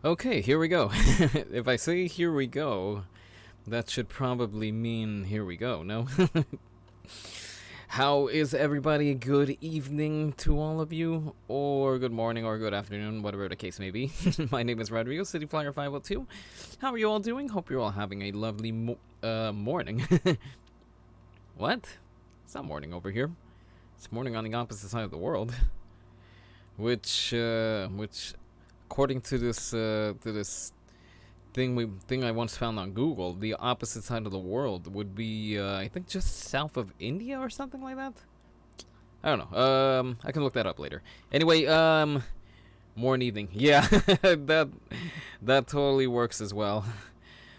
Okay, here we go. If I say here we go, that should probably mean here we go, no? How is everybody? Good evening to all of you, or good morning, or good afternoon, whatever the case may be. My name is Rodrigo, City Flyer 502. How are you all doing? Hope you're all having a lovely morning. What? It's not morning over here. It's morning on the opposite side of the world. Which, according to this thing I once found on Google, the opposite side of the world would be, I think, just south of India or something like that. I don't know. I can look that up later. Anyway, morning, evening. Yeah, that totally works as well.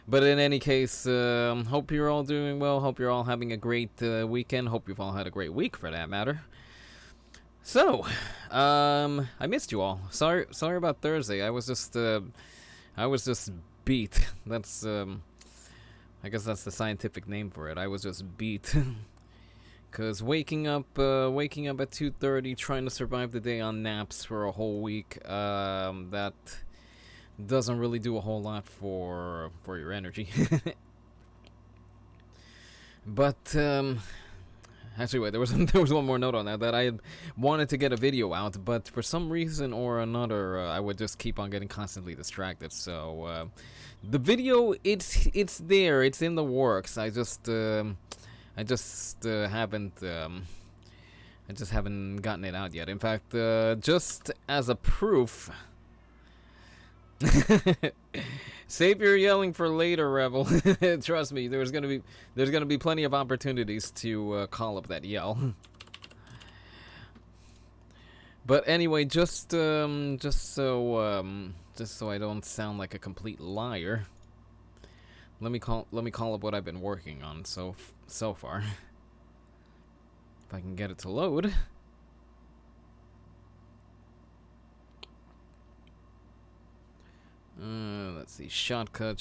But in any case, hope you're all doing well. Hope you're all having a great weekend. Hope you've all had a great week, for that matter. So, I missed you all. Sorry about Thursday. I was just beat. That's, I guess that's the scientific name for it. I was just beat. Cause waking up at 2:30, trying to survive the day on naps for a whole week, that doesn't really do a whole lot for your energy. But, actually, wait, there was one more note on that I had wanted to get a video out, but for some reason or another, I would just keep on getting constantly distracted. So the video, it's there, it's in the works. I just haven't gotten it out yet. In fact, just as a proof. Save your yelling for later, Rebel. Trust me, there's gonna be plenty of opportunities to call up that yell. But anyway, just so I don't sound like a complete liar, let me call up what I've been working on so far. If I can get it to load. Let's see. Shortcut.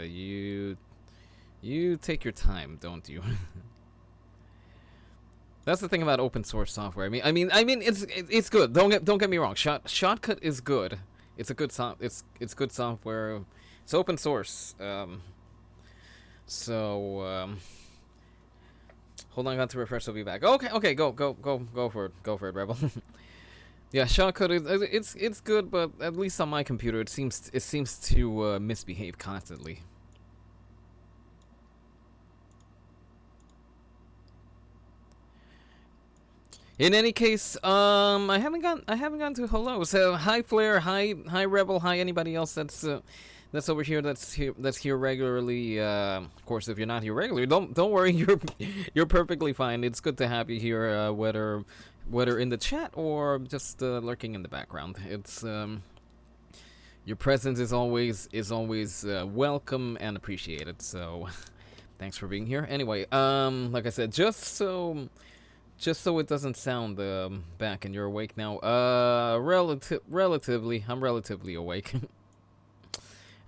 You take your time, don't you? That's the thing about open source software. I mean, it's good. Don't get me wrong. Shortcut is good. It's a good it's good software. It's open source. Hold on, I got to refresh. I'll be back. Okay. Go for it, Rebel. Yeah, shortcut is it's good, but at least on my computer, it seems to misbehave constantly. In any case, I haven't gone to hello. So hi Flare, hi Rebel, hi anybody else that's over here that's here regularly. Of course, if you're not here regularly, don't worry, you're perfectly fine. It's good to have you here, whether in the chat or just lurking in the background. It's your presence is always welcome and appreciated. So thanks for being here. Anyway, like I said, just so it doesn't sound back and you're awake now. Relatively, I'm relatively awake.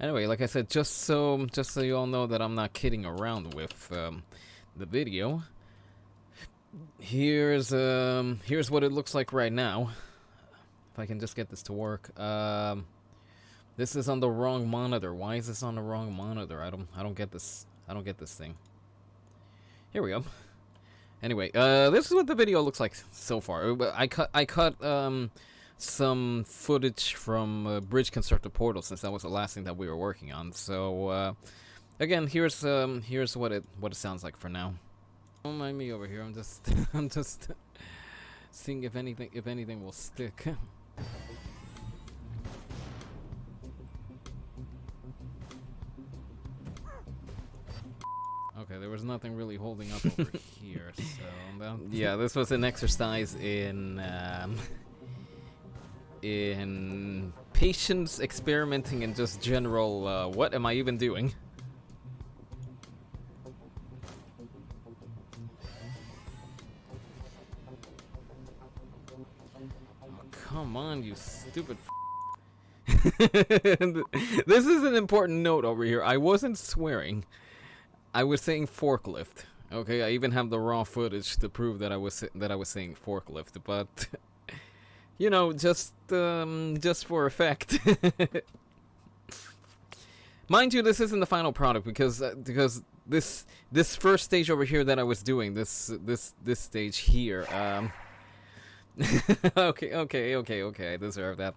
Anyway, like I said, just so you all know that I'm not kidding around with the video. Here's what it looks like right now. If I can just get this to work. This is on the wrong monitor. Why is this on the wrong monitor? I don't get this. I don't get this thing. Here we go. Anyway, this is what the video looks like so far. I cut some footage from Bridge Constructor Portal, since that was the last thing that we were working on. So again, here's what it sounds like for now. Don't mind me over here. I'm just seeing if anything will stick. Okay, there was nothing really holding up over here, so yeah, this was an exercise in patience, experimenting, and just general what am I even doing? Oh, come on, you stupid This is an important note over here. I wasn't swearing. I was saying forklift. Okay, I even have the raw footage to prove that I was saying forklift, but You know, just for effect. Mind you, this isn't the final product because this first stage over here that I was doing, this stage here, okay, I deserve that.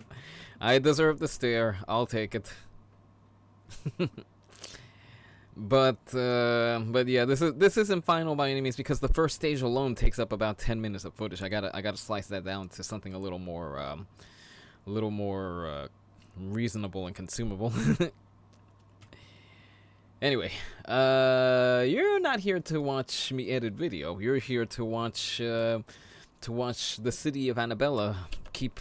I deserve the stare. I'll take it. But yeah, this isn't final by any means because the first stage alone takes up about 10 minutes of footage. I gotta slice that down to something a little more reasonable and consumable. Anyway, you're not here to watch me edit video. You're here to watch the city of Annabella keep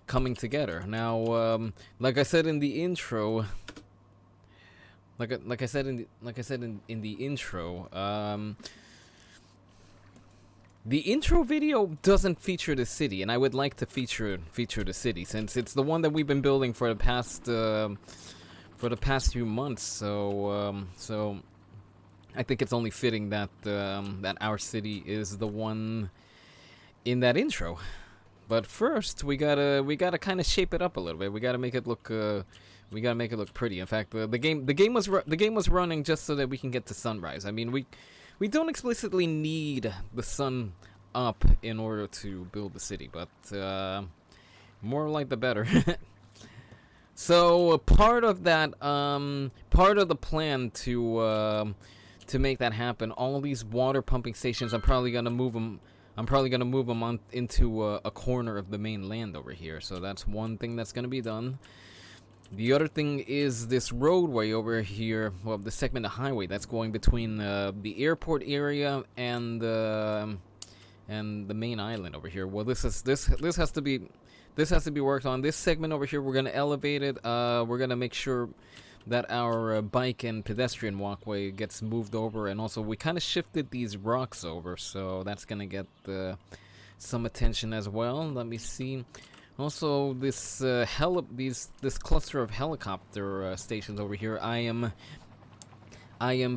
coming together. Now, like I said in the intro. Like I said in the intro, the intro video doesn't feature the city, and I would like to feature the city since it's the one that we've been building for the past few months. So I think it's only fitting that that our city is the one in that intro. But first, we gotta kind of shape it up a little bit. We gotta make it look. We gotta make it look pretty. In fact, the game was running just so that we can get to sunrise. I mean, we don't explicitly need the sun up in order to build the city, but more like the better. So part of that, part of the plan to make that happen, all these water pumping stations, I'm probably gonna move them. On into a corner of the main land over here. So that's one thing that's gonna be done. The other thing is this roadway over here, well, the segment of highway that's going between the airport area and the main island over here. Well, this has to be worked on. This segment over here, we're gonna elevate it. We're gonna make sure that our bike and pedestrian walkway gets moved over, and also we kind of shifted these rocks over, so that's gonna get some attention as well. Let me see. Also, this this cluster of helicopter stations over here, I am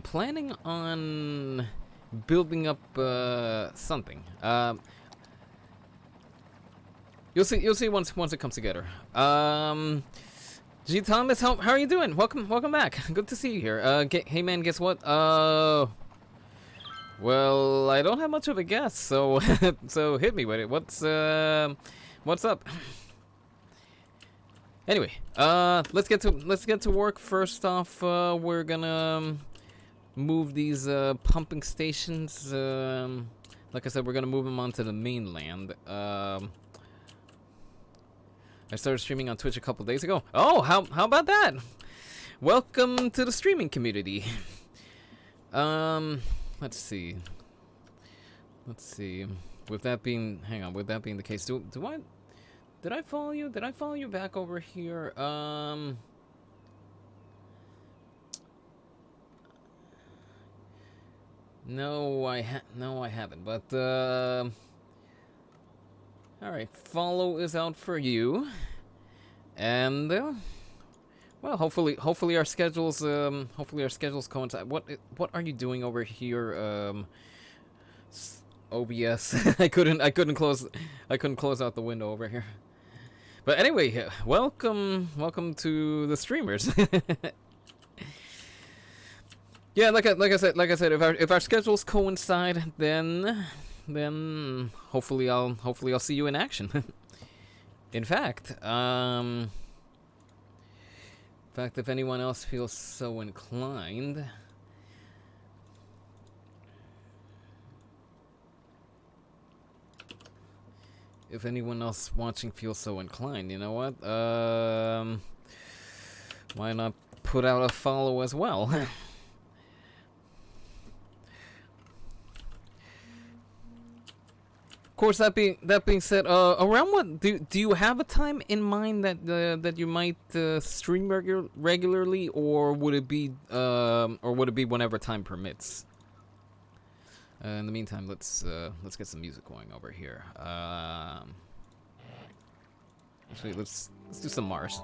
planning on building up something. You'll see once it comes together. G Thomas, how are you doing? Welcome back. Good to see you here. Hey man, guess what? Well, I don't have much of a guess, so so hit me with it. What's up? Anyway, let's get to work. First off, we're gonna move these pumping stations. Like I said, we're gonna move them onto the mainland. I started streaming on Twitch a couple days ago. Oh, how about that? Welcome to the streaming community. Let's see. With that being the case, did I follow you? Did I follow you back over here? No, I haven't. But all right, follow is out for you, and well, hopefully our schedules coincide. What are you doing over here? OBS. I couldn't close out the window over here. But anyway, welcome to the streamers. Yeah, like I said, if our schedules coincide, then hopefully I'll see you in action. In fact, if anyone else feels so inclined, if anyone else watching feels so inclined, you know what? Why not put out a follow as well? Of course, that being said, around what do you have a time in mind that you might stream regularly, or would it be whenever time permits? In the meantime, let's get some music going over here. Actually, let's do some Mars.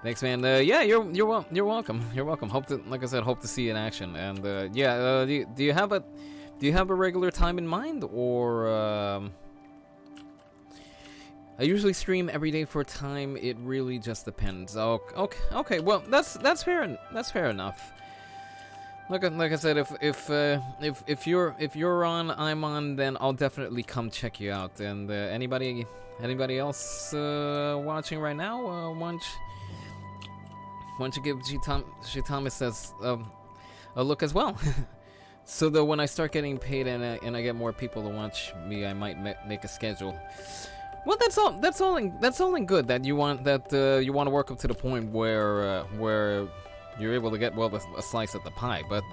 Thanks, man. Yeah, you're welcome. You're welcome. Like I said, hope to see you in action. And yeah, do you have a regular time in mind, or I usually stream every day for a time. It really just depends. Oh, okay. Well, that's fair. That's fair enough. Like I said, if you're on, I'm on, then I'll definitely come check you out. And anybody else watching right now, why don't you give G Thomas as a look as well? So that when I start getting paid and I get more people to watch me, I might make a schedule. Well, that's all in good that you want to work up to the point where you're able to get a slice at the pie. But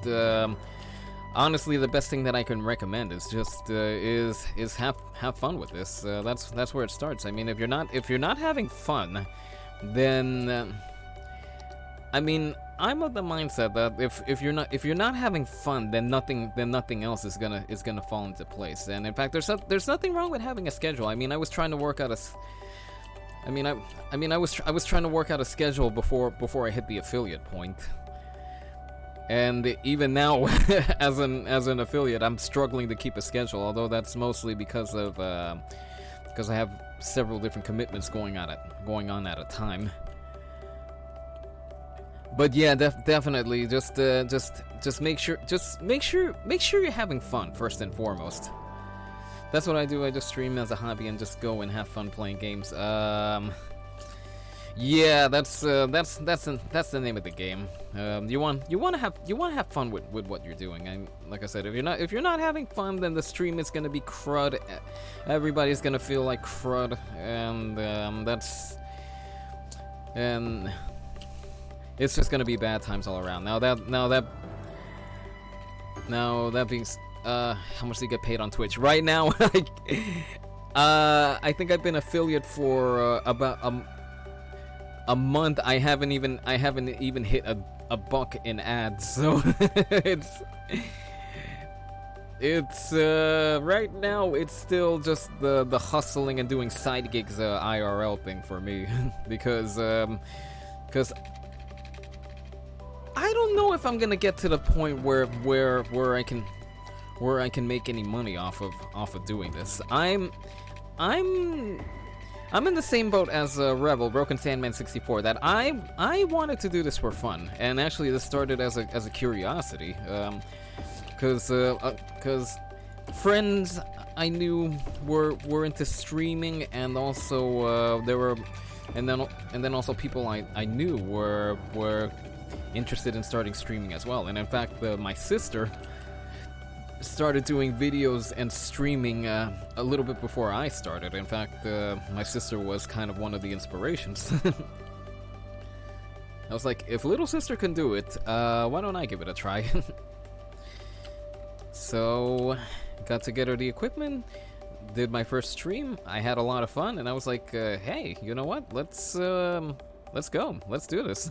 honestly, the best thing that I can recommend is just is have fun with this. That's where it starts. I mean, if you're not having fun, then I mean, I'm of the mindset that if you're not having fun, then nothing else is gonna fall into place. And in fact, there's nothing wrong with having a schedule. I mean, I was trying to work out I was trying to work out a schedule before I hit the affiliate point. And even now, as an affiliate, I'm struggling to keep a schedule. Although that's mostly because I have several different commitments going on at a time. But yeah, definitely, just make sure you're having fun first and foremost. That's what I do. I just stream as a hobby and just go and have fun playing games. Yeah, that's the name of the game. You want to have fun with what you're doing. And like I said, if you're not having fun, then the stream is gonna be crud. Everybody's gonna feel like crud, and it's just gonna be bad times all around. Now that being, how much do you get paid on Twitch right now? I think I've been affiliate for about a month. I haven't even hit a buck in ads, so it's right now it's still just the hustling and doing side gigs IRL thing for me because I don't know if I'm gonna get to the point where I can make any money off of doing this. I'm in the same boat as Rebel Broken Sandman 64 that I wanted to do this for fun, and actually this started as a curiosity, because friends I knew were into streaming, and also and then also people I knew were interested in starting streaming as well. And in fact, my sister started doing videos and streaming a little bit before I started. In fact, my sister was kind of one of the inspirations. I was like, if little sister can do it, why don't I give it a try? So, got to get her the equipment, did my first stream, I had a lot of fun, and I was like, hey, you know what, let's go, let's do this.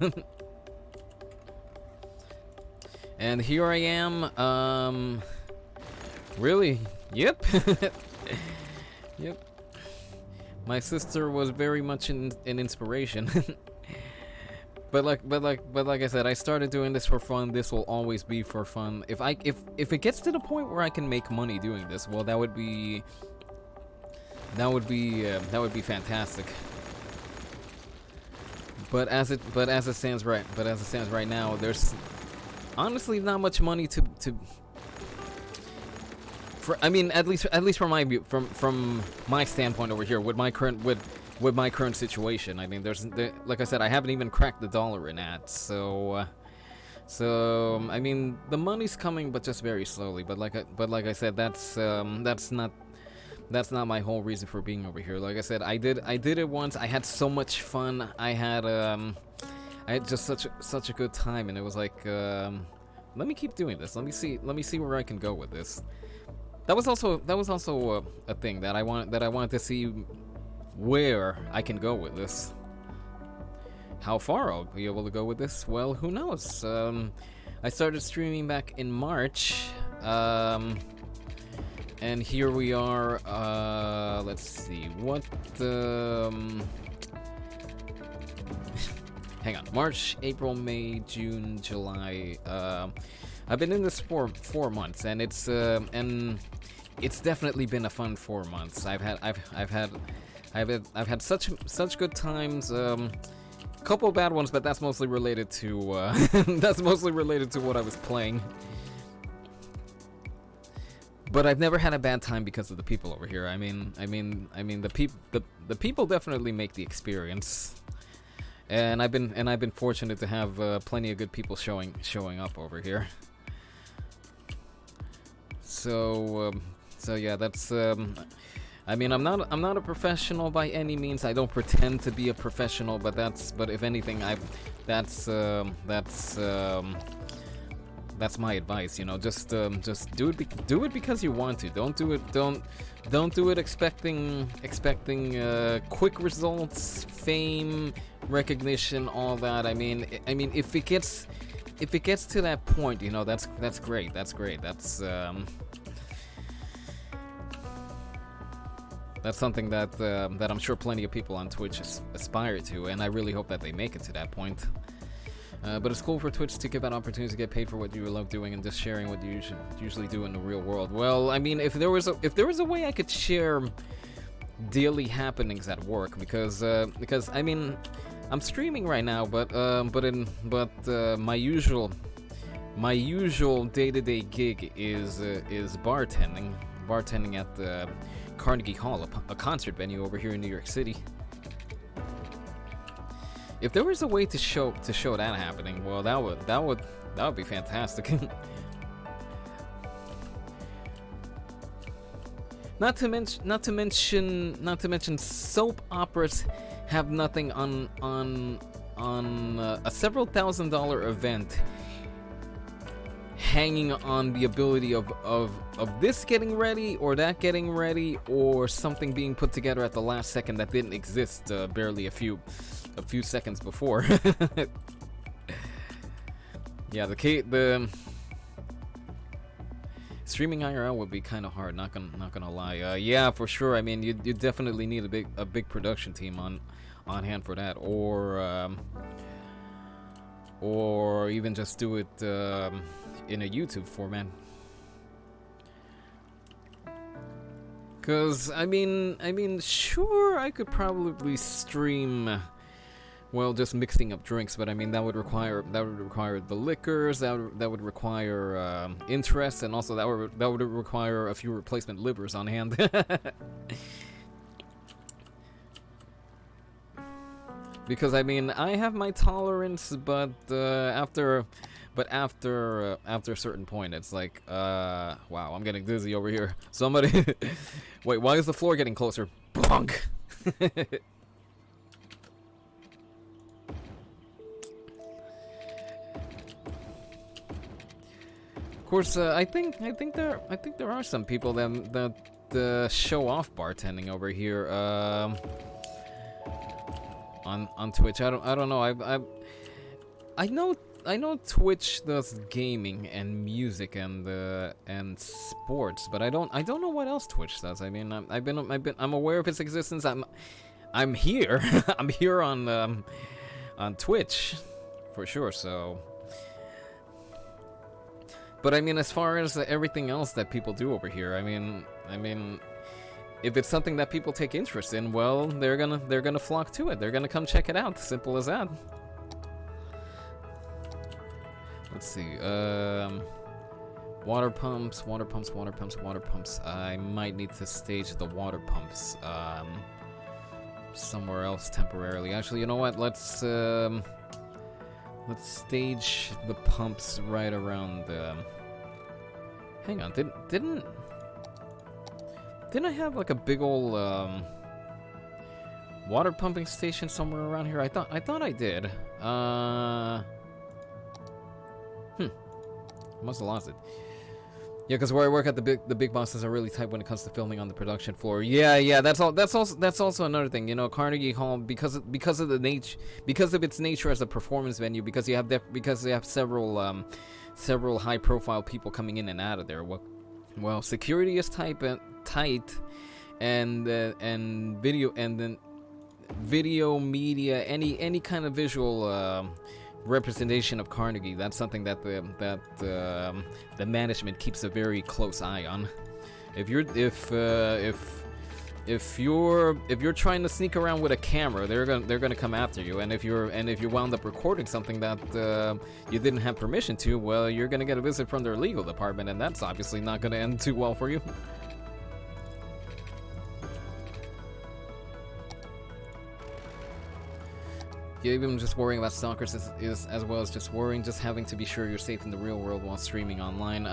And here I am, really, yep. Yep. My sister was very much an inspiration. But like I said, I started doing this for fun. This will always be for fun. If it gets to the point where I can make money doing this, well, that would be fantastic. But as it stands right now, there's honestly not much money I mean, at least from my view, from my standpoint over here, with my current situation. I mean, like I said, I haven't even cracked the dollar in ads, so I mean, the money's coming, but just very slowly. But like I said, that's not my whole reason for being over here. Like I said, I did it once. I had so much fun. I had just such a good time, and it was like, let me keep doing this. Let me see where I can go with this. That was also a thing that I wanted to see where I can go with this. How far I'll be able to go with this? Well, who knows? I started streaming back in March, and here we are. Let's see what. Hang on. March, April, May, June, July. I've been in this for 4 months, and it's definitely been a fun 4 months. I've I've had such good times. Couple bad ones, but that's mostly related to that's mostly related to what I was playing. But I've never had a bad time because of the people over here. I mean the people definitely make the experience. And I've been fortunate to have plenty of good people showing up over here. So yeah, that's I mean, I'm not a professional by any means. I don't pretend to be a professional, but if anything, that's my advice. You know, just do it because you want to. Don't do it expecting quick results, fame, recognition, all that. I mean, if it gets to that point, you know, that's great. That's something that I'm sure plenty of people on Twitch aspire to, and I really hope that they make it to that point. But it's cool for Twitch to give out opportunities to get paid for what you love doing and just sharing what you usually do in the real world. Well, I mean, if there was a way I could share daily happenings at work, because I mean, I'm streaming right now, but my usual day-to-day gig is bartending at the Carnegie Hall, a concert venue over here in New York City. If there was a way to show that happening, well, that would be fantastic. Not to mention soap operas have nothing on a several $1,000 event hanging on the ability of this getting ready or that getting ready or something being put together at the last second that didn't exist barely a few seconds before. Yeah, the streaming IRL would be kind of hard. Not gonna lie. Yeah, for sure. I mean, you definitely need a big production team on hand for that, or even just do it in a YouTube format. Cause I mean, sure, I could probably stream, well, just mixing up drinks, but I mean that would require the liquors, that would require interest, and also that would require a few replacement livers on hand. Because I mean, I have my tolerance, but after a certain point, it's like, wow, I'm getting dizzy over here. Somebody, wait, why is the floor getting closer? Bonk. Of course, I think there are some people that show off bartending over here on Twitch. I don't know. I know Twitch does gaming and music and sports, but I don't know what else Twitch does. I mean, I'm aware of its existence. I'm here. I'm here on Twitch for sure. So, but I mean, as far as everything else that people do over here, I mean, if it's something that people take interest in, well, they're gonna flock to it. They're gonna come check it out. Simple as that. Let's see. Water pumps. I might need to stage the water pumps somewhere else temporarily. Actually, you know what? Let's stage the pumps right around. Hang on. Didn't I have like a big old water pumping station somewhere around here? I thought I did. Must have lost it. Yeah, because where I work at, the big bosses are really tight when it comes to filming on the production floor. Yeah. That's also another thing. You know, Carnegie Hall, because of its nature as a performance venue, because you have several high profile people coming in and out of there. Well, security is tight, and video media, any kind of visual representation of Carnegie. That's something that the management keeps a very close eye on. If if you're trying to sneak around with a camera, they're gonna come after you. And if you wound up recording something that you didn't have permission to, well, you're gonna get a visit from their legal department, and that's obviously not gonna end too well for you. Yeah, even just worrying about stalkers is as well as just having to be sure you're safe in the real world while streaming online.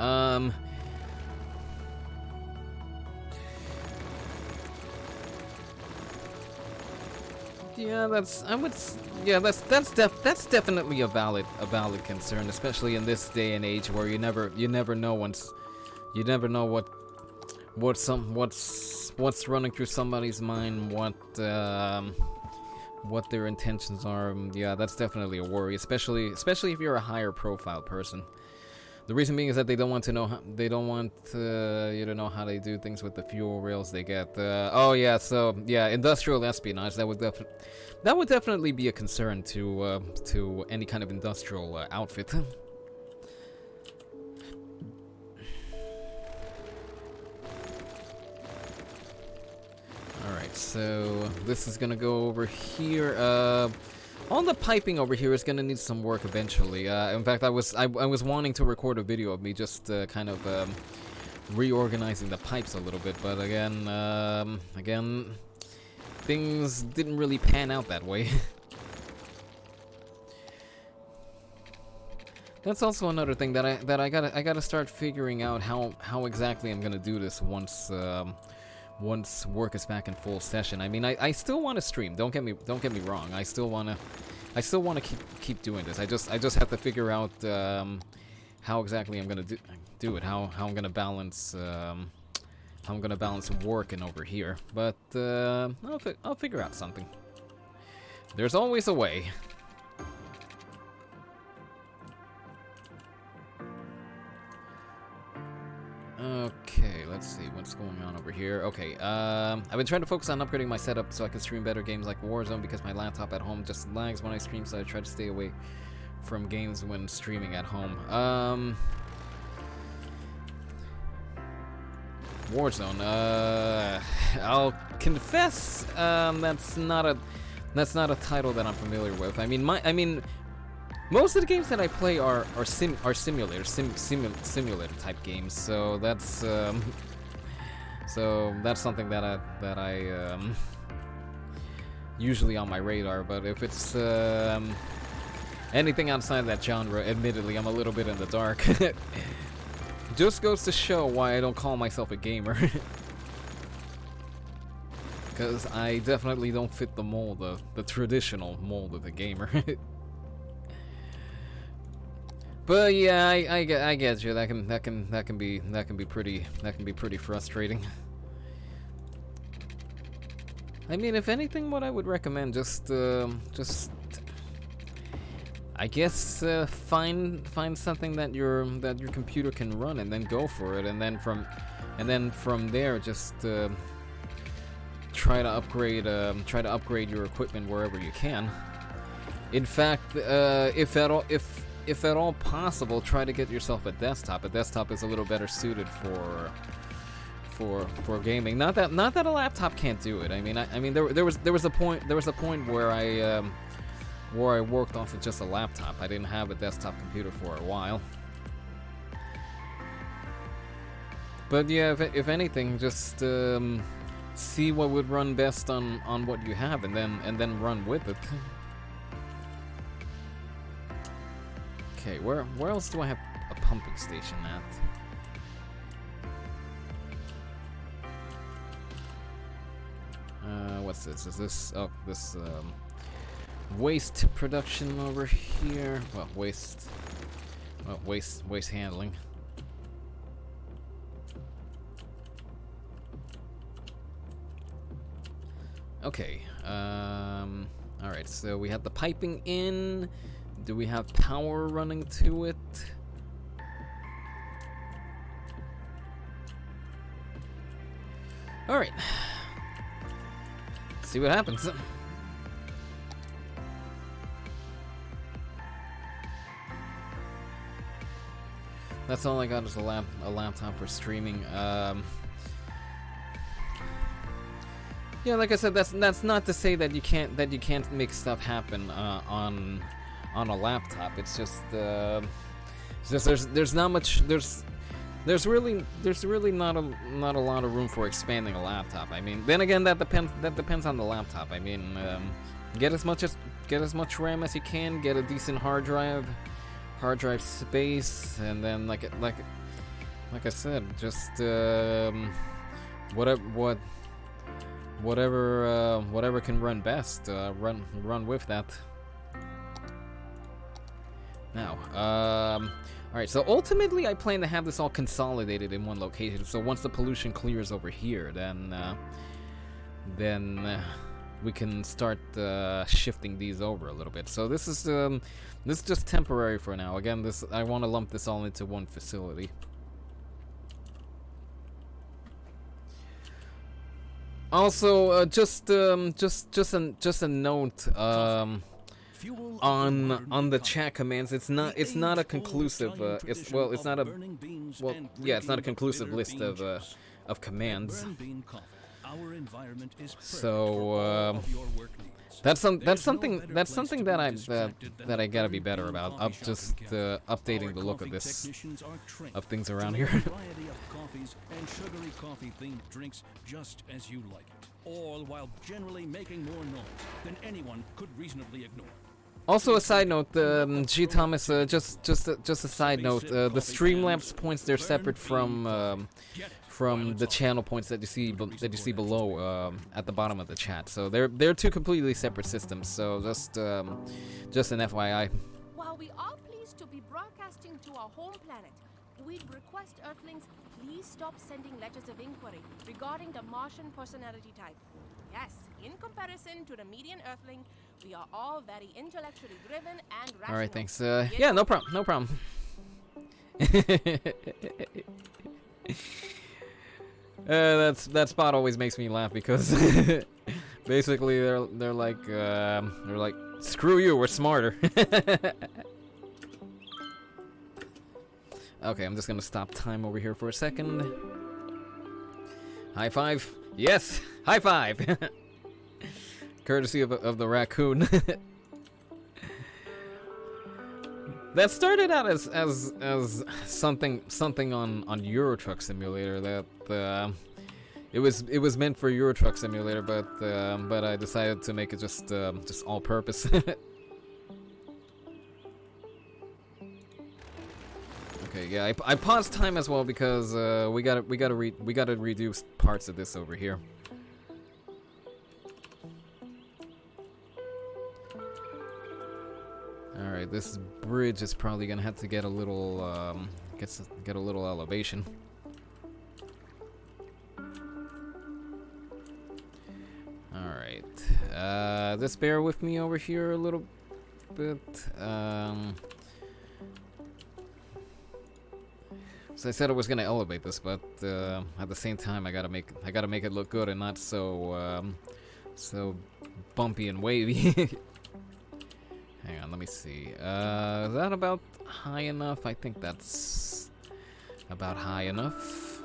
Yeah, that's definitely a valid concern, especially in this day and age where you never know what's running through somebody's mind, what their intentions are. Yeah, that's definitely a worry, especially if you're a higher profile person. The reason being is that they don't want you to know how they do things with the fuel rails they get. Oh yeah, so yeah, industrial espionage, that would definitely be a concern to any kind of industrial outfit. Alright, so this is gonna go over here. All the piping over here is gonna need some work eventually. In fact, I was wanting to record a video of me just kind of reorganizing the pipes a little bit, but again, things didn't really pan out that way. That's also another thing that I gotta start figuring out how exactly I'm gonna do this once work is back in full session. I mean, I still want to stream. Don't get me wrong. I still wanna keep doing this. I just have to figure out how exactly I'm gonna do it. How I'm gonna balance work and over here. But I'll figure out something. There's always a way. Okay, let's see what's going on over here. Okay, I've been trying to focus on upgrading my setup so I can stream better games like Warzone because my laptop at home just lags when I stream, so I try to stay away from games when streaming at home. Warzone, I'll confess, that's not a title that I'm familiar with. I mean, most of the games that I play are simulator type games, so that's something that I usually on my radar. But if it's anything outside that genre, admittedly, I'm a little bit in the dark. Just goes to show why I don't call myself a gamer, because I definitely don't fit the mold, the traditional mold of a gamer. But yeah, I get you. That can be pretty frustrating. I mean, if anything, what I would recommend just I guess find something that your computer can run, and then go for it, and then from there just try to upgrade your equipment wherever you can. In fact, if at all possible, try to get yourself a desktop. A desktop is a little better suited for gaming. Not that a laptop can't do it. I mean, there was a point where I worked off of just a laptop. I didn't have a desktop computer for a while. But yeah, if anything, just see what would run best on what you have, and then run with it. Okay, where else do I have a pumping station at? What's this? Is this this waste production over here? Well, waste handling. Okay. All right. So we have the piping in. Do we have power running to it? All right. See what happens. That's all I got is a laptop for streaming. Yeah, like I said, that's not to say that you can't make stuff happen on a laptop. It's just there's not much there's really not a lot of room for expanding a laptop. I mean, then again, that depends on the laptop. I mean, get as much RAM as you can, get a decent hard drive space, and then like I said, just whatever can run best, run with that. Now, alright, so ultimately I plan to have this all consolidated in one location, so once the pollution clears over here, then we can start shifting these over a little bit. So this is just temporary for now. Again, I want to lump this all into one facility. Also, just a note on the chat commands. It's not a conclusive. It's not a conclusive list of commands. So that's something that I gotta be better about. Updating the look of things around here. And sugary coffee-themed drinks just as you like it, all while generally making more noise than anyone could reasonably ignore. Also, a side note, G. Thomas, just a side note, the Streamlabs points, they're separate from the channel points that you see below at the bottom of the chat. So they're two completely separate systems. So just an FYI. While we are pleased to be broadcasting to our home planet, we'd request Earthlings please stop sending letters of inquiry regarding the Martian personality type. Yes, in comparison to the median Earthling, we are all very intellectually driven and rational. All right, thanks. Yeah, no problem. That spot always makes me laugh because basically they're like screw you, we're smarter. Okay, I'm just gonna stop time over here for a second. High five. Yes, high five. Courtesy of the raccoon. That started out as something on Euro Truck Simulator that it was meant for Euro Truck Simulator, but I decided to make it just all purpose. Okay, yeah, I paused time as well because we gotta redo parts of this over here. All right, this bridge is probably gonna have to get a little get a little elevation. All right, just bear with me over here a little bit. So I said I was gonna elevate this, but at the same time, I gotta make it look good and not so so bumpy and wavy. Hang on, let me see. Is that about high enough? I think that's about high enough.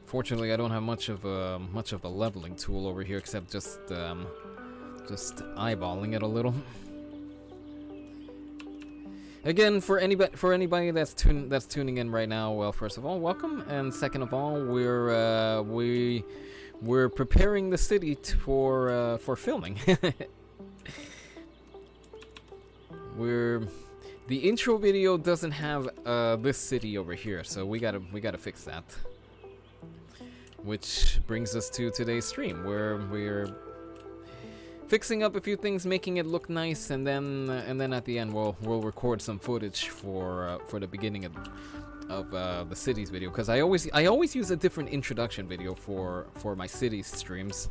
Fortunately, I don't have much of a leveling tool over here, except just eyeballing it a little. Again, for anybody that's tuning in right now, well, first of all, welcome, and second of all, we're preparing the city for filming. The intro video doesn't have this city over here, so we gotta fix that. Which brings us to today's stream, where we're fixing up a few things, making it look nice, and then at the end we'll record some footage for the beginning of the cities video, because I always use a different introduction video for my cities streams.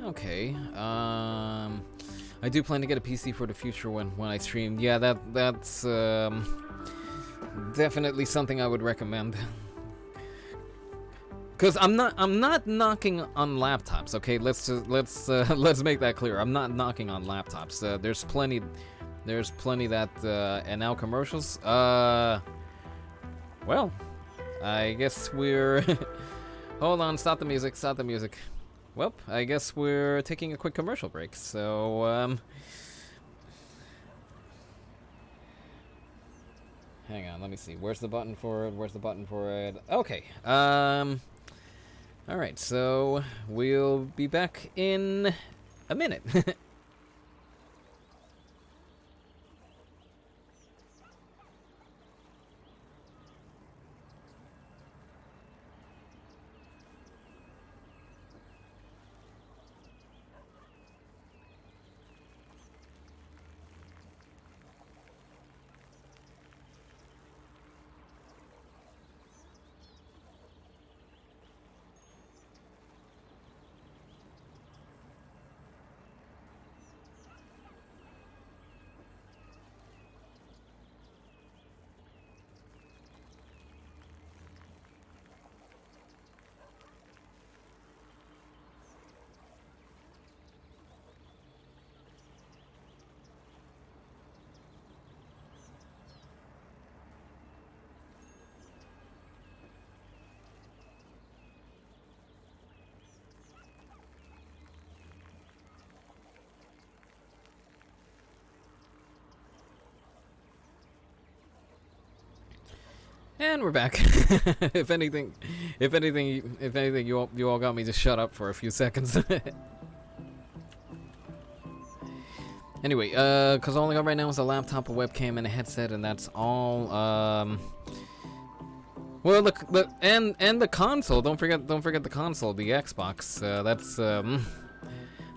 Okay, I do plan to get a PC for the future when I stream. Yeah, that's definitely something I would recommend. Because I'm not knocking on laptops. Okay, let's make that clear. I'm not knocking on laptops. There's plenty that and now commercials. Well, I guess we're. Hold on, stop the music. Stop the music. Well, I guess we're taking a quick commercial break. So hang on, let me see. Where's the button for it? Where's the button for it? Okay. All right, so we'll be back in a minute. And we're back. If anything, you all got me to shut up for a few seconds. Anyway, cause all I got right now is a laptop, a webcam, and a headset, and that's all. Well, the console. Don't forget the console, the Xbox.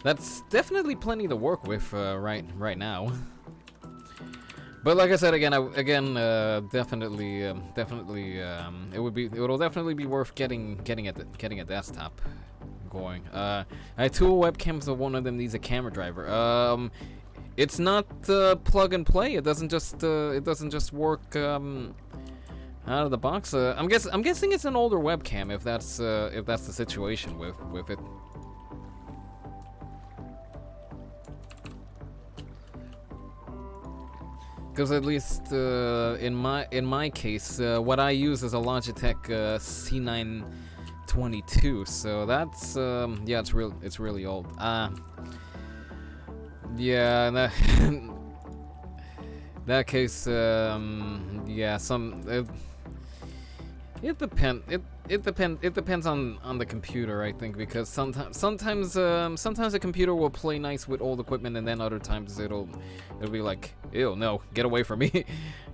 That's definitely plenty to work with right now. But like I said definitely, it'll definitely be worth getting a desktop going. I have two webcams, but one of them needs a camera driver. It's not plug and play. It doesn't just work out of the box. I'm guessing it's an older webcam if that's the situation with it. Because at least in my case, what I use is a Logitech C922, so that's yeah, it's really old. Yeah, in that case, yeah, it depends on the computer, I think, because sometimes the computer will play nice with old equipment, and then other times it'll be like, ew, no, get away from me,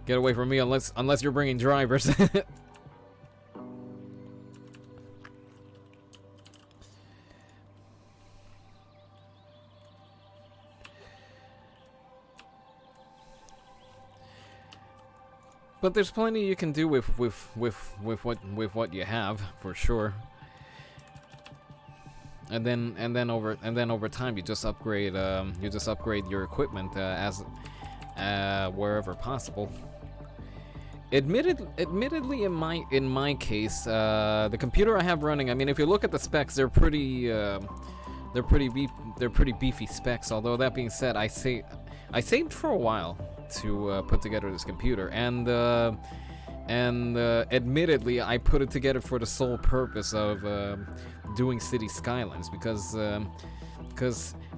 get away from me, unless you're bringing drivers. But there's plenty you can do with what you have, for sure. And then over time you just upgrade your equipment as wherever possible. Admittedly, in my case, the computer I have running, I mean, if you look at the specs, they're pretty beefy specs. Although that being said, I saved for a while to put together this computer, and admittedly, I put it together for the sole purpose of doing City Skylines, because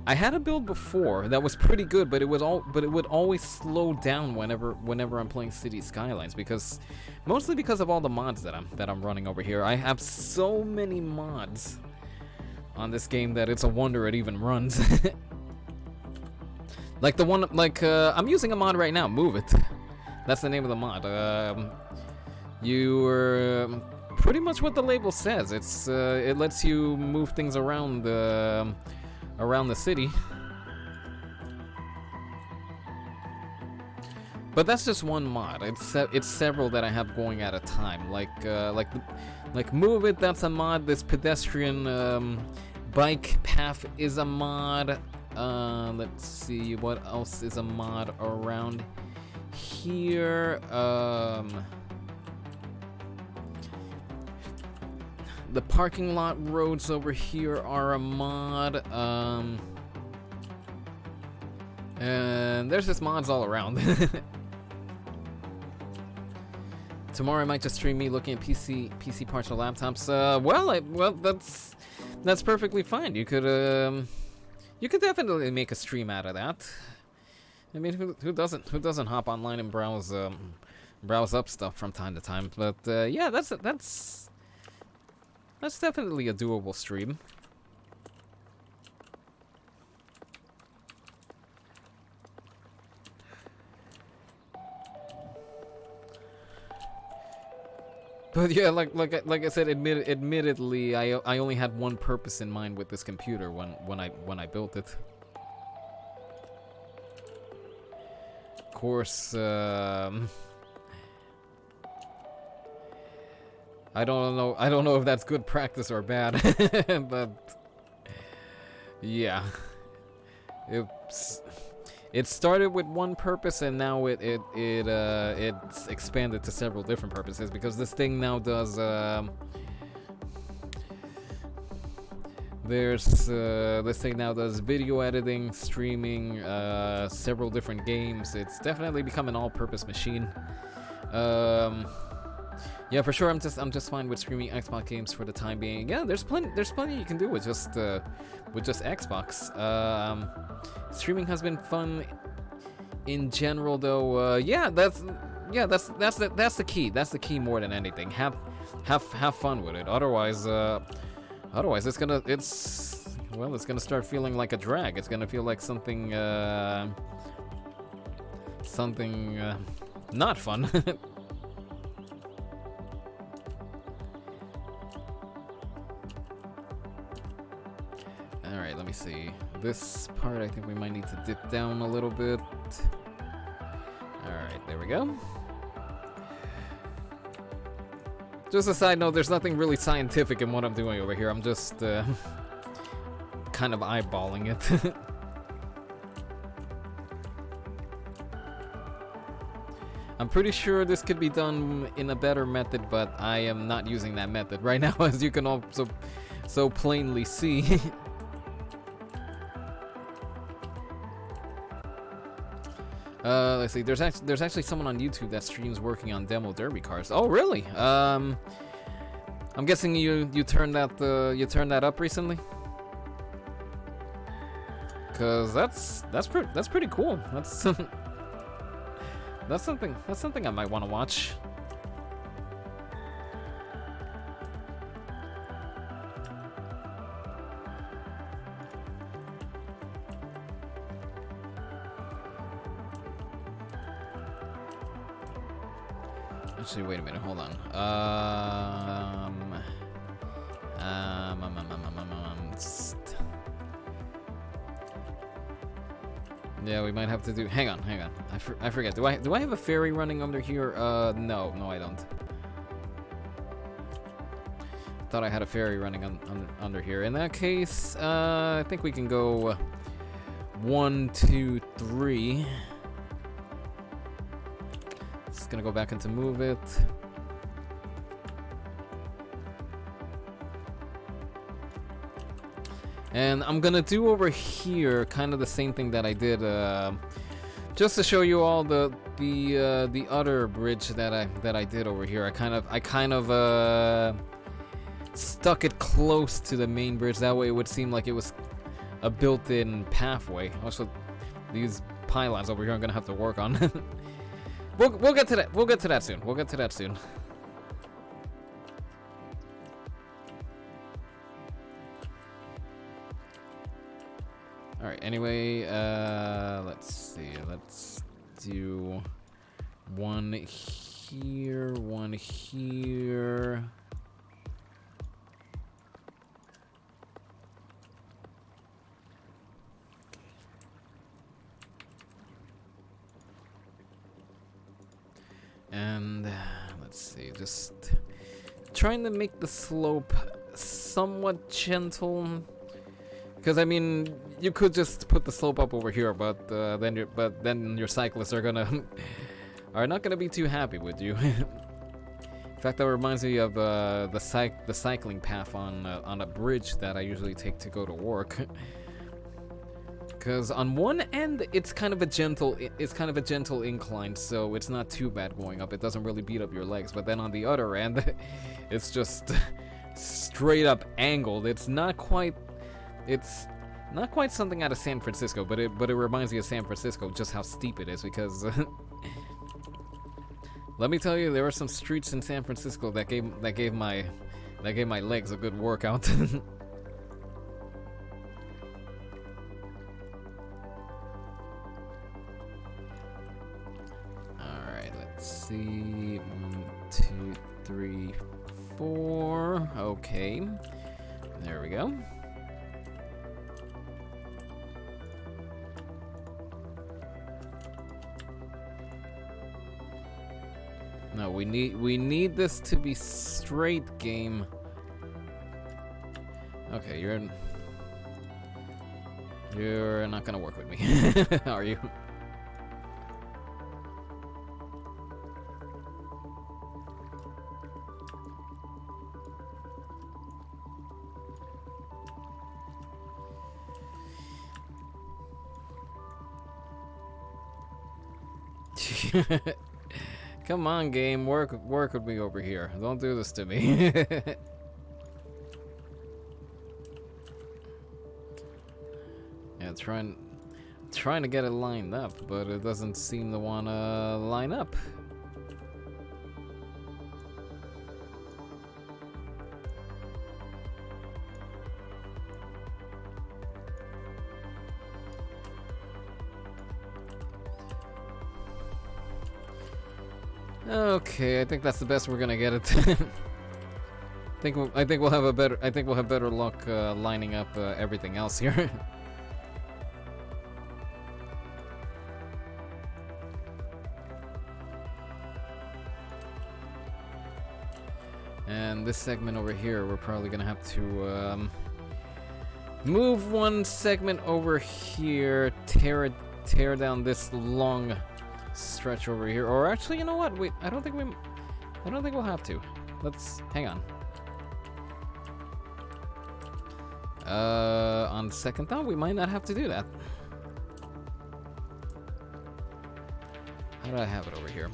I had a build before that was pretty good, but it would always slow down whenever I'm playing City Skylines, mostly because of all the mods that I'm running over here. I have so many mods on this game that it's a wonder it even runs. Like the one, I'm using a mod right now, Move It. That's the name of the mod. Pretty much what the label says. It lets you move things around the city. But that's just one mod. It's several that I have going at a time. Like Move It, that's a mod. This pedestrian bike path is a mod. Let's see, what else is a mod around here? The parking lot roads over here are a mod. And there's just mods all around. Tomorrow I might just stream me looking at PC parts or laptops. Well, that's perfectly fine. You could definitely make a stream out of that. I mean, who doesn't hop online and browse up stuff from time to time? But yeah, that's definitely a doable stream. But yeah, like I said, admittedly, I only had one purpose in mind with this computer when I built it. Of course, I don't know if that's good practice or bad, but yeah, it started with one purpose, and now it's expanded to several different purposes, because this thing now does this thing now does video editing, streaming, several different games. It's definitely become an all-purpose machine. Yeah, for sure. I'm just fine with streaming Xbox games for the time being. Yeah, there's plenty you can do with just Xbox. Streaming has been fun in general, though. Yeah, that's the key. That's the key more than anything. Have fun with it. Otherwise it's gonna start feeling like a drag. It's gonna feel like something not fun. Alright, let me see. This part, I think we might need to dip down a little bit. Alright, there we go. Just a side note, there's nothing really scientific in what I'm doing over here. I'm just kind of eyeballing it. I'm pretty sure this could be done in a better method, but I am not using that method right now, as you can also so plainly see. Let's see. There's actually someone on YouTube that streams working on demo derby cars. Oh, really? I'm guessing you turned that up recently. Cause that's pretty cool. That's something I might want to watch. Actually, wait a minute, hold on. Yeah, we might have to do. Hang on. I forget. Do I have a ferry running under here? No, I don't. Thought I had a ferry running under here. In that case, I think we can go 1, 2, 3. Just gonna go back into move it. And I'm gonna do over here kind of the same thing that I did, just to show you all the other bridge that I did over here. I kind of stuck it close to the main bridge. That way it would seem like it was a built-in pathway. Also, these pylons over here I'm gonna have to work on. We'll get to that. We'll get to that soon. All right. Anyway, let's see. Let's do one here, one here. And let's see, just trying to make the slope somewhat gentle, because I mean you could just put the slope up over here, but then your cyclists are not gonna be too happy with you. fact, that reminds me of the cycling path on a bridge that I usually take to go to work. Because on one end, it's kind of a gentle incline, so it's not too bad going up. It doesn't really beat up your legs. But then on the other end, it's just straight up angled. It's not quite something out of San Francisco, but it reminds me of San Francisco, just how steep it is. Because let me tell you, there were some streets in San Francisco that gave my legs a good workout. Let's see, 1, 2, 3, 4. Okay, there we go. No, we need this to be straight, game. Okay, you're not gonna work with me, are you? Come on, game, work with me over here. Don't do this to me. Yeah, trying to get it lined up, but it doesn't seem to want to line up. Okay, I think that's the best we're gonna get it. I think we'll have better luck lining up everything else here. And this segment over here, we're probably gonna have to move one segment over here, tear down this long stretch over here, or actually, you know what? Wait, I don't think we'll have to. Let's hang on. On second thought, we might not have to do that. How do I have it over here?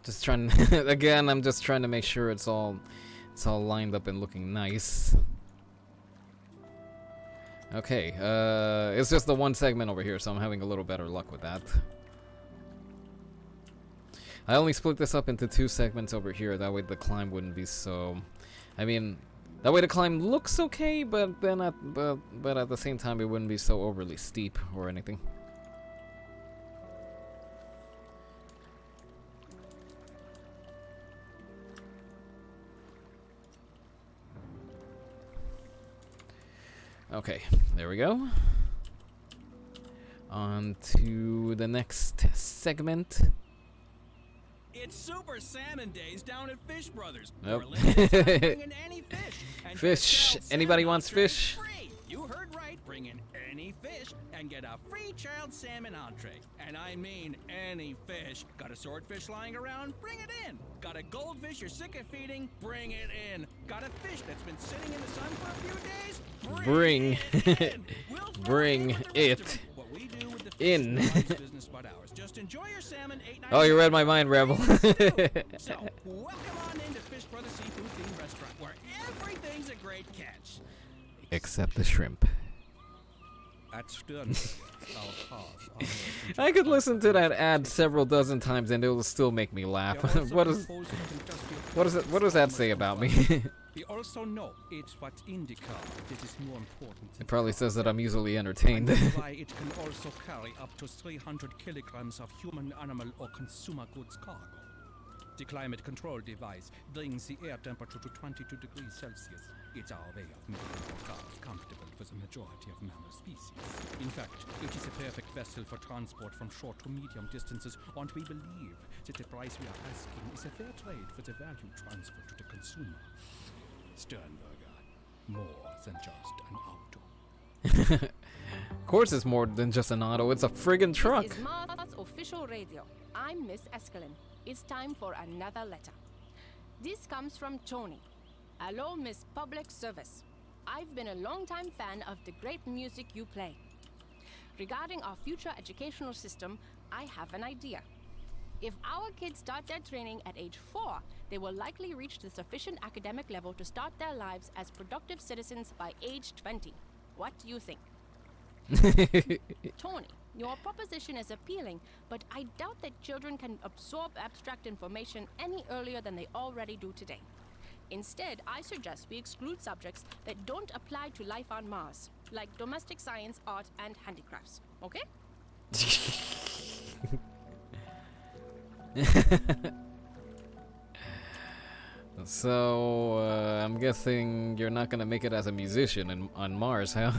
Just trying again, I'm just trying to make sure it's all lined up and looking nice. Okay, it's just the one segment over here, so I'm having a little better luck with that. I only split this up into 2 segments over here, that way the climb wouldn't be so... I mean, that way the climb looks okay, but then at the same time it wouldn't be so overly steep or anything. Okay, there we go. On to the next segment. It's Super Salmon Days down at Fish Brothers. Nope. Bring in any fish. And Fish. Anybody wants fish? Free. You heard right. Bring in any fish and get a free child salmon entree. And I mean any fish. Got a swordfish lying around? Bring it in. Got a goldfish you're sick of feeding? Bring it in. Got a fish that's been sitting in the sun for a few days? Bring it in. Bring it in. Business but ours. Just enjoy your salmon 8 Oh, you read my mind, Rebel. So, welcome on into Fish Brothers Seafood Themed Restaurant, where everything's a great catch. Except the shrimp. I I could listen to that ad several dozen times and it will still make me laugh. What does that say about me? We also know it's what indica that is more important. It probably says that I'm easily entertained. That's why it can also carry up to 300 kilograms of human, animal, or consumer goods cargo. The climate control device brings the air temperature to 22 degrees Celsius. It's our way of making the cars comfortable for the majority of mammal species. In fact, it is a perfect vessel for transport from short to medium distances, and we believe that the price we are asking is a fair trade for the value transfer to the consumer. Sternberger, more than just an auto. Of course it's more than just an auto, it's a friggin' truck. This is Mars official radio. I'm Miss Escalin. It's time for another letter. This comes from Tony. Hello, Miss Public Service. I've been a long-time fan of the great music you play. Regarding our future educational system, I have an idea. If our kids start their training at age 4, they will likely reach the sufficient academic level to start their lives as productive citizens by age 20. What do you think? Tony, your proposition is appealing, but I doubt that children can absorb abstract information any earlier than they already do today. Instead, I suggest we exclude subjects that don't apply to life on Mars, like domestic science, art, and handicrafts. Okay? So, I'm guessing you're not gonna make it as a musician on Mars, huh?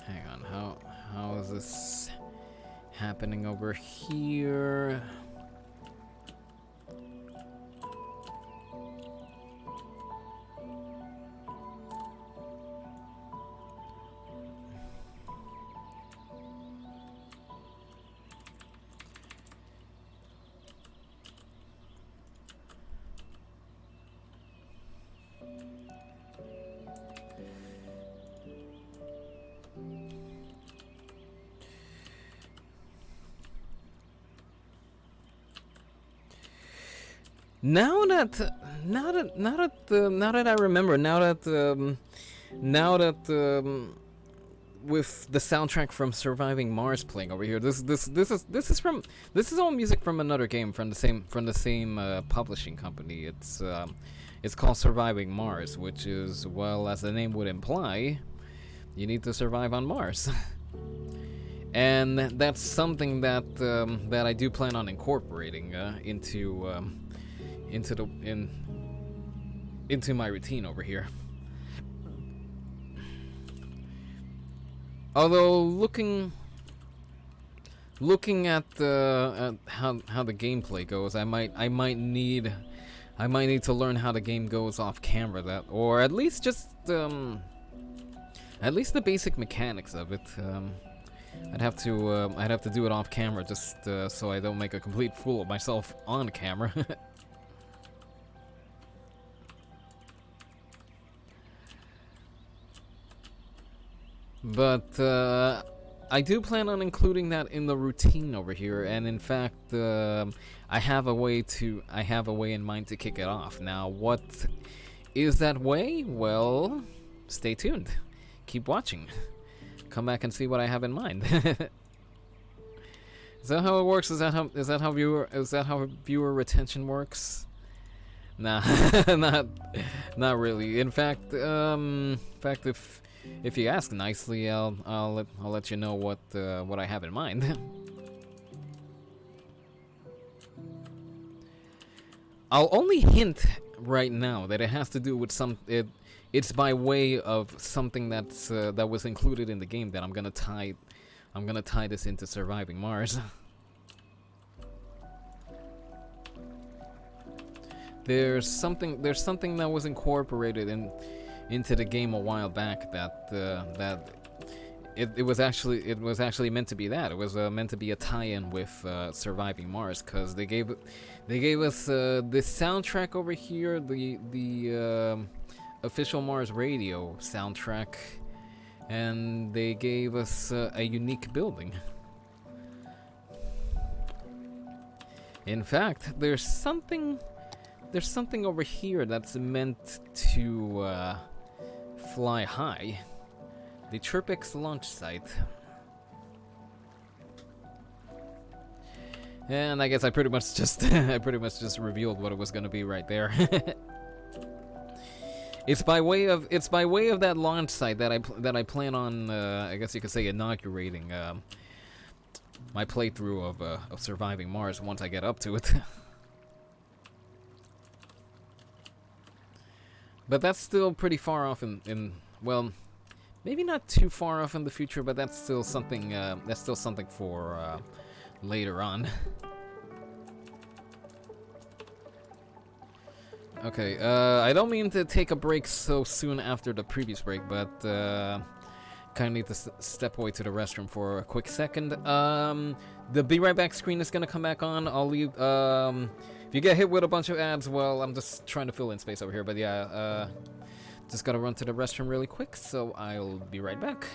Hang on, how is this happening over here? Now that I remember, with the soundtrack from Surviving Mars playing over here, this is all music from another game from the same publishing company. It's called Surviving Mars, which is, well, as the name would imply, you need to survive on Mars. And that's something that I do plan on incorporating into my routine over here. Although looking at how the gameplay goes, I might need to learn how the game goes off camera, or at least just the basic mechanics of it. I'd have to do it off camera just so I don't make a complete fool of myself on camera. But I do plan on including that in the routine over here, and in fact, I have a way in mind to kick it off. Now, what is that way? Well, stay tuned. Keep watching. Come back and see what I have in mind. Is that how it works? Is that how viewer retention works? Nah, not really. In fact, if you ask nicely, I'll let you know what I have in mind. I'll only hint right now that it has to do with it's by way of something that was included in the game that I'm gonna tie this into Surviving Mars. There's something that was incorporated into the game a while back that it was actually meant to be that. It was meant to be a tie-in with Surviving Mars, because they gave us this soundtrack over here, the official Mars radio soundtrack, and they gave us a unique building. In fact, there's something over here that's meant to fly high. The Chirpix launch site. And I guess I pretty much just revealed what it was going to be right there. It's by way of that launch site that I plan on I guess you could say inaugurating my playthrough of surviving Mars once I get up to it. But that's still pretty far off in well, maybe not too far off in the future, but that's still something for later on. Okay, I don't mean to take a break so soon after the previous break, but kind of need to step away to the restroom for a quick second. The be right back screen is gonna come back on. I'll leave. If you get hit with a bunch of ads, well, I'm just trying to fill in space over here. But yeah, just gotta run to the restroom really quick, so I'll be right back.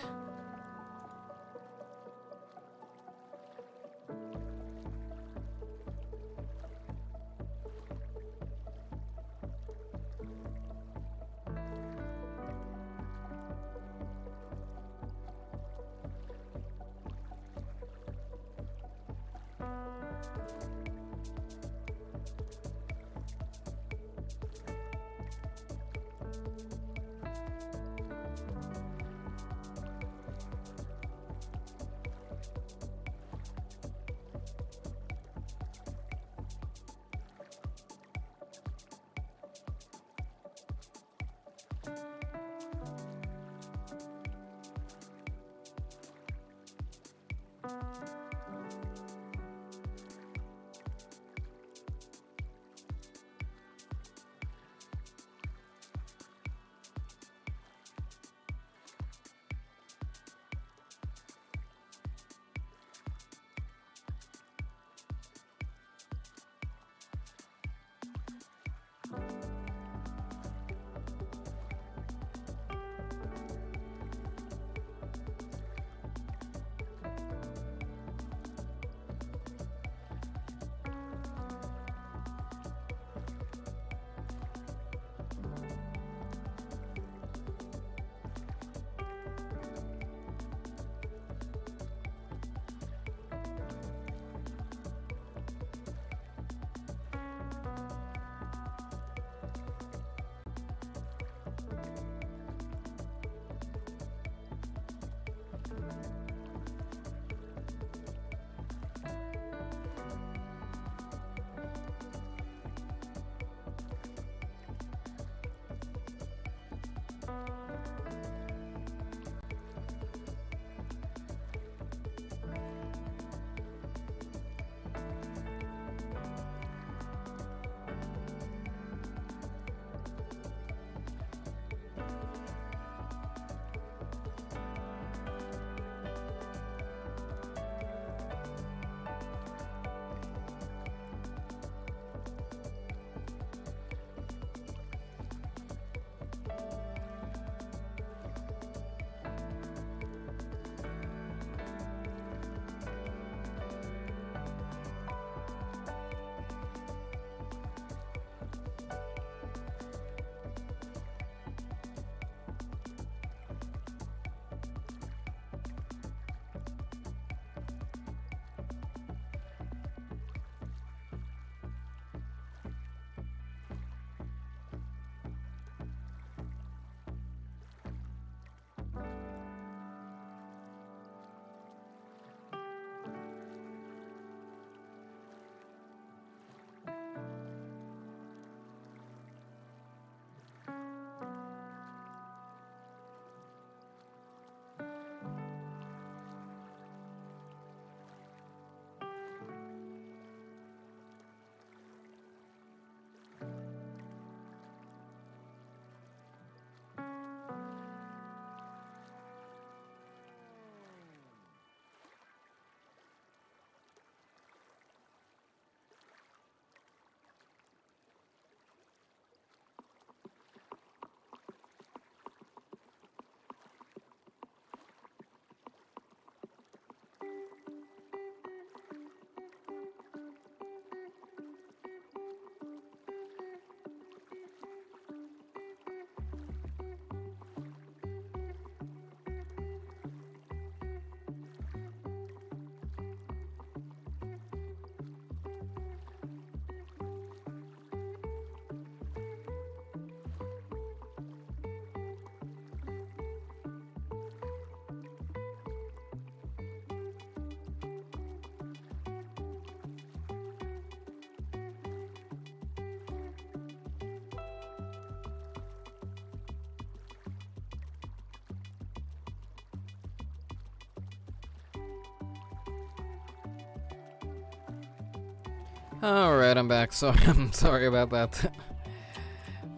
Alright, I'm back. Sorry, I'm sorry about that.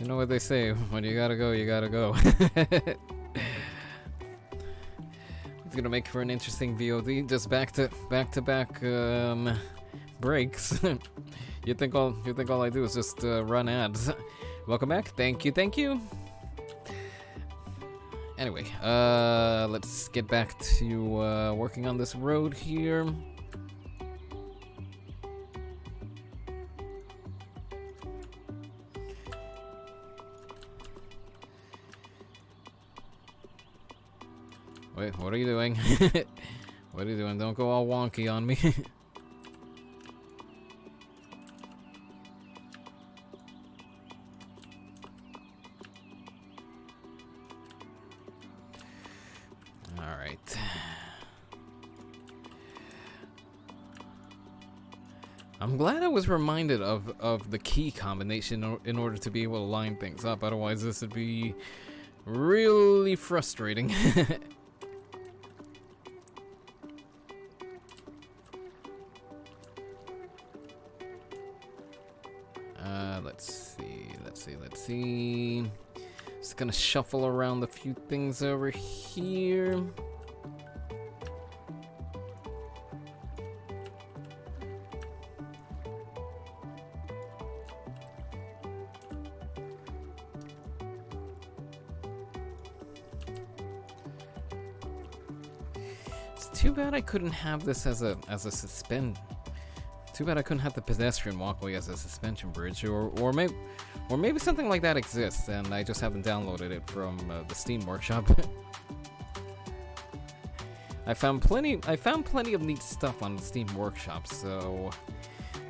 You know what they say, when you gotta go, you gotta go. It's gonna make for an interesting VOD, just back to back breaks. You think all I do is just run ads. Welcome back. Thank you. Anyway, let's get back to working on this road here. Wait, what are you doing? What are you doing? Don't go all wonky on me. Alright. I'm glad I was reminded of the key combination in order to be able to line things up. Otherwise, this would be really frustrating. Let's see. Just gonna shuffle around a few things over here. It's too bad I couldn't have this as a suspend. Too bad I couldn't have the pedestrian walkway as a suspension bridge, or maybe something like that exists, and I just haven't downloaded it from the Steam Workshop. I found plenty of neat stuff on the Steam Workshop, so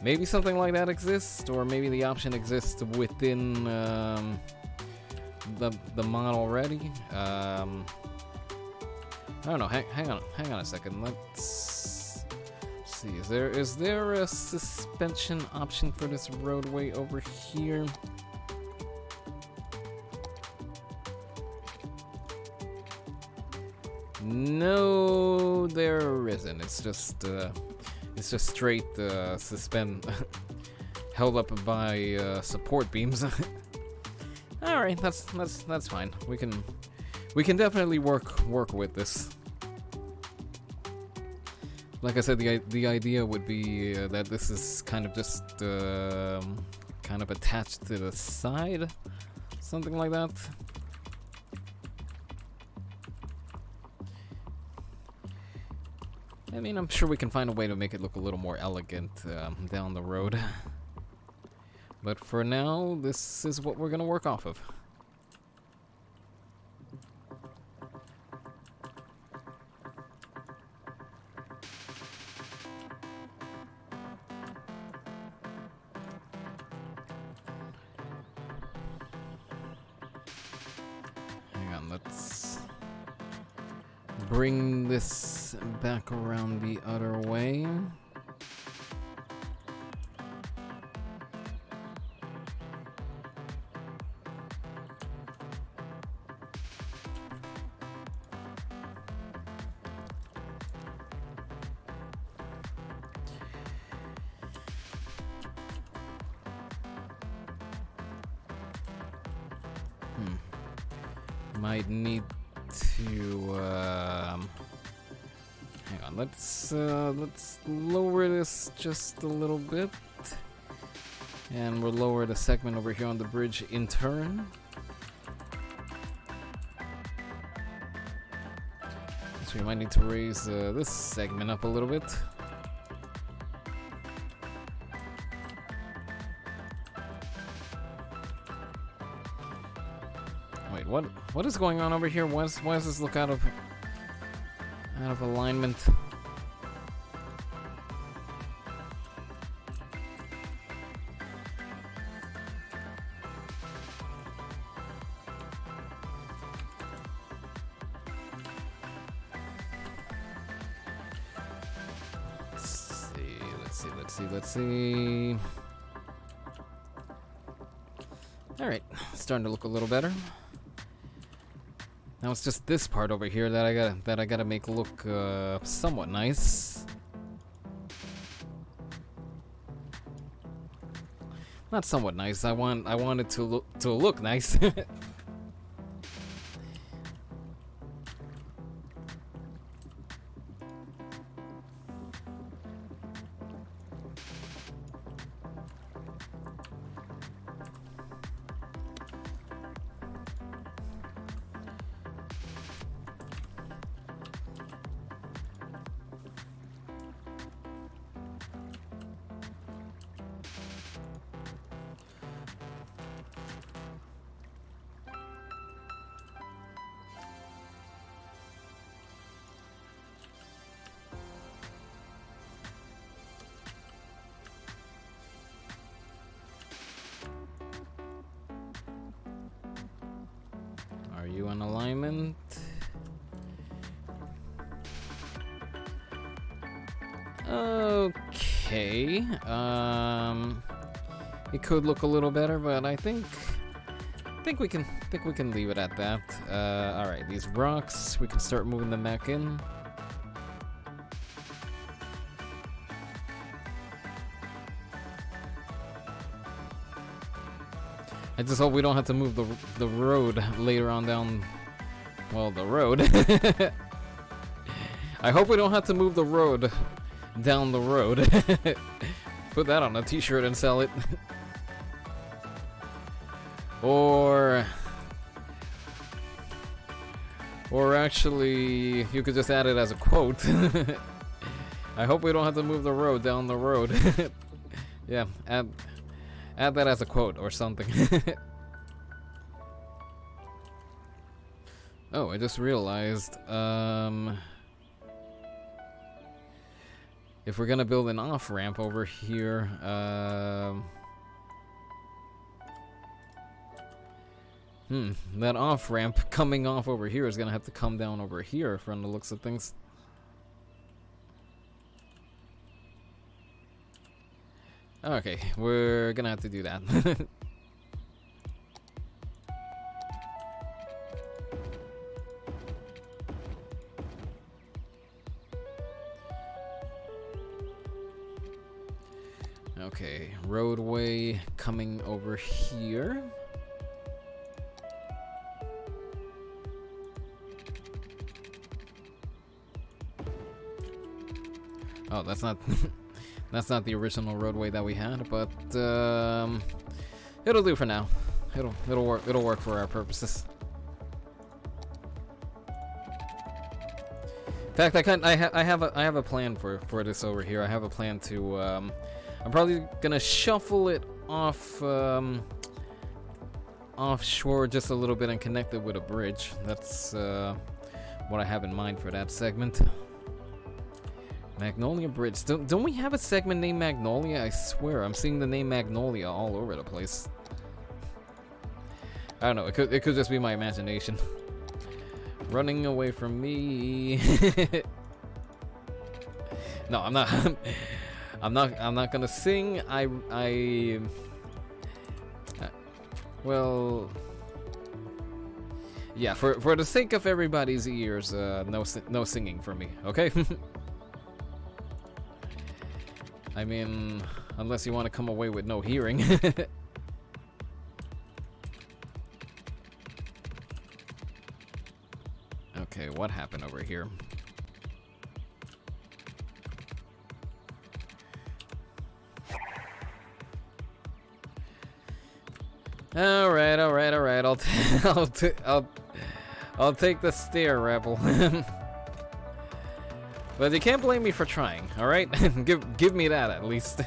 maybe something like that exists, or maybe the option exists within the mod already. I don't know. Hang on a second. Let's see. Is there a suspension option for this roadway over here? No, there isn't. It's just straight suspend held up by support beams. All right, that's fine. We can definitely work with this. Like I said, the idea would be that this is kind of just kind of attached to the side, something like that. I mean, I'm sure we can find a way to make it look a little more elegant down the road. But for now, this is what we're gonna work off of. Hang on, let's bring this back around the other way. Might need to hang on. Let's lower this just a little bit, and we'll lower the segment over here on the bridge in turn. So we might need to raise this segment up a little bit. Wait, what is going on over here? Why does this look out of alignment? Let's see. All right, starting to look a little better. Now it's just this part over here that I gotta make look somewhat nice. not somewhat nice. I want it to look nice. Are you in alignment? Okay. It could look a little better, but I think we can leave it at that. All right, these rocks, we can start moving them back in. I just hope we don't have to move the road later on down, well, the road. I hope we don't have to move the road down the road. Put that on a t-shirt and sell it. Or actually, you could just add it as a quote. I hope we don't have to move the road down the road. Yeah, add that as a quote or something. Oh, I just realized, if we're gonna build an off-ramp over here, that off-ramp coming off over here is gonna have to come down over here from the looks of things. Okay, we're gonna have to do that. Okay, roadway coming over here. Oh, that's not that's not the original roadway that we had, but it'll do for now. It'll work for our purposes. In fact, I have a plan for this over here. I have a plan to I'm probably gonna shuffle it off offshore just a little bit and connect it with a bridge. That's what I have in mind for that segment. Magnolia Bridge. Don't we have a segment named Magnolia? I swear, I'm seeing the name Magnolia all over the place. I don't know. It could just be my imagination. Running away from me. No, I'm not. I'm not gonna sing. Well, yeah. For the sake of everybody's ears, no singing for me. Okay. I mean, unless you want to come away with no hearing. Okay, what happened over here? All right. I'll take the stair, rebel. But you can't blame me for trying, all right? give me that at least.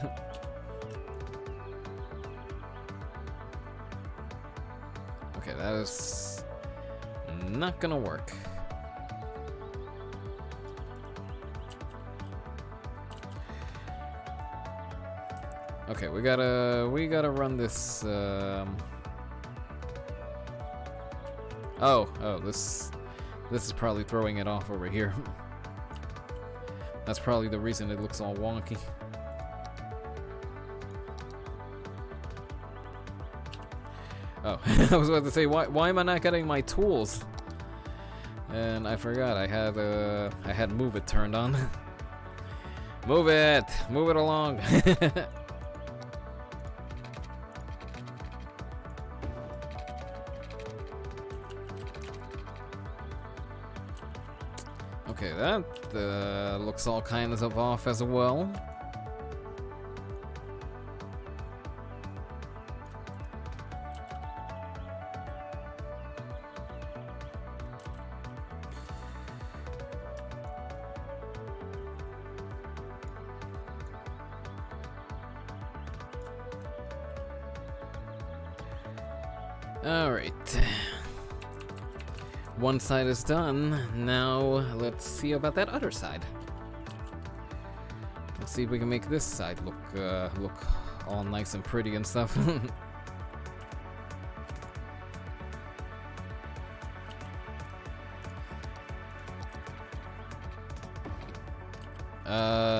Okay, that is not gonna work. Okay, we gotta run this. Oh, this is probably throwing it off over here. That's probably the reason it looks all wonky. Oh, I was about to say, why am I not getting my tools? And I forgot I had move it turned on. Move it along. Okay, that looks all kinds of off as well. Alright. One side is done. Now, let's see about that other side. Let's see if we can make this side look all nice and pretty and stuff.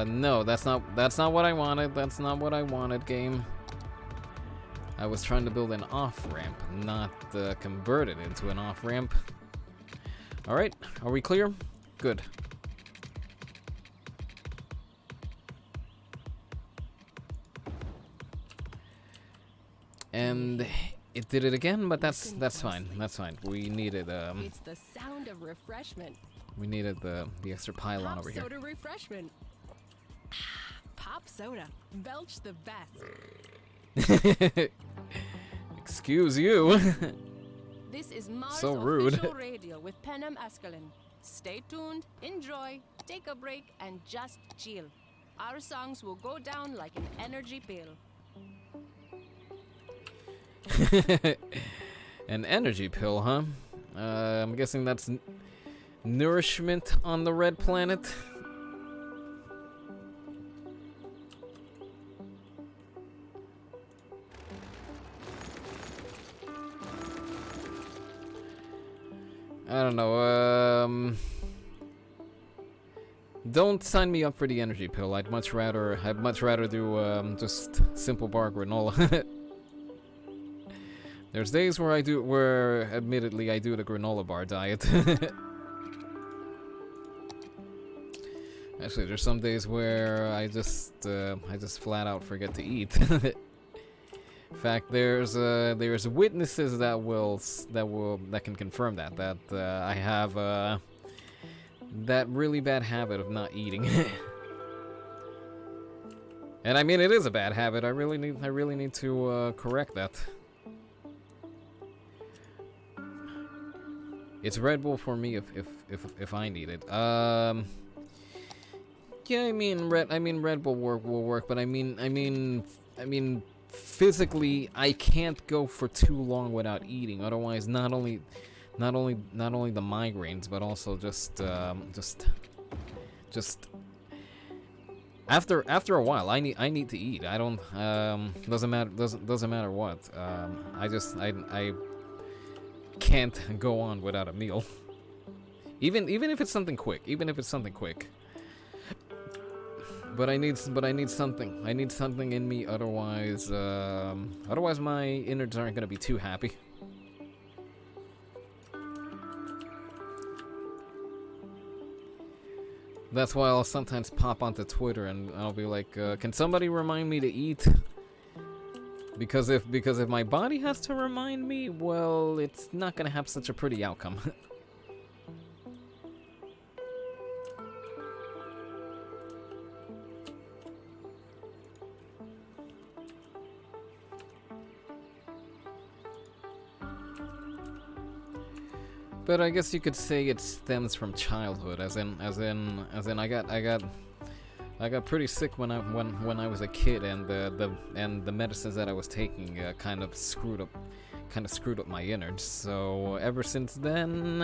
No, that's not what I wanted. That's not what I wanted, game. I was trying to build an off-ramp, not convert it into an off-ramp. Alright, are we clear? Good. And it did it again, but that's fine. That's fine. We needed It's the sound of refreshment. we needed the extra pylon over here. Pop soda refreshment. Pop soda. Belch the best. Excuse you. This is Mars So rude. official radio with Penem Escalin. Stay tuned, enjoy, take a break, and just chill. Our songs will go down like an energy pill. An energy pill, huh? I'm guessing that's nourishment on the red planet. I don't know, don't sign me up for the energy pill. I'd much rather do, just simple bar granola. There's days where admittedly I do the granola bar diet. Actually, there's some days where I just flat out forget to eat. In fact, there's witnesses that can confirm that I have that really bad habit of not eating. And I mean, it is a bad habit. I really need to correct that. It's Red Bull for me if I need it. Yeah, I mean Red Bull will work, but I mean physically I can't go for too long without eating. Otherwise, not only the migraines, but also just after a while I need to eat. I don't doesn't matter what. I can't go on without a meal. Even if it's something quick. But I need something. I need something in me. Otherwise my innards aren't gonna be too happy. That's why I'll sometimes pop onto Twitter and I'll be like, "Can somebody remind me to eat?" Because if my body has to remind me, well, it's not gonna have such a pretty outcome. But I guess you could say it stems from childhood, as in I got pretty sick when I was a kid, and the medicines that I was taking kind of screwed up my innards. So ever since then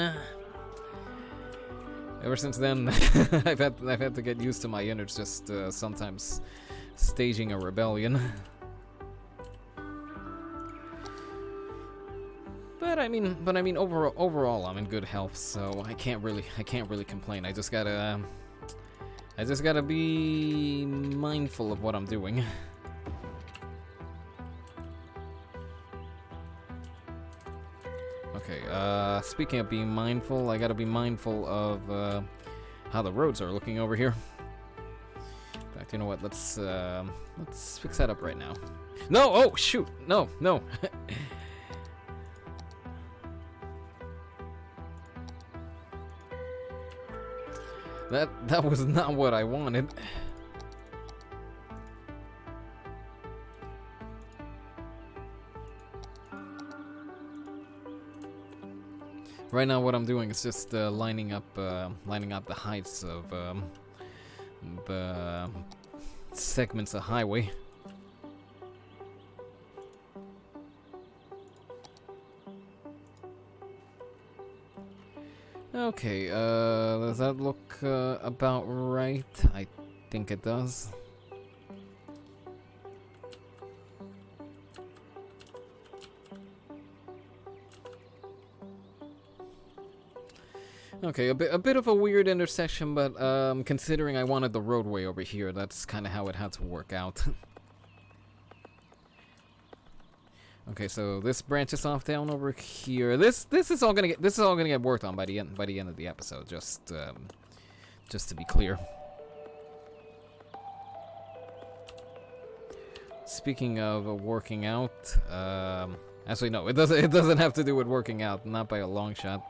I've had to get used to my innards just sometimes staging a rebellion. But I mean overall I'm in good health, so I can't really complain. I just gotta be mindful of what I'm doing. Okay, speaking of being mindful, I gotta be mindful of how the roads are looking over here. In fact, you know what? Let's fix that up right now. No! Oh shoot! No! That was not what I wanted. Right now, what I'm doing is just lining up the heights of the segments of highway. Okay, does that look about right? I think it does. Okay, a bit of a weird intersection, but considering I wanted the roadway over here, that's kind of how it had to work out. Okay, so this branches off down over here. This is all gonna get worked on by the end of the episode. Just to be clear. Speaking of working out, actually no, it doesn't have to do with working out, not by a long shot.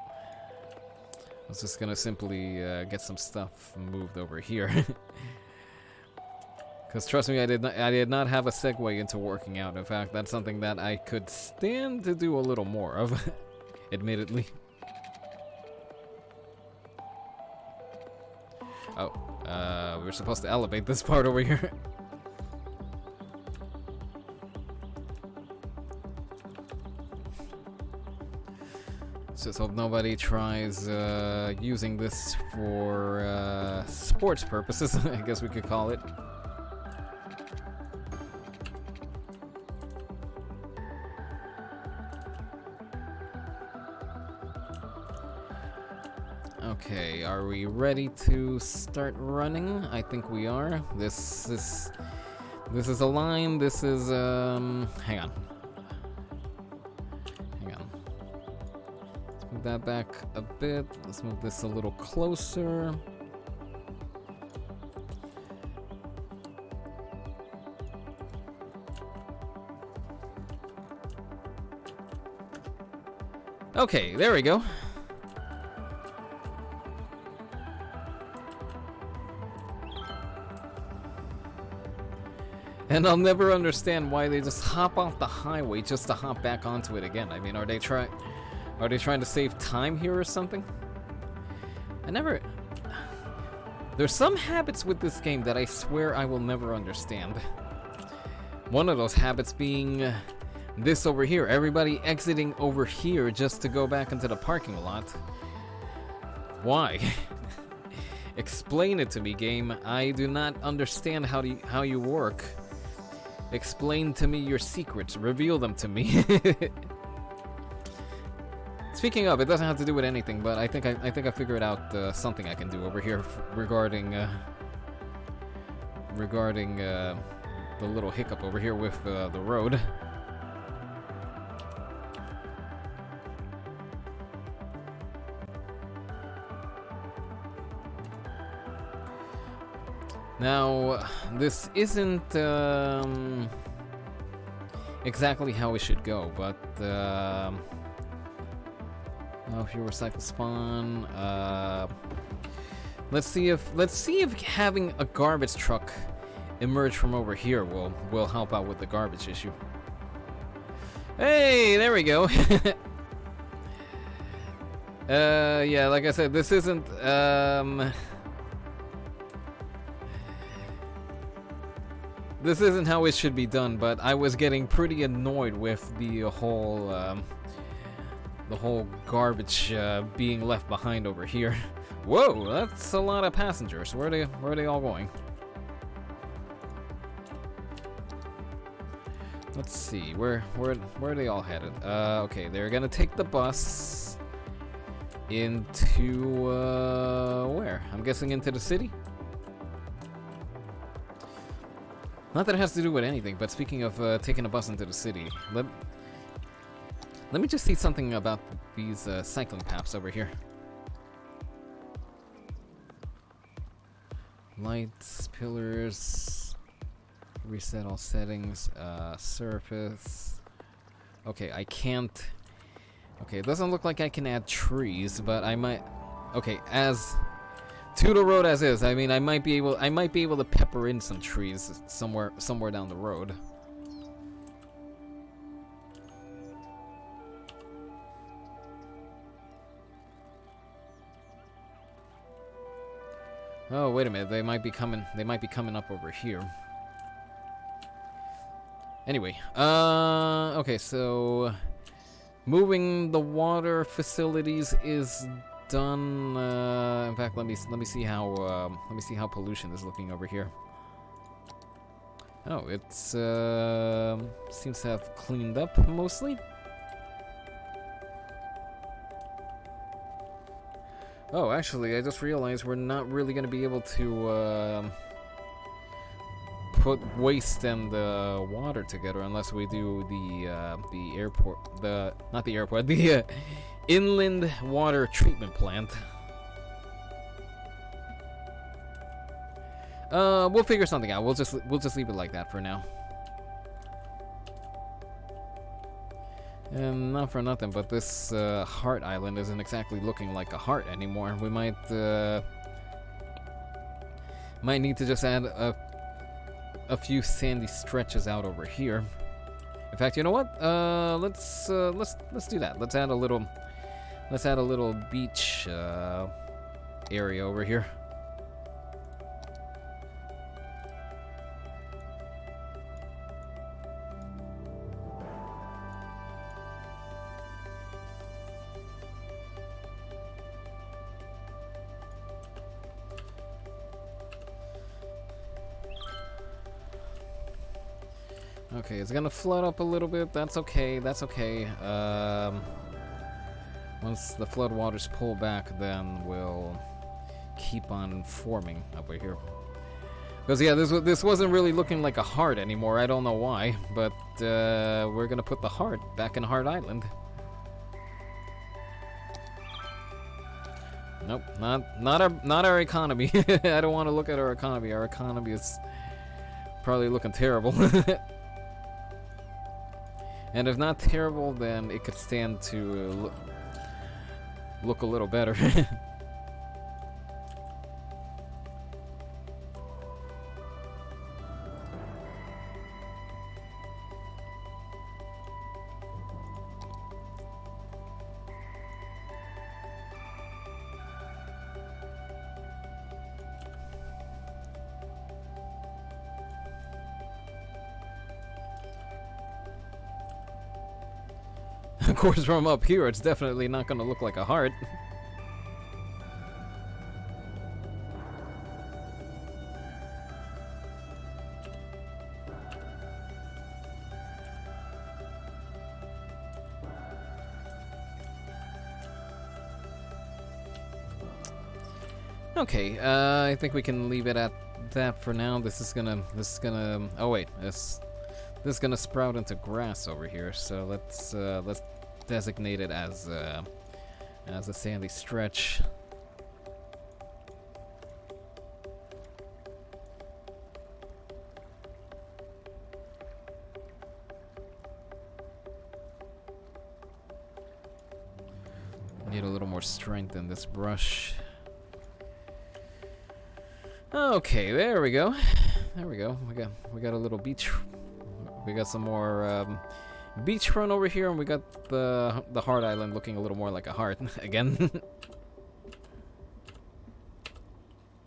I was just gonna simply get some stuff moved over here. Because trust me, I did not have a segue into working out. In fact, that's something that I could stand to do a little more of, admittedly. Oh, we're supposed to elevate this part over here. Let's just hope nobody tries using this for sports purposes, I guess we could call it. Okay, are we ready to start running? I think we are. This is a line. This is hang on. Let's move that back a bit. Let's move this a little closer. Okay, there we go. And I'll never understand why they just hop off the highway just to hop back onto it again. I mean, are they trying to save time here or something? There's some habits with this game that I swear I will never understand. One of those habits being this over here. Everybody exiting over here just to go back into the parking lot. Why? Explain it to me, game. I do not understand how you work. Explain to me your secrets. Reveal them to me. Speaking of, it doesn't have to do with anything, but I think I figured out something I can do over here regarding the little hiccup over here with the road. Now, this isn't exactly how it should go, but if you recycle spawn, let's see if having a garbage truck emerge from over here will help out with the garbage issue. Hey, there we go. Yeah, like I said, this isn't this isn't how it should be done, but I was getting pretty annoyed with the whole garbage being left behind over here. Whoa, that's a lot of passengers. Where are they all going? Let's see, where are they all headed? Okay, they're gonna take the bus into where? I'm guessing into the city. Not that it has to do with anything, but speaking of taking a bus into the city, let me just see something about these cycling paths over here. Lights, pillars, reset all settings, surface. Okay, I can't. Okay, it doesn't look like I can add trees, but I might. Okay, as To the road as is. I mean, I might be able to pepper in some trees somewhere down the road. Oh, wait a minute. They might be coming up over here. Anyway, okay, so moving the water facilities is done. In fact, let me see how pollution is looking over here. Oh, it's seems to have cleaned up mostly. Oh, actually, I just realized we're not really going to be able to put waste and water together unless we do the airport, not the airport, the inland water treatment plant. We'll figure something out. We'll just leave it like that for now. And not for nothing, but this heart island isn't exactly looking like a heart anymore. We might need to just add a few sandy stretches out over here. In fact, you know what? Let's do that. Let's add a little beach area over here. Okay, it's gonna flood up a little bit. That's okay. That's okay. Once the flood waters pull back, then we'll keep on forming over here. Because yeah, this wasn't really looking like a heart anymore. I don't know why, but we're gonna put the heart back in Heart Island. Nope, not our economy. I don't want to look at our economy. Our economy is probably looking terrible. And if not terrible, then it could stand to look a little better. Of course, from up here, it's definitely not going to look like a heart. Okay, I think we can leave it at that for now. This is gonna. Oh wait, this is gonna sprout into grass over here. So let's designate it as a sandy stretch. Need a little more strength in this brush. Okay, there we go. There we go. We got a little beach. We got some more beachfront over here, and we got the heart island looking a little more like a heart again.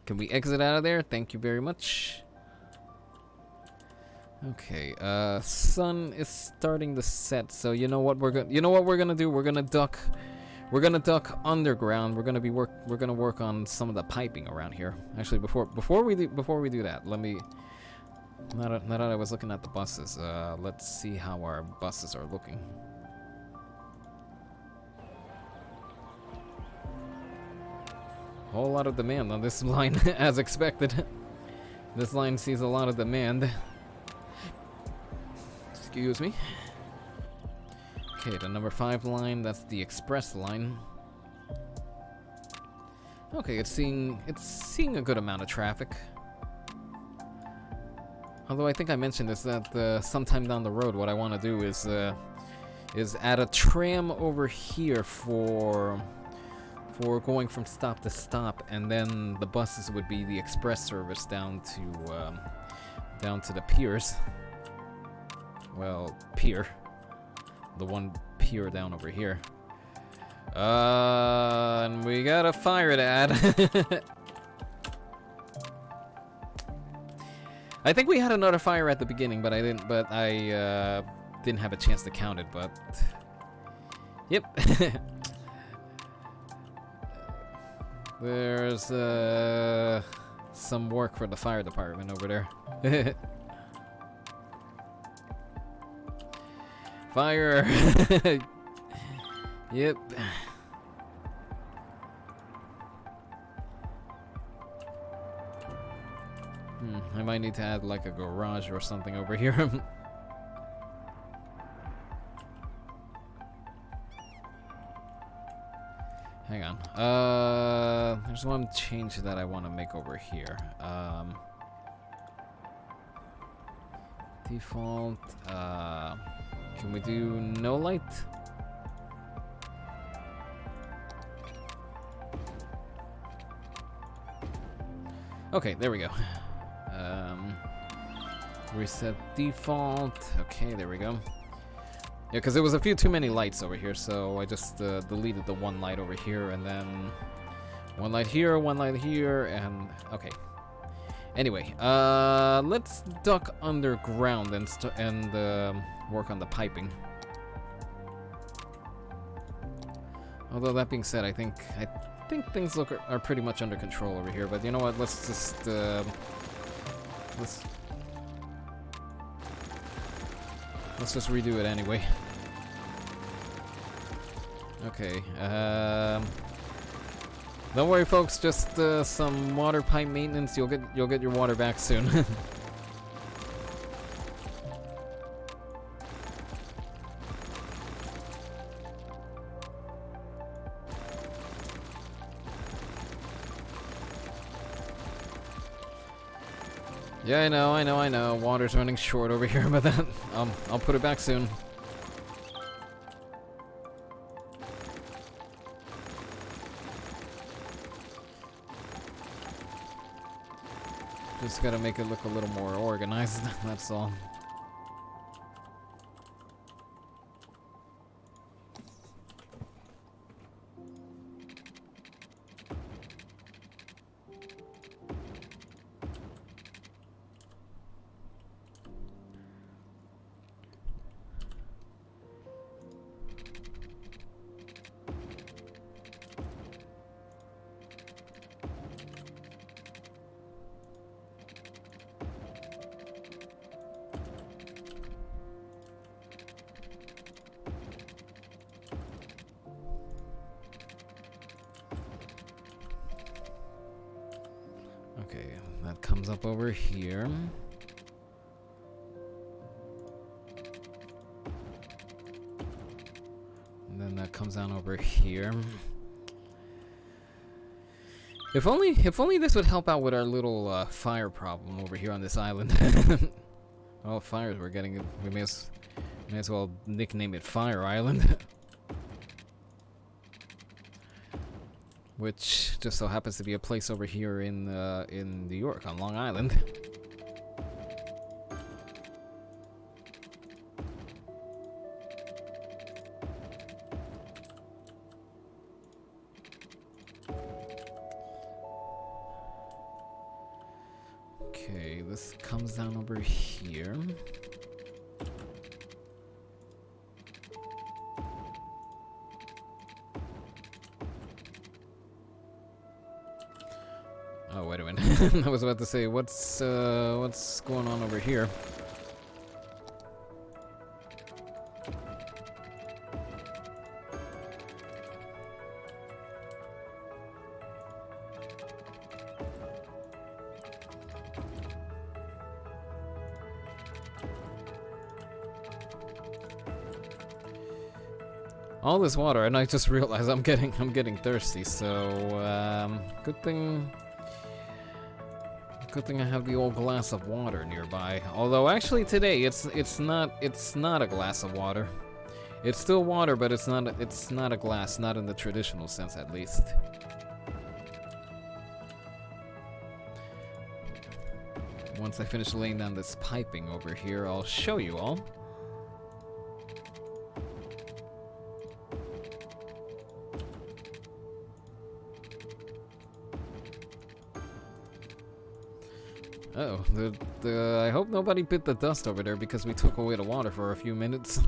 Can we exit out of there? Thank you very much. Okay, sun is starting to set, so you know what we're gonna do? We're gonna duck underground. We're gonna work on some of the piping around here. Actually, before we do that, let me. Now that I was looking at the buses, let's see how our buses are looking. Whole lot of demand on this line, as expected. This line sees a lot of demand. Excuse me. Okay, the number 5 line, that's the express line. Okay, it's seeing a good amount of traffic. Although I think I mentioned this, that sometime down the road, what I want to do is add a tram over here for for going from stop to stop, and then the buses would be the express service down to the piers. Well, pier. The one pier down over here. And we got a fire to add. I think we had another fire at the beginning, but I didn't have a chance to count it, but yep. There's some work for the fire department over there. Fire. Yep. I might need to add like a garage or something over here. Hang on. There's one change that I want to make over here. Default. Can we do no light? Okay, there we go. Reset default. Okay, there we go. Yeah, because there was a few too many lights over here, so I just deleted the one light over here, and then one light here, and okay. Anyway, let's duck underground and work on the piping. Although that being said, I think things are pretty much under control over here. But you know what? Let's just let's just redo it anyway. Okay. Don't worry, folks. Just some water pipe maintenance. You'll get your water back soon. Yeah, I know. Water's running short over here, but then I'll put it back soon. Just gotta make it look a little more organized, that's all. Okay, that comes up over here. And then that comes down over here. If only this would help out with our little fire problem over here on this island. Well, fires we're getting, we may as well nickname it Fire Island. Which just so happens to be a place over here in New York on Long Island. Okay, this comes down over here. Oh, wait a minute. I was about to say, what's going on over here? All this water, and I just realized I'm getting thirsty. So good thing I have the old glass of water nearby. Although actually today it's not a glass of water. It's still water, but it's not a glass, not in the traditional sense at least. Once I finish laying down this piping over here, I'll show you all. Uh oh, I hope nobody bit the dust over there because we took away the water for a few minutes.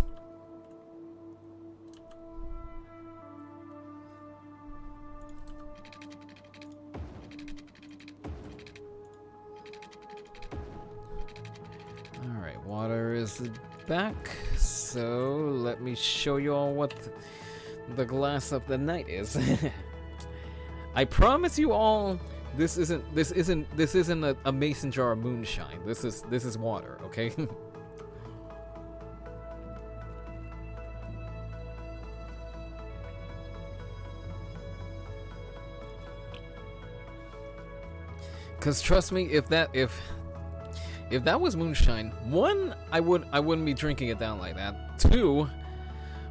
Alright, water is back, so let me show you all what the glass of the night is. I promise you all, this isn't a mason jar of moonshine. This is water, okay? Cause trust me, if that was moonshine, one, I wouldn't be drinking it down like that. Two,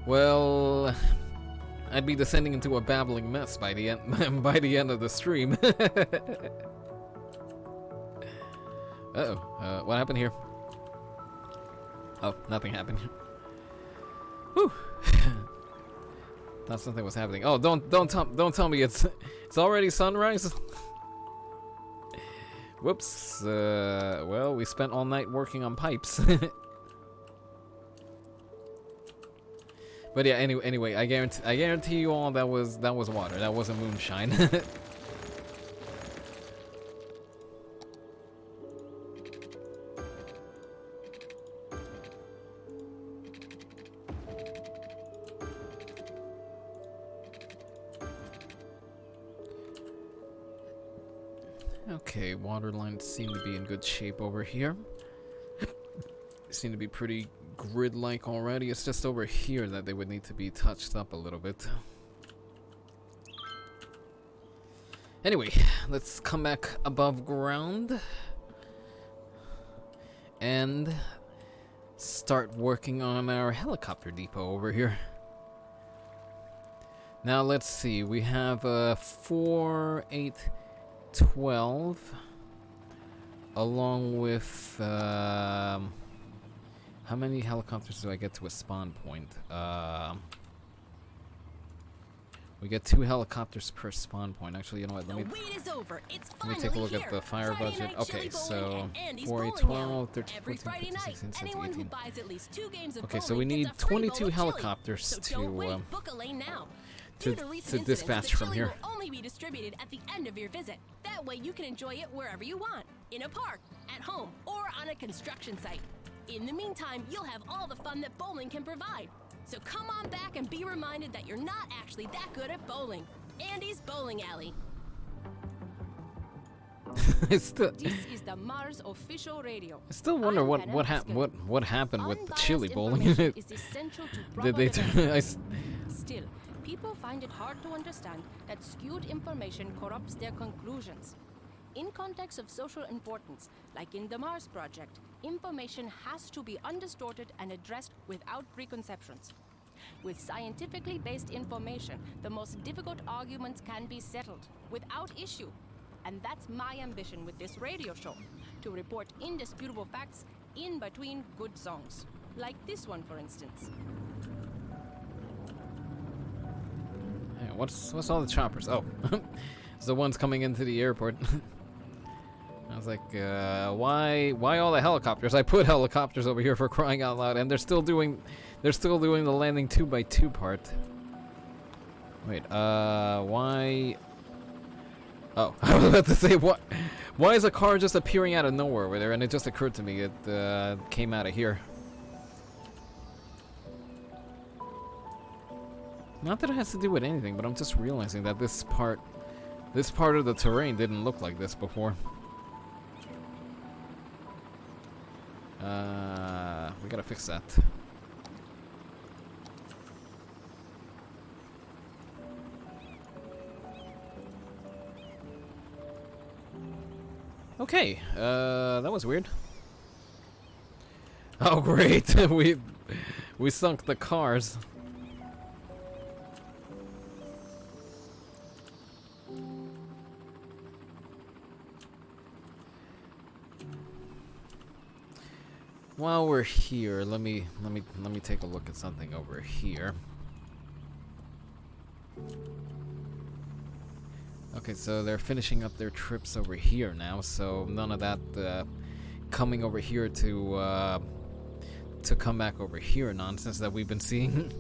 well, I'd be descending into a babbling mess by the end of the stream. Uh-oh. What happened here? Oh, nothing happened. Whew. Thought something was happening. Oh, don't tell me it's already sunrise. Whoops. Well, we spent all night working on pipes. But yeah, anyway, I guarantee you all that was water. That wasn't moonshine. Okay, water lines seem to be in good shape over here. Seem to be pretty grid-like already. It's just over here that they would need to be touched up a little bit. Anyway, let's come back above ground and start working on our helicopter depot over here. Now let's see, we have 4, 8, 12 along with how many helicopters do I get to a spawn point? We get 2 helicopters per spawn point. Actually, you know what? Let me take a look at the fire budget. Okay, so 4, 8, 12, 13, 14, 15, 16, 17, 18. Okay, so we need 22 helicopters to dispatch from here. Will only be distributed at the end of your visit. That way you can enjoy it wherever you want. In a park, at home, or on a construction site. In the meantime, you'll have all the fun that bowling can provide. So come on back and be reminded that you're not actually that good at bowling. Andy's Bowling Alley. This is the Mars official radio. I still wonder what happened with the chili bowling. Did they Still, people find it hard to understand that skewed information corrupts their conclusions. In context of social importance, like in the Mars project, information has to be undistorted and addressed without preconceptions. With scientifically based information, the most difficult arguments can be settled without issue. And that's my ambition with this radio show, to report indisputable facts in between good songs. Like this one, for instance. Hey, what's all the choppers? Oh, it's the ones coming into the airport. I was like, why all the helicopters? I put helicopters over here for crying out loud, and they're still doing the landing 2x2 part. Wait, why? Oh, I was about to say, what? Why is a car just appearing out of nowhere over there? And it just occurred to me it came out of here. Not that it has to do with anything, but I'm just realizing that this part of the terrain didn't look like this before. We gotta fix that. Okay, that was weird. Oh great, We sunk the cars. While we're here, let me take a look at something over here. Okay, so they're finishing up their trips over here now, so none of that coming over here to come back over here nonsense that we've been seeing.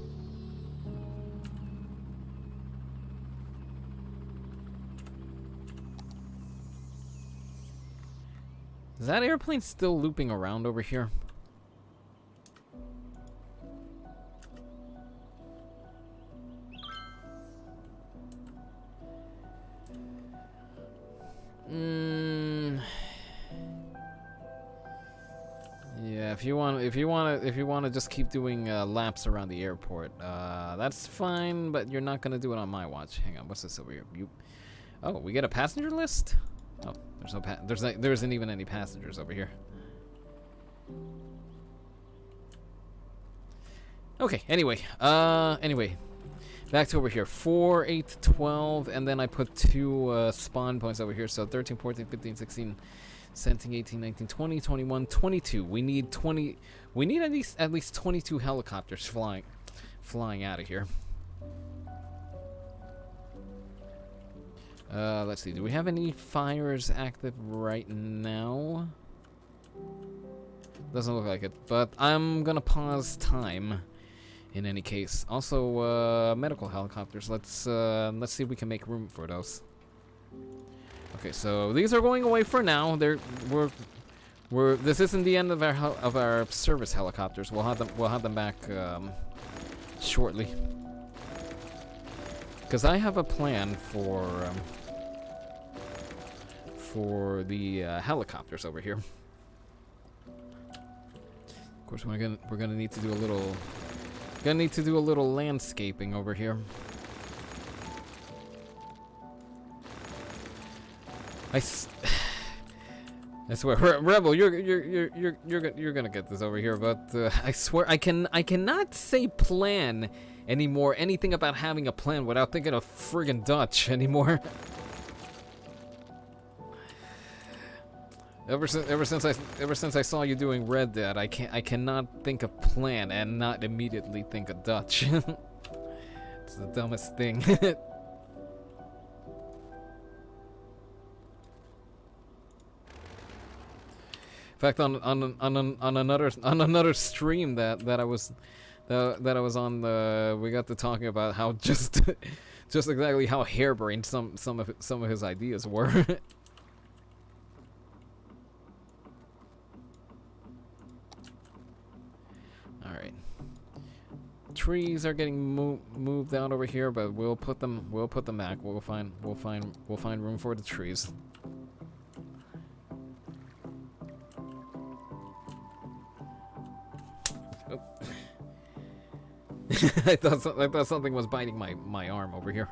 Is that airplane still looping around over here? Yeah, if you want to just keep doing laps around the airport, that's fine. But you're not gonna do it on my watch. Hang on, what's this over here? Oh, we get a passenger list. Oh, there isn't even any passengers over here. Okay. Anyway, back to over here. 4, 8, 12, and then I put 2 spawn points over here. So 13, 14, 15, 16, 17, 18, 19, 20, 21, 22. We need 20. We need at least 22 helicopters flying out of here. Let's see. Do we have any fires active right now? Doesn't look like it, but I'm gonna pause time. In any case, also medical helicopters. Let's see if we can make room for those. Okay, so these are going away for now. This isn't the end of our service helicopters. We'll have them back shortly. Because I have a plan for the helicopters over here. Of course, we're gonna need to do a little landscaping over here. I swear, Rebel, you're gonna get this over here, but I swear I cannot say plan anymore. Anything about having a plan without thinking of friggin' Dutch anymore. Ever since I saw you doing Red Dead, I cannot think of plan and not immediately think of Dutch. It's the dumbest thing. In fact, on another stream that I was on, we got to talking about how just exactly how harebrained some of his ideas were. All right, trees are getting moved out over here, but we'll put them back. We'll find room for the trees. Oh. I thought something was biting my arm over here.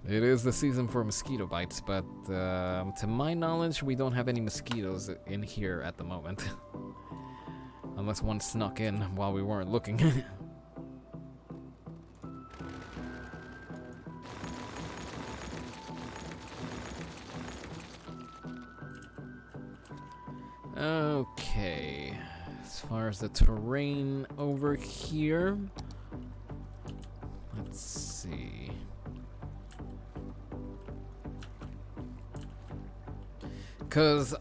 It is the season for mosquito bites, but to my knowledge, we don't have any mosquitoes in here at the moment. Unless one snuck in while we weren't looking. Okay. As far as the terrain over here, let's see. Because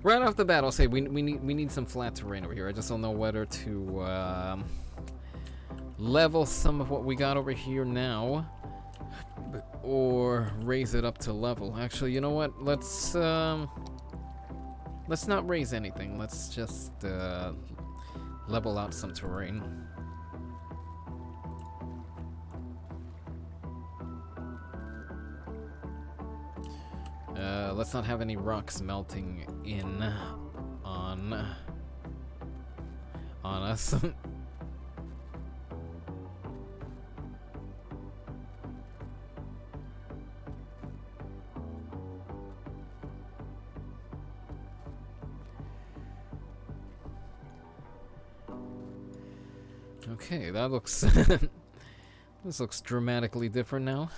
right off the bat, I'll say we need some flat terrain over here. I just don't know whether to level some of what we got over here now, or raise it up to level. Actually, you know what? Let's not raise anything. Let's just level out some terrain. Let's not have any rocks melting in on us. Okay, that looks... This looks dramatically different now.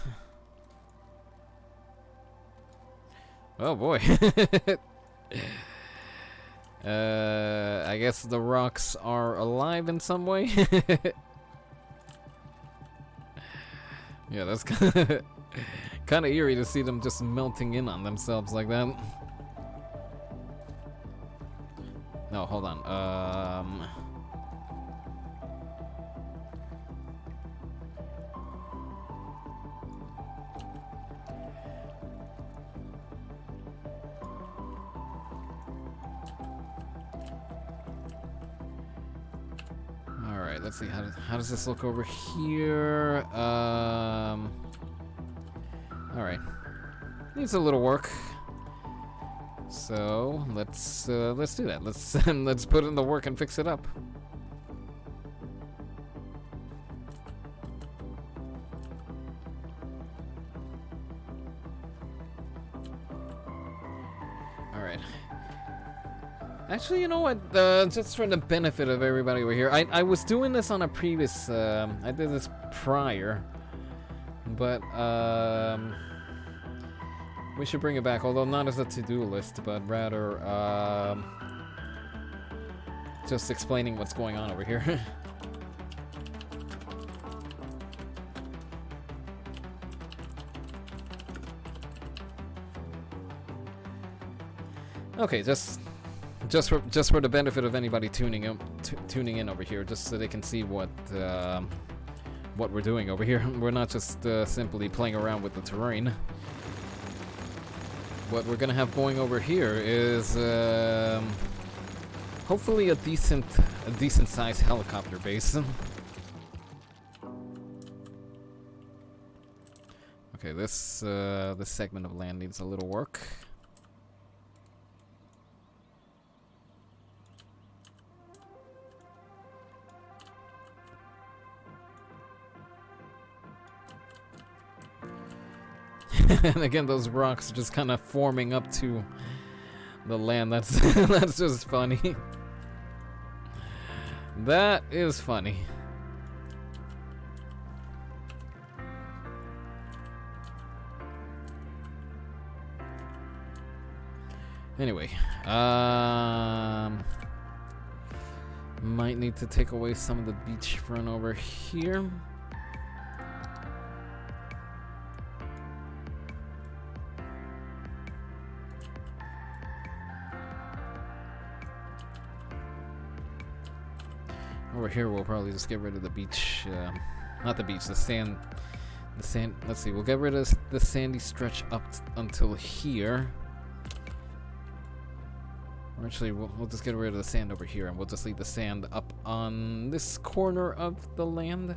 Oh boy. I guess the rocks are alive in some way. Yeah, that's kind of eerie to see them just melting in on themselves like that. No, hold on. Alright, let's see, how does this look over here? Alright. Needs a little work. So, let's do that. Let's put in the work and fix it up. Alright. Actually, you know what? Just for the benefit of everybody over here, I was doing this on a previous. I did this prior, but we should bring it back. Although not as a to-do list, but rather just explaining what's going on over here. Okay, just for the benefit of anybody tuning in over here, just so they can see what we're doing over here. We're not just simply playing around with the terrain. What we're gonna have going over here is hopefully a decent sized helicopter base. Okay, this segment of land needs a little work. And again, those rocks are just kind of forming up to the land. That's that's just funny. That is funny. Anyway, might need to take away some of the beachfront over here. Over here, we'll probably just get rid of the beach, not the beach, the sand. Let's see, we'll get rid of the sandy stretch up until here. Or actually, we'll just get rid of the sand over here, and we'll just leave the sand up on this corner of the land.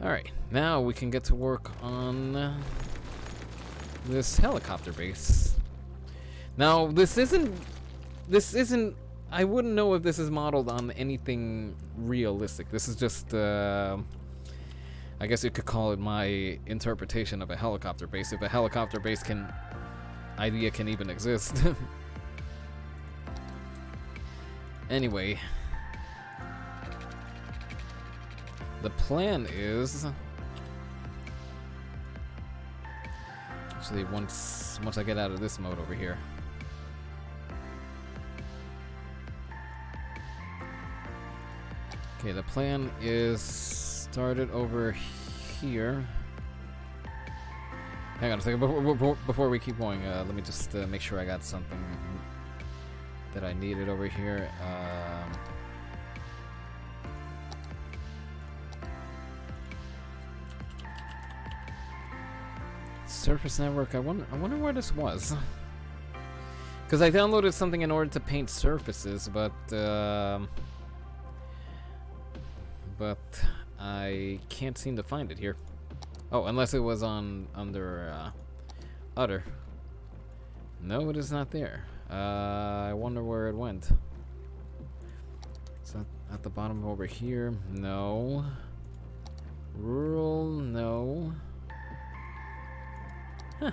Alright, now we can get to work on this helicopter base. Now, this isn't, I wouldn't know if this is modeled on anything realistic. This is just, I guess you could call it my interpretation of a helicopter base, if a helicopter base idea can even exist. Anyway, the plan is, actually once I get out of this mode over here. Okay, the plan is started over here. Hang on a second, before we keep going, let me just make sure I got something that I needed over here. Surface network, I wonder where this was. Because I downloaded something in order to paint surfaces, but I can't seem to find it here. Oh, unless it was under Utter. No, it is not there. I wonder where it went. Is that at the bottom over here? No. Rural, no. Huh.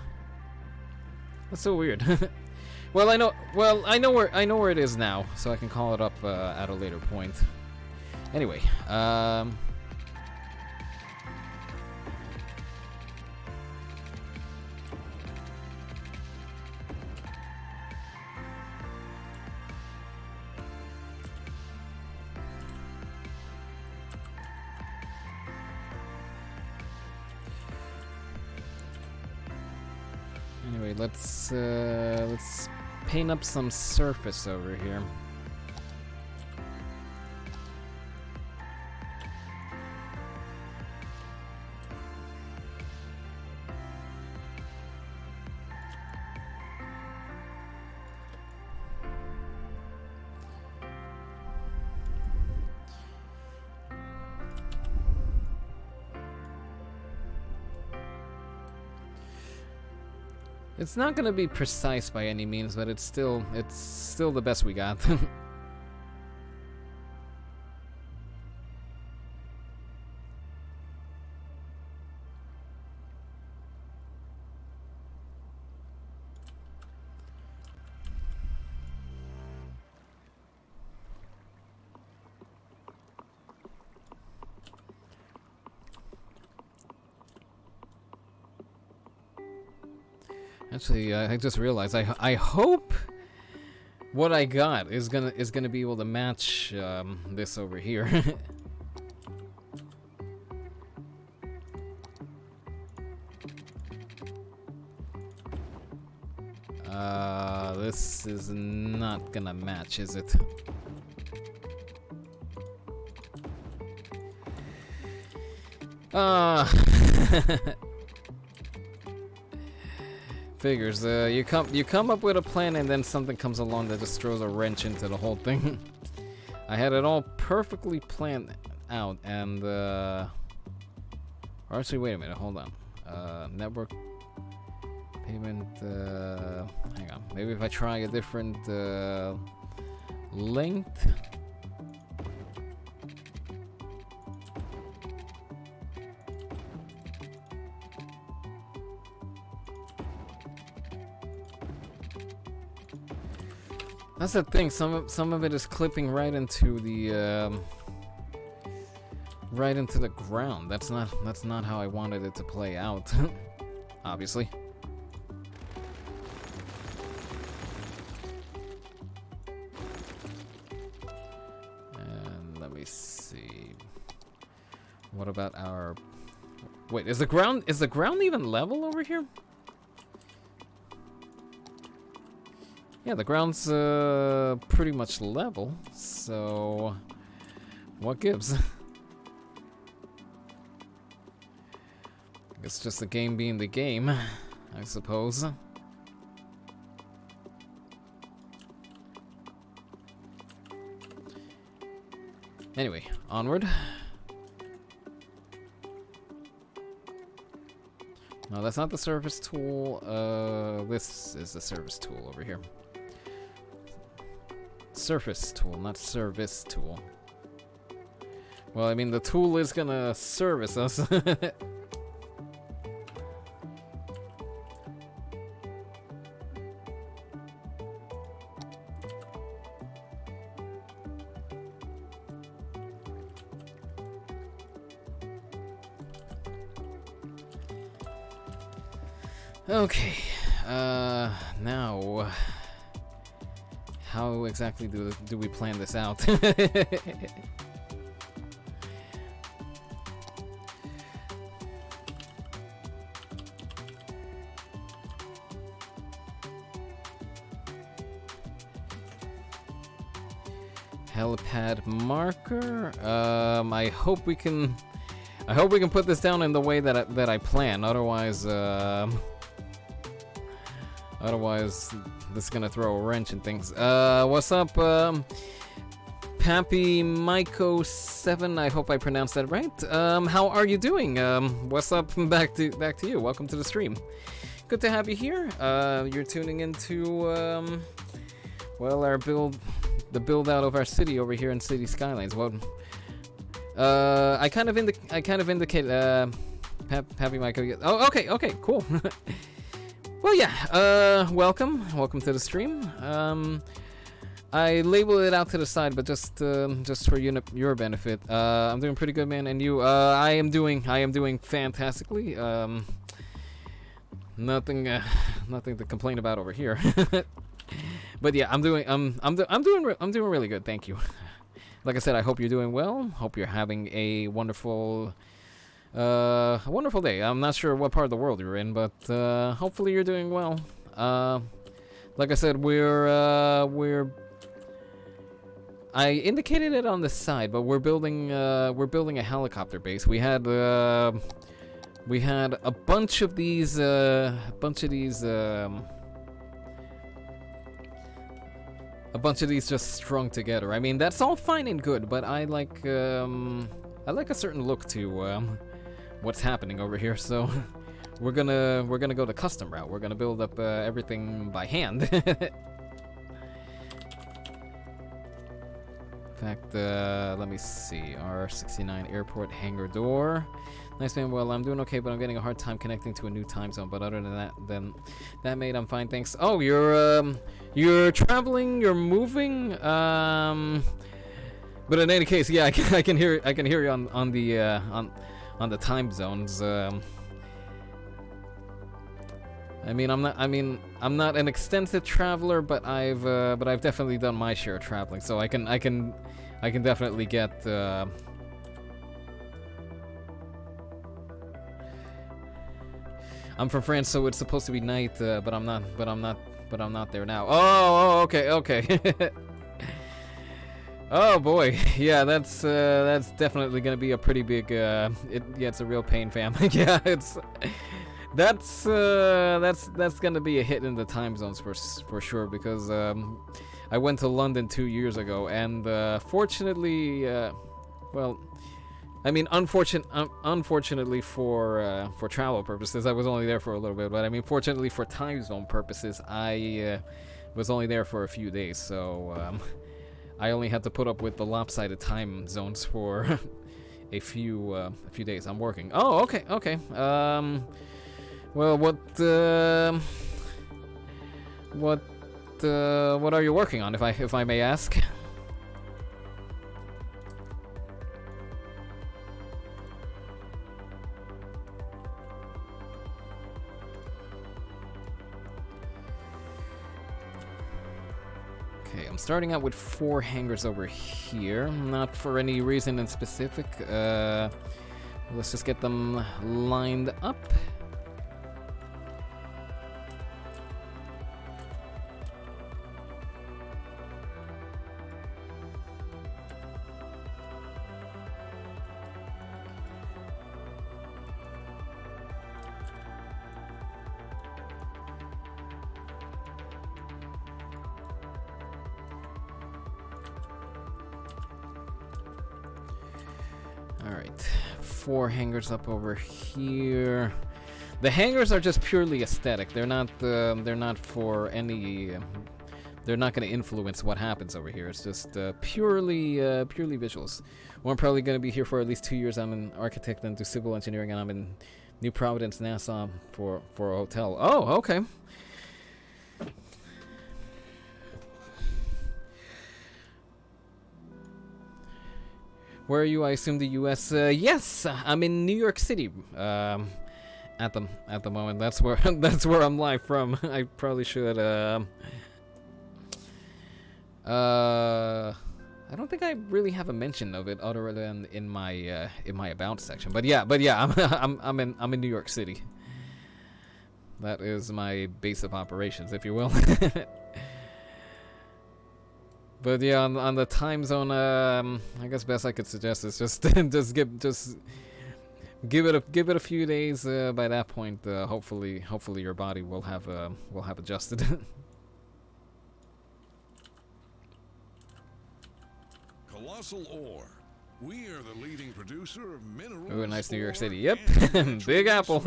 That's so weird. I know where it is now, so I can call it up at a later point. Anyway, anyway, let's paint up some surface over here. It's not gonna be precise by any means, but it's still the best we got. Actually, I just realized I hope what I got is gonna be able to match this over here. This is not gonna match, is it? Figures. You come up with a plan and then something comes along that just throws a wrench into the whole thing. I had it all perfectly planned out, and or actually, wait a minute, hold on. Network payment. Hang on. Maybe if I try a different length. That's the thing. Some of it is clipping right into the ground. That's not how I wanted it to play out. Obviously. And let me see. What about our? Wait, is the ground even level over here? Yeah, the ground's pretty much level, so what gives? It's just the game being the game, I suppose. Anyway, onward. No, that's not the surface tool. This is the surface tool over here. Surface tool, not service tool. Well, I mean, the tool is gonna service us. Okay, now, how exactly do we plan this out? Helipad marker. I hope we can put this down in the way that I plan. Otherwise, this is gonna throw a wrench in things. What's up, Pappy Maiko 7? I hope I pronounced that right. How are you doing? What's up? Back to you. Welcome to the stream. Good to have you here. You're tuning into well, the build out of our city over here in City Skylines. Well, I kind of indicated Pappy Maiko. Oh, okay, cool. Well, yeah, welcome to the stream. I labeled it out to the side, but just for your benefit. I'm doing pretty good, man. And you? I am doing fantastically. Nothing to complain about over here. But yeah, I'm doing really good. Thank you. Like I said, I hope you're doing well. Hope you're having a wonderful day. I'm not sure what part of the world you're in, but hopefully you're doing well. Like I said, I indicated it on the side, but we're building a helicopter base. We had a bunch of these just strung together. I mean, that's all fine and good, but I like a certain look to what's happening over here. So we're gonna go the custom route. We're gonna build up everything by hand. In fact, let me see. R69 airport hangar door. Nice, man. Well, I'm doing okay, but I'm getting a hard time connecting to a new time zone. But other than that, mate, I'm fine, thanks. Oh, you're traveling, you're moving. But in any case, yeah, I can hear you on the time zones. I mean, I'm not an extensive traveler, but I've definitely done my share of traveling, so I can definitely get. I'm from France, so it's supposed to be night, but I'm not there now. Oh, okay. Oh boy, yeah, that's definitely gonna be a pretty big. Yeah, it's a real pain, fam. Yeah, that's gonna be a hit in the time zones for sure, because I went to London 2 years ago, and fortunately, well, I mean, unfortunately for travel purposes, I was only there for a little bit. But I mean, fortunately for time zone purposes, I was only there for a few days, so I only had to put up with the lopsided time zones for a few days. I'm working. Oh, okay. Well, what are you working on, if I may ask? Okay, I'm starting out with 4 hangars over here, not for any reason in specific. Let's just get them lined up. Alright, 4 hangars up over here. The hangars are just purely aesthetic. They're not for any. They're not going to influence what happens over here. It's just purely visuals. Well, I'm probably going to be here for at least 2 years. I'm an architect and do civil engineering, and I'm in New Providence, Nassau for a hotel. Oh, okay. Where are you? I assume the U.S. Yes, I'm in New York City. At the moment, that's where I'm live from. I probably should. I don't think I really have a mention of it other than in my about section. But yeah, I'm in New York City. That is my base of operations, if you will. But yeah, on the time zone, I guess best I could suggest is just give it a few days. By that point, hopefully your body will have adjusted. Colossal Ore. We are the leading producer of minerals. Ooh, nice New York City. Yep, Big Apple.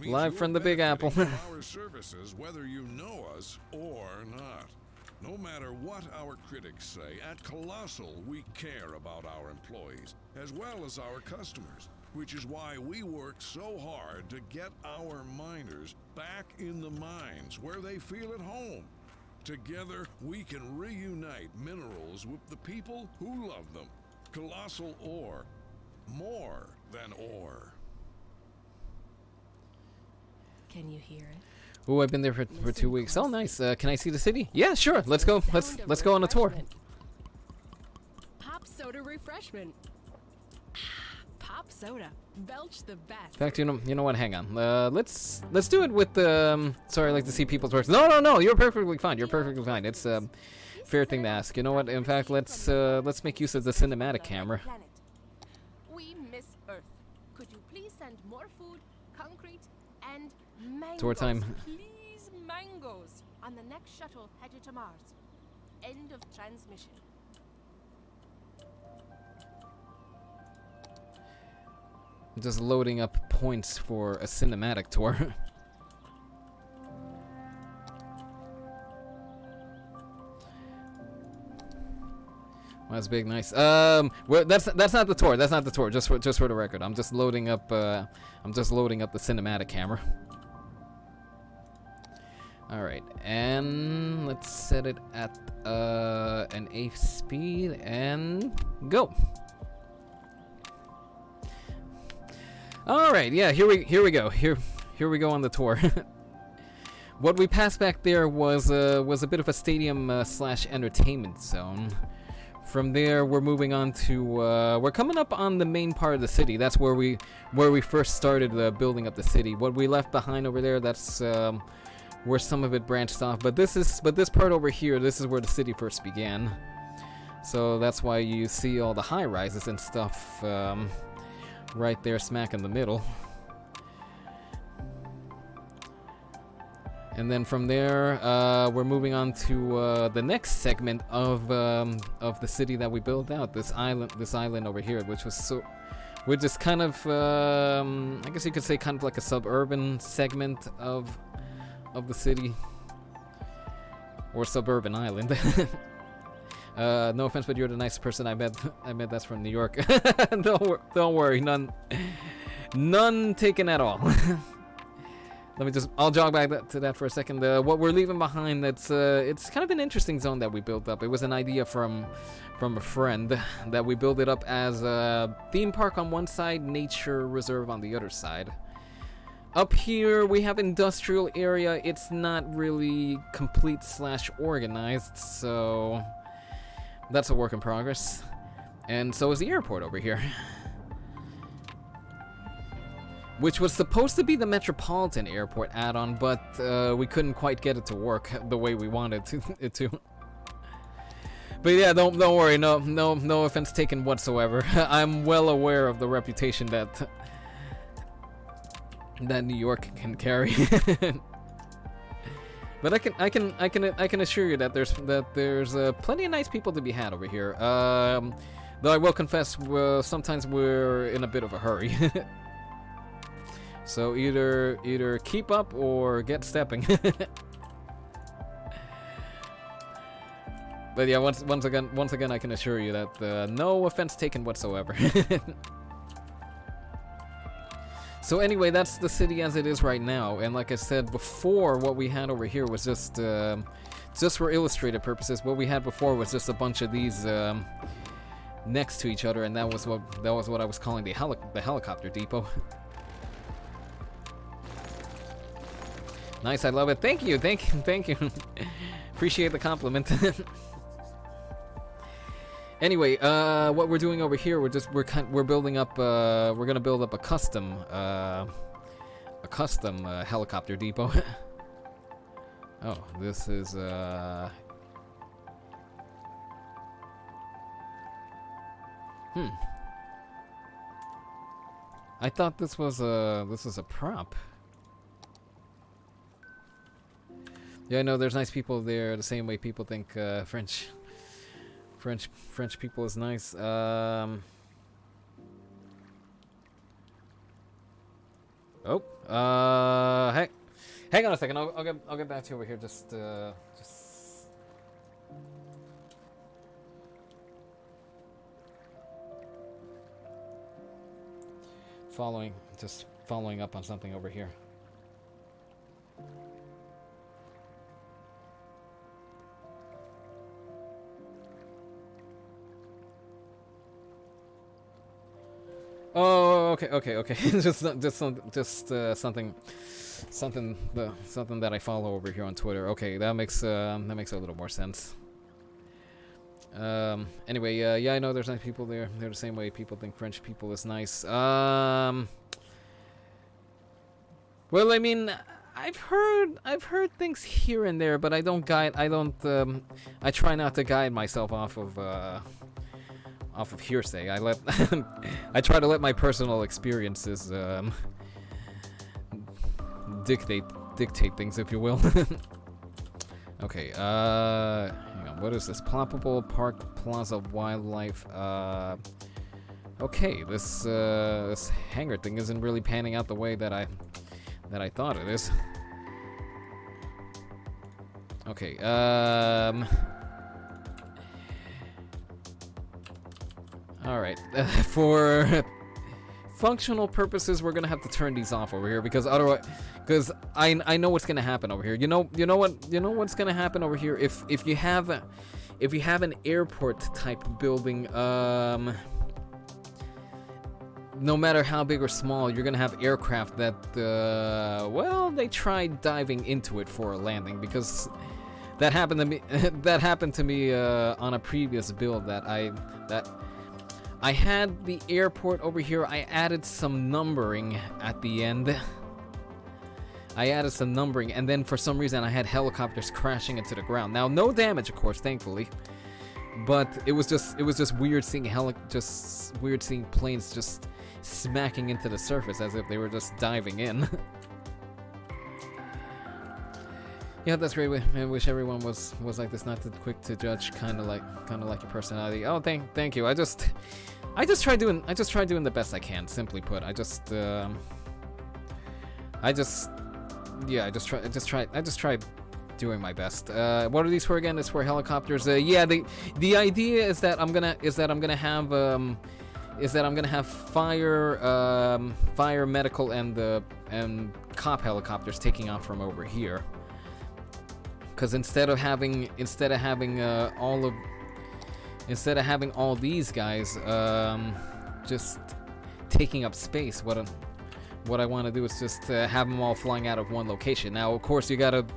Live from the Big Apple. Our services, whether you know us or not. No matter what our critics say, at Colossal we care about our employees, as well as our customers, which is why we work so hard to get our miners back in the mines where they feel at home. Together, we can reunite minerals with the people who love them. Colossal ore. More than ore. Can you hear it? Oh, I've been there for 2 weeks. Oh, nice. Can I see the city? Yeah, sure. Let's go. Let's go on a tour. Pop soda refreshment. Pop soda. Belch the best. In fact, you know what? Hang on. Let's do it with the. Sorry, I like to see people's works. No. You're perfectly fine. You're perfectly fine. It's a fair thing to ask. You know what? In fact, let's make use of the cinematic camera. We miss Earth. Could you please send more food, concrete, and mangoes? Tour time. Please, mangoes on the next shuttle headed to Mars. End of transmission. Just loading up points for a cinematic tour. Well, that's big, nice. Well, that's not the tour. That's not the tour. Just for the record, I'm just loading up. I'm just loading up the cinematic camera. All right, and let's set it at an 8th speed and go. All right, yeah, here we go. Here we go on the tour. What we passed back there was a bit of a stadium slash entertainment zone. From there, we're moving on to we're coming up on the main part of the city. That's where we first started building up the city. What we left behind over there, that's where some of it branched off. But this part over here, this is where the city first began. So that's why you see all the high rises and stuff. Right there, smack in the middle. And then from there, we're moving on to the next segment of the city that we built out. This island over here, which is kind of, I guess you could say, kind of like a suburban segment of the city, or suburban island. No offense, but you're the nicest person I met. That's from New York. Don't worry, none taken at all. I'll jog back to that for a second. What we're leaving behind, it's kind of an interesting zone that we built up. It was an idea from a friend that we built it up as a theme park on one side, nature reserve on the other side. Up here we have industrial area. It's not really complete slash organized, so that's a work in progress. And so is the airport over here. Which was supposed to be the Metropolitan Airport add-on, but we couldn't quite get it to work the way we wanted it to. But yeah, don't worry, no offense taken whatsoever. I'm well aware of the reputation that New York can carry. But I can assure you that there's plenty of nice people to be had over here. Though I will confess, sometimes we're in a bit of a hurry. So either keep up or get stepping. But yeah, once again, I can assure you that no offense taken whatsoever. So anyway, that's the city as it is right now, and like I said before, what we had over here was just for illustrative purposes. What we had before was just a bunch of these next to each other, and that was what I was calling the helicopter depot. Nice, I love it. Thank you. Appreciate the compliment. Anyway, what we're doing over here, we're building up. We're gonna build up a custom helicopter depot. Oh, this is I thought this was a prop. Yeah, I know there's nice people there. The same way people think French people is nice. Hang on a second. I'll get back to you over here. Just following up on something over here. Oh, okay. just something that I follow over here on Twitter. Okay, that makes a little more sense. Anyway, yeah, I know there's nice people there. They're the same way people think French people is nice. Well, I mean, I've heard things here and there, but I try not to guide myself off of hearsay. I try to let my personal experiences dictate things, if you will. Okay, hang on, what is this? Ploppable Park Plaza Wildlife. Okay, this hangar thing isn't really panning out the way that I thought it is. Okay, alright, for functional purposes, we're gonna have to turn these off over here because otherwise, I know what's gonna happen over here. You know what's gonna happen over here if you have an airport type building. No matter how big or small, you're gonna have aircraft that well, they tried diving into it for a landing because that happened to me. That happened to me on a previous build that I had the airport over here. I added some numbering at the end. And then for some reason I had helicopters crashing into the ground. Now, no damage, of course, thankfully. But it was just weird seeing planes just smacking into the surface as if they were just diving in. Yeah, that's great. I wish everyone was like this, not too quick to judge, kind of like your personality. Oh, thank you. I just try doing the best I can. Simply put, I just try doing my best. What are these for again? It's for helicopters. Yeah, the idea is that I'm gonna have fire, medical, and cop helicopters taking off from over here. Because instead of having all these guys just taking up space, what I want to do is just have them all flying out of one location. Now, of course, you kind of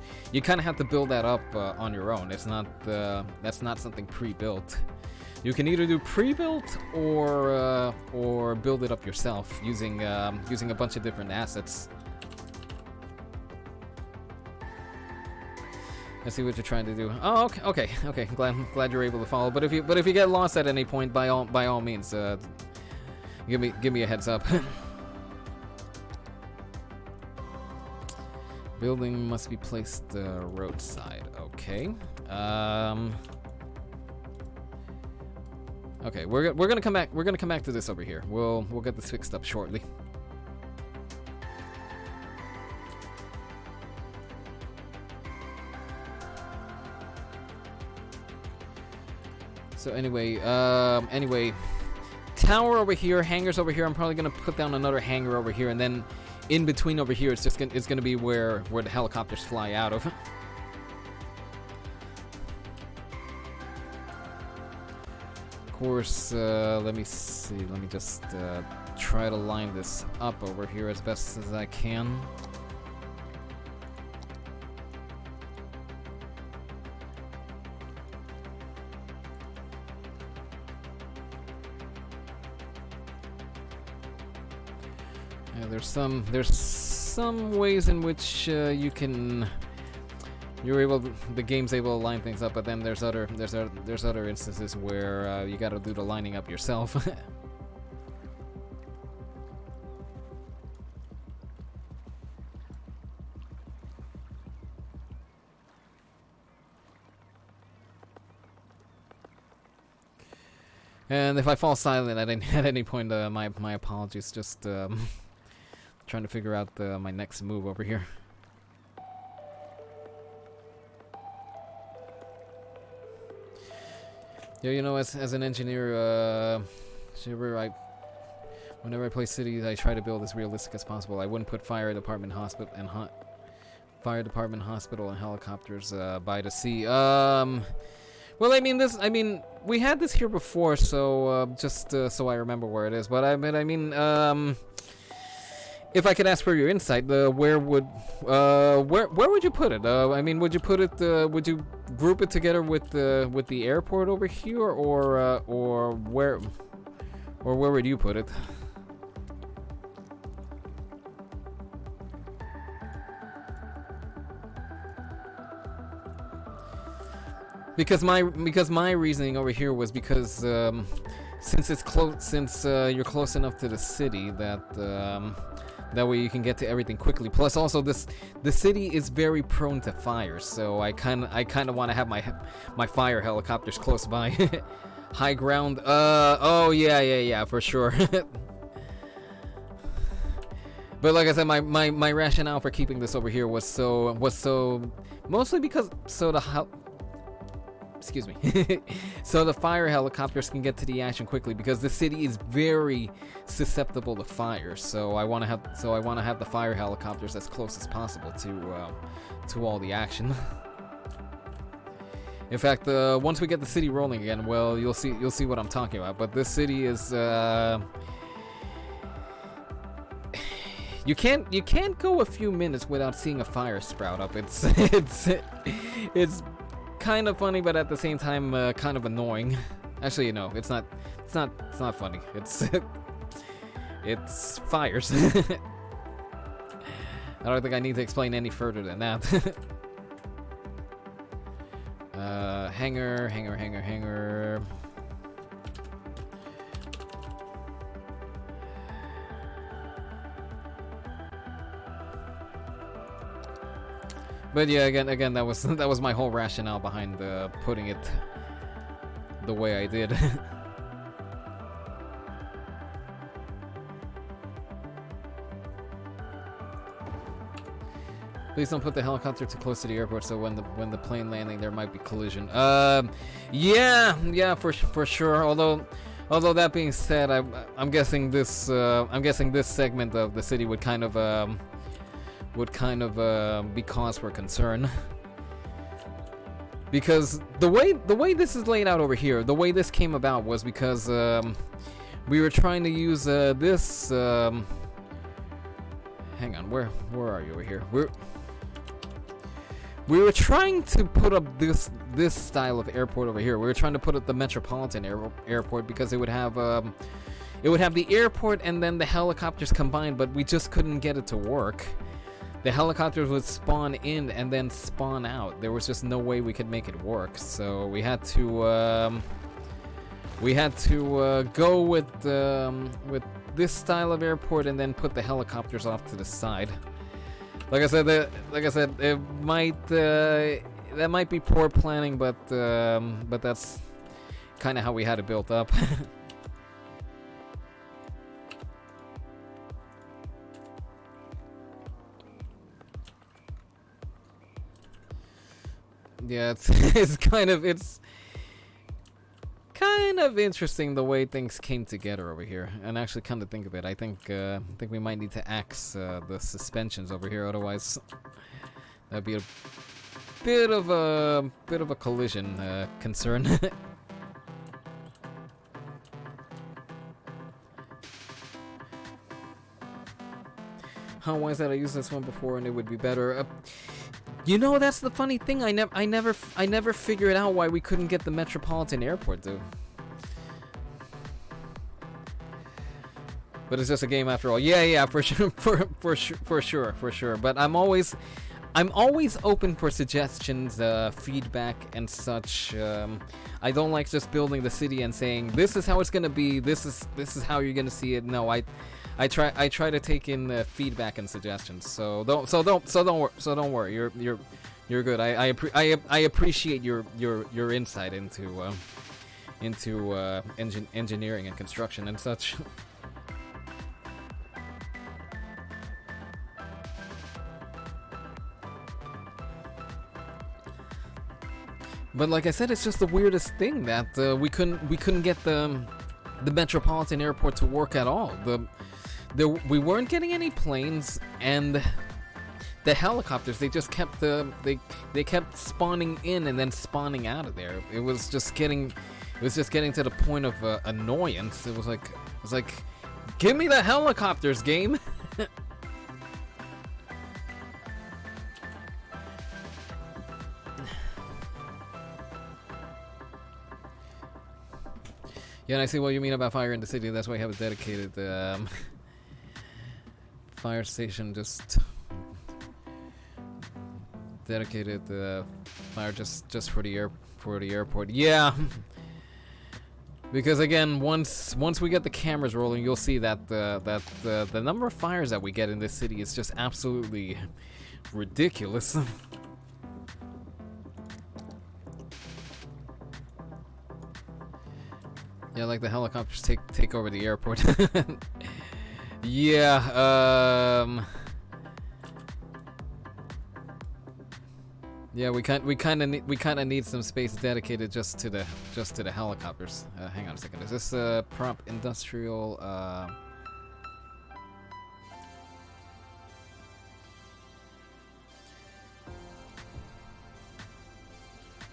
have to build that up on your own. It's not that's not something pre-built. You can either do pre-built or build it up yourself using a bunch of different assets. I see what you're trying to do. Oh, okay. Glad you're able to follow. But if you get lost at any point, by all means, give me a heads up. Building must be placed roadside. Okay. Okay, we're gonna come back. We're gonna come back to this over here. We'll get this fixed up shortly. So anyway, tower over here, hangars over here. I'm probably gonna put down another hangar over here, and then in between over here, it's gonna be where the helicopters fly out of. Of course, let me see. Let me just try to line this up over here as best as I can. There's some ways in which the game's able to line things up, but then there's other instances where you got to do the lining up yourself. And if I fall silent at any point, my apologies. Just trying to figure out my next move over here. Yeah, you know, as an engineer, whenever I play cities, I try to build as realistic as possible. I wouldn't put fire department, hospital, and helicopters by the sea. Well, Well, I mean this. I mean, we had this here before, so just so I remember where it is. But I mean, if I could ask for your insight, where would you put it? I mean, would you put it? Would you group it together with the airport over here, or where would you put it? Because my reasoning over here was because since it's close, since you're close enough to the city that that way you can get to everything quickly. Plus, also the city is very prone to fires, so I kind of want to have my fire helicopters close by. High ground. Oh yeah, for sure. But like I said, my rationale for keeping this over here was mostly because excuse me. So the fire helicopters can get to the action quickly because the city is very susceptible to fire. So I want to have the fire helicopters as close as possible to all the action. In fact, once we get the city rolling again, well, you'll see what I'm talking about. But this city is you can't go a few minutes without seeing a fire sprout up. It's kind of funny, but at the same time, kind of annoying. Actually, you know, it's not funny. It's fires. I don't think I need to explain any further than that. Hangar. But yeah, again, that was my whole rationale behind putting it the way I did. Please don't put the helicopter too close to the airport, so when the plane landing, there might be collision. Yeah, for sure. Although that being said, I'm guessing this segment of the city would kind of be cause for concern. Because the way this is laid out over here, the way this came about was because we were trying to use this. Hang on, where are you over here? We were trying to put up this style of airport over here. We were trying to put up the Metropolitan Airport because it would have the airport and then the helicopters combined, but we just couldn't get it to work. The helicopters would spawn in and then spawn out. There was just no way we could make it work. So we had to go with this style of airport and then put the helicopters off to the side. Like I said, it might that might be poor planning, but that's kind of how we had it built up. Yeah, it's kind of interesting the way things came together over here. And actually, come to think of it, I think we might need to axe the suspensions over here. Otherwise, that'd be a bit of a collision concern. How wise that I used this one before and it would be better. You know, that's the funny thing. I never figured out why we couldn't get the Metropolitan Airport, dude. But it's just a game after all. Yeah, for sure. But I'm always open for suggestions, feedback, and such. I don't like just building the city and saying this is how it's gonna be. This is how you're gonna see it. No, I try to take in feedback and suggestions. So don't worry. You're good. I appreciate your insight into engineering and construction and such. But like I said, it's just the weirdest thing that we couldn't get the Metropolitan Airport to work at all. We weren't getting any planes, and the helicopters, they just kept they kept spawning in and then spawning out of there. It was just getting to the point of annoyance. It was like, give me the helicopters, game. Yeah, and I see what you mean about fire in the city. That's why I have a dedicated fire station, just dedicated fire just for the airport. Yeah, because again, once we get the cameras rolling, you'll see that the number of fires that we get in this city is just absolutely ridiculous. Yeah, like the helicopters take over the airport. Yeah, yeah, we kind of need some space dedicated just to the helicopters. Hang on a second. Is this prop industrial? Of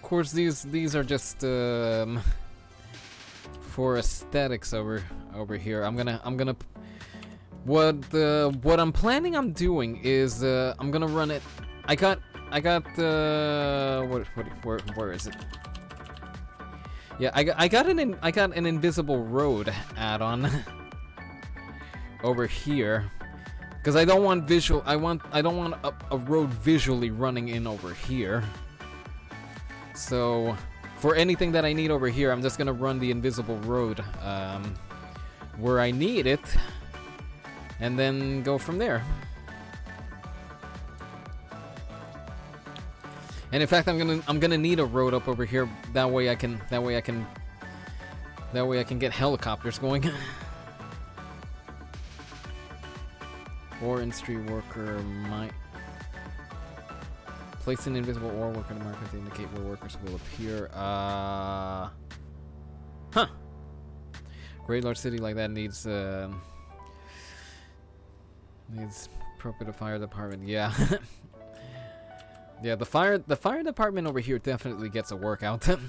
course, these are just for aesthetics over here. I'm gonna what I'm planning on doing is I'm gonna run it. I got where is it? Yeah, I got an invisible road add-on over here because I don't want visual. I don't want a road visually running in over here. So for anything that I need over here, I'm just gonna run the invisible road where I need it, and then go from there. And in fact, I'm gonna need a road up over here. That way I can get helicopters going. Or industry worker might place an invisible ore worker in the market to indicate where workers will appear. Huh. Great large city like that needs appropriate fire department. Yeah. Yeah, the fire department over here definitely gets a workout. If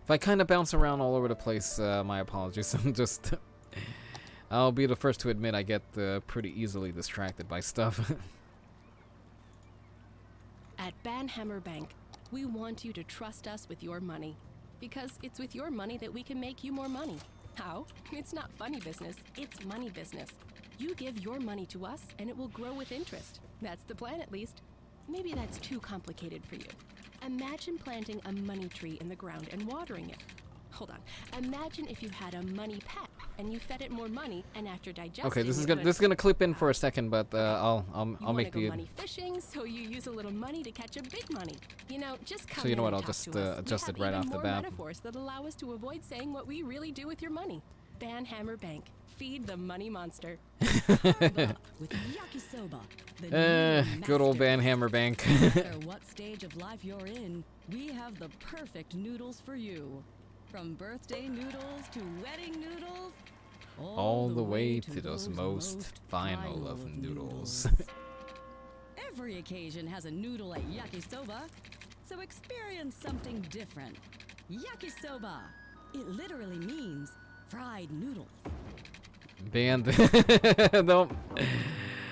I kind of bounce around all over the place, my apologies. I'm just I'll be the first to admit I get pretty easily distracted by stuff. At Banhammer Bank, we want you to trust us with your money. Because it's with your money that we can make you more money. How? It's not funny business, it's money business. You give your money to us and it will grow with interest. That's the plan, at least. Maybe that's too complicated for you. Imagine planting a money tree in the ground and watering it. Hold on. Imagine if you had a money pet and you fed it more money, and after digesting. Okay, this is gonna clip in for a second, but I'll make the. You money fishing, so you use a little money to catch a big money. You know, just come. So you know what? in and I'll talk just to us. adjust We it right have off the even bat. more metaphors that allow us to avoid saying what we really do with your money. Banhammer Bank. Feed the money monster. With yakisoba, the good old Banhammer Bank. No matter what stage of life you're in, we have the perfect noodles for you. From birthday noodles to wedding noodles, all the way to those most final of noodles. Every occasion has a noodle at yakisoba, so experience something different. Yakisoba. It literally means fried noodles. Band. Don't.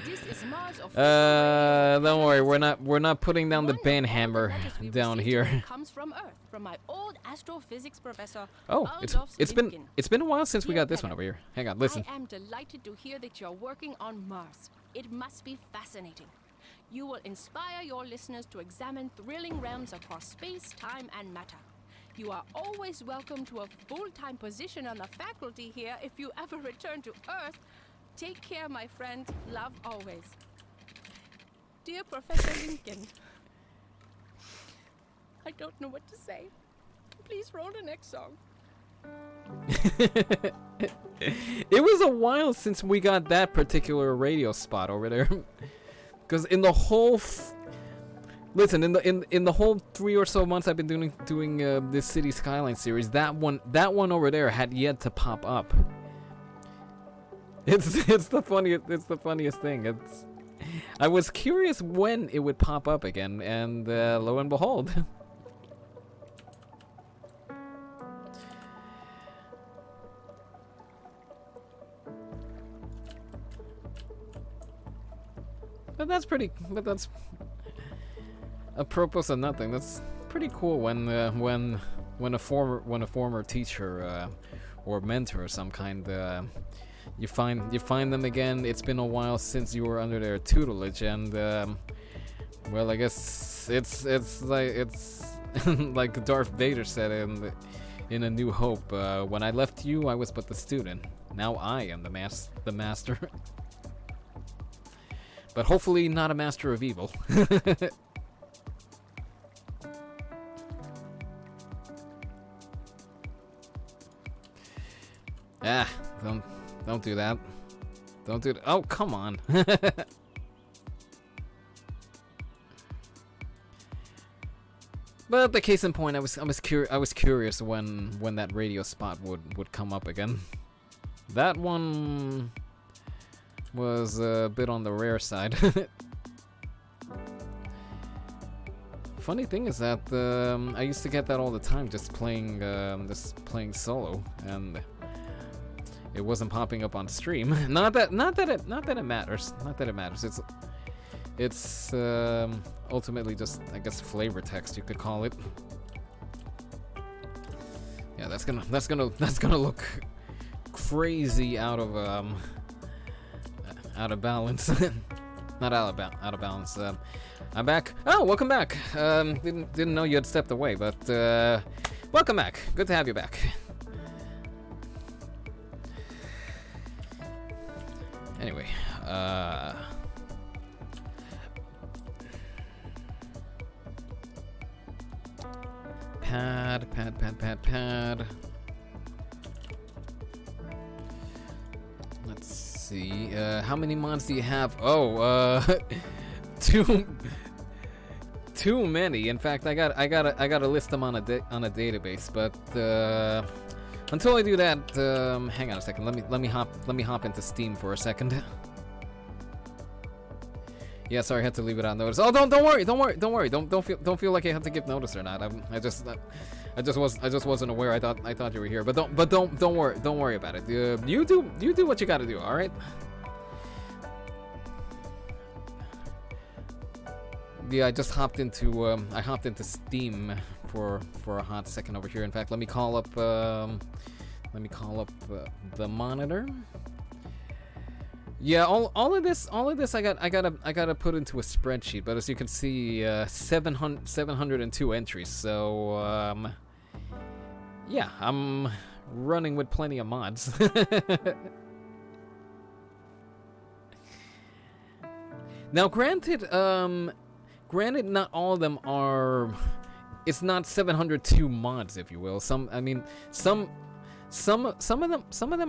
This is Mars of Don't worry. We're not putting down the Banhammer down here. Comes from Earth, from my old astrophysics professor. Oh, it's been a while since we got this one over here. Hang on, listen. I am delighted to hear that you're working on Mars. It must be fascinating. You will inspire your listeners to examine thrilling realms across space, time, and matter. You are always welcome to a full-time position on the faculty here if you ever return to Earth. Take care, my friend. Love always. Dear Professor Lincoln, I don't know what to say. Please roll the next song. It was a while since we got that particular radio spot over there. Because in the whole listen, in the whole 3 or so months I've been doing this City Skylines series, that one over there had yet to pop up. It's the funniest thing. I was curious when it would pop up again, and lo and behold. But that's apropos of nothing. That's pretty cool when a former teacher or mentor of some kind you find them again. It's been a while since you were under their tutelage, and well, I guess it's like Darth Vader said in A New Hope. When I left you, I was but the student. Now I am the master. But hopefully not a master of evil. Ah, don't do that. Don't do that. Oh, come on. But the case in point, I was curious when that radio spot would come up again. That one was a bit on the rare side. Funny thing is that I used to get that all the time, just playing solo, and it wasn't popping up on stream. Not that it matters. Not that it matters. It's ultimately just, I guess, flavor text, you could call it. Yeah, that's gonna look crazy out of balance. Not out of balance. I'm back. Oh, welcome back. Didn't know you had stepped away, but welcome back. Good to have you back. Anyway, pad. Let's see. How many mods do you have? Oh, too many. In fact, I gotta list them on a database. But until I do that, hang on a second. Let me hop into Steam for a second. Yeah, sorry, I had to leave it on notice. Oh, don't worry. Don't feel like you have to give notice or not. I just wasn't aware. I thought you were here. But don't worry about it. You do what you gotta do. All right. Yeah, I just hopped into Steam for a hot second over here. In fact, let me call up the monitor. Yeah, all of this I gotta put into a spreadsheet. But as you can see, 702 entries. So yeah, I'm running with plenty of mods. Now, granted, not all of them are. It's not 702 mods, if you will. Some of them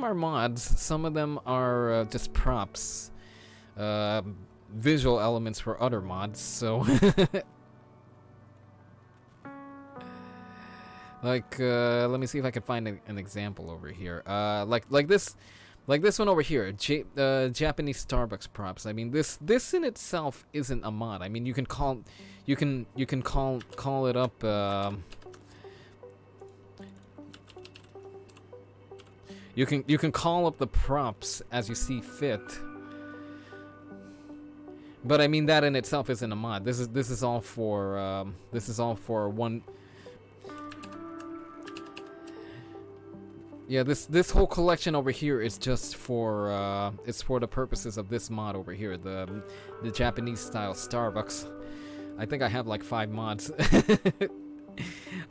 are mods. Some of them are just props, visual elements for other mods. So, like, let me see if I can find an example over here. Like this one over here, Japanese Starbucks props. I mean, this in itself isn't a mod. I mean, you can call it up. You can call up the props as you see fit. But I mean, that in itself isn't a mod. This is all for one. Yeah, this whole collection over here is just for it's for the purposes of this mod over here, the Japanese style Starbucks. I think I have like 5 mods.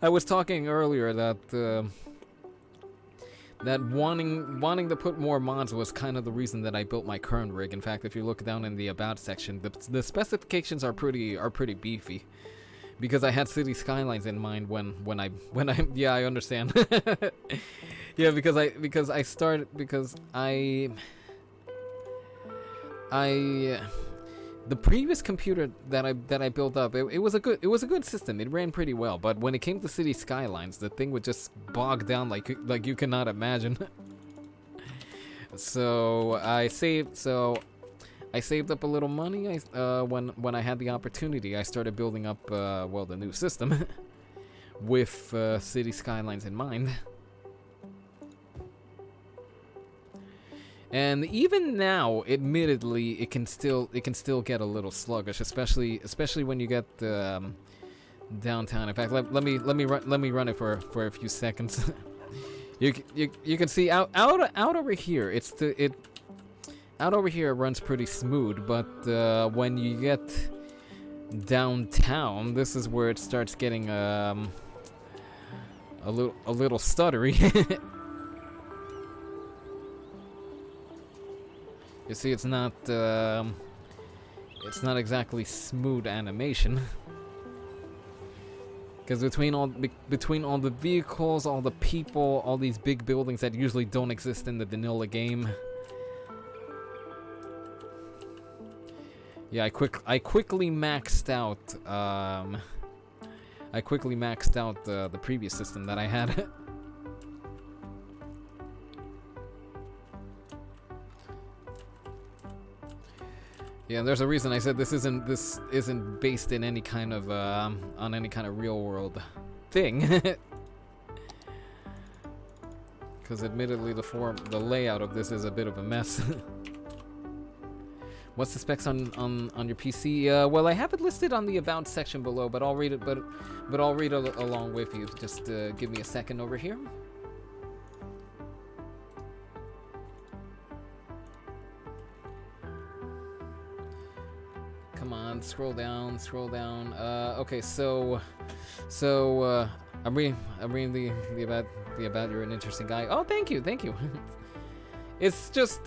I was talking earlier that wanting to put more mods was kind of the reason that I built my current rig. In fact, if you look down in the about section, the specifications are pretty beefy. Because I had City Skylines in mind when I yeah, I understand. Yeah, because the previous computer that I built up, it was a good system. It ran pretty well, but when it came to City Skylines, the thing would just bog down like you cannot imagine. So I saved up a little money. When I had the opportunity, I started building up well, the new system with City Skylines in mind. And even now, admittedly, it can still get a little sluggish, especially when you get downtown. In fact, let me run it for a few seconds. you can see out over here. Out over here it runs pretty smooth, but when you get downtown, this is where it starts getting a little stuttery. You see, it's not exactly smooth animation. Because between all the vehicles, all the people, all these big buildings that usually don't exist in the vanilla game. Yeah, I quickly maxed out the previous system that I had. Yeah, there's a reason I said this isn't based in any kind of on any kind of real world thing. Because admittedly, the layout of this is a bit of a mess. What's the specs on your PC? Well, I have it listed on the about section below, but I'll read it. But I'll read it along with you. Just give me a second over here. Come on, scroll down. Okay, so I'm reading the about you're an interesting guy. Oh, thank you. It's just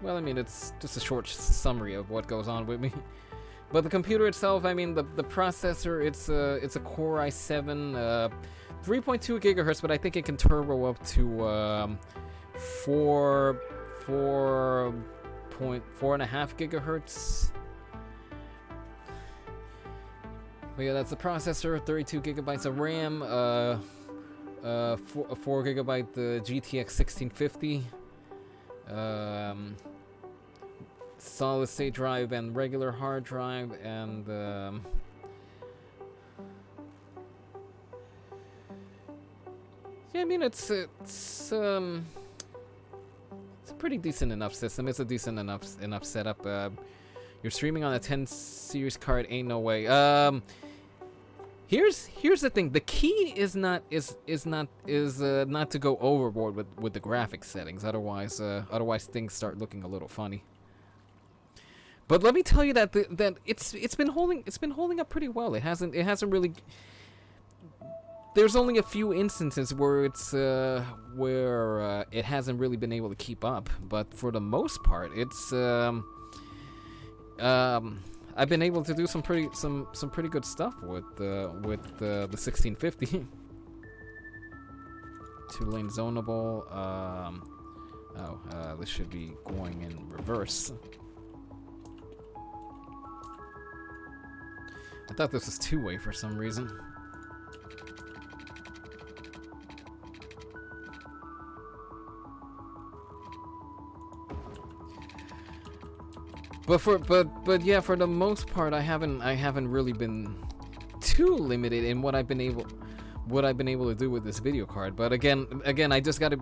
well, I mean, it's just a short summary of what goes on with me. But the computer itself, I mean, the processor, it's a Core i7, 3.2 gigahertz, but I think it can turbo up to 4.5 gigahertz. But yeah, that's the processor, 32 gigabytes of RAM, 4 gigabyte GTX 1650, solid state drive and regular hard drive, and yeah, I mean it's a pretty decent enough system. It's a decent enough setup. You're streaming on a 10 series card, ain't no way. Here's the thing. The key is not to go overboard with the graphics settings. Otherwise things start looking a little funny. But let me tell you that it's been holding up pretty well. It hasn't really. There's only a few instances where it hasn't really been able to keep up. But for the most part, it's I've been able to do some pretty good stuff with the 1650. 2-lane zonable. This should be going in reverse. I thought this was 2-way for some reason. But yeah, for the most part, I haven't really been too limited in what I've been able to do with this video card. But again, I just gotta.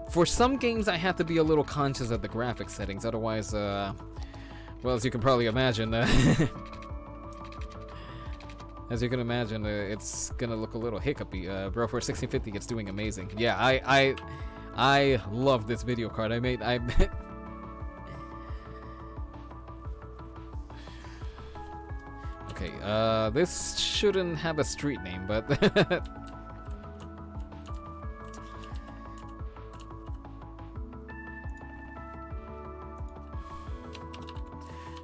For some games, I have to be a little conscious of the graphics settings. Otherwise, well, as you can probably imagine, it's gonna look a little hiccupy. Bro, for 1650, it's doing amazing. Yeah, I love this video card. Okay, this shouldn't have a street name, but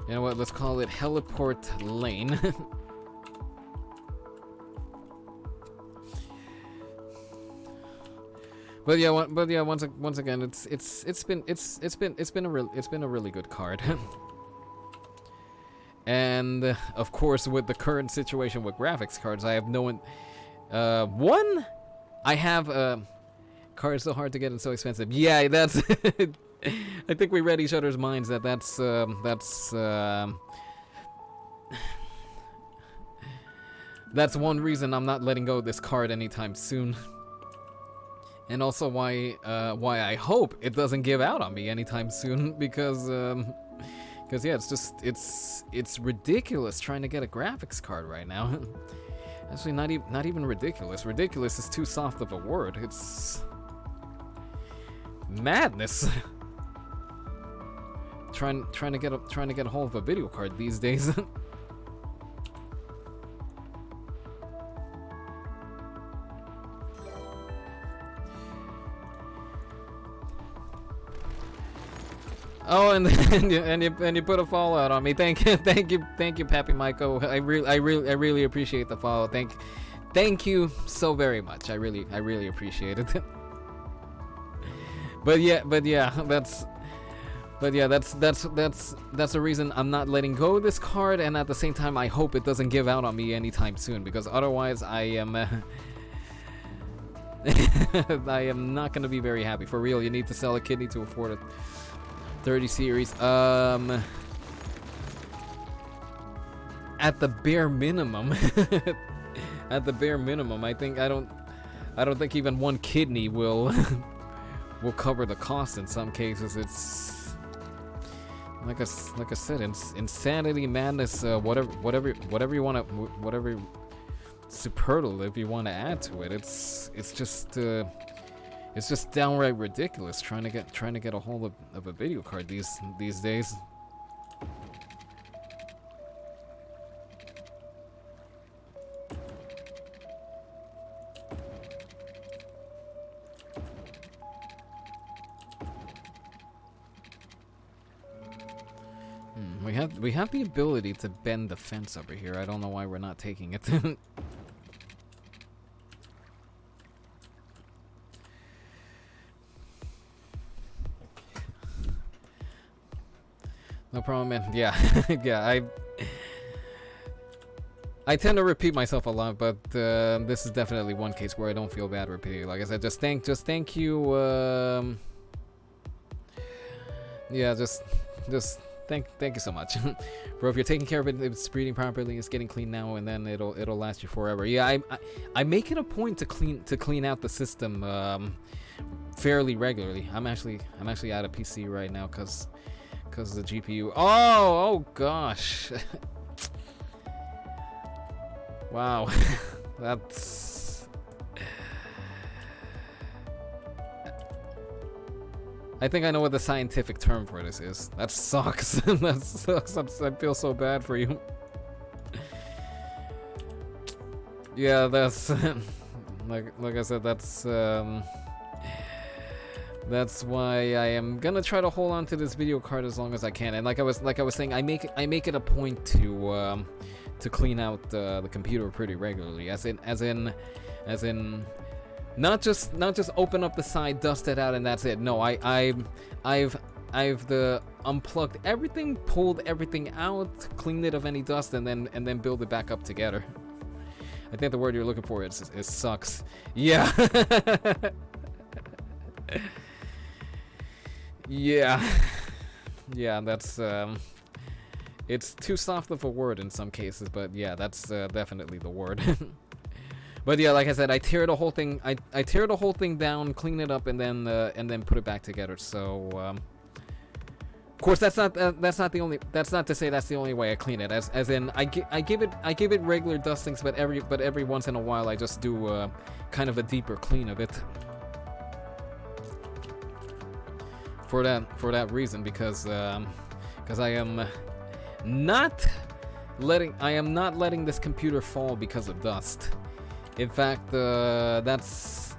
you know what? Let's call it Heliport Lane. But yeah, once again, it's been a really good card. And of course, with the current situation with graphics cards, I have no one. I have Car is so hard to get and so expensive. Yeah, that's. I think we read each other's minds that that's one reason I'm not letting go of this card anytime soon. And also why I hope it doesn't give out on me anytime soon, because yeah, it's ridiculous trying to get a graphics card right now. Actually, not even ridiculous. Ridiculous is too soft of a word. It's madness. trying to get a hold of a video card these days. Oh, and you put a follow out on me. Thank you, Pappy Michael. I really appreciate the follow. Thank you so very much. I really appreciate it. But yeah, that's the reason I'm not letting go of this card, and at the same time I hope it doesn't give out on me anytime soon, because otherwise I am I am not gonna be very happy. For real, you need to sell a kidney to afford it. 30 series. At the bare minimum. At the bare minimum, I don't think even one kidney will will cover the cost. In some cases, it's like I said, insanity, madness, whatever you want to, whatever superlative you want to add to it. It's just downright ridiculous trying to get a hold of a video card these days. We have the ability to bend the fence over here. I don't know why we're not taking it. No problem, man. Yeah, yeah. I tend to repeat myself a lot, but this is definitely one case where I don't feel bad repeating. Like I said, just thank you. Yeah, just thank you so much, bro. If you're taking care of it, if it's breeding properly, it's getting clean now, and then it'll last you forever. Yeah, I make it a point to clean out the system fairly regularly. I'm actually out of PC right now because the GPU. Oh gosh. Wow. That's. I think I know what the scientific term for this is. That sucks. That sucks. I feel so bad for you. Yeah, that's like I said. That's why I am gonna try to hold on to this video card as long as I can. And like I was saying, I make it a point to clean out the computer pretty regularly. As in, not just open up the side, dust it out, and that's it. No, I've unplugged everything, pulled everything out, cleaned it of any dust, and then build it back up together. I think the word you're looking for is sucks. Yeah. Yeah, that's it's too soft of a word in some cases, but yeah, that's definitely the word. But yeah, like I said, I tear the whole thing down, clean it up, and then put it back together. So of course that's not the only, that's not to say that's the only way I clean it, as in I give it regular dustings, but every once in a while I just do kind of a deeper clean of it. For that reason, because I am not letting this computer fall because of dust. In fact, that's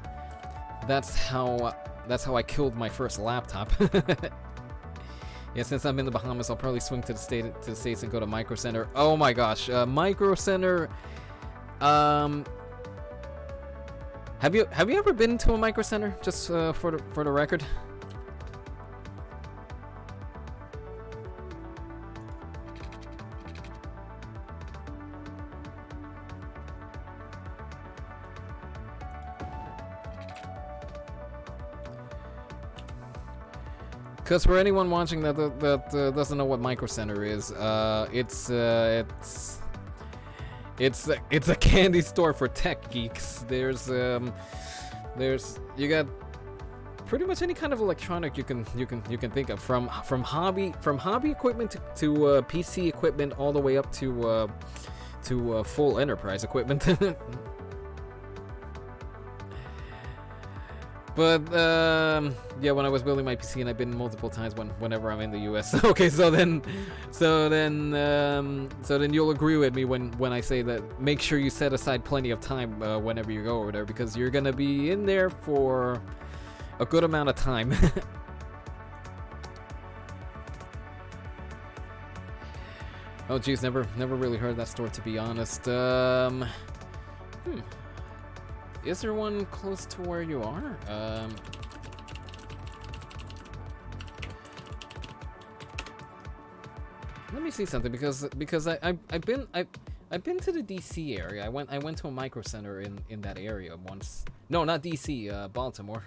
how I killed my first laptop. Yeah, since I'm in the Bahamas, I'll probably swing to the States and go to Micro Center. Oh my gosh, Micro Center. Have you ever been to a Micro Center? Just for the record. Because for anyone watching that doesn't know what Micro Center is, it's a candy store for tech geeks. There's you got pretty much any kind of electronic you can think of, from hobby equipment to PC equipment, all the way up to full enterprise equipment. But yeah, when I was building my PC, and I've been multiple times whenever I'm in the US. Okay, so then you'll agree with me when I say that make sure you set aside plenty of time whenever you go over there, because you're gonna be in there for a good amount of time. Oh geez, never really heard that store, to be honest. Is there one close to where you are? Let me see something, because I've been to the DC area. I went to a Micro Center in that area once. No, not DC, Baltimore.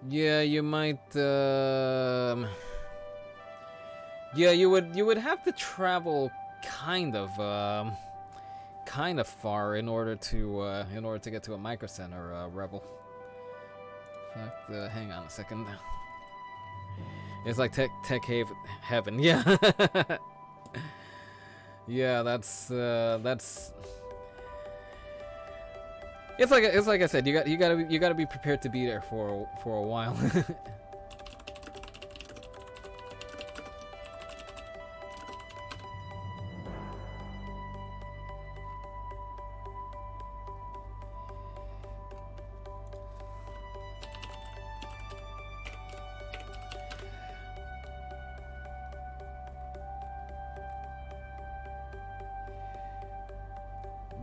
Yeah, you might. Yeah, you would have to travel kind of far in order to get to a Micro Center, Rebel. In fact, hang on a second. It's like tech heaven. Yeah. Yeah, that's. It's like I said, you gotta be prepared to be there for a while.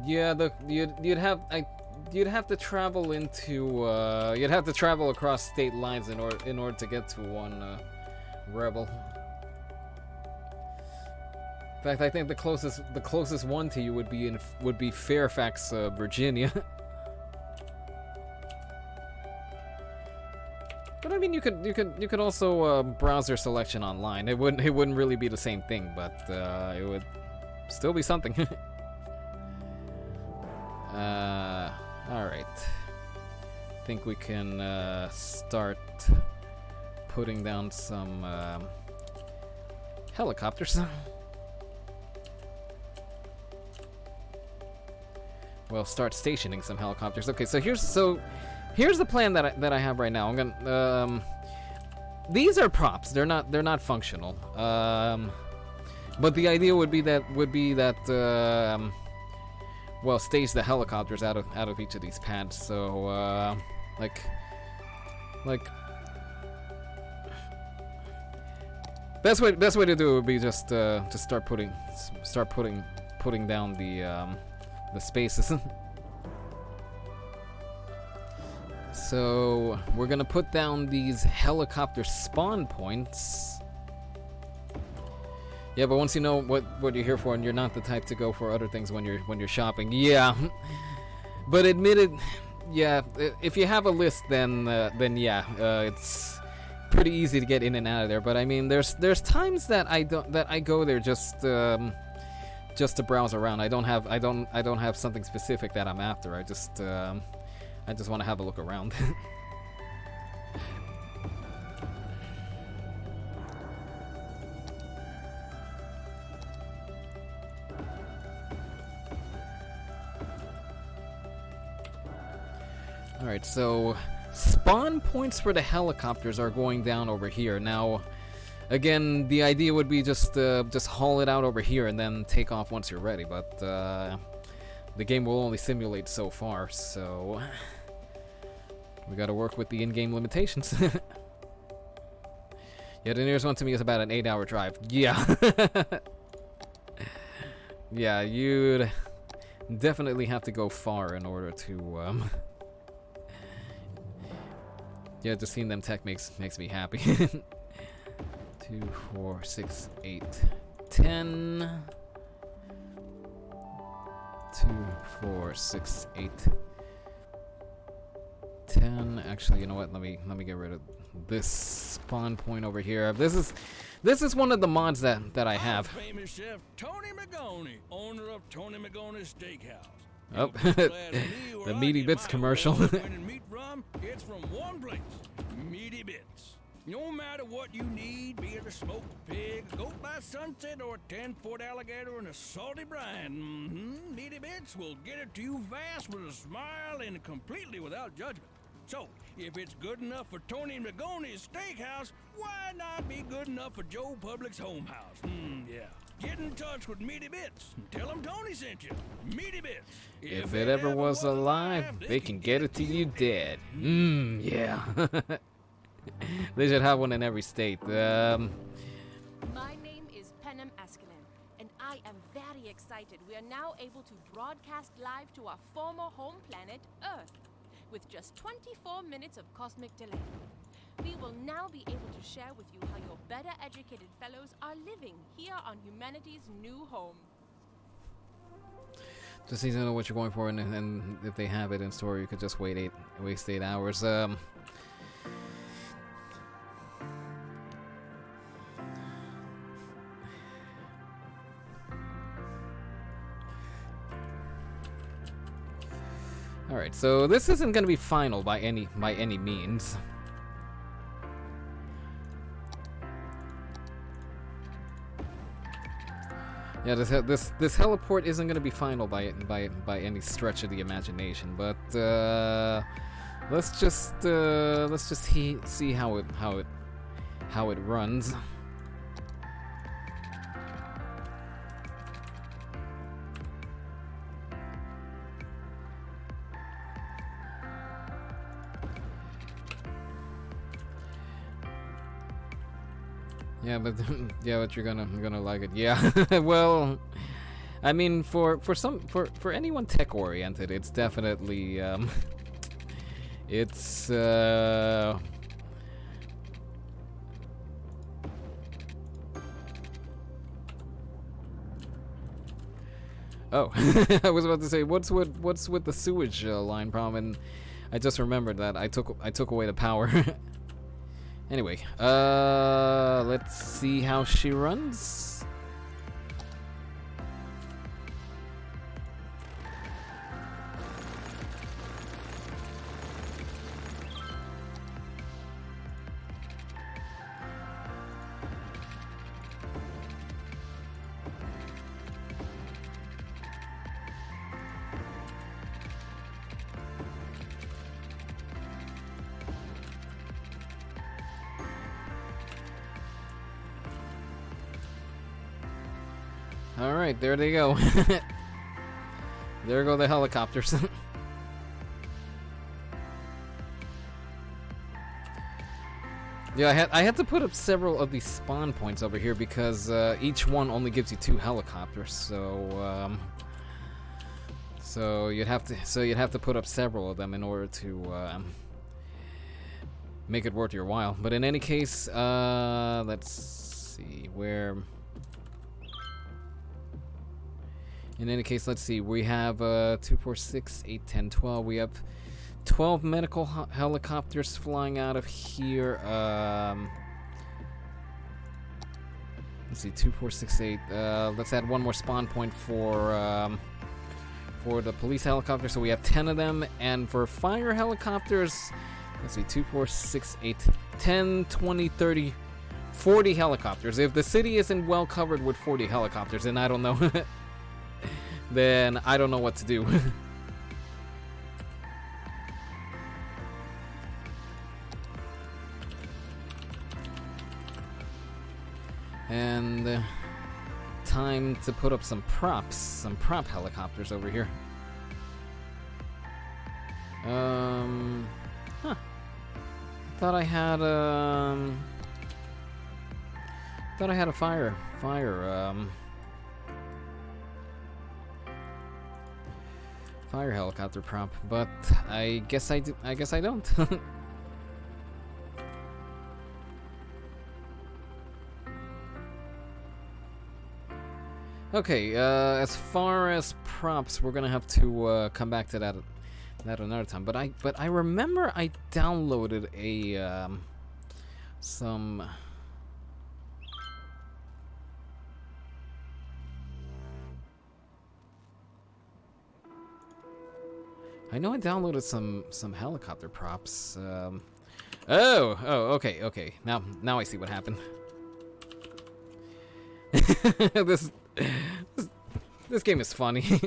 Yeah, you'd have to travel you'd have to travel across state lines in order to get to one, Rebel. In fact, I think the closest one to you would be Fairfax, Virginia. But I mean, you could also browse their selection online. It wouldn't really be the same thing, but it would still be something. Alright. I think we can start putting down some helicopters. Well, start stationing some helicopters. Okay, so here's the plan that I have right now. I'm gonna these are props. They're not functional. But the idea would be that well, stage the helicopters out of each of these pads. So like best way to do it would be just start putting down the spaces. So we're gonna put down these helicopter spawn points. Yeah, but once you know what you're here for, and you're not the type to go for other things when you're shopping. Yeah, but admitted, yeah, if you have a list, then yeah, it's pretty easy to get in and out of there. But I mean, there's times that I go there just to browse around. I don't have something specific that I'm after. I just want to have a look around. Alright, so spawn points for the helicopters are going down over here. Now, again, the idea would be just haul it out over here and then take off once you're ready, but the game will only simulate so far, so we gotta work with the in-game limitations. Yeah, the nearest one to me is about an 8-hour drive. Yeah. Yeah, you'd definitely have to go far in order to Yeah, just seeing them tech makes me happy. 2, 4, 6, 8, 10. 2, 4, 6, 8, 10. Actually, you know what? Let me get rid of this spawn point over here. This is one of the mods that I have. Famous chef Tony Magoni, owner of Tony Magoni's Steakhouse. Oh, You'll be glad to me where the I Meaty get Bits my commercial. award-winning meat from, it's from one place, Meaty Bits. No matter what you need, be it a smoked pig, a goat by sunset, or a 10-foot alligator in a salty brine, Meaty Bits will get it to you fast with a smile and completely without judgment. So, if it's good enough for Tony Magoni's Steakhouse, why not be good enough for Joe Public's Home House? Yeah. Get in touch with Meaty Bits and tell them Tony sent you. Meaty Bits. If it ever was alive, they can get it to you dead. Yeah. They should have one in every state. My name is Penem Eskelin, and I am very excited we are now able to broadcast live to our former home planet, Earth, with just 24 minutes of cosmic delay. We will now be able to share with you how your better educated fellows are living here on humanity's new home. Just need to know what you're going for, and if they have it in store, you could just waste 8 hours. All right, so this isn't going to be final by any means. Yeah, this heliport isn't going to be final by any stretch of the imagination, but let's just see how it runs. Yeah, but you're gonna like it. Yeah, well, I mean, for anyone tech oriented, it's definitely it's oh, I was about to say what's with the sewage line problem, and I just remembered that I took away the power. Anyway, let's see how she runs. Alright, there they go. There go the helicopters. Yeah, I had to put up several of these spawn points over here because each one only gives you 2 helicopters, so you'd have to put up several of them in order to make it worth your while. But in any case, let's see where. In any case, let's see. We have 2, 4, 6, 8, 10, 12. We have 12 medical helicopters flying out of here. Let's see, 2, 4, 6, 8. Let's add one more spawn point for the police helicopter. So we have 10 of them. And for fire helicopters, let's see, 2, 4, 6, 8, 10, 20, 30, 40 helicopters. If the city isn't well covered with 40 helicopters, then I don't know. Then I don't know what to do. And time to put up some prop helicopters over here. Huh. Thought I had a fire helicopter prop, but I guess I don't. Okay, as far as props, we're gonna have to come back to that another time. But I remember I downloaded a some. I know I downloaded some helicopter props. Okay. Now I see what happened. this game is funny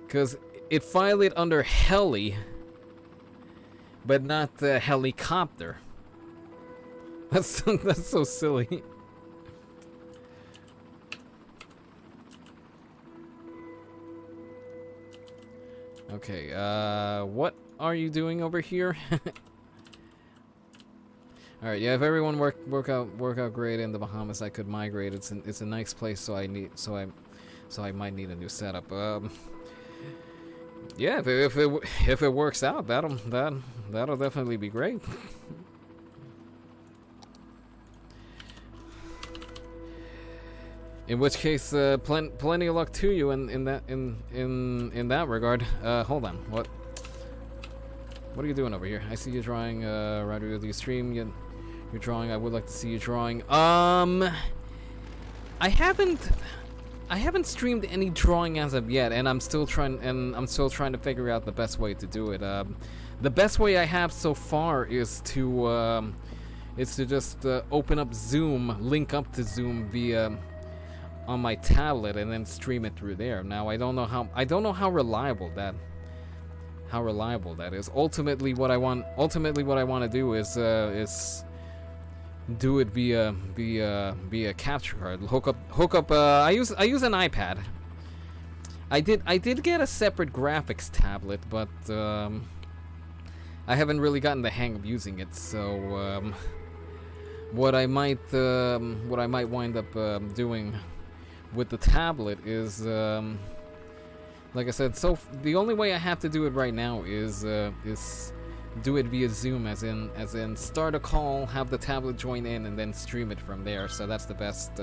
because it filed it under heli, but not the helicopter. That's so silly. Okay, what are you doing over here? All right, yeah. If everyone work out great in the Bahamas, I could migrate. It's a nice place, so I might need a new setup. Yeah, if it works out, that'll definitely be great. In which case, plenty of luck to you in that regard. Hold on, what are you doing over here? I see you drawing. Rodrigo, do you stream? You're drawing. I would like to see you drawing. I haven't streamed any drawing as of yet, and I'm still trying to figure out the best way to do it. The best way I have so far is to just open up Zoom, link up to Zoom via on my tablet, and then stream it through there. Now I don't know how reliable that is. Ultimately, what I want to do is do it via capture card. Hook up. I use an iPad. I did get a separate graphics tablet, but I haven't really gotten the hang of using it. So what I might wind up doing with the tablet is, like I said, so the only way I have to do it right now is do it via Zoom, as in start a call, have the tablet join in, and then stream it from there. So that's the best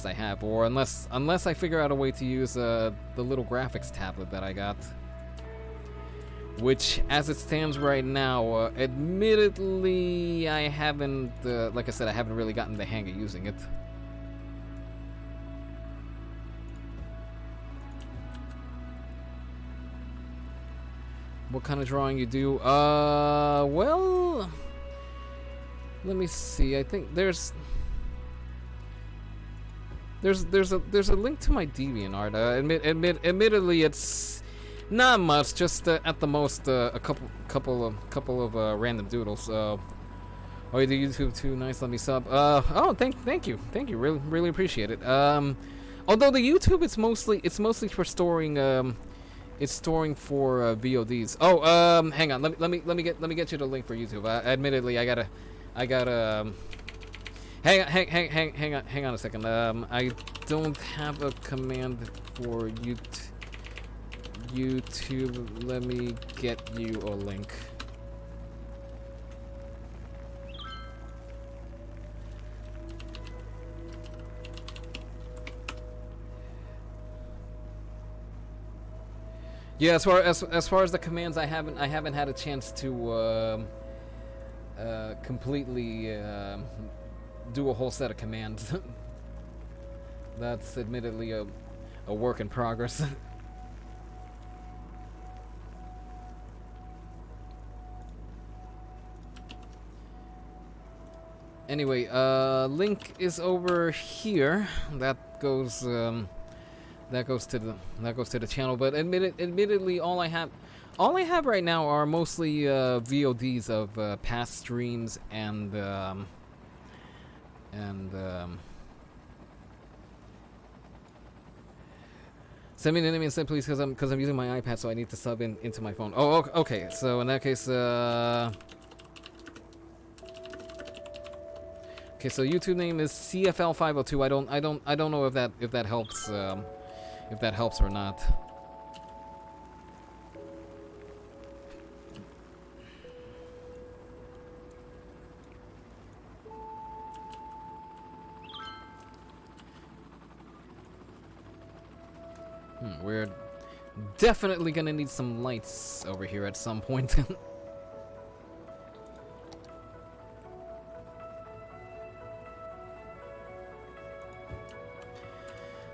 I have. Or unless I figure out a way to use the little graphics tablet that I got, which as it stands right now, admittedly I haven't, like I said, I haven't really gotten the hang of using it. What kind of drawing you do? Well, let me see. I think there's a link to my DeviantArt. Admittedly, it's not much. Just at the most a couple of random doodles. Oh, you do YouTube too? Nice. Let me sub. Oh, thank you. Really appreciate it. Although the YouTube, it's mostly for storing. It's storing for VODs. Oh, hang on. Let me get you the link for YouTube. Admittedly, I gotta. Hang on a second. I don't have a command for YouTube. Let me get you a link. Yeah, as far as the commands, I haven't had a chance to completely do a whole set of commands. That's admittedly a work in progress. Anyway, link is over here. That goes to the channel. But admittedly, all I have right now are mostly VODs of past streams and send me an enemy and say please, because I'm using my iPad, so I need to sub into my phone. Oh, okay. So in that case, okay. So YouTube name is CFL502. I don't know if that helps. If that helps or not. We're definitely gonna need some lights over here at some point.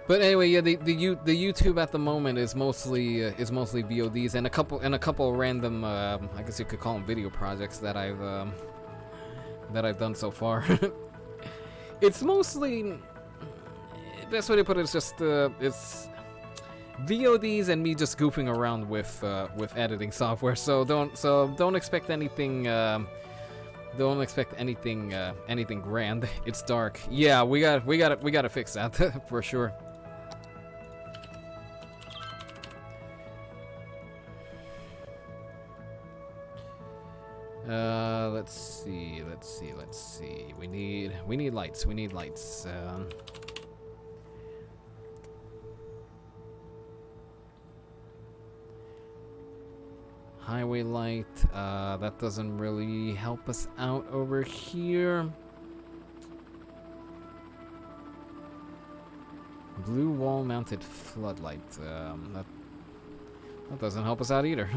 But anyway, yeah, the YouTube at the moment is mostly VODs and a couple random I guess you could call them video projects that I've done so far. It's mostly, best way to put it is just it's VODs and me just goofing around with editing software. So don't expect anything. Don't expect anything grand. It's dark. Yeah, we gotta fix that for sure. Let's see. We need lights. Highway light. That doesn't really help us out over here. Blue wall-mounted floodlight. That doesn't help us out either.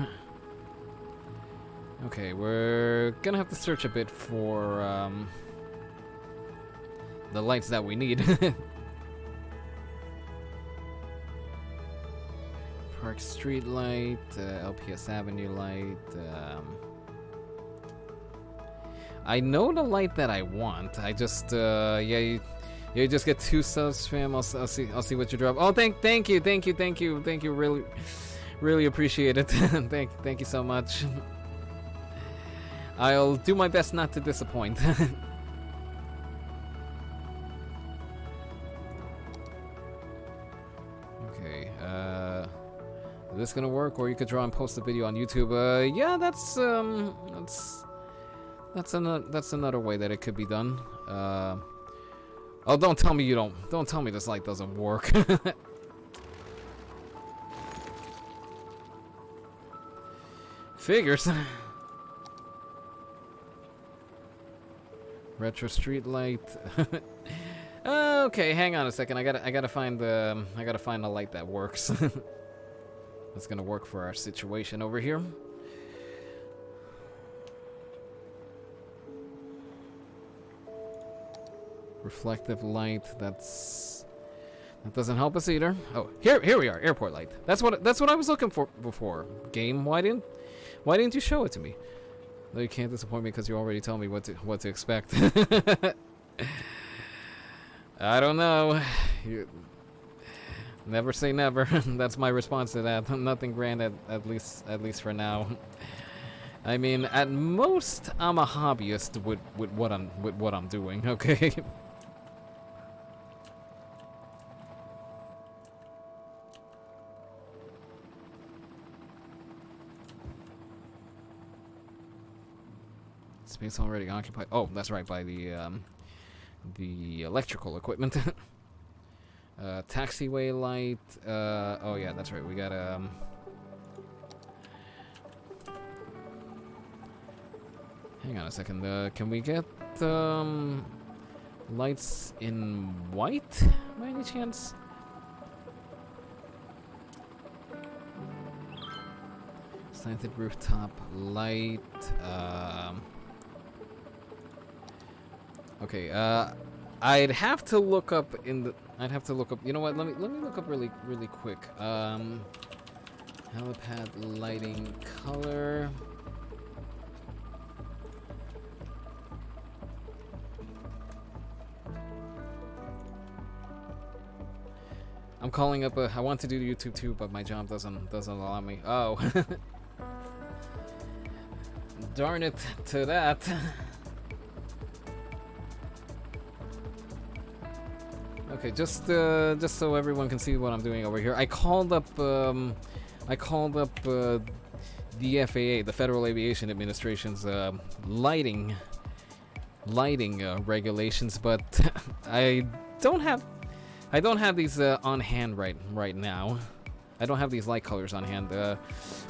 Okay, we're gonna have to search a bit for the lights that we need. Park Street light, LPS Avenue light. I know the light that I want. I just yeah, you just get 2 subs, fam. I'll see what you drop. Oh, thank you. Really appreciate it. thank you so much. I'll do my best not to disappoint. Okay, is this gonna work? Or you could draw and post a video on YouTube. Yeah, that's another way that it could be done. Oh, don't tell me don't tell me this light doesn't work. Figures. Retro street light. Okay, hang on a second. I gotta find a light that works. That's gonna work for our situation over here. Reflective light. That doesn't help us either. Oh, here we are. Airport light. That's what I was looking for before. Game, why didn't you show it to me? No, you can't disappoint me because you already told me what to expect. I don't know. You never say never. That's my response to that. Nothing grand at least for now. I mean, at most, I'm a hobbyist with what I'm doing. Okay. Space already occupied. Oh, that's right, by the electrical equipment. Taxiway light. Oh yeah, that's right. We got hang on a second. Can we get lights in white by any chance? Slanted rooftop light. Okay, I'd have to look up you know what, let me look up really quick. Helipad lighting color. I'm calling up I want to do YouTube too, but my job doesn't allow me. Oh. Darn it to that. Okay, just so everyone can see what I'm doing over here. I called up the FAA, the Federal Aviation Administration's lighting regulations, but I don't have these on hand right now. I don't have these light colors on hand.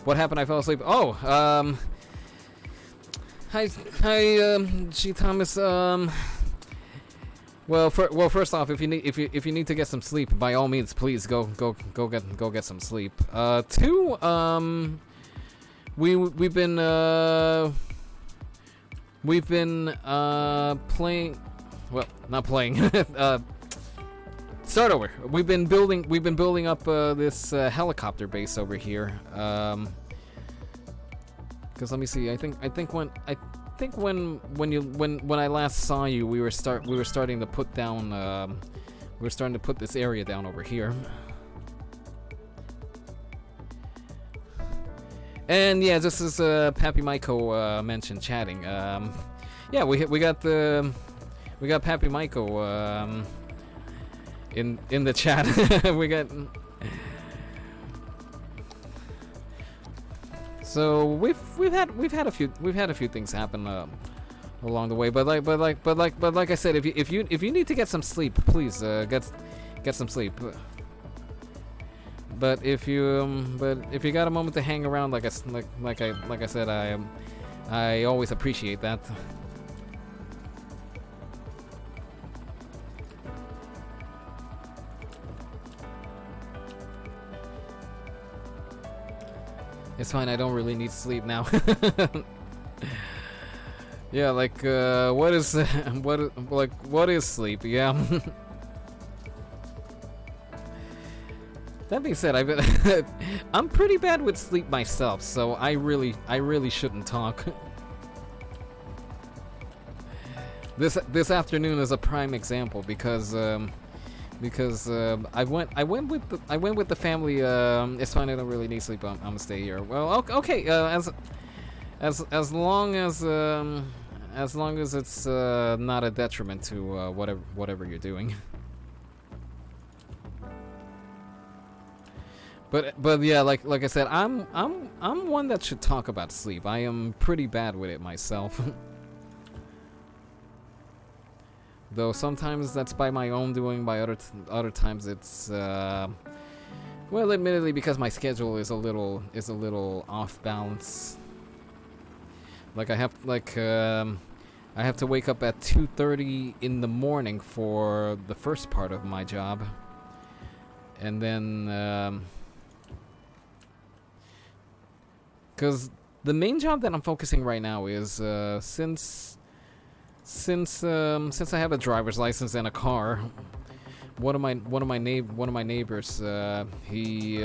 What happened? I fell asleep. Oh, hi, G Thomas. Well, first off, if you need to get some sleep, by all means, please go get some sleep. Two, we've been playing, well, not playing. Start over. We've been building up this helicopter base over here. Because let me see. I think when I last saw you, we were starting to put down. We were starting to put this area down over here. And yeah, just as Pappy Maiko mentioned, chatting. Yeah, we got Pappy Maiko in the chat. We got. So we've had a few things happen along the way, but like I said, if you need to get some sleep, please get some sleep. But if you got a moment to hang around, like I said, I always appreciate that. It's fine, I don't really need sleep now. Yeah, like what is sleep? Yeah. That being said, I'm pretty bad with sleep myself, so I really shouldn't talk. This afternoon is a prime example because I went with the family. It's fine. I don't really need sleep. I'm gonna stay here. Well, okay. As long as it's not a detriment to whatever you're doing. But yeah, like I said, I'm one that should talk about sleep. I am pretty bad with it myself. Though sometimes that's by my own doing, by other times it's well, admittedly, because my schedule is a little off balance. Like I have to wake up at 2:30 in the morning for the first part of my job, and then because the main job that I'm focusing right now is since I have a driver's license and a car, one of my neighbors, he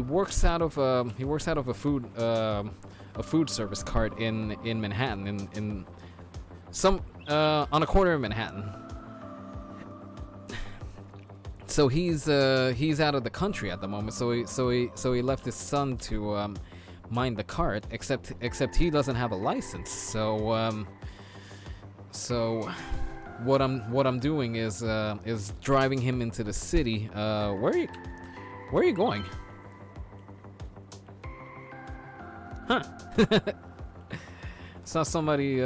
works out of a food service cart in Manhattan, in some on a corner of Manhattan. So he's out of the country at the moment. So he left his son to mind the cart. Except he doesn't have a license. So what I'm doing is driving him into the city. Where are you going? Huh. Saw somebody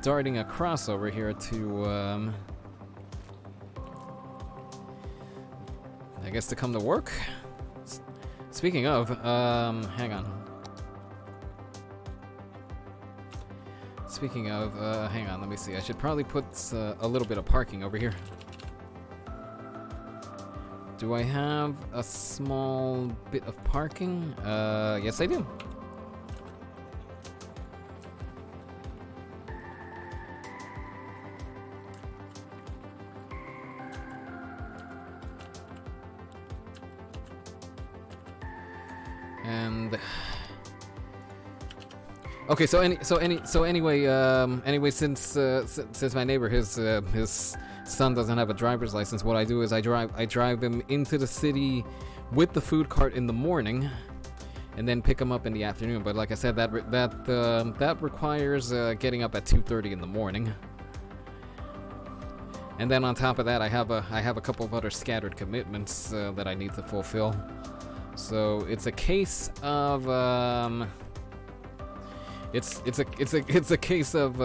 darting across over here to I guess to come to work. Speaking of, hang on. Speaking of, hang on, let me see. I should probably put a little bit of parking over here. Do I have a small bit of parking? Yes I do. And okay, anyway, since my neighbor, his son doesn't have a driver's license, what I do is I drive him into the city with the food cart in the morning, and then pick him up in the afternoon. But like I said, that requires getting up at 2:30 in the morning. And then on top of that, I have a couple of other scattered commitments that I need to fulfill. So it's a case of it's a case of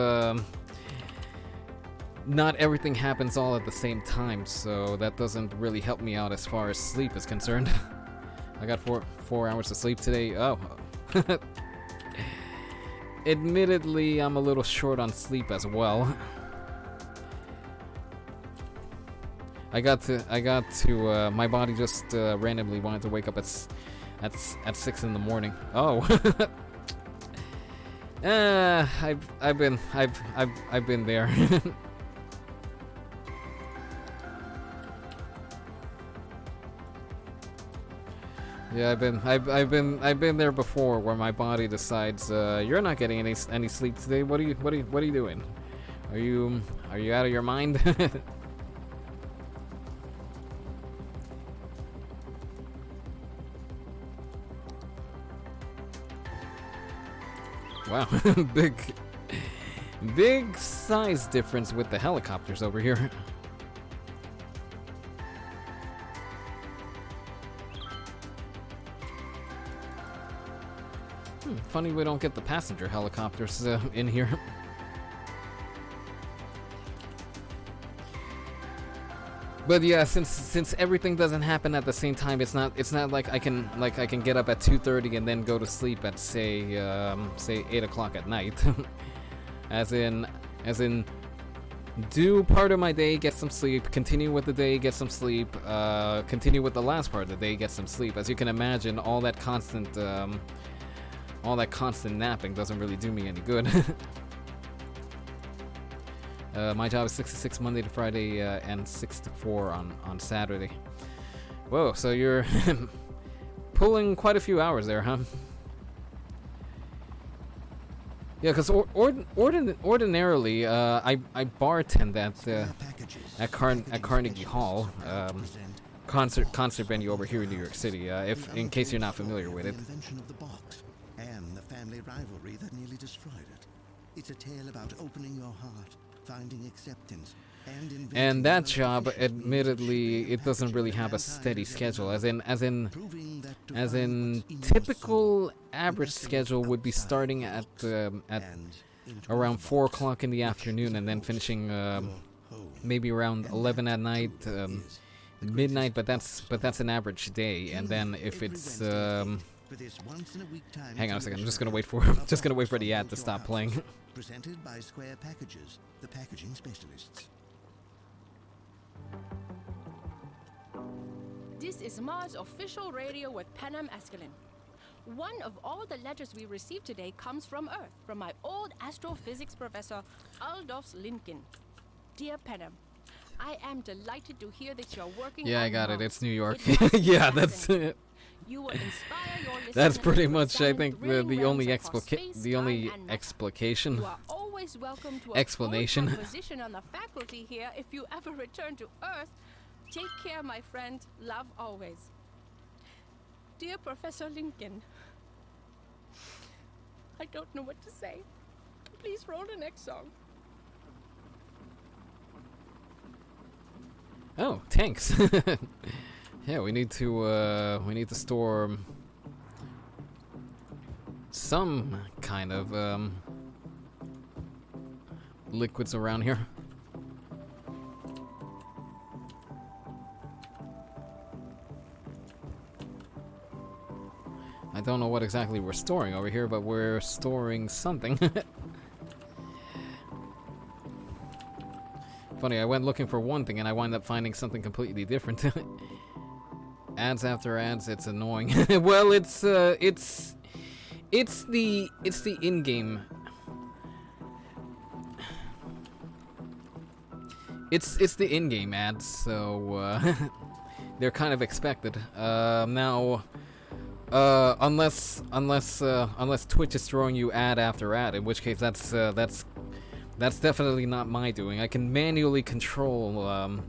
not everything happens all at the same time, so that doesn't really help me out as far as sleep is concerned. I got four hours of sleep today. Oh. Admittedly, I'm a little short on sleep as well. my body just randomly wanted to wake up at 6 in the morning. Oh. I've been there. Yeah, I've been there before, where my body decides you're not getting any sleep today. What are you doing? Are you out of your mind? Wow, big size difference with the helicopters over here. Funny we don't get the passenger helicopters in here. But yeah, since everything doesn't happen at the same time, it's not like I can get up at 2:30 and then go to sleep at say 8 o'clock at night. as in do part of my day, get some sleep, continue with the day, get some sleep, continue with the last part of the day, get some sleep. As you can imagine, all that constant napping doesn't really do me any good. My job is 6 to 6 Monday to Friday, and 6 to 4 on Saturday. Whoa, so you're pulling quite a few hours there, huh? Yeah, because ordinarily, I bartend at Carnegie Hall, concert venue over here in New York City. In case you're not familiar with it. And the family rivalry that nearly destroyed it. It's a tale about opening your heart, finding acceptance, and that job, admittedly, it doesn't really have a steady schedule. As in, typical average schedule would be starting at around 4 o'clock in the afternoon and then finishing maybe around 11 at night, midnight. But that's an average day. And then if it's hang on a second, I'm just gonna wait for the ad to stop playing. Presented by Square Packages, the packaging specialists. This is Mars official radio with Panam Escalin. One of all the letters we received today comes from Earth, from my old astrophysics professor, Aldous Lincoln. Dear Panam, I am delighted to hear that you're working on Yeah, I got Mars. it. It's New York. It Yeah, that's it. You will inspire your listeners That's pretty to much, I examine think, thrilling the realms only across space, the only time, and matter. explication. You are always welcome to a Explanation. full-time position on the faculty here if you ever return to Earth. Take care, my friend. Love always. Dear Professor Lincoln, I don't know what to say. Please roll the next song. Oh, tanks. Yeah, we need to store some kind of liquids around here. I don't know what exactly we're storing over here, but we're storing something. Funny, I went looking for one thing and I wound up finding something completely different. Ads after ads, it's annoying. Well, it's the in-game. It's the in-game ads, so they're kind of expected. Now, unless Twitch is throwing you ad after ad, in which case that's definitely not my doing. I can manually control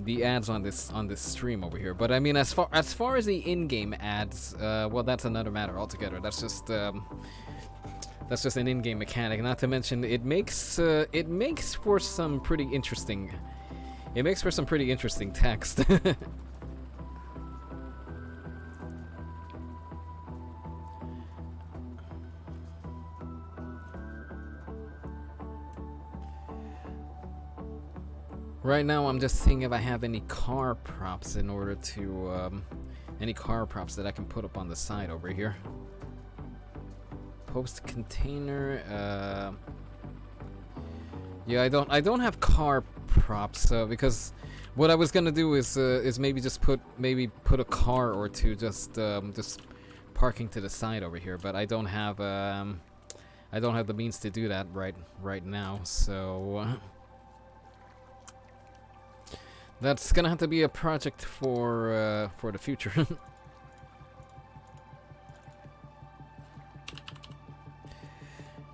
the ads on this stream over here. But I mean, as far as the in-game ads, well, that's another matter altogether. That's just an in-game mechanic. Not to mention, it makes for some pretty interesting. It makes for some pretty interesting text. Right now, I'm just seeing if I have any car props in order to, any car props that I can put up on the side over here. Post container, yeah, I don't have car props. So because what I was gonna do is maybe just put a car or two just parking to the side over here, but I don't have the means to do that right now. So that's gonna have to be a project for the future.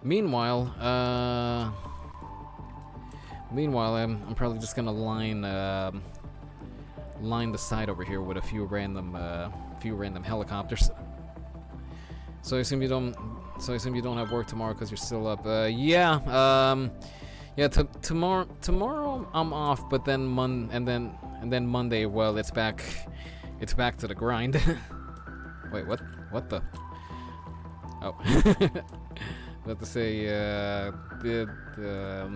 Meanwhile, I'm probably just gonna line the side over here with a few random helicopters. So I assume you don't have work tomorrow because you're still up. Yeah. Tomorrow I'm off, but then Monday, well, it's back to the grind. Wait, what? What the? Oh. About to say, did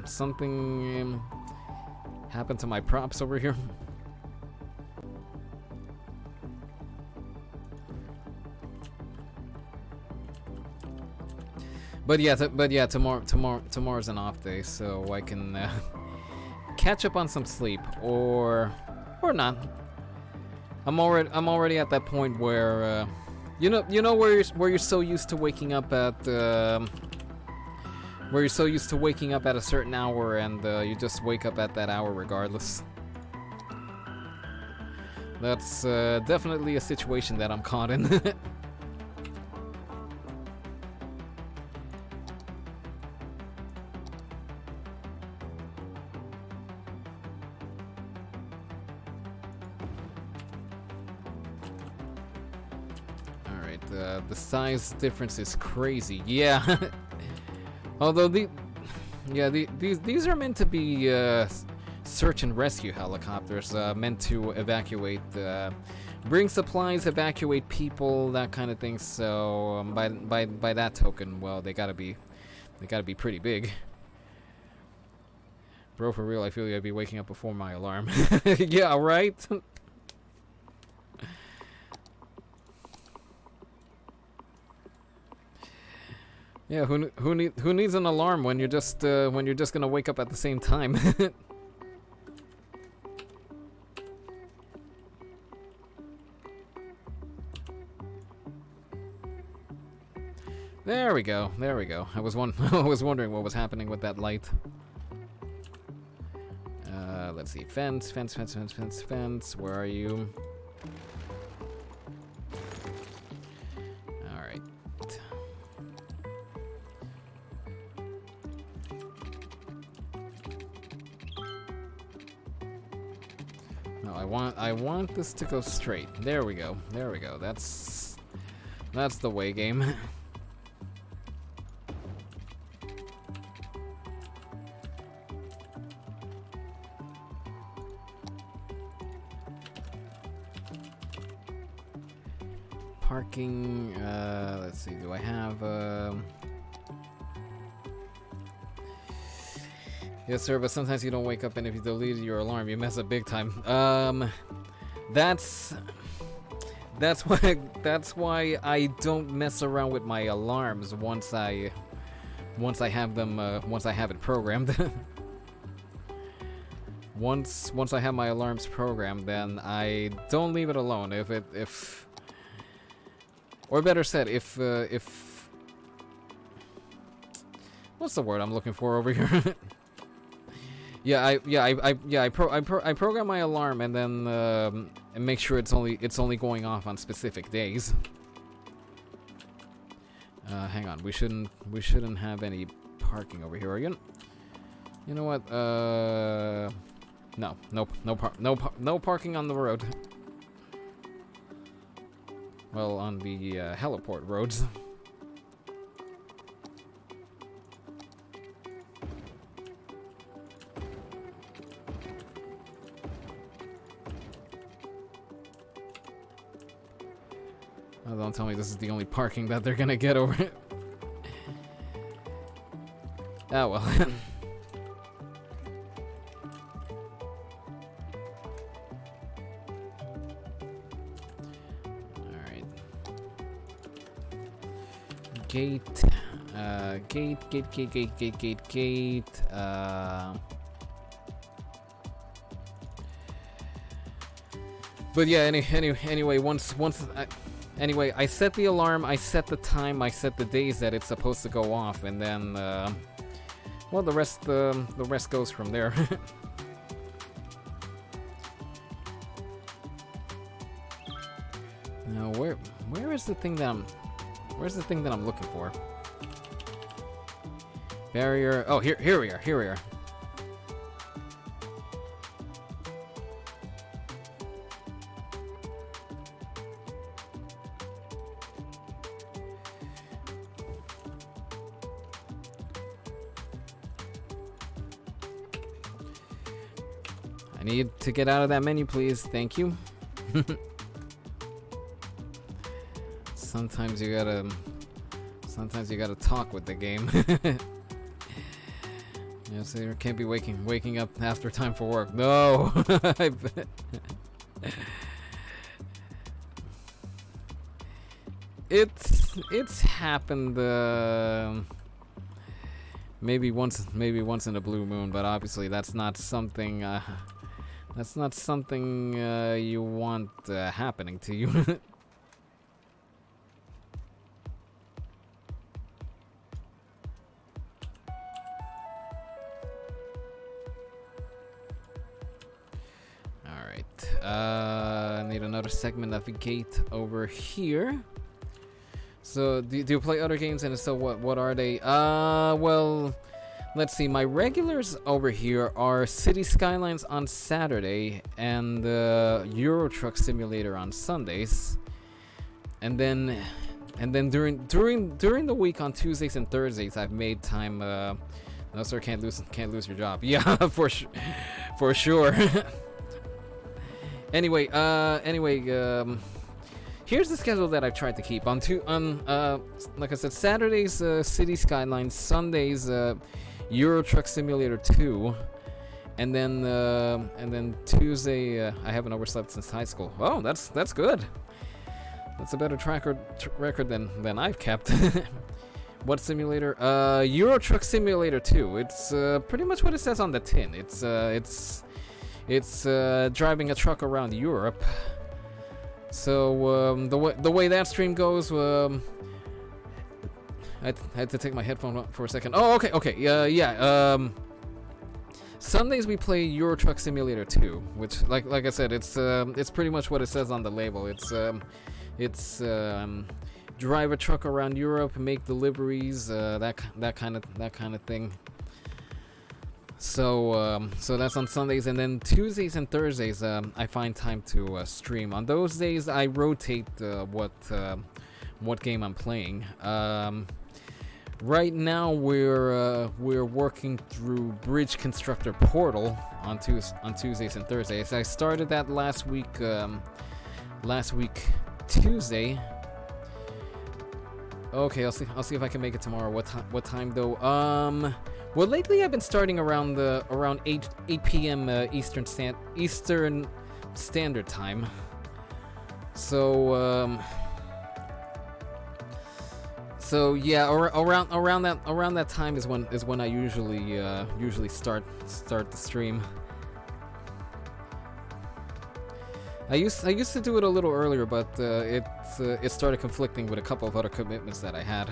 something happen to my props over here? But yeah, tomorrow's an off day, so I can catch up on some sleep, or not. I'm already at that point where you know where you're so used to waking up at a certain hour, and you just wake up at that hour regardless. That's definitely a situation that I'm caught in. The size difference is crazy. Yeah. Although these are meant to be search and rescue helicopters, meant to evacuate, bring supplies, evacuate people, that kind of thing. So by that token, well, they gotta be pretty big. Bro, for real, I feel like I'd be waking up before my alarm. Yeah, right. Yeah, who needs an alarm when you're just gonna wake up at the same time? There we go. I was wondering what was happening with that light. Let's see. Fence. Where are you? I want this to go straight. There we go. That's the way, game. Parking, let's see, do I have, Yes, sir, but sometimes you don't wake up, and if you deleted your alarm, you mess up big time. That's why I don't mess around with my alarms once I have it programmed. Once I have my alarms programmed, then I don't leave it alone. Or better said, if what's the word I'm looking for over here? I program my alarm, and then and make sure it's only going off on specific days. Hang on, we shouldn't have any parking over here. You know what? No parking on the road. Well, on the heliport roads. Oh, don't tell me this is the only parking that they're gonna get over it. Oh well. Alright. Gate. Gate. But yeah, anyway, anyway, I set the alarm, I set the time, I set the days that it's supposed to go off, and then, well, the rest goes from there. Now, where is the thing that I'm looking for? Barrier. Oh, here we are. I need to get out of that menu, please. Thank you. Sometimes you gotta talk with the game. Yeah, so you can't be waking up after time for work. No. It's happened maybe once in a blue moon, but obviously that's not something you want happening to you. Need another segment navigate over here. So do you play other games, and if so, what are they? Well, let's see. My regulars over here are City Skylines on Saturday and Euro Truck Simulator on Sundays. And then during the week on Tuesdays and Thursdays, I've made time. No, sir, can't lose your job. Yeah, for sure. Anyway, here's the schedule that I've tried to keep. Like I said, Saturdays, City Skylines, Sundays, Euro Truck Simulator 2, and then Tuesday, I haven't overslept since high school. Oh, that's good. That's a better record than I've kept. What simulator? Euro Truck Simulator 2. It's pretty much what it says on the tin. It's driving a truck around Europe. So the way that stream goes, I had to take my headphone off for a second. Oh, okay. Yeah. Sundays we play Euro Truck Simulator 2, which, like I said, it's pretty much what it says on the label. It's drive a truck around Europe, make deliveries, that kind of thing. So that's on Sundays, and then Tuesdays and Thursdays I find time to stream. On those days I rotate what game I'm playing. Right now we're working through Bridge Constructor Portal on Tuesdays and Thursdays. I started that last week Tuesday. Okay, I'll see if I can make it tomorrow. What time though? Well, lately I've been starting around 8 p.m. Eastern Standard Time. So yeah, around that time is when I usually start the stream. I used to do it a little earlier, but it started conflicting with a couple of other commitments that I had.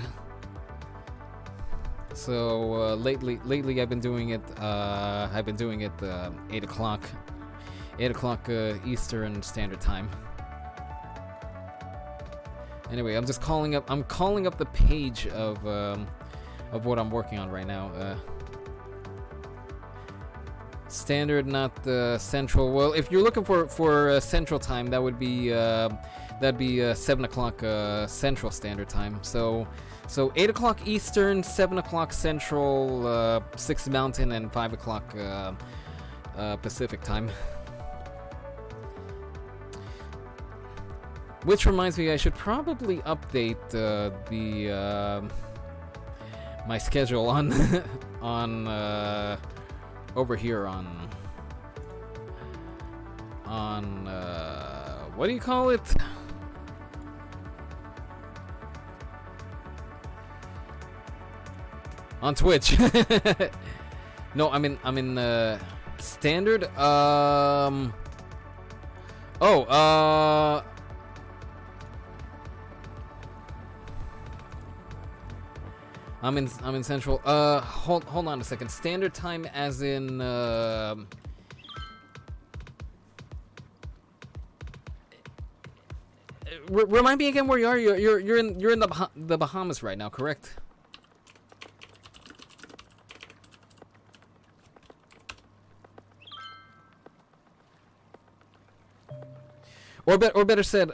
So lately I've been doing it 8 o'clock Eastern Standard Time. Anyway, I'm calling up the page of what I'm working on right now. Standard, not Central. Well, if you're looking for Central Time, that would be 7 o'clock Central Standard Time. So 8 o'clock Eastern, 7 o'clock Central, 6 Mountain, and 5 o'clock Pacific Time. Which reminds me, I should probably update my schedule on over here on what do you call it? On Twitch. No, I'm in standard. Oh, I'm in Central. Hold on a second. Standard time, as in remind me again where you are. You're in the Bahamas right now, correct? Or better said,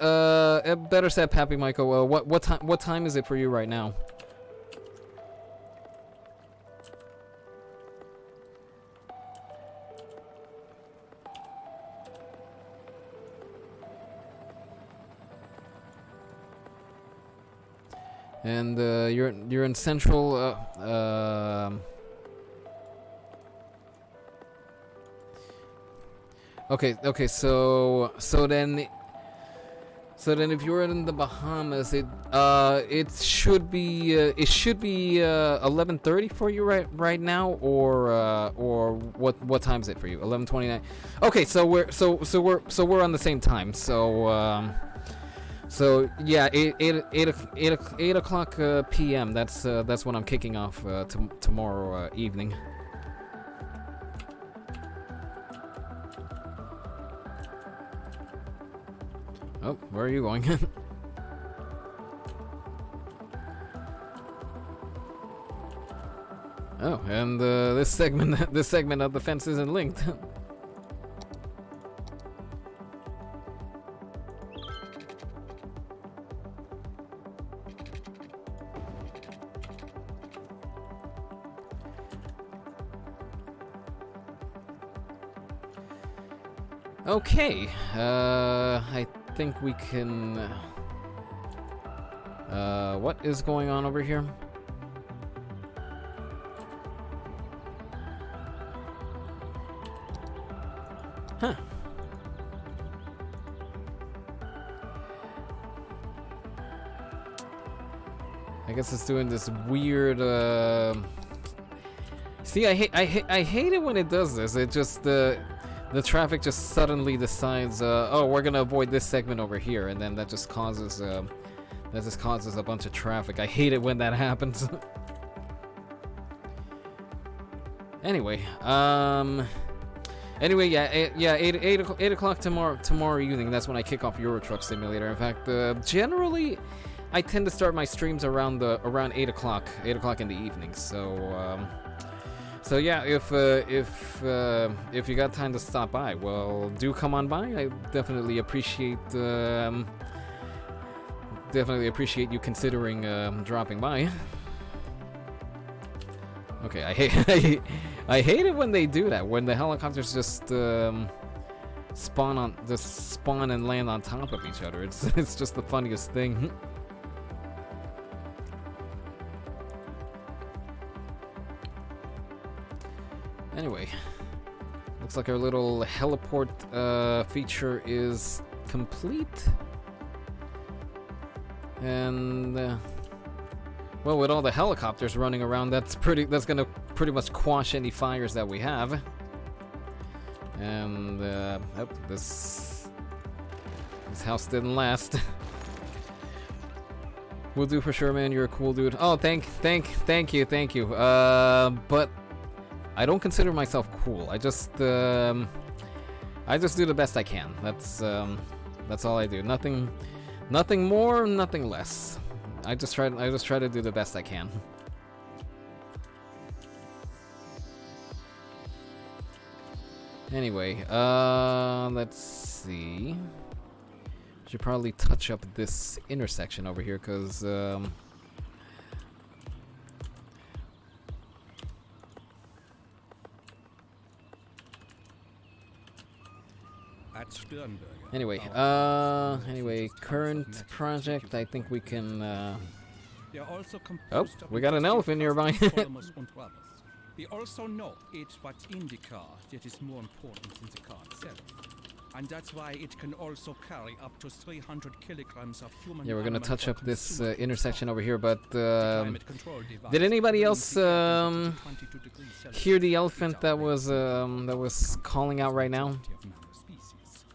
Pappy Michael. What time is it for you right now? And you're in Central. Okay. So then if you're in the Bahamas, it should be 11:30 for you right now, or what time is it for you? 11:29. Okay, so we're on the same time. So yeah, 8 o'clock p.m. That's when I'm kicking off tomorrow evening. Oh, where are you going? Oh, and this segment of the fence isn't linked. Okay, I think we can. What is going on over here? Huh. I guess it's doing this weird. See, I hate it when it does this. It just the traffic just suddenly decides, oh, we're gonna avoid this segment over here, and then that just causes a bunch of traffic. I hate it when that happens. Anyway, yeah, 8 o'clock tomorrow evening. That's when I kick off Euro Truck Simulator. In fact, generally, I tend to start my streams around 8 o'clock in the evening. So yeah, if you got time to stop by, well, do come on by. I definitely appreciate you considering dropping by. Okay, I hate it when they do that, when the helicopters just spawn and land on top of each other. It's just the funniest thing. Anyway, looks like our little heliport feature is complete. And well, with all the helicopters running around, that's gonna pretty much quash any fires that we have. And oh, this house didn't last. Will do for sure, man. You're a cool dude. Oh, thank you. But I don't consider myself cool. I just do the best I can. That's all I do. Nothing more, nothing less. I just try to do the best I can. Anyway, let's see. Should probably touch up this intersection over here, cause anyway, current project, I think we can, oh, we got an elephant nearby. We also know it's what's in the car that is more important than the car itself. And that's why it can also carry up to 300 kilograms of human. Yeah, we're gonna touch up this intersection over here, but did anybody else hear the elephant that was calling out right now?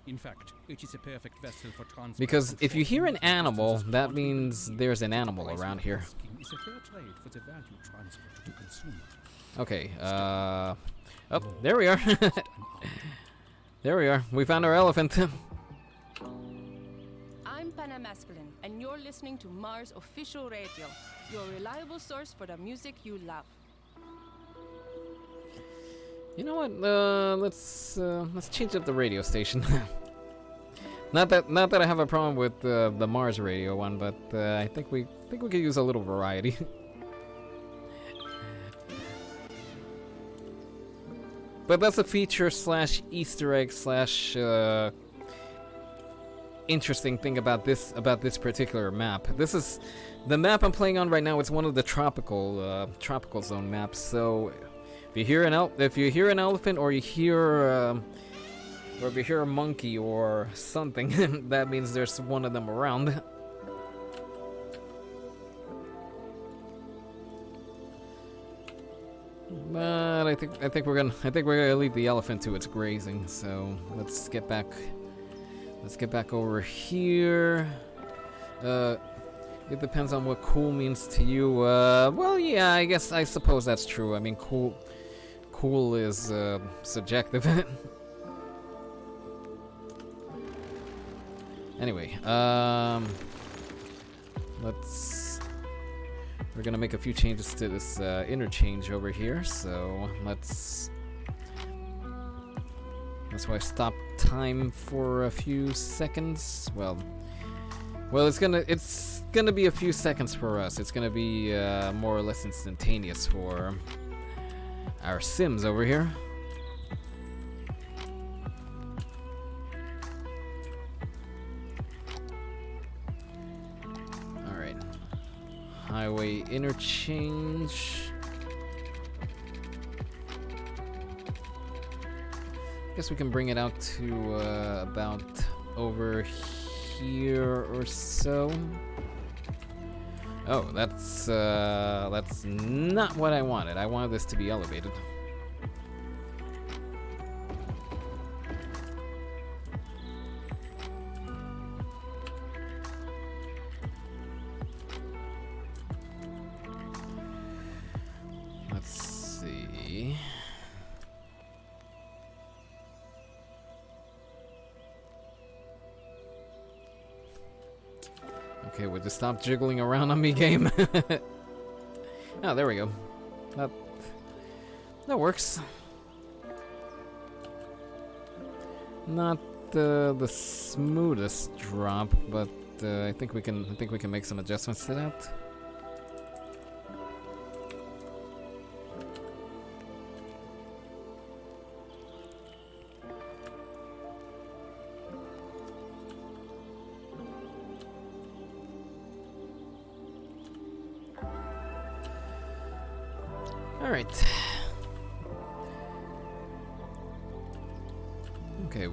In fact, it is a perfect vessel for transport. Because from if you shore hear to an mountains animal, as that quantity means believed. there's an animal Price around we're here. asking is a fair trade for the value transferred to consumer. Okay, oh, there we are. There we are. We found our elephant. I'm Panamasculine, and you're listening to Mars Official Radio, your reliable source for the music you love. You know what? Let's change up the radio station. not that I have a problem with the Mars radio one, but I think we could use a little variety. But that's a feature slash Easter egg slash interesting thing about this particular map. This is the map I'm playing on right now. It's one of the tropical zone maps. So if you hear an elephant or you hear or if you hear a monkey or something, that means there's one of them around. But I think we're gonna leave the elephant to its grazing. So let's get back over here. It depends on what cool means to you. Well, yeah, I suppose that's true. I mean, cool is subjective. Anyway, we're gonna make a few changes to this interchange over here. So that's why I stopped time for a few seconds. Well, it's gonna be a few seconds for us. It's gonna be more or less instantaneous for our Sims over here. All right, highway interchange. Guess we can bring it out to about over here or so. Oh, that's not what I wanted. I wanted this to be elevated. Let's see. Okay, would you stop jiggling around on me, game? Oh, there we go. That works. Not the smoothest drop, but I think we can make some adjustments to that. Alright. Okay,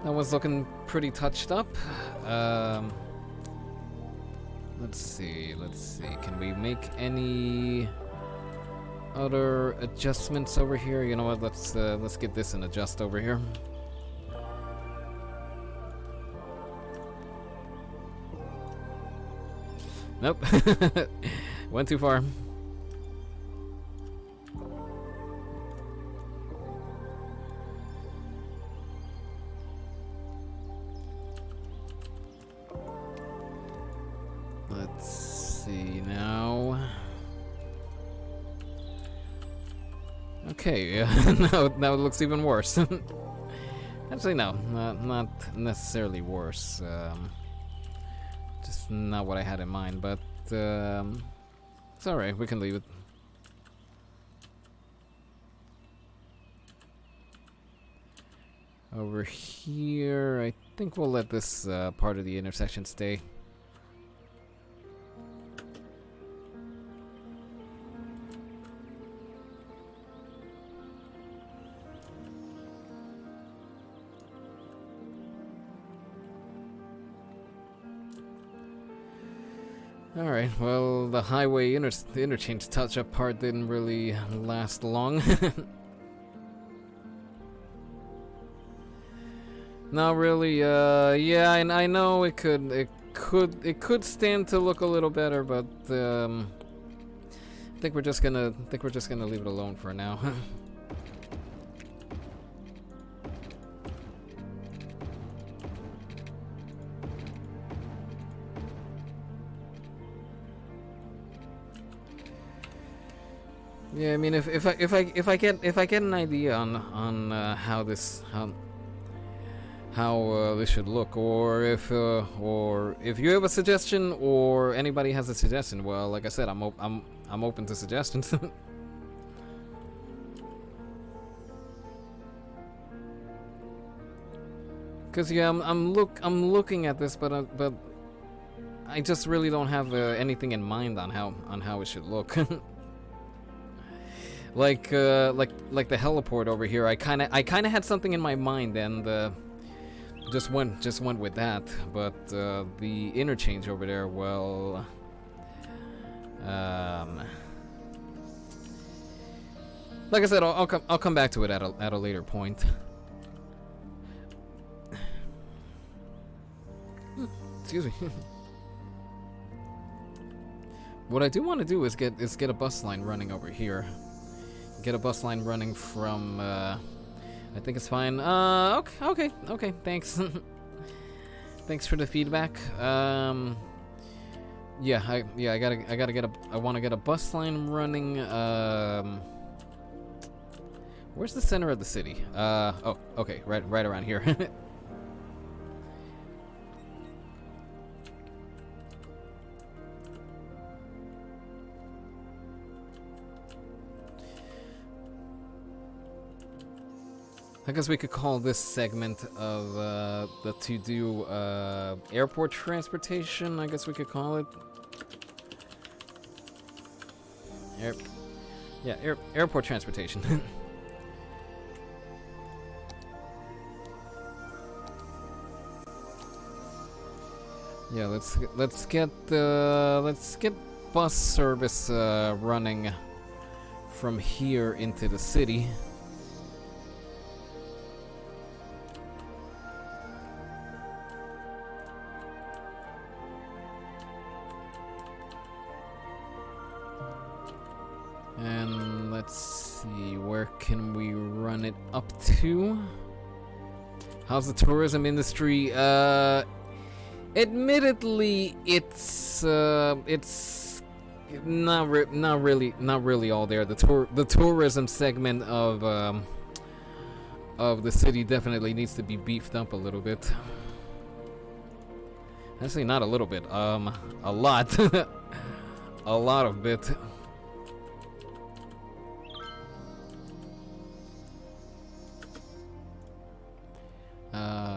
that was looking pretty touched up. Let's see. Can we make any other adjustments over here? You know what? Let's get this and adjust over here. Nope. Went too far. Let's see now. Okay, now it looks even worse. Actually, no, not necessarily worse. Just not what I had in mind, but it's alright, we can leave it. Over here, I think we'll let this part of the intersection stay. Alright, well, the highway the interchange touch-up part didn't really last long. Not really. Yeah, and I know it could stand to look a little better, but I think we're just gonna leave it alone for now. Yeah, I mean, if I get an idea on how this should look, or if you have a suggestion, or anybody has a suggestion, well, like I said, I'm open to suggestions. Cause yeah, I'm looking at this, but I just really don't have anything in mind on how it should look. like the heliport over here, I kind of had something in my mind, and just went with that. But the interchange over there, well, like I said, I'll come back to it at a later point. Excuse me. What I do want to do is get a bus line running over here. Get a bus line running from. I think it's fine. Okay. Thanks. Thanks for the feedback. Yeah, I want to get a bus line running. Where's the center of the city? Oh, okay, right around here. I guess we could call this segment of the to-do airport transportation. I guess we could call it. Airport transportation. Yeah, let's get bus service running from here into the city. And let's see, where can we run it up to? How's the tourism industry? Admittedly, it's not really all there. The tourism segment of the city definitely needs to be beefed up a little bit. Actually, not a little bit. A lot. A lot of bit.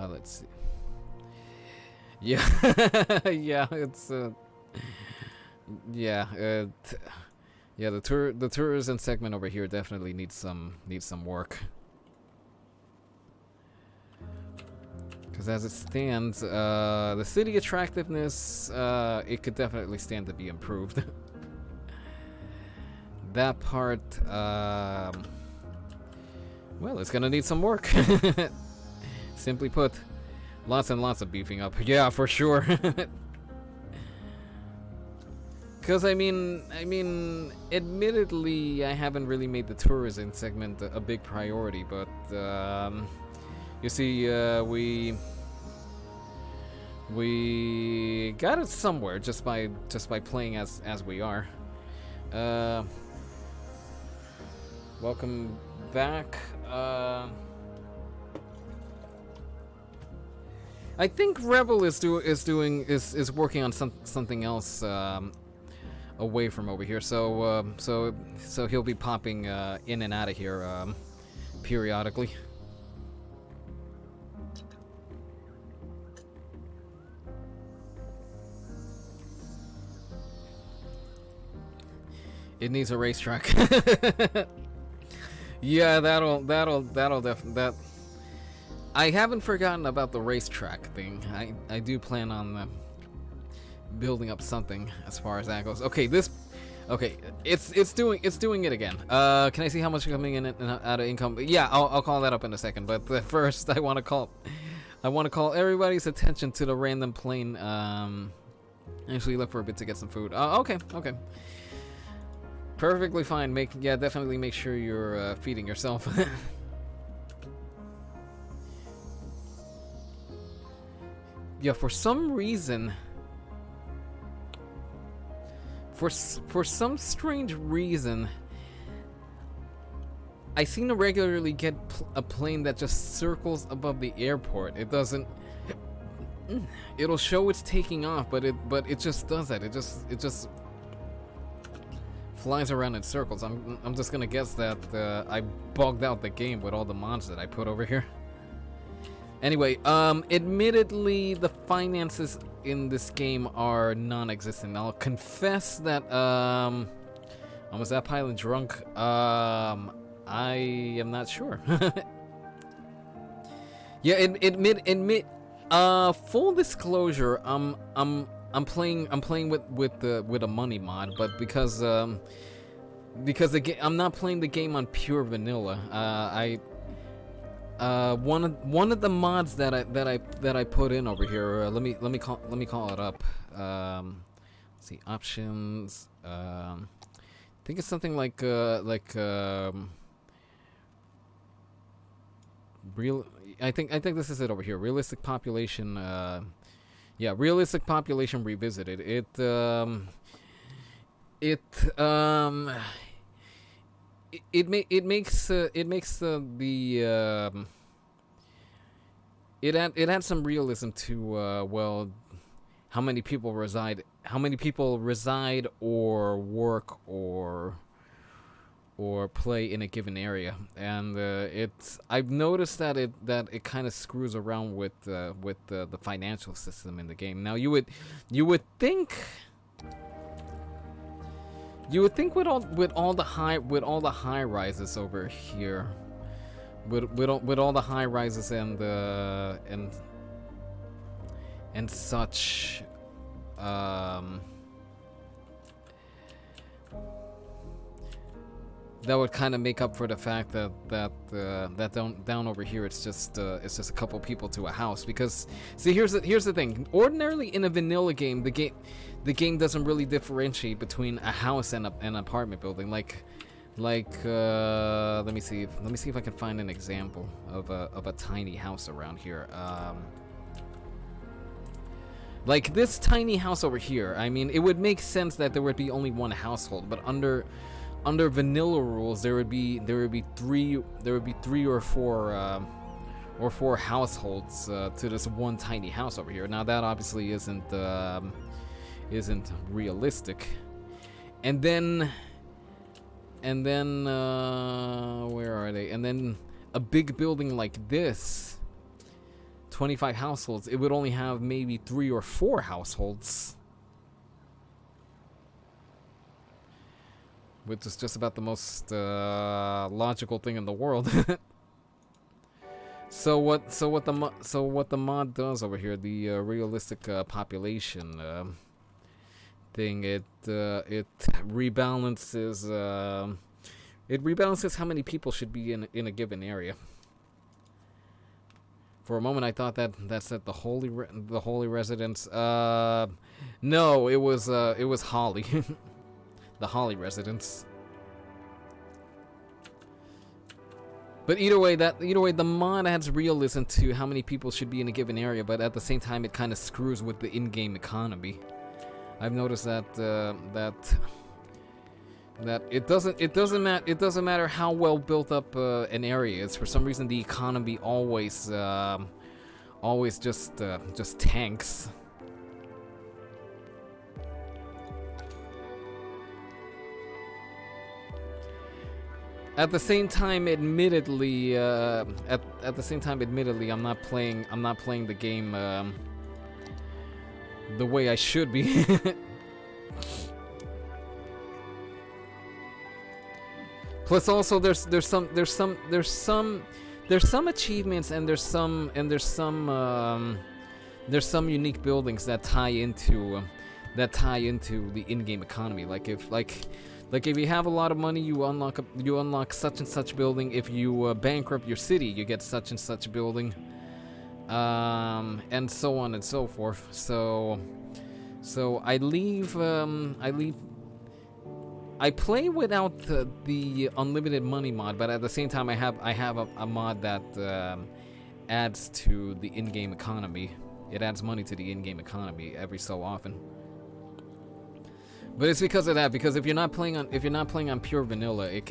Let's see. Yeah, yeah, it's yeah, yeah. The tourism segment over here definitely needs some work. Because as it stands, the city attractiveness, it could definitely stand to be improved. That part, well, it's gonna need some work. Simply put, lots and lots of beefing up. Yeah, for sure. Because I mean, admittedly, I haven't really made the tourism segment a big priority, but you see, we got it somewhere just by playing as we are. Welcome back. I think Rebel is working on something else away from over here. So he'll be popping in and out of here periodically. It needs a racetrack. Yeah, that'll definitely. I haven't forgotten about the racetrack thing. I do plan on building up something as far as that goes. Okay, it's doing it again. Can I see how much coming in and out of income? Yeah, I'll call that up in a second. But first, I want to I want to call everybody's attention to the random plane. Actually, left for a bit to get some food. Okay. Perfectly fine. Definitely make sure you're feeding yourself. Yeah, for some reason, for some strange reason, I seem to regularly get a plane that just circles above the airport. It doesn't. It'll show it's taking off, but it just does that. It just flies around in circles. I'm just gonna guess that I bugged out the game with all the mods that I put over here. Anyway, admittedly, the finances in this game are non-existent. I'll confess that I was that pilot drunk. I am not sure. Yeah, admit. Full disclosure, I'm playing with a money mod, but because I'm not playing the game on pure vanilla. One of the mods that I put in over here. Let me call it up. Let's see, options. I think it's something like real. I think this is it over here. Realistic population. Yeah, realistic population revisited. It makes it adds some realism to well, how many people reside or work or play in a given area, and I've noticed that it kind of screws around with the financial system in the game. Now you would think with all the high rises over here, with all the high rises and such, that would kind of make up for the fact that down over here it's just a couple people to a house. Because see, here's the thing. Ordinarily in a vanilla game, the game doesn't really differentiate between a house and an apartment building. Like let me see if I can find an example of a tiny house around here. Like this tiny house over here. I mean, it would make sense that there would be only one household, but under vanilla rules, there would be three or four households to this one tiny house over here. Now that obviously isn't realistic. And then where are they? And then a big building like this, 25 households, it would only have maybe 3 or 4 households. Which is just about the most logical thing in the world. So what the mod does over here, the realistic population thing, it rebalances how many people should be in a given area. For a moment, I thought that said the holy residence. No, it was Holly. The Holly residence. But either way, the mod adds realism to how many people should be in a given area, but at the same time, it kind of screws with the in-game economy. I've noticed that it doesn't matter how well built up an area is. For some reason, the economy always just tanks. At the same time, admittedly, I'm not playing the game the way I should be. Plus, also there's some achievements and there's some unique buildings that tie into the in-game economy. Like if you have a lot of money, you unlock such and such building. If you bankrupt your city, you get such and such building. and so on and so forth. So I leave. I play without the unlimited money mod, but at the same time, I have a mod that adds to the in-game economy. It adds money to the in-game economy every so often. But it's because of that. Because if you're not playing on pure vanilla, it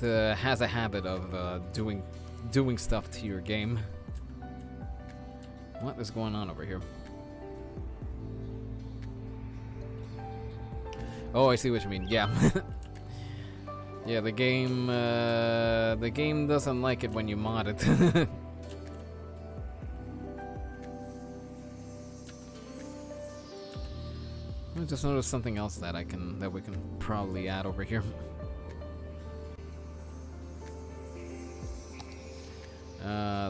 has a habit of doing stuff to your game. What is going on over here? Oh, I see what you mean. Yeah. Yeah, the game doesn't like it when you mod it. I just noticed something else that we can probably add over here.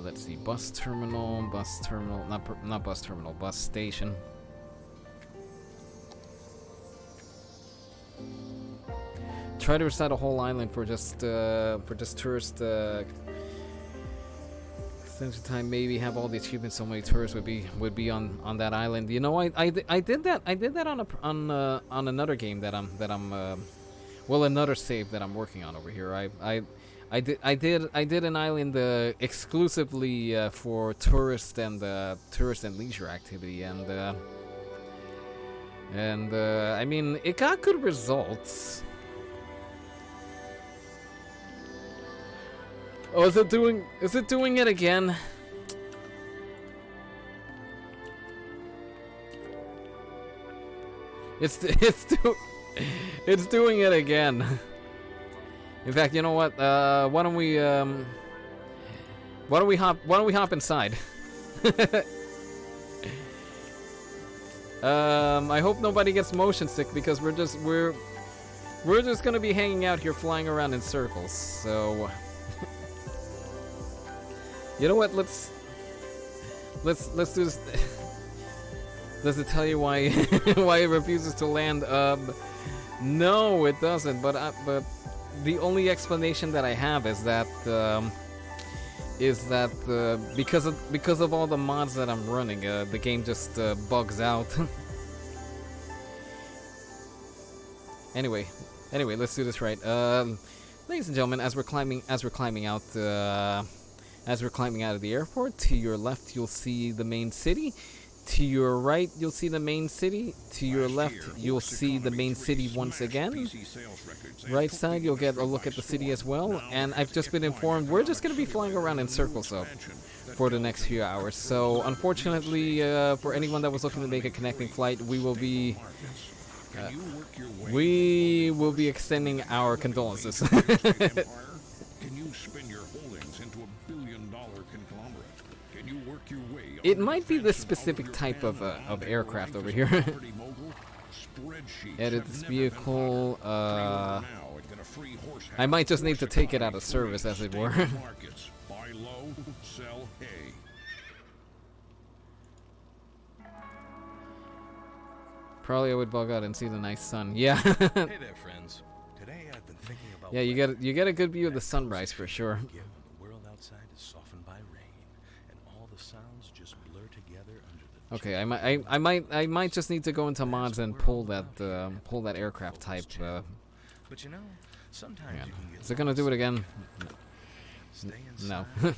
Let's see, bus terminal, not bus terminal, bus station. Try to recite a whole island for just tourist Center time. Maybe have all the achievements. So many tourists would be on that island. You know, I did that on another game that I'm well, another save that I'm working on over here. I did an island exclusively for tourist and leisure activity, and I mean, it got good results. Oh, is it doing it again? It's doing it again. In fact, you know what? Why don't we hop inside? I hope nobody gets motion sick, because we're just gonna be hanging out here, flying around in circles. So. You know what? Let's do this. Does it tell you why why it refuses to land? No, it doesn't. But the only explanation that I have is that because of all the mods that I'm running, the game just bugs out. Anyway, let's do this right. Ladies and gentlemen, as we're climbing out. As we're climbing out of the airport, to your left you'll see the main city. To your right you'll see the main city. To your left you'll see the main city once again. Right side you'll get a look at the city as well. And I've just been informed we're just going to be flying around in circles for the next few hours. So unfortunately, for anyone that was looking to make a connecting flight, we will be extending our condolences. Can you spin your holdings into $1 billion conglomerate? Can you work your way It might be this specific type of aircraft over here. Edit this vehicle. I might just need to take it out of service, as it were. Buy low, sell hay. Probably I would bug out and see the nice sun. Yeah. Hey there, friends. Today I've been thinking about. Yeah, you get a good view of the sunrise for sure. The world outside is softened by rain, and all the sounds just blur together under the. Okay, I might just need to go into mods and pull that aircraft type. But you know, sometimes you can get. Is it gonna do it again? Stay inside No. and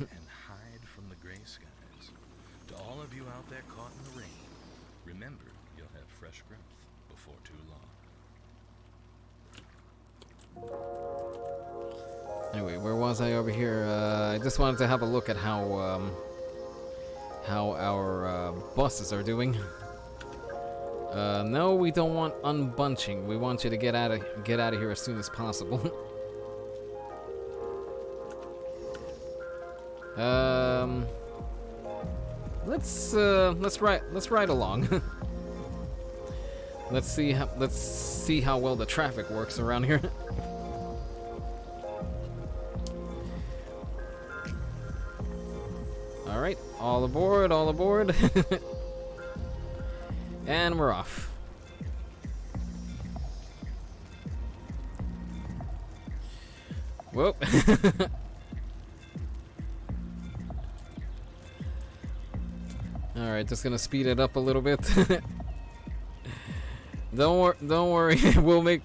hide from the gray skies. To all of you out there caught in the rain, remember you'll have fresh growth before too long. Anyway, where was I over here? I just wanted to have a look at how our buses are doing. No, we don't want unbunching. We want you to get out of here as soon as possible. Let's ride along. Let's see how well the traffic works around here. All right, all aboard, all aboard. And we're off. Whoop. Alright, just gonna speed it up a little bit. Don't worry. we'll make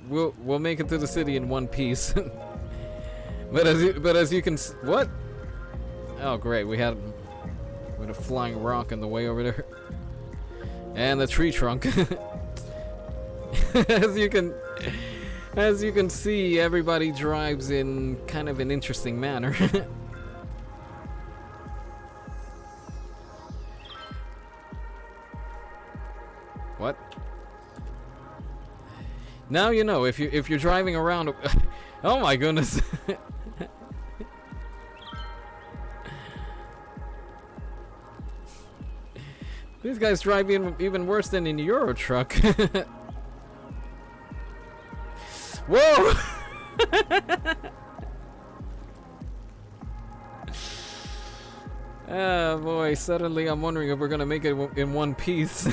it to the city in one piece. but as you can what? Oh great, we had a flying rock in the way over there. And the tree trunk. as you can see, everybody drives in kind of an interesting manner. What? Now you know if you're driving around. Oh my goodness. These guys drive even worse than in the Euro truck. Whoa! Ah boy, suddenly I'm wondering if we're gonna make it in one piece.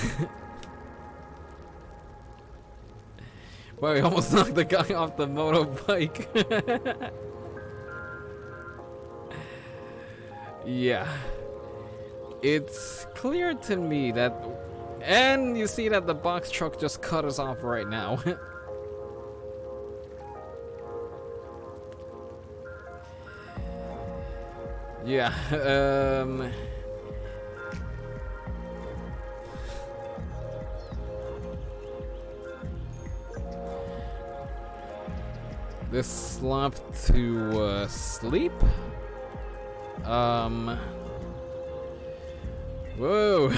Wow, we almost knocked the guy off the motorbike. Yeah. It's clear to me that... And you see that the box truck just cut us off right now. Yeah, this slop to sleep. Whoa. Wait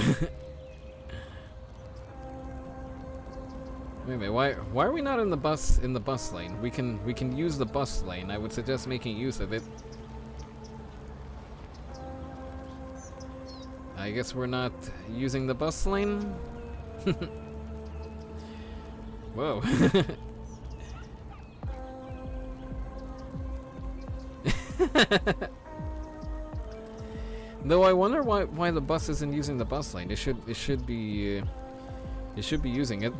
a minute, why are we not in the bus lane? We can use the bus lane. I would suggest making use of it. I guess we're not using the bus lane. Whoa. Though I wonder why the bus isn't using the bus lane. It should be using it.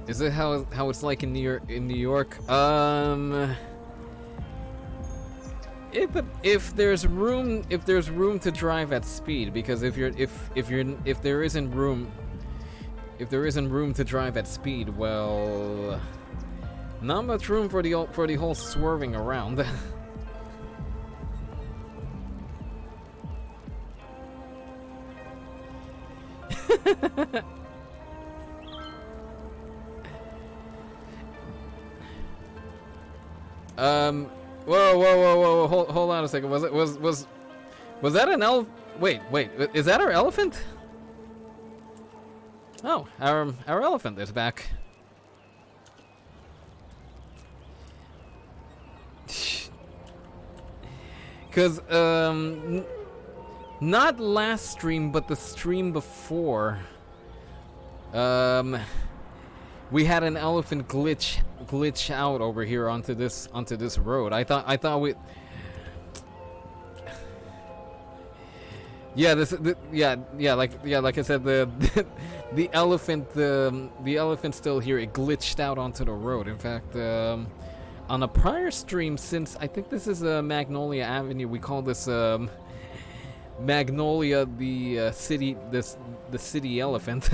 Is it how it's like in New York? If there's room to drive at speed, because if there isn't room to drive at speed, well, not much room for the whole swerving around. Whoa, hold on a second. Was that an wait, is that our elephant? Oh, our elephant is back. Cause not last stream, but the stream before, we had an elephant glitch out over here onto this road. I thought we. Yeah, like I said, the elephant still here. It glitched out onto the road. In fact, on a prior stream, since I think this is Magnolia Avenue, we call this Magnolia the city elephant.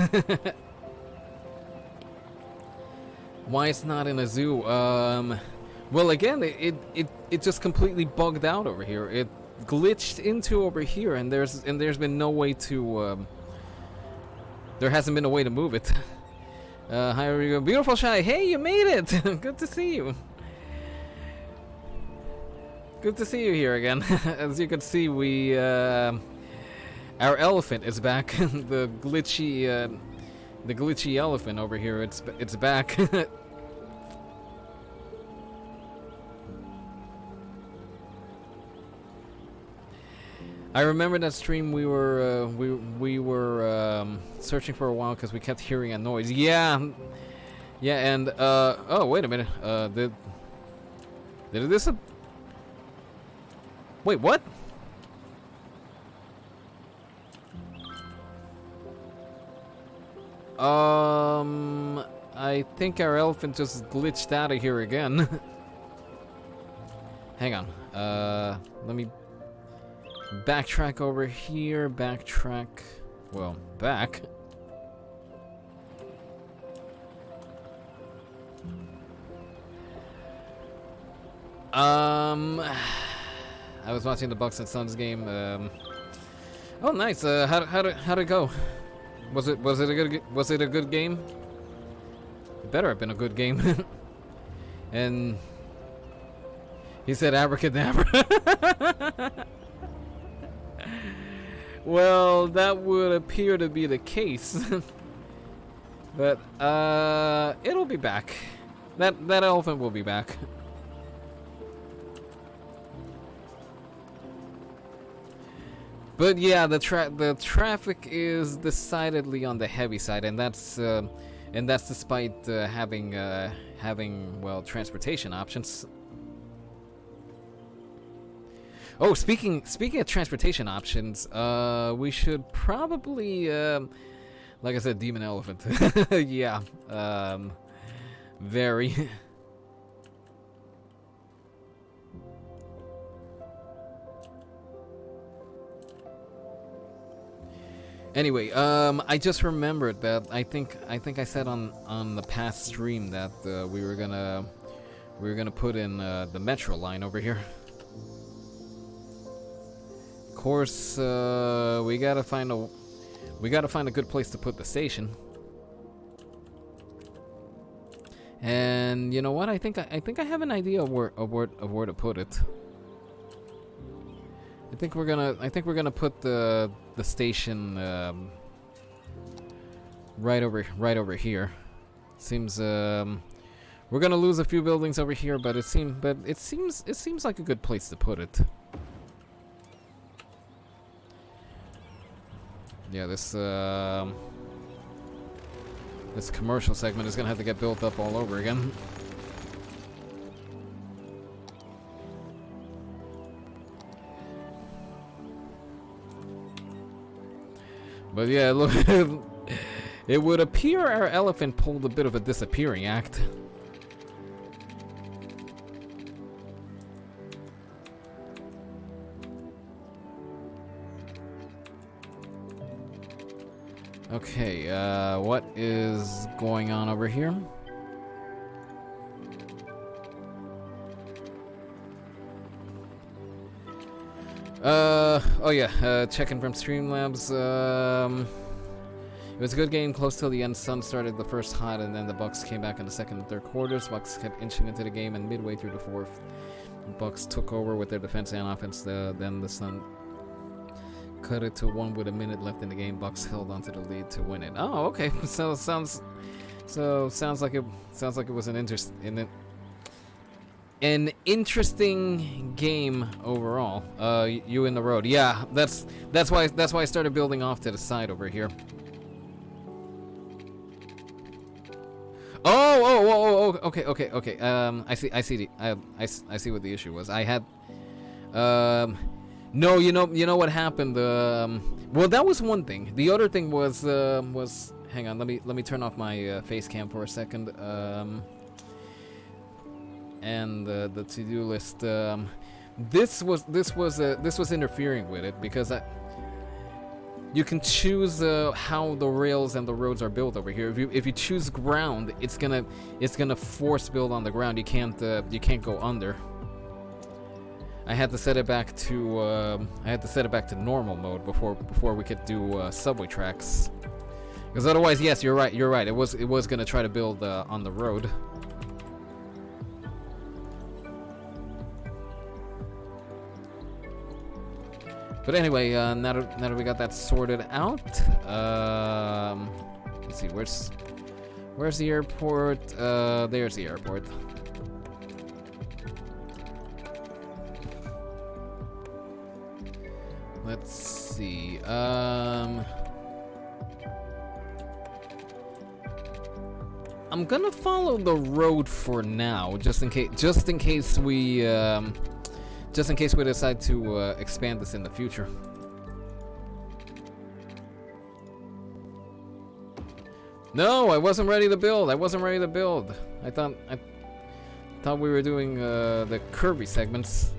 Why it's not in a zoo? Well, again, it just completely bugged out over here. It glitched into over here, and there's been no way to. There hasn't been a way to move it. Hi, Rodrigo. Beautiful Shy. Hey, you made it. Good to see you. Good to see you here again. As you can see, our elephant is back. the glitchy elephant over here. It's back. I remember that stream we were searching for a while because we kept hearing a noise. Yeah, and oh wait a minute. Did this? Wait, what? I think our elephant just glitched out of here again. Hang on. Let me backtrack over here. Backtrack. Well, back. I was watching the Bucks and Suns game. Oh, nice. How'd it go? Was it a good game? It better have been a good game. And he said abracadabra. Well, that would appear to be the case. But it'll be back. That elephant will be back. But yeah, the traffic is decidedly on the heavy side, and that's despite having well, transportation options. Oh, speaking of transportation options, we should probably like I said, demon elephant. Yeah, very. Anyway, I just remembered that I think I said on the past stream that we were gonna put in the metro line over here. Of course, we gotta find a good place to put the station. And you know what? I think I have an idea of where to put it. I think we're gonna put the station right over here. Seems we're gonna lose a few buildings over here, but it seems like a good place to put it. Yeah, this commercial segment is gonna have to get built up all over again. But yeah, look, it would appear our elephant pulled a bit of a disappearing act. Okay, what is going on over here? Oh yeah, checking from Streamlabs. It was a good game, close till the end. Sun started the first hot, and then the Bucks came back in the second and third quarters. Bucks kept inching into the game, and midway through the fourth, the Bucks took over with their defense and offense. Then the Sun cut it to 1 with a minute left in the game. Bucks held onto the lead to win it. Oh, okay. So sounds like it was an interesting game overall. You in the road. Yeah, that's why I started building off to the side over here. Oh, okay. I see what the issue was. I had no, you know what happened. Well, that was one thing. The other thing was hang on, let me turn off my face cam for a second. And the to-do list. This was interfering with it because you can choose how the rails and the roads are built over here. If you choose ground, it's gonna force build on the ground. You can't go under. I had to set it back to normal mode before we could do subway tracks. Because otherwise, yes, you're right. It was gonna try to build on the road. But anyway, now that we got that sorted out, let's see, where's the airport? There's the airport. Let's see. I'm gonna follow the road for now, just in case we decide to expand this in the future. No, I wasn't ready to build. I thought we were doing the curvy segments.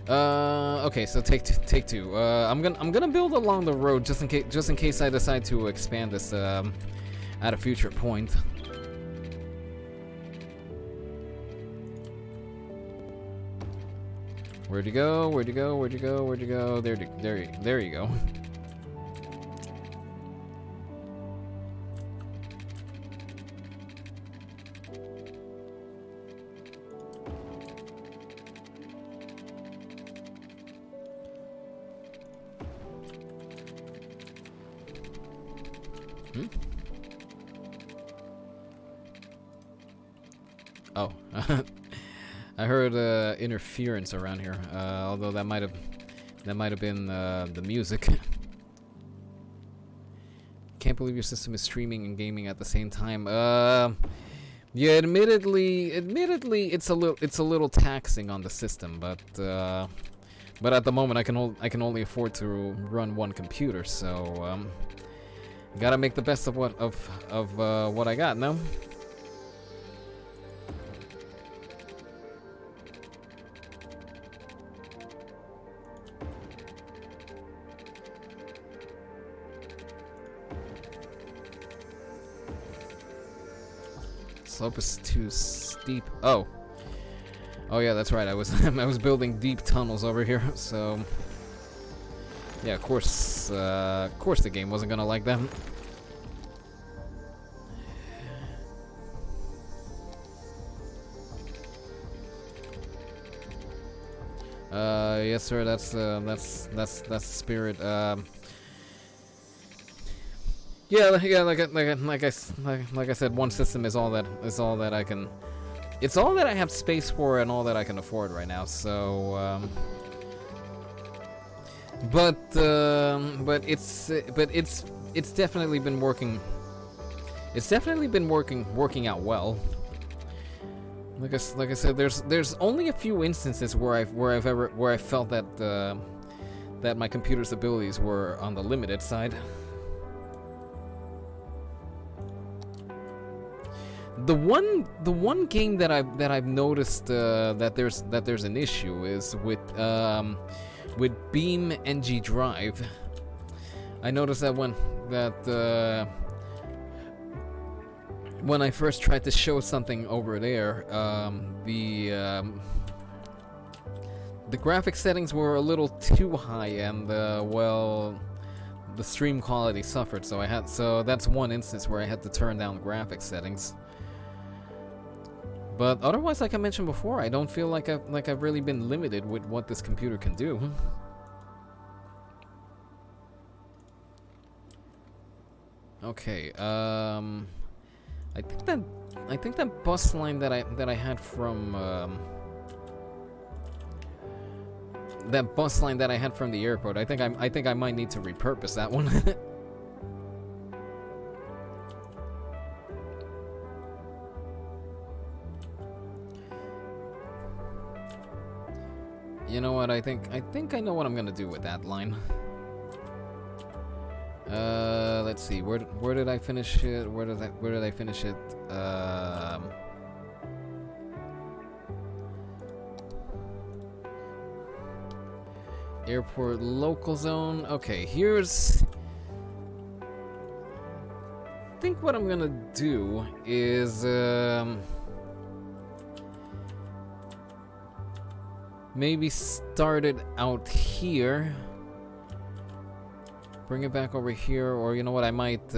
Okay, so take two. I'm gonna build along the road just in case I decide to expand this at a future point. Where'd you go? Where'd you go? Where'd you go? Where'd you go? There you go. Oh, I heard interference around here. Although that might have been the music. Can't believe your system is streaming and gaming at the same time. Yeah, admittedly, it's a little taxing on the system, but at the moment I can only afford to run one computer, so gotta make the best of what I got. No. Slope is too steep. Oh yeah, that's right. I was I was building deep tunnels over here, so yeah, of course the game wasn't gonna like that. Yes, sir. That's the spirit. Yeah, like I said, one system is all that I can. It's all that I have space for and all that I can afford right now. So, but it's definitely been working. It's definitely been working out well. Like I said, there's only a few instances where I felt that that my computer's abilities were on the limited side. The one game that I've noticed that there's an issue is with Beam NG Drive. I noticed that when I first tried to show something over there, the graphic settings were a little too high, and well, the stream quality suffered. So that's one instance where I had to turn down graphic settings. But otherwise, like I mentioned before, I don't feel like I've really been limited with what this computer can do. Okay, I think that bus line that I had from the airport, I think I might need to repurpose that one. You know what? I think I know what I'm gonna do with that line. Let's see. Where did I finish it? Where did I finish it? Airport local zone. Okay, here's. I think what I'm gonna do is maybe start it out here. Bring it back over here, or you know what, I might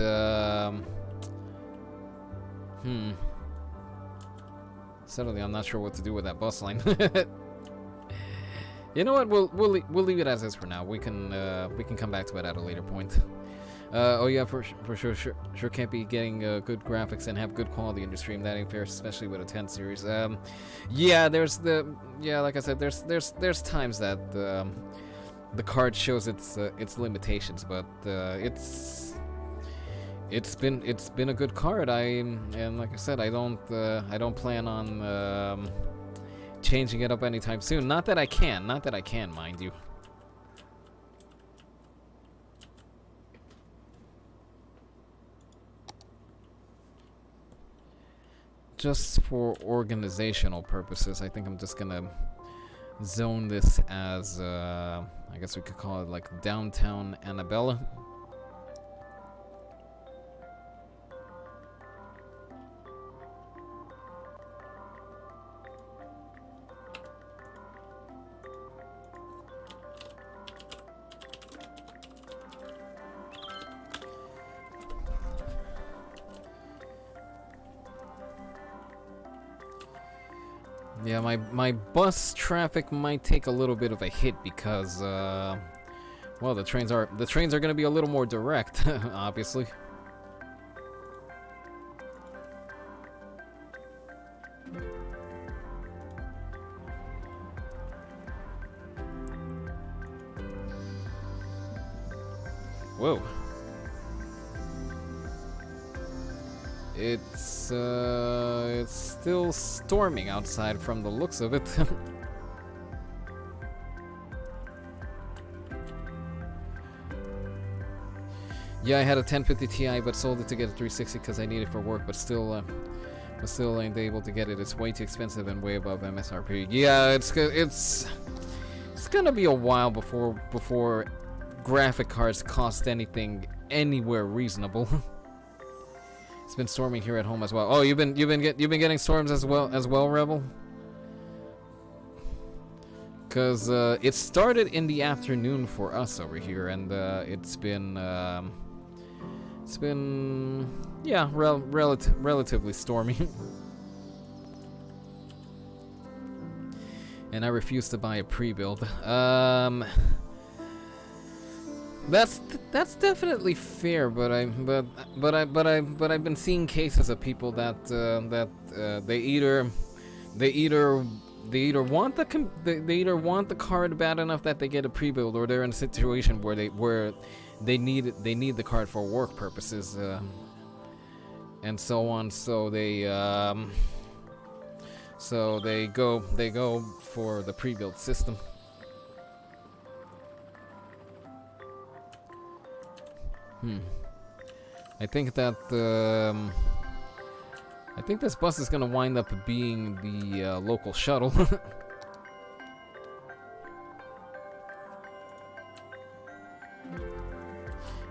suddenly I'm not sure what to do with that bus line. You know what, we'll leave it as is for now. We can come back to it at a later point. Oh yeah, for sure can't be getting good graphics and have good quality in your stream. That ain't fair, especially with a 10 series. Yeah, like I said, there's times that the card shows its limitations, but it's been a good card. And like I said, I don't plan on changing it up anytime soon. Not that I can, mind you. Just for organizational purposes, I think I'm just gonna zone this as, I guess we could call it like downtown Annabella. Yeah, my bus traffic might take a little bit of a hit because, well, the trains are going to be a little more direct, obviously. Whoa. It's still storming outside from the looks of it. Yeah, I had a 1050 Ti, but sold it to get a 360 because I need it for work, but still ain't able to get it. It's way too expensive and way above MSRP. Yeah, it's gonna be a while before graphic cards cost anything anywhere reasonable. It's been storming here at home as well. Oh, you've been getting storms as well, Rebel? Cause it started in the afternoon for us over here, and it's been yeah, relatively stormy. And I refuse to buy a pre-build. That's definitely fair, but I've been seeing cases of people that they either want the card bad enough that they get a pre-build, or they're in a situation where they need the card for work purposes, and so on. So they go for the pre-built system. I think that I think this bus is gonna wind up being the local shuttle.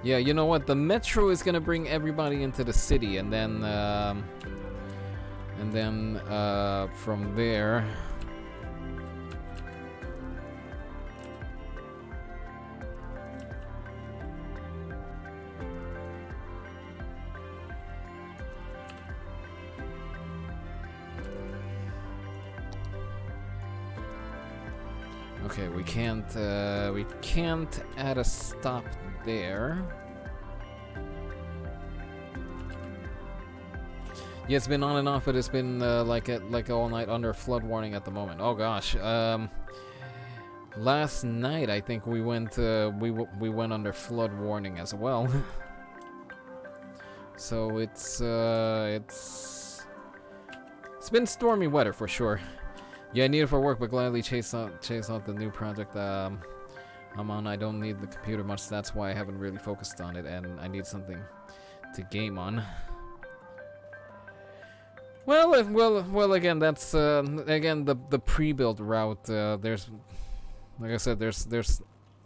Yeah, you know what? The metro is gonna bring everybody into the city, and then from there. Okay, we can't add a stop there. Yeah, it's been on and off, but it's been like all night under flood warning at the moment. Oh gosh. Last night I think we went under flood warning as well. So it's been stormy weather for sure. Yeah, I need it for work, but gladly chase out the new project I'm on. I don't need the computer much, that's why I haven't really focused on it, and I need something to game on. Well, again, that's again the pre-built route. There's, like I said, there's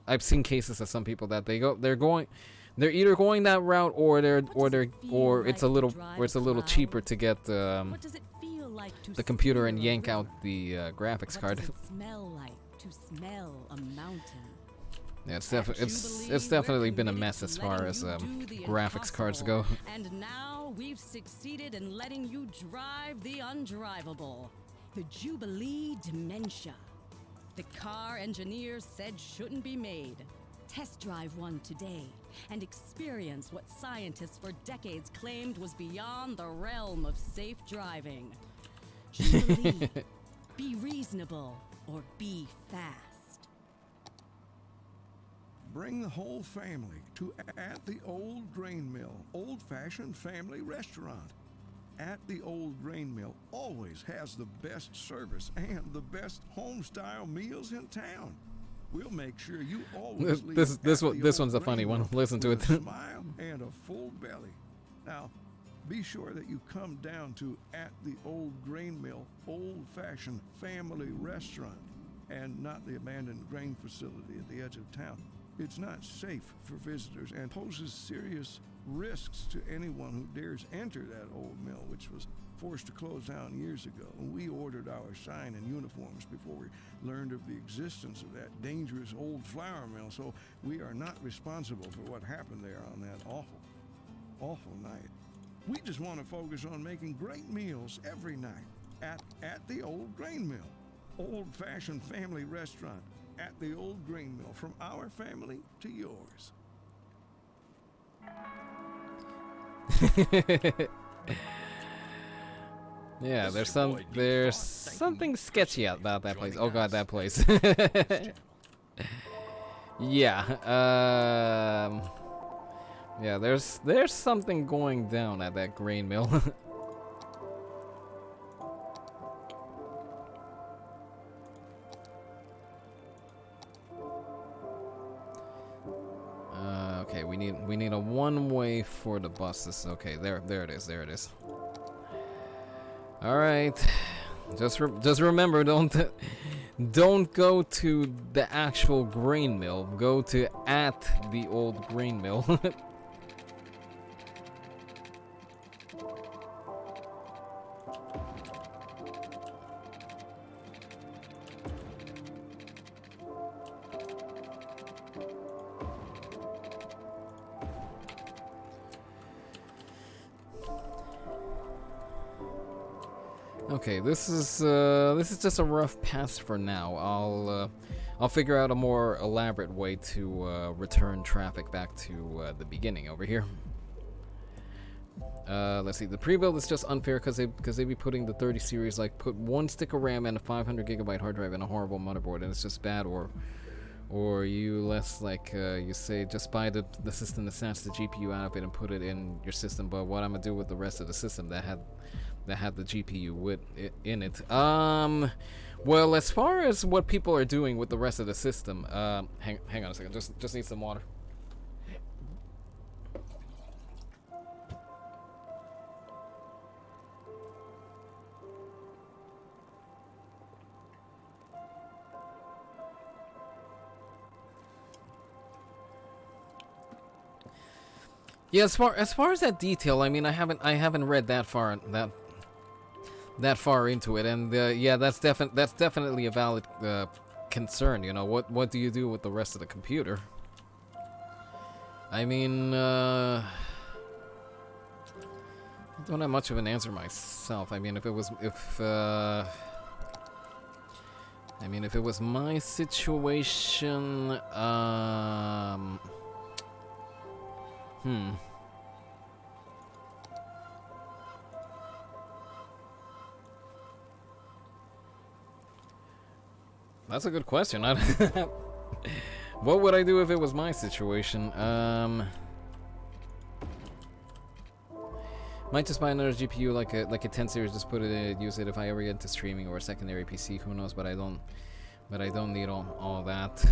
I've seen cases of some people that they're either going that route, or it's a little cheaper to get the computer and yank out the graphics card. What does it smell like to smell a mountain? Yeah, it's definitely been a mess as far as graphics cards go. And now we've succeeded in letting you drive the undrivable. The Jubilee Dementia. The car engineers said shouldn't be made. Test drive one today and experience what scientists for decades claimed was beyond the realm of safe driving. Jubilee. Be reasonable or be fast. Bring the whole family to At the Old Grain Mill, old-fashioned family restaurant. At the Old Grain Mill always has the best service and the best home-style meals in town. We'll make sure you always leave this one's a funny one. Listen to it. A smile and a full belly. Now, be sure that you come down to At the Old Grain Mill, old-fashioned family restaurant. and not the abandoned grain facility at the edge of town. It's not safe for visitors and poses serious risks to anyone who dares enter that old mill, which was forced to close down years ago. We ordered our sign and uniforms before we learned of the existence of that dangerous old flour mill, so we are not responsible for what happened there on that awful, awful night. We just want to focus on making great meals every night at the old grain mill. Old-fashioned family restaurant at the old grain mill, from our family to yours. Yeah, there's something sketchy about that place. Oh god, that place. Yeah, yeah, there's something going down at that grain mill. Okay, we need a one-way for the buses. Okay, there it is. All right, just remember, don't go to the actual grain mill. Go to at the old grain mill. Okay, this is just a rough pass for now. I'll figure out a more elaborate way to return traffic back to the beginning over here. Let's see. The pre-build is just unfair because they be putting the 30 series, like, put one stick of RAM and a 500 gigabyte hard drive and a horrible motherboard, and it's just bad. Or you you say just buy the system that snatch the GPU out of it and put it in your system. But what I'm gonna do with the rest of the system that had the GPU in it? Well, as far as what people are doing with the rest of the system, hang on a second. Just need some water. Yeah, as far as that detail, I mean, I haven't read that far into it, and yeah, that's definitely a valid concern. You know, what do you do with the rest of the computer? I mean, I don't have much of an answer myself. I mean, if it was my situation, That's a good question. What would I do if it was my situation? Might just buy another GPU, like a 10 series, just put it in, use it if I ever get into streaming or a secondary PC. Who knows? But I don't need all that.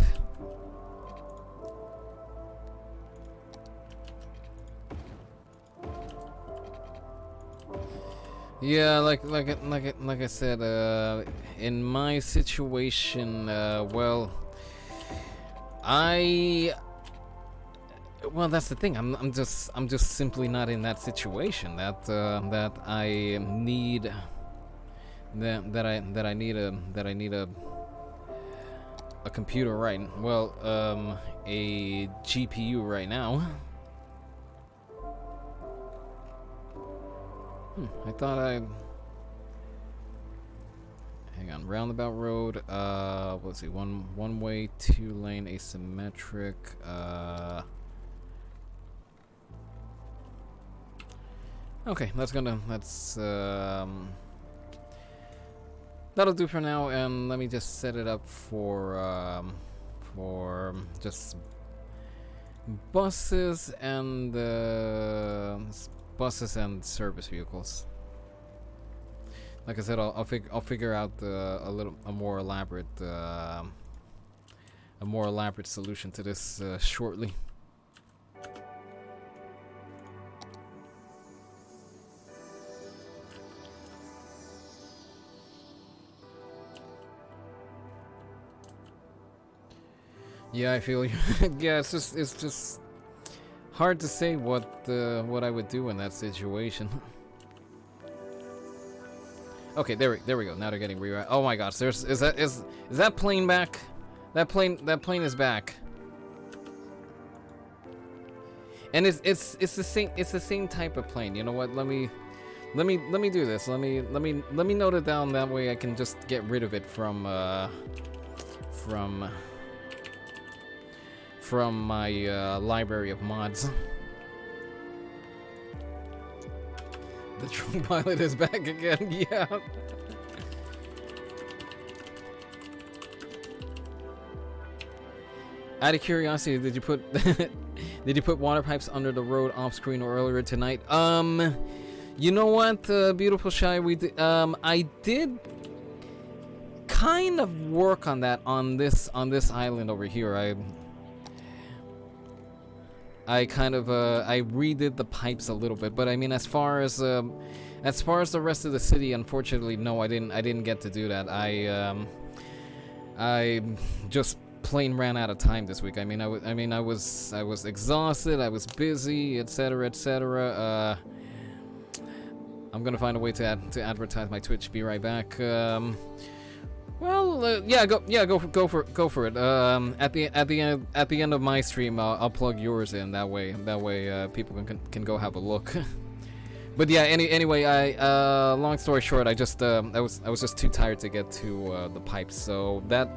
Yeah, like I said, in my situation, well, that's the thing. I'm just simply not in that situation. That I need that I need a computer right. Well, a GPU right now. I thought hang on, roundabout road, let's see, one way, 2 lane, asymmetric, okay, that'll do for now, and let me just set it up for just buses and service vehicles. Like I said, I'll figure out a more elaborate solution to this shortly. Yeah, I feel you. Yeah, it's just hard to say what I would do in that situation. Okay, there we go. Now they're getting rerouted. Oh my gosh, is that plane back? That plane is back. And it's the same type of plane. You know what? Let me do this. Let me note it down, that way I can just get rid of it from my library of mods. The drone pilot is back again. Yeah. Out of curiosity, did you put water pipes under the road off screen or earlier tonight? You know what, beautiful Shy, I did kind of work on that on this island over here. I kind of I redid the pipes a little bit, but I mean, as far as the rest of the city, unfortunately, no, I didn't get to do that. I just plain ran out of time this week. I was exhausted, I was busy, etc., etc. I'm gonna find a way to advertise my Twitch. Be right back. Go for it. At the end of my stream, I'll plug yours in. That way, people can go have a look. But yeah, anyway, long story short, I was just too tired to get to the pipes, so that,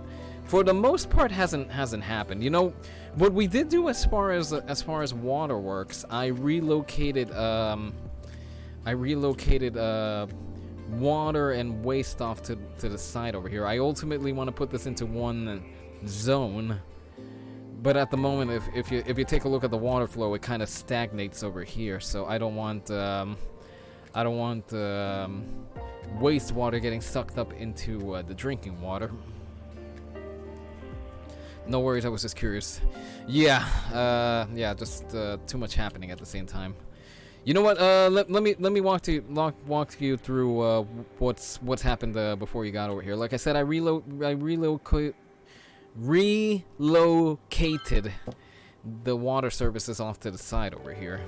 for the most part, hasn't happened. You know, what we did do as far as waterworks, I relocated water and waste off to the side over here. I ultimately want to put this into one zone, but at the moment, if you take a look at the water flow, it kind of stagnates over here. So I don't want wastewater getting sucked up into the drinking water. No worries, I was just curious. Yeah, just too much happening at the same time. You know what? Let me walk you through what's happened before you got over here. Like I said, I relocated the water services off to the side over here,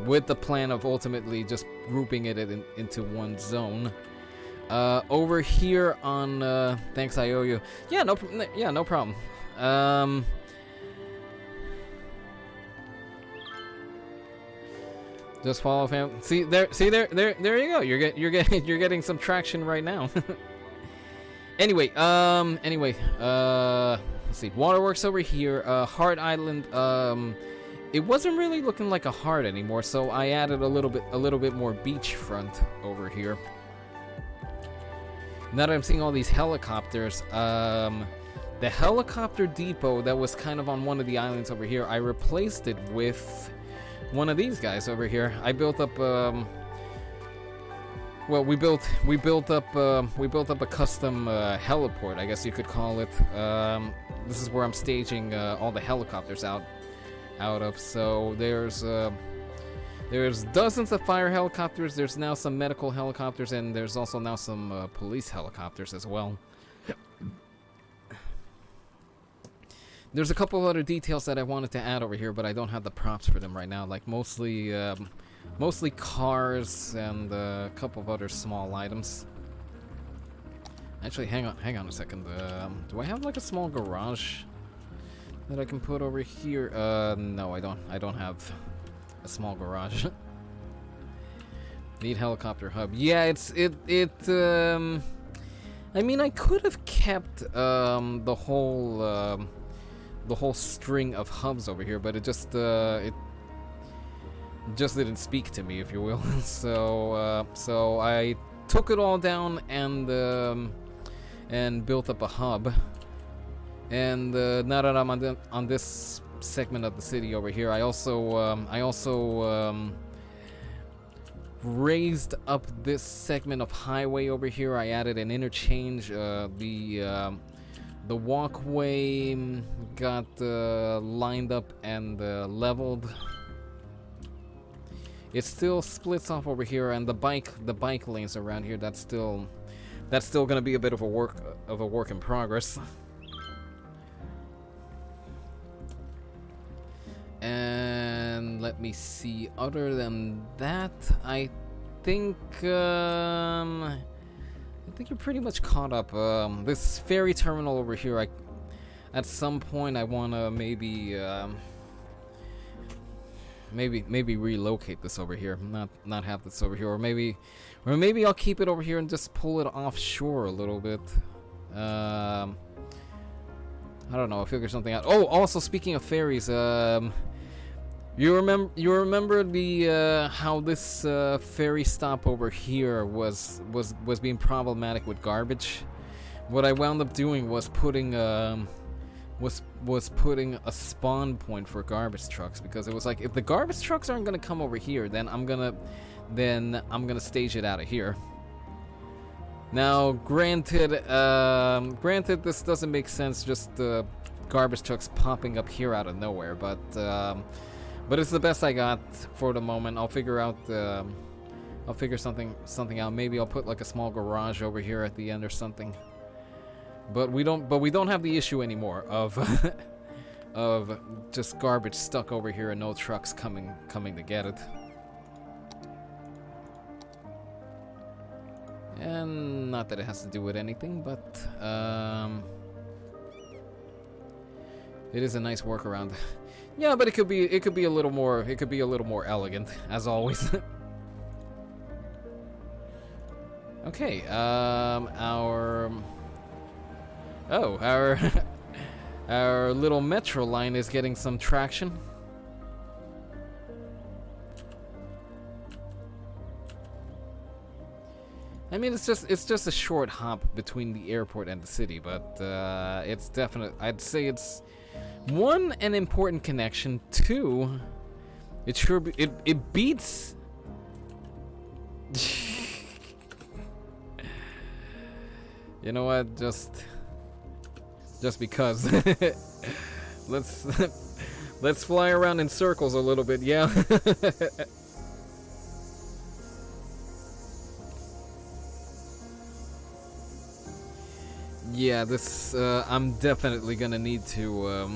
with the plan of ultimately just grouping it into one zone. Over here on thanks, I owe you. Yeah, no problem. Just follow fam. See there you go. You're getting some traction right now. Anyway, let's see. Waterworks over here. Heart Island. It wasn't really looking like a heart anymore, so I added a little bit more beachfront over here. Now that I'm seeing all these helicopters, the helicopter depot that was kind of on one of the islands over here, I replaced it with one of these guys over here. I built up we built up a custom heliport, I guess you could call it. This is where I'm staging all the helicopters out of. So there's dozens of fire helicopters. There's now some medical helicopters, and there's also now some police helicopters as well. There's a couple of other details that I wanted to add over here, but I don't have the props for them right now. Like mostly cars and a couple of other small items. Actually, hang on a second. Do I have like a small garage that I can put over here? No, I don't. I don't have a small garage. Need helicopter hub. Yeah, I mean, I could have kept the whole string of hubs over here, but it just didn't speak to me, if you will. So I took it all down and built up a hub. And now that I'm on this segment of the city over here, I also raised up this segment of highway over here. I added an interchange. The walkway got lined up and leveled. It still splits off over here, and the bike lanes around here, that's still gonna be a bit of a work in progress. let me see. Other than that, I think you're pretty much caught up. This ferry terminal over here, at some point I wanna maybe relocate this over here, not have this over here, or maybe I'll keep it over here and just pull it offshore a little bit. I don't know. I'll figure something out. Oh, also speaking of ferries, you remember the how this ferry stop over here was being problematic with garbage? What I wound up doing was putting putting a spawn point for garbage trucks, because it was like, if the garbage trucks aren't gonna come over here, then I'm gonna stage it out of here. Now, granted, this doesn't make sense, just garbage trucks popping up here out of nowhere, but it's the best I got for the moment. I'll figure something out. Maybe I'll put like a small garage over here at the end or something. But we don't have the issue anymore of of just garbage stuck over here and no trucks coming to get it. And not that it has to do with anything, but it is a nice workaround. Yeah, but it could be a little more elegant, as always. Okay, our our little metro line is getting some traction. I mean, it's just a short hop between the airport and the city, but it's definite. I'd say it's, one, an important connection. Two, it beats. You know what? Just because. let's fly around in circles a little bit. Yeah. Yeah, this, I'm definitely gonna need to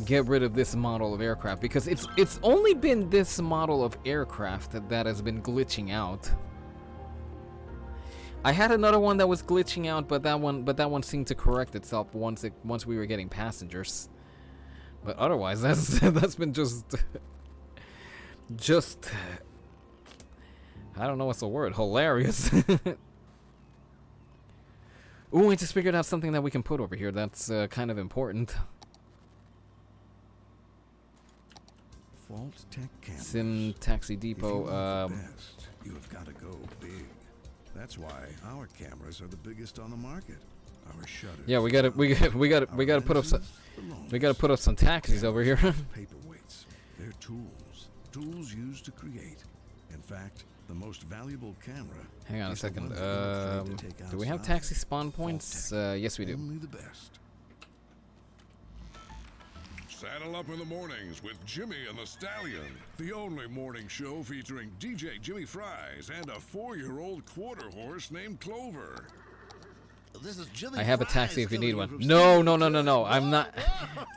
get rid of this model of aircraft, because it's only been this model of aircraft that has been glitching out. I had another one that was glitching out, but that one seemed to correct itself once we were getting passengers. But otherwise, that's been just I don't know what's the word, hilarious. Ooh, I just figured out something that we can put over here that's kind of important. Fault Tech cameras. Sim Taxi Depot. If you want the best, you have got to go big. That's why our cameras are the biggest on the market. Our shutters. Yeah, we gotta put up some taxis over here. Paperweights. They're tools used to create. In fact, the most valuable camera. Hang on a is the second. one that you're afraid to take Do we have outside. taxi spawn points? Yes, we do. Only the best. Saddle up in the mornings with Jimmy and the Stallion, the only morning show featuring DJ Jimmy Fries and a 4-year-old quarter horse named Clover. This is Jimmy I have a Fries taxi if you need calling one. from No. Stevens. I'm not.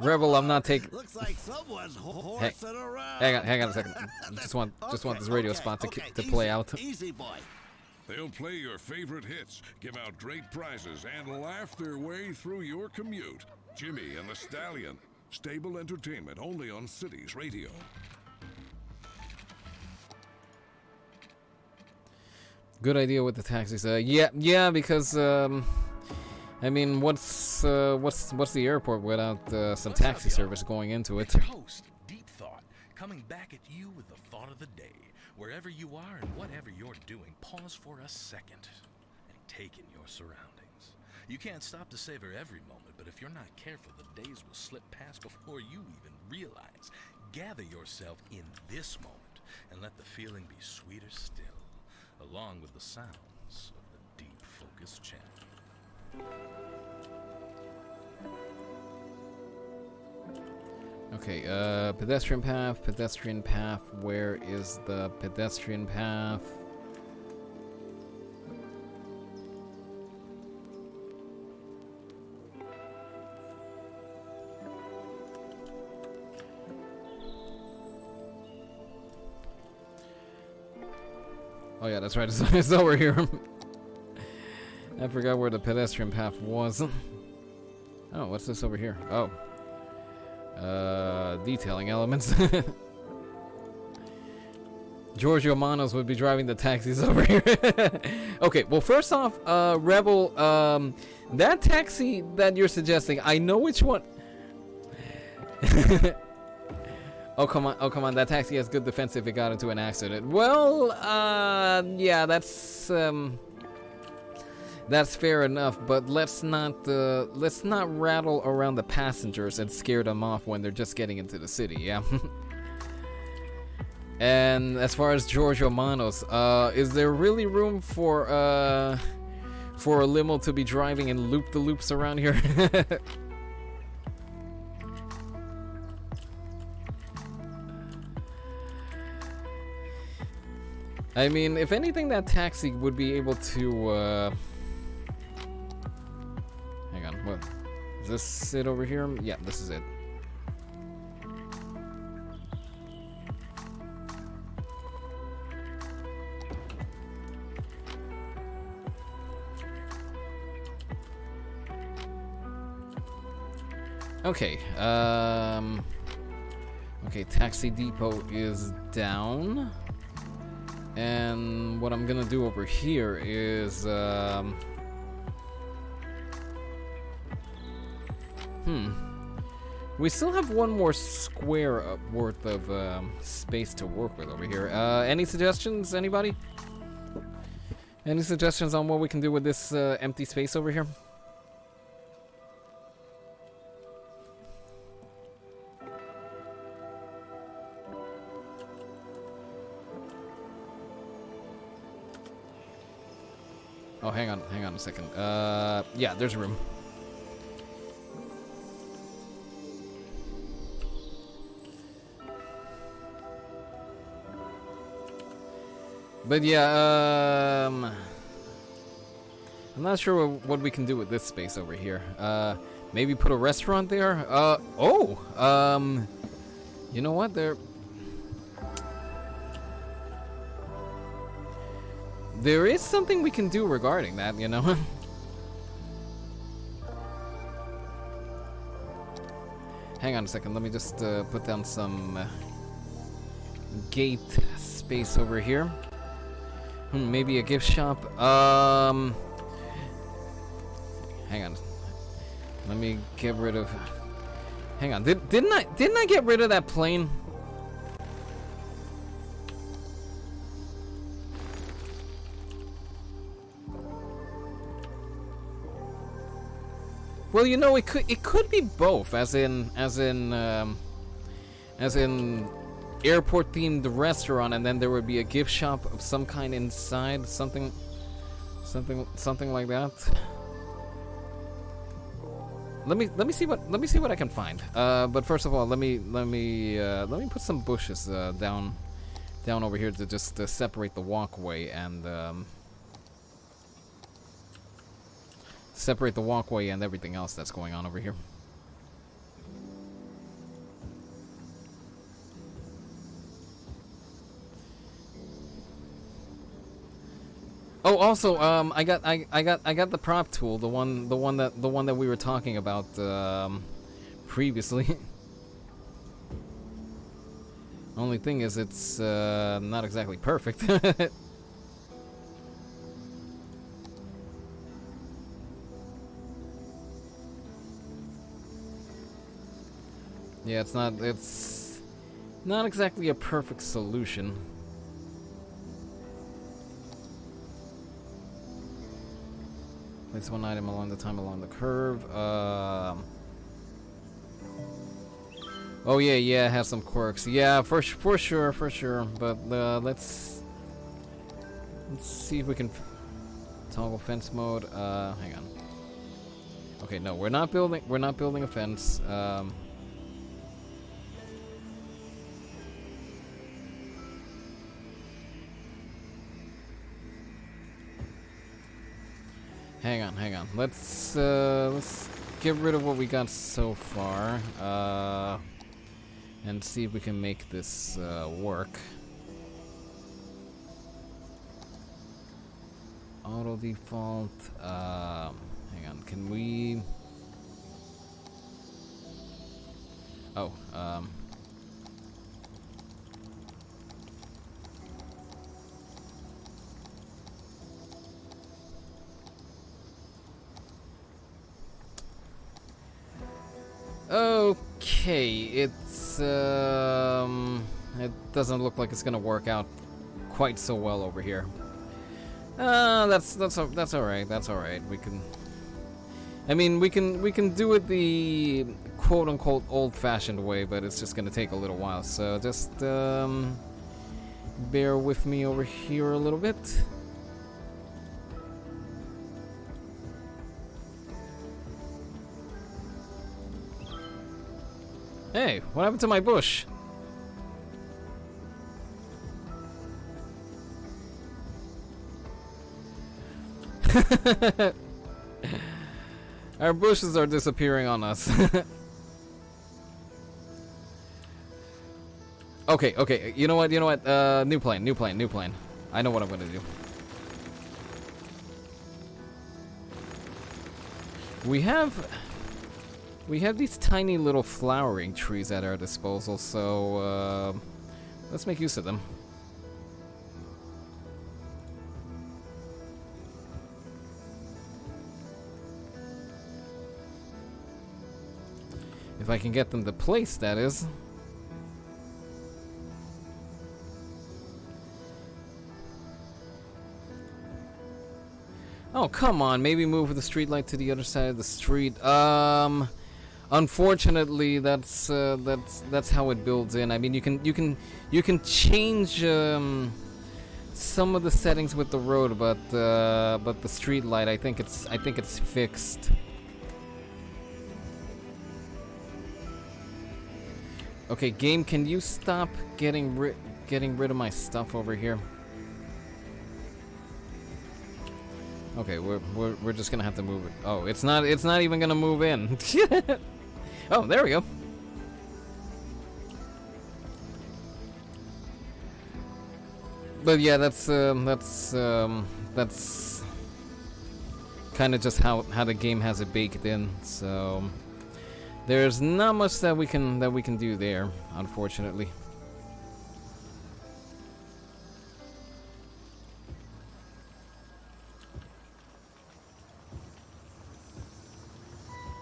Rebel, I'm not taking. Looks like someone's horsing around. Hang on a second. Just want this radio spot to play out. Easy boy. They'll play your favorite hits, give out great prizes, and laugh their way through your commute. Jimmy and the Stallion. Stable entertainment only on Cities Radio. Good idea with the taxis. Yeah, because I mean, what's the airport without some taxi service going into it? It's your host, Deep Thought, coming back at you with the thought of the day. Wherever you are and whatever you're doing, pause for a second and take in your surroundings. You can't stop to savor every moment, but if you're not careful, the days will slip past before you even realize. Gather yourself in this moment and let the feeling be sweeter still, along with the sounds of the Deep Focus channel. Okay, pedestrian path. Where is the pedestrian path? Oh yeah, that's right. It's over here. I forgot where the pedestrian path was. Oh, what's this over here? Oh. Detailing elements. Giorgio Manos would be driving the taxis over here. Okay, well, first off, Rebel, that taxi that you're suggesting, I know which one. Oh, come on, that taxi has good defense if it got into an accident. Well, yeah, that's fair enough, but let's not rattle around the passengers and scare them off when they're just getting into the city, yeah? And as far as Giorgio Manos, is there really room for a limo to be driving in loop-the-loops around here? I mean, if anything, that taxi would be able to, hang on, what? Is this it over here? Yeah, this is it. Okay, okay, Taxi Depot is down. And what I'm gonna do over here is, we still have one more square worth of space to work with over here. Any suggestions, anybody? Any suggestions on what we can do with this empty space over here? Oh, hang on a second. Yeah, there's room. But yeah, I'm not sure what we can do with this space over here. Maybe put a restaurant there? You know what? There is something we can do regarding that, you know? Hang on a second, let me just put down some gate space over here. Maybe a gift shop. Hang on. Let me get rid of... Hang on, didn't I get rid of that plane? Well, you know, it could be both, as in airport themed restaurant, and then there would be a gift shop of some kind inside, something like that. Let me see what I can find. But first of all, let me put some bushes down over here to just separate the walkway and separate the walkway and everything else that's going on over here. Oh, also, I got the prop tool, the one that we were talking about previously. Only thing is, it's not exactly perfect. Yeah, it's not exactly a perfect solution. Place one item along the curve. Oh yeah, it has some quirks. Yeah, for sure. But let's see if we can toggle fence mode. Hang on. Okay, no, we're not building a fence. Hang on. Let's get rid of what we got so far, and see if we can make this work. Auto default. Hang on. Can we? Oh. Okay, it doesn't look like it's gonna work out quite so well over here. That's all right. That's all right. We can. I mean, we can do it the quote unquote old-fashioned way, but it's just gonna take a little while. So just bear with me over here a little bit. Hey, what happened to my bush? Our bushes are disappearing on us. Okay, you know what, new plane. I know what I'm gonna do. We have these tiny little flowering trees at our disposal, so let's make use of them. If I can get them to place, that is. Oh, come on, maybe move the street light to the other side of the street. Unfortunately, that's how it builds in. I mean, you can change some of the settings with the road, but the street light, I think it's fixed. Okay, game, can you stop getting rid of my stuff over here? Okay, we're just gonna have to move it. Oh, it's not even gonna move in. Oh, there we go. But yeah, that's kind of just how the game has it baked in. So there's not much that we can do there, unfortunately.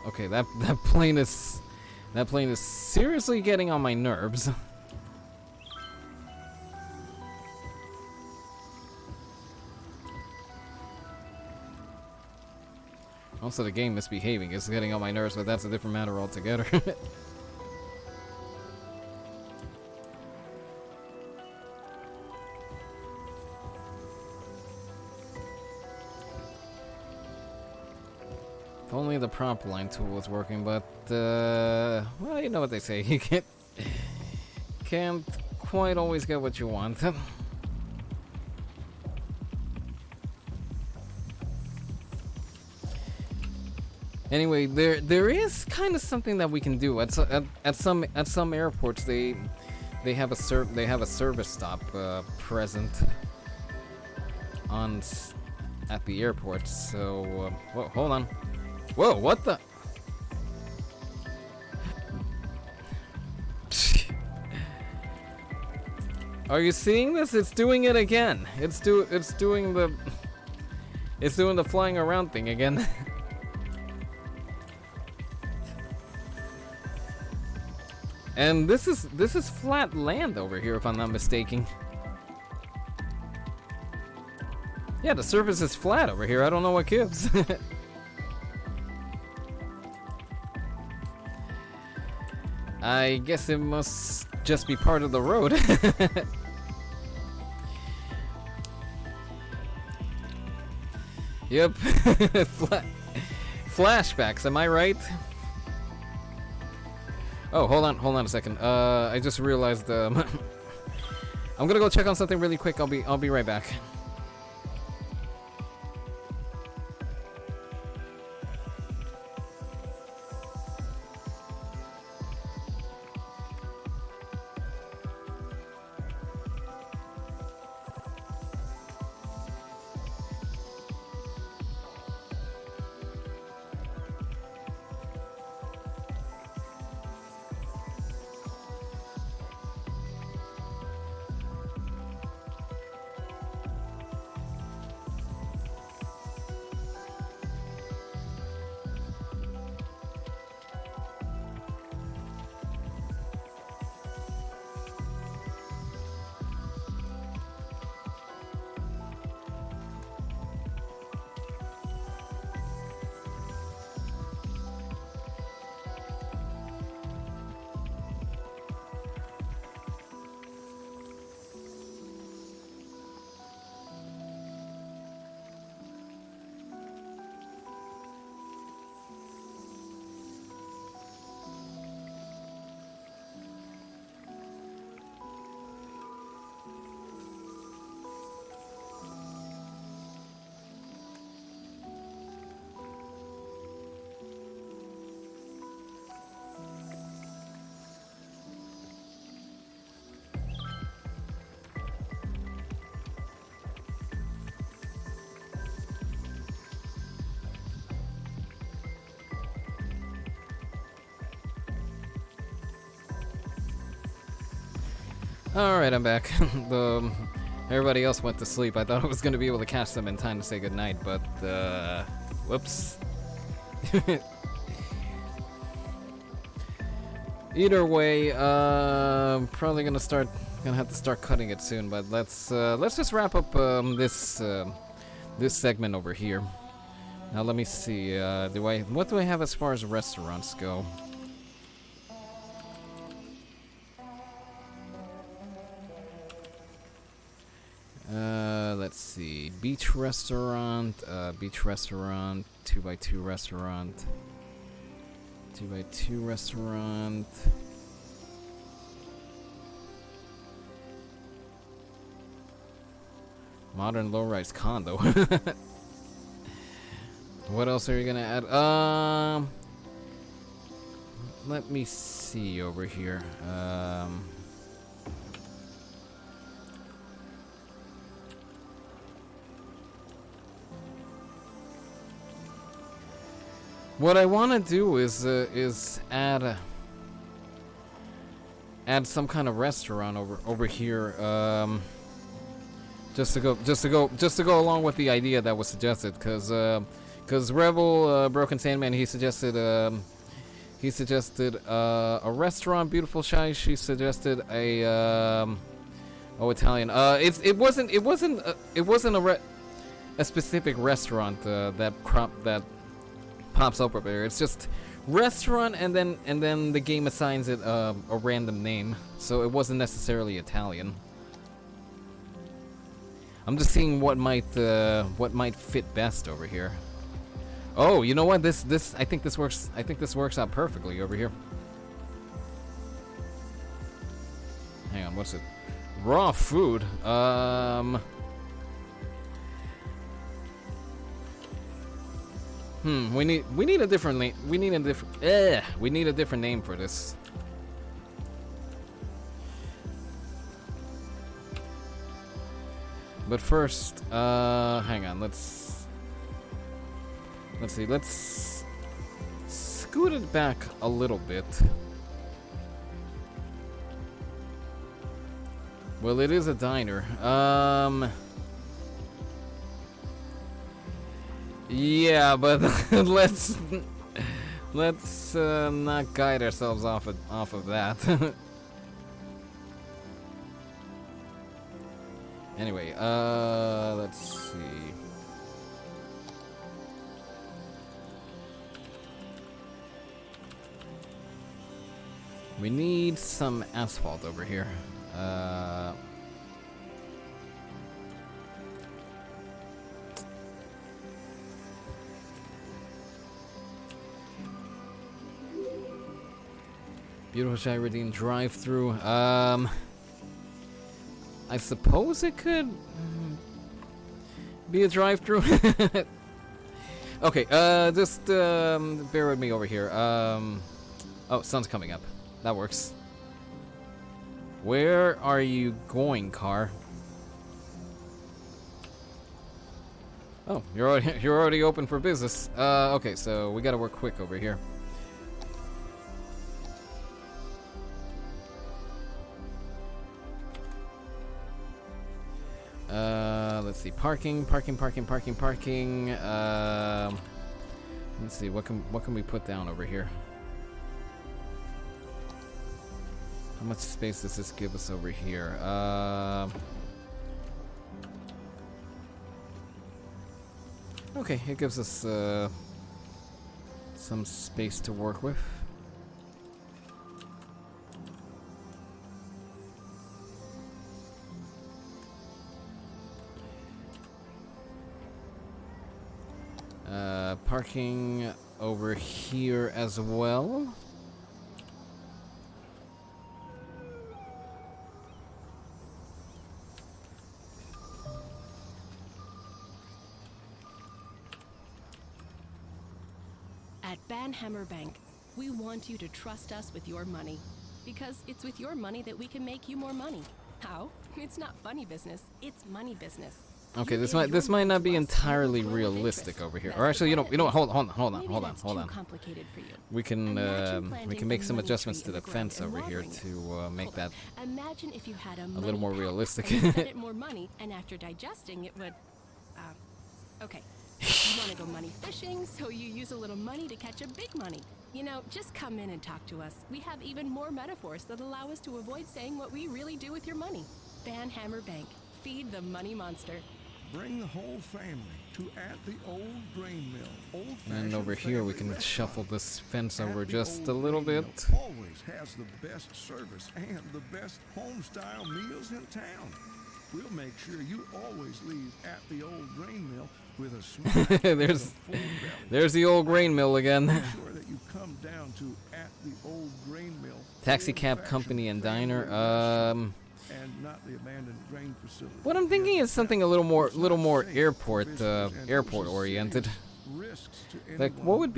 Okay, that plane is seriously getting on my nerves. Also, the game misbehaving is getting on my nerves, but that's a different matter altogether. If only the prop line tool was working, but well, you know what they say, you can't quite always get what you want. Anyway, there is kind of something that we can do at some airports. They have a service stop present at the airport. So whoa, hold on. Whoa, what the? Are you seeing this? It's doing it again. It's doing the flying around thing again. And this is flat land over here, if I'm not mistaken. Yeah, the surface is flat over here. I don't know what gives. I guess it must just be part of the road. Yep. Flashbacks, am I right? Oh, hold on a second. I just realized I'm gonna go check on something really quick. I'll be right back. Alright, I'm back. Everybody else went to sleep. I thought I was going to be able to catch them in time to say goodnight, but, whoops. Either way, probably gonna have to start cutting it soon, but let's just wrap up, this segment over here. Now let me see, what do I have as far as restaurants go? Let's see. Beach restaurant, 2x2 restaurant, 2x2 restaurant. Modern low-rise condo. What else are you gonna add? Let me see over here. What I want to do is add some kind of restaurant over here, just to go along with the idea that was suggested, because Rebel Broken Sandman, he suggested a restaurant. Beautiful Shy, she suggested a Italian. It wasn't a specific restaurant that pops up over there. It's just restaurant, and then the game assigns it a random name, so it wasn't necessarily Italian. I'm just seeing what might fit best over here. Oh, you know what? I think this works out perfectly over here. Hang on, what's it? Raw food. We need a different name. We need a different name for this. But first, hang on. Let's see. Let's scoot it back a little bit. Well, it is a diner. Yeah, but let's not guide ourselves off of that. Anyway, let's see. We need some asphalt over here. Beautiful Shy Redeem drive-through. I suppose it could be a drive-through. Okay, just bear with me over here. Oh, sun's coming up. That works. Where are you going, car? Oh, you're already open for business. Okay, so we gotta work quick over here. Let's see, parking. Let's see, what can we put down over here? How much space does this give us over here? Okay, it gives us some space to work with. Parking over here as well. At Banhammer Bank, we want you to trust us with your money, because it's with your money that we can make you more money. How? It's not funny business, it's money business. Okay, this might not be entirely realistic over here. Or actually, you know, hold on. Complicated for you. We can make some adjustments to the fence over here to make that Imagine if you had a little more realistic. Set it more money, and after digesting, it would. Okay. You want to go money fishing, so you use a little money to catch a big money. You know, just come in and talk to us. We have even more metaphors that allow us to avoid saying what we really do with your money. Van Hammer Bank. Feed the money monster. Bring the whole family to at the old grain mill. And over here we can shuffle this fence over just a little bit. Always has the best service and the best home-style meals in town. We'll make sure you always leave at the old grain mill with a smile. There's the old grain mill again. Make sure that you come down to at the old grain mill. Taxi cab company and diner. And not the abandoned grain facility. What I'm thinking is something a little more airport oriented. Like what would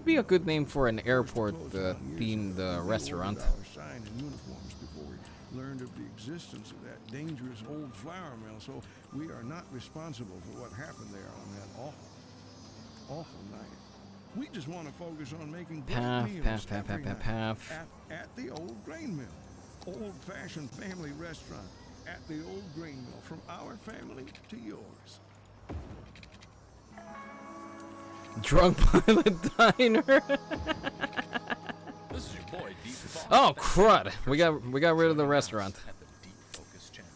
be a good name for an airport themed restaurant? Learned of the existence of that dangerous old flour mill, so we are not responsible for what happened there on that awful night. We just want to focus on making great meals at the old grain mill. Old-fashioned family restaurant at the old grain mill, from our family to yours. Drunk Pilot Diner. This is your boy, Deep Focus. Oh crud! We got rid of the restaurant. At the Deep Focus channel.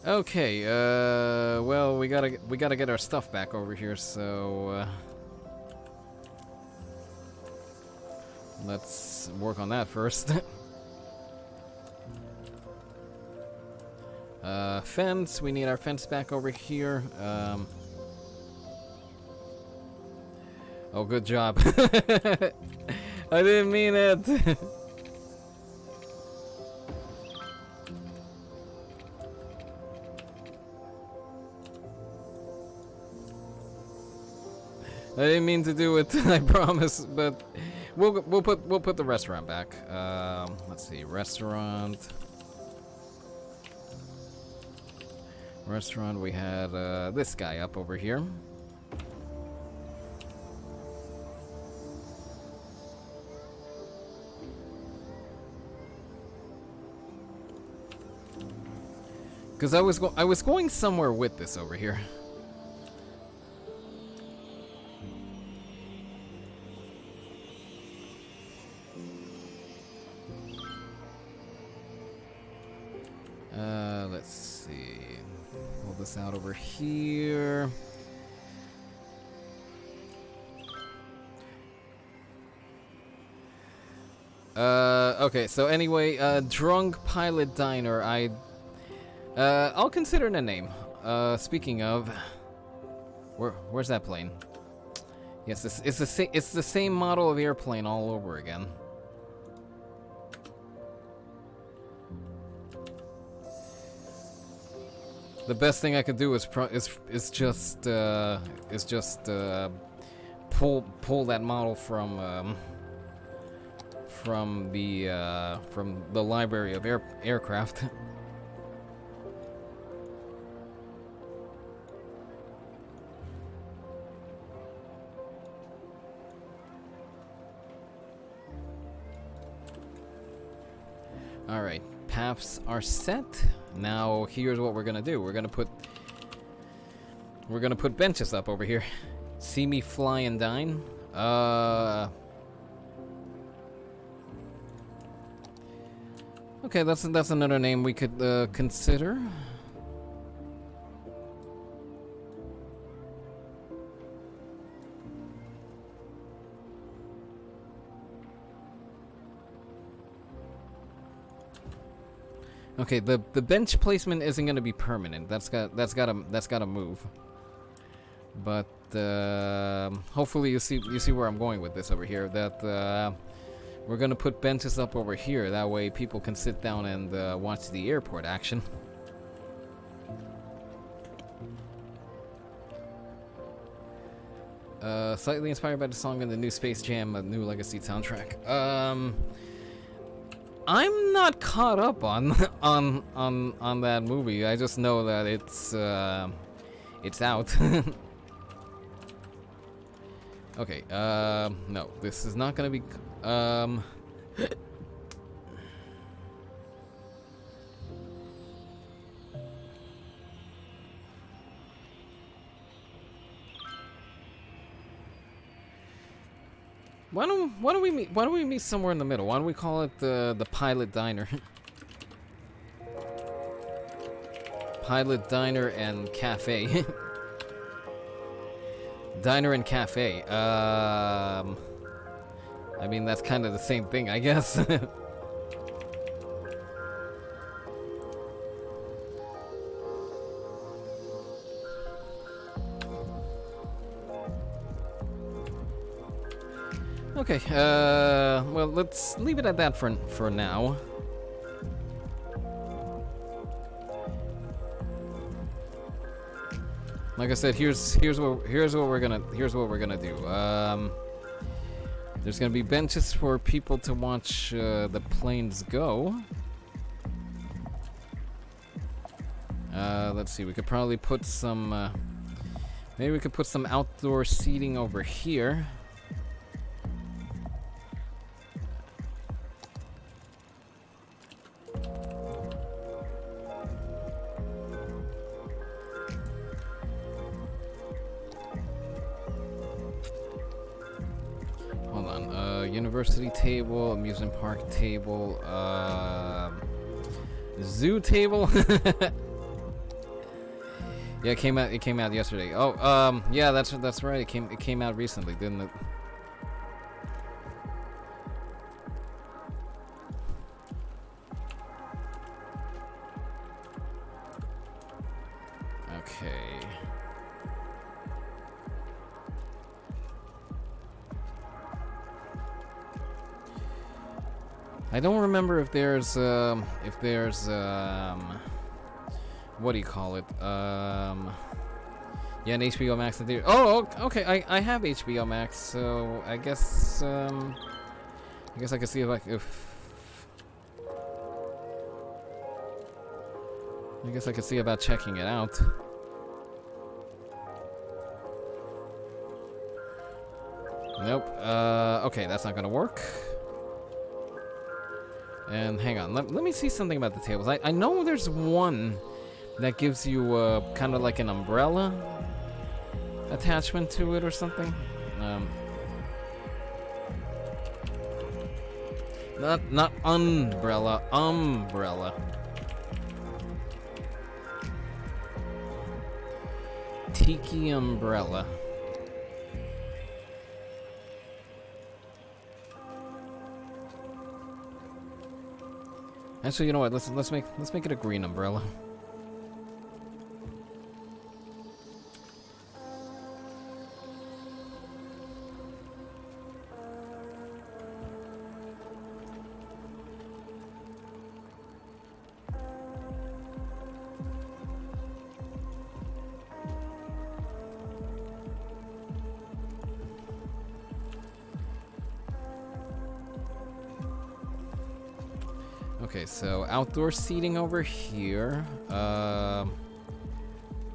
Okay, well, we gotta get our stuff back over here, so let's work on that first. Fence, we need our fence back over here. Oh, good job. I didn't mean it. I didn't mean to do it, I promise, but we'll put the restaurant back. Let's see, restaurant. We had this guy up over here. Because I was going somewhere with this over here. Let's see. Pull this out over here. Okay, so anyway, Drunk Pilot Diner, I'll consider it a name. Speaking of, where's that plane? Yes, it's the same model of airplane all over again. The best thing I could do is just pull that model from the library of aircraft. All right, paths are set. Now here's what we're gonna do. We're gonna put benches up over here. See me fly and dine. Okay, that's another name we could consider. Okay, the bench placement isn't gonna be permanent. That's gotta move. But hopefully you see where I'm going with this over here. That we're gonna put benches up over here. That way people can sit down and watch the airport action. Slightly inspired by the song in the new Space Jam, a new Legacy soundtrack. I'm not caught up on on that movie. I just know that it's out. Okay. No, this is not gonna be. Why don't we meet somewhere in the middle? Why don't we call it the Pilot Diner? Pilot Diner and Cafe. Diner and Cafe. I mean that's kind of the same thing, I guess. Okay, well, let's leave it at that for now. Like I said, here's what we're gonna do. There's gonna be benches for people to watch the planes go. Let's see, we could probably put some maybe we could put some outdoor seating over here. University table, amusement park table, zoo table. Yeah, it came out yesterday. Oh, yeah, that's right. It came out recently, didn't it? Okay. I don't remember if there's what do you call it? Yeah, an HBO Max in theater. Oh, okay. I have HBO Max, so I guess I can see if I could see about checking it out. Nope. Okay, that's not gonna work. And hang on, let me see something about the tables. I know there's one that gives you kind of like an umbrella attachment to it or something. Not umbrella, umbrella. Tiki umbrella. Actually, you know what? Let's make it a green umbrella. Okay, so outdoor seating over here.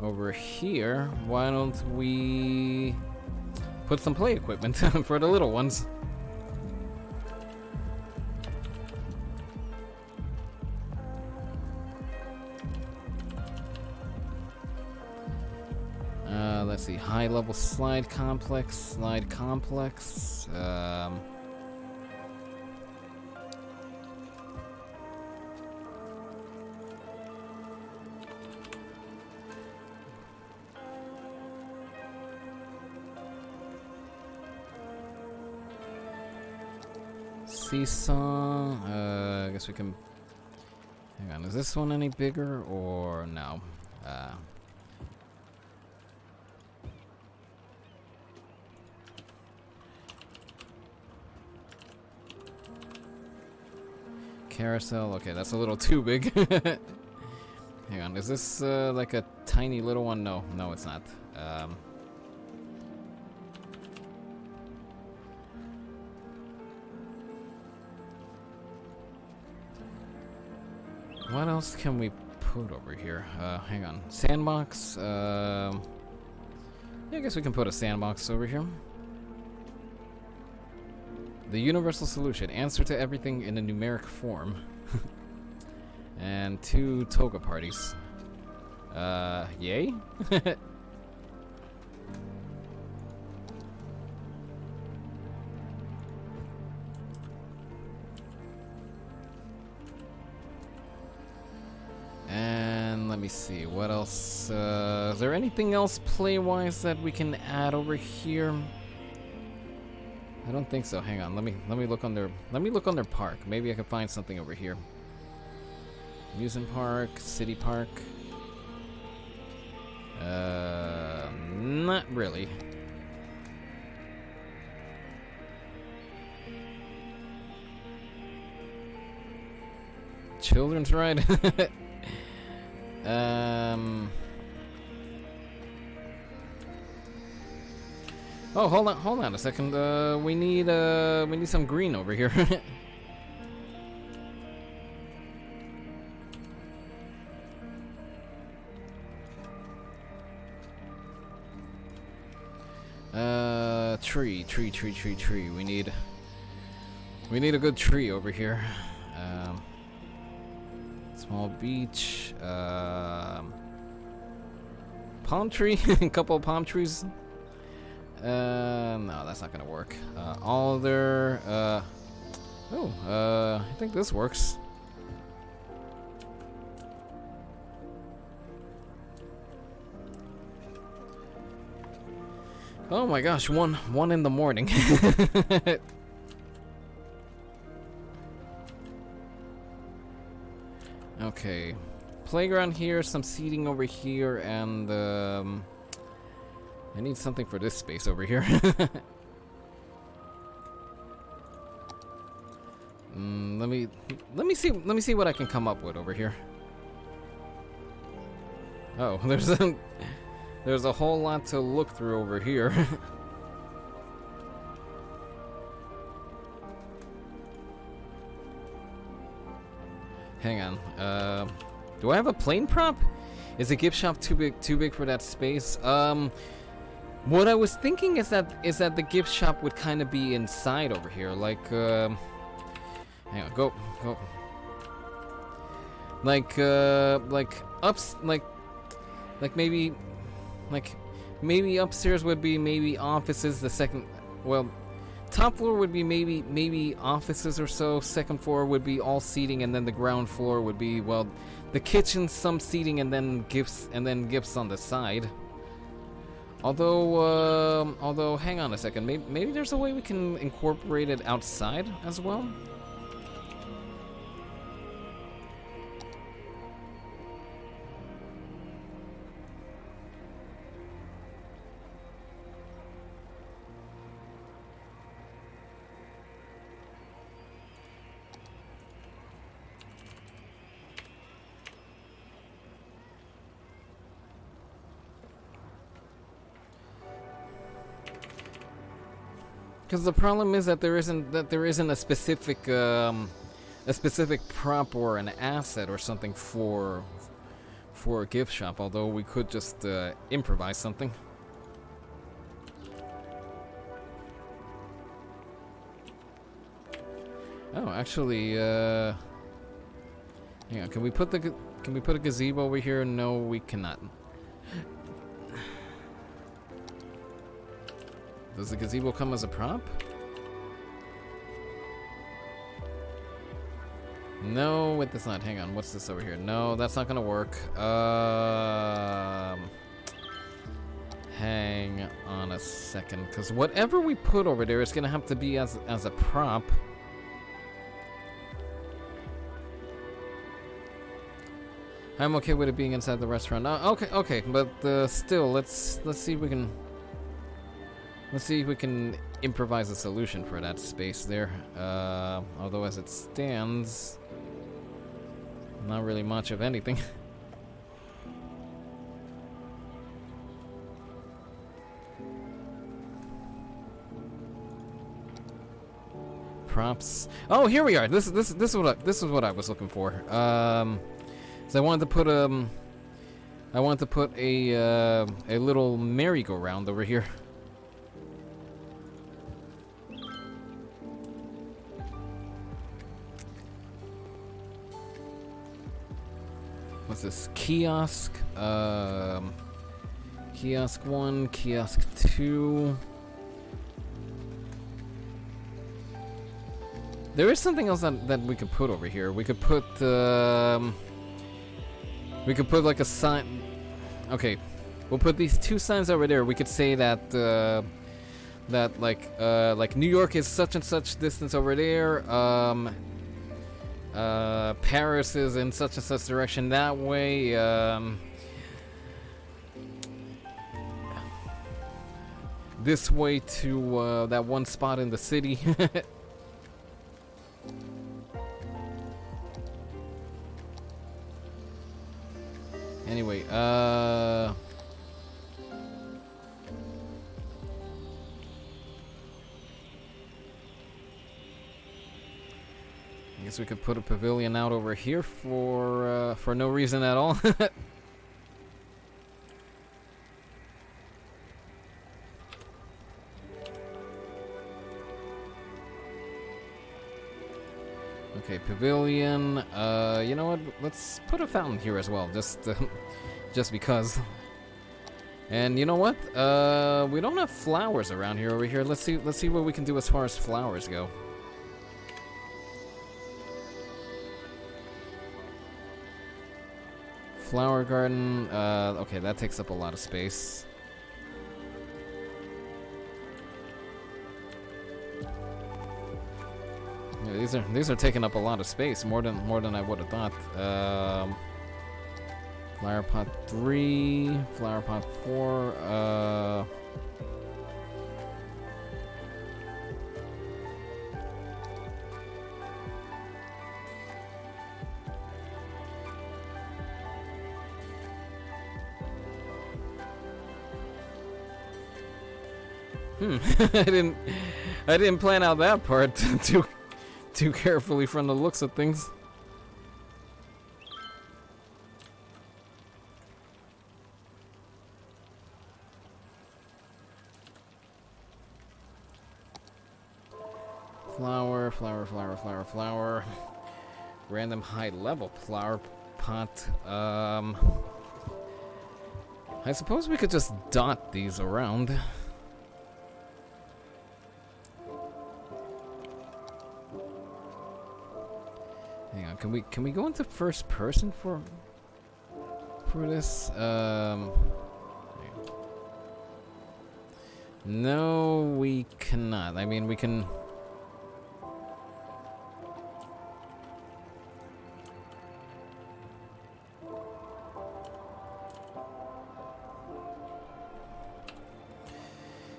Over here, why don't we put some play equipment for the little ones? Let's see, high level slide complex. Seesaw. I guess we can. Hang on. Is this one any bigger or no? Carousel. Okay, that's a little too big. Hang on. Is this like a tiny little one? No, it's not. What else can we put over here? Hang on. Sandbox. Yeah, I guess we can put a sandbox over here. The universal solution. Answer to everything in a numeric form. And 2 toga parties. Yay? And let me see, what else? Is there anything else play-wise that we can add over here? I don't think so. Hang on, let me look on their park. Maybe I can find something over here. Amusement park, city park. Not really. Children's ride. Oh, hold on a second. We need some green over here. Tree. We need a good tree over here. Small beach. Palm tree. A couple of palm trees. No, that's not gonna work. Alder. I think this works. Oh my gosh, one in the morning. Okay, playground here, some seating over here, and I need something for this space over here. Let me see what I can come up with over here. Oh, there's a whole lot to look through over here. Hang on. Do I have a plane prop? Is the gift shop too big for that space? What I was thinking is that the gift shop would kind of be inside over here, like hang on, go. Like ups, like maybe upstairs would be maybe offices. The second, well, top floor would be maybe offices or so. Second floor would be all seating, and then the ground floor would be, well, the kitchen, some seating, and then gifts on the side. Although, hang on a second. Maybe there's a way we can incorporate it outside as well. Because the problem is that there isn't a specific prop or an asset or something for a gift shop. Although we could just improvise something. Oh, actually, hang on. Can we put a gazebo over here? No, we cannot. Does the gazebo come as a prop? No, it does not. Hang on, what's this over here? No, that's not gonna work. Hang on a second, because whatever we put over there is gonna have to be as a prop. I'm okay with it being inside the restaurant. Okay, but still, let's see if we can. Let's see if we can improvise a solution for that space there. Although as it stands, not really much of anything. Props. Oh, here we are. This is what I was looking for. So I wanted to put a little merry-go-round over here. What's this? Kiosk. Kiosk 1, kiosk 2. There is something else that we could put over here. We could put like a sign. Okay, we'll put these 2 signs over there. We could say that that like New York is such and such distance over there. Paris is in such and such direction that way. This way to that one spot in the city. Anyway, I guess we could put a pavilion out over here for no reason at all. Okay, pavilion. You know what? Let's put a fountain here as well, just because. And you know what? We don't have flowers around here over here. Let's see what we can do as far as flowers go. Flower garden. Okay, that takes up a lot of space. Yeah, these are taking up a lot of space, more than I would have thought. Flower pot 3, flower pot 4. I didn't plan out that part too carefully from the looks of things. Flower, flower, flower, flower, flower. Random high level flower pot. I suppose we could just dot these around. Hang on, can we go into first person for this? No, we cannot. I mean, we can.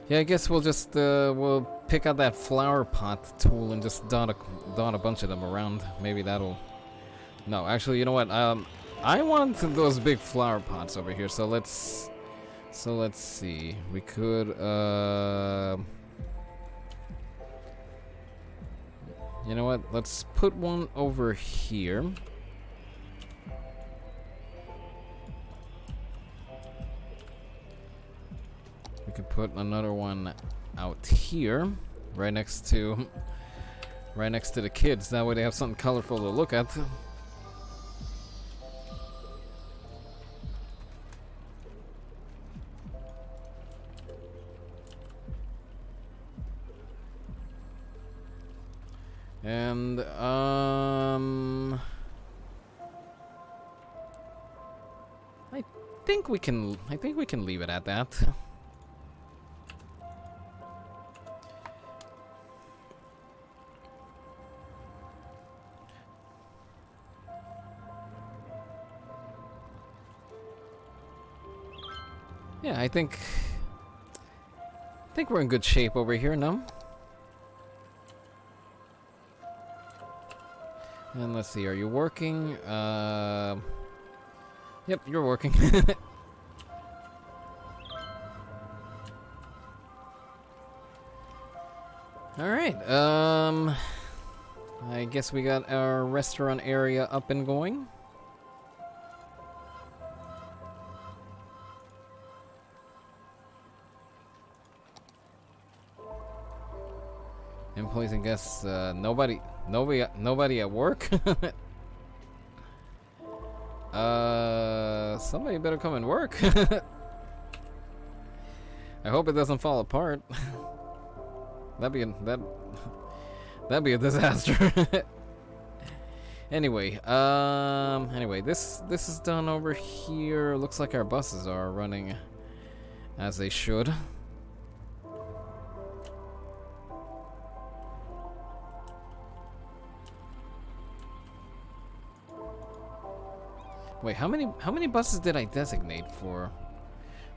Yeah, I guess we'll just we'll pick out that flower pot tool and just dot a bunch of them around. Maybe that'll. No, actually, you know what? I want those big flower pots over here. So let's see. We could you know what? Let's put one over here. We could put another one out here, right next to the kids. That way they have something colorful to look at. And I think we can leave it at that. Yeah, I think we're in good shape over here, no? And let's see, are you working? Yep, you're working. Alright, I guess we got our restaurant area up and going. Employees and guests, nobody at work? Somebody better come and work. I hope it doesn't fall apart. That'd be a disaster. Anyway, this is done over here. Looks like our buses are running as they should. Wait, how many buses did I designate for?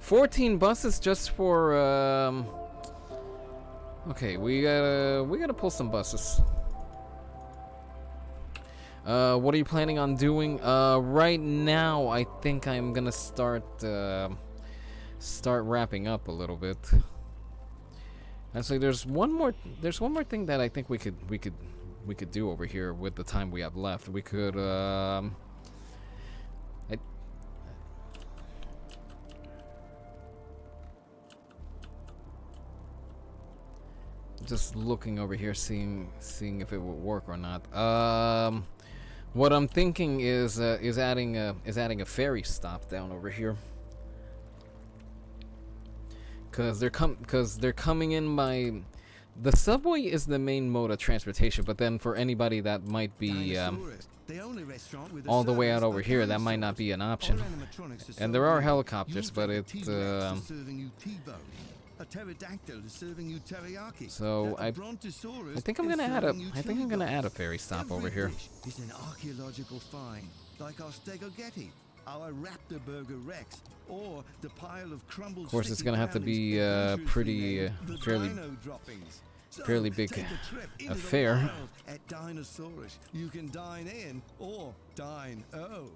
14 buses just for okay, we gotta pull some buses. What are you planning on doing? Right now I think I'm gonna start wrapping up a little bit. Actually, there's one more thing that I think we could do over here with the time we have left. We could just looking over here, seeing if it would work or not. What I'm thinking is adding a ferry stop down over here, because they're coming in by the subway is the main mode of transportation, but then for anybody that might be all the way out over here, that might not be an option. And there are helicopters, but it a pterodactyl is serving you teriyaki. So I think I'm gonna add a ferry stop over here. It's an archaeological find, like our Stegogetti, our Raptor Burger Rex, or the pile of crumbled. Of course, it's gonna have to be fairly big affair. At Dinosaurus, you can dine in or dine o.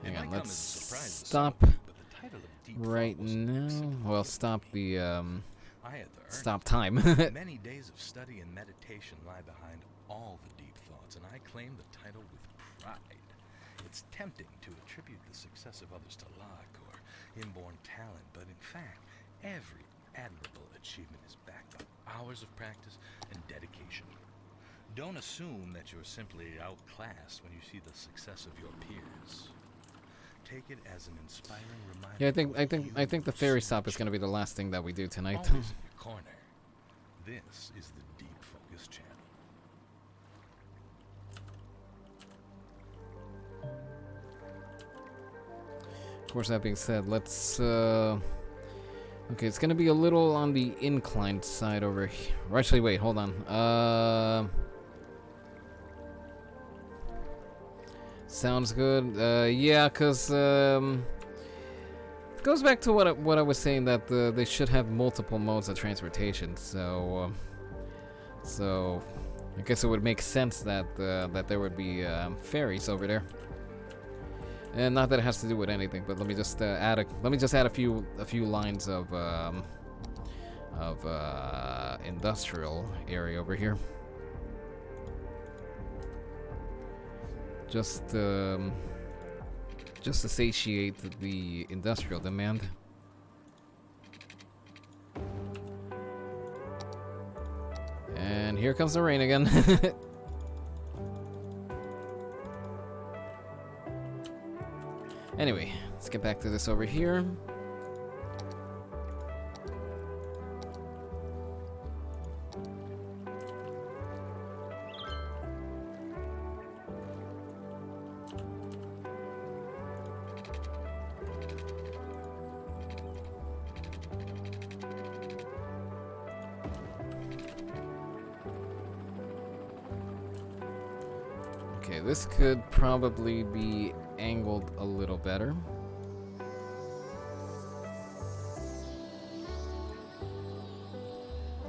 Hang on, let's stop right now. Well, stop the stop time. Many days of study and meditation lie behind all the deep thoughts, and I claim the title with pride. It's tempting to attribute the success of others to luck or inborn talent, but in fact, every admirable achievement is backed by hours of practice and dedication. Don't assume that you're simply outclassed when you see the success of your peers. Take it as an inspiring reminder. Yeah, I think the ferry stop is going to be the last thing that we do tonight. Always in your corner. This is the Deep Focus channel. Of course, that being said, let's okay, it's going to be a little on the inclined side over here. Actually, wait, hold on. Sounds good. Yeah, cause it goes back to what I was saying, that they should have multiple modes of transportation. So I guess it would make sense that that there would be ferries over there. And not that it has to do with anything, but let me just add a few lines of industrial area over here. Just to satiate the industrial demand. And here comes the rain again. Anyway, let's get back to this over here. Okay, this could probably be angled a little better.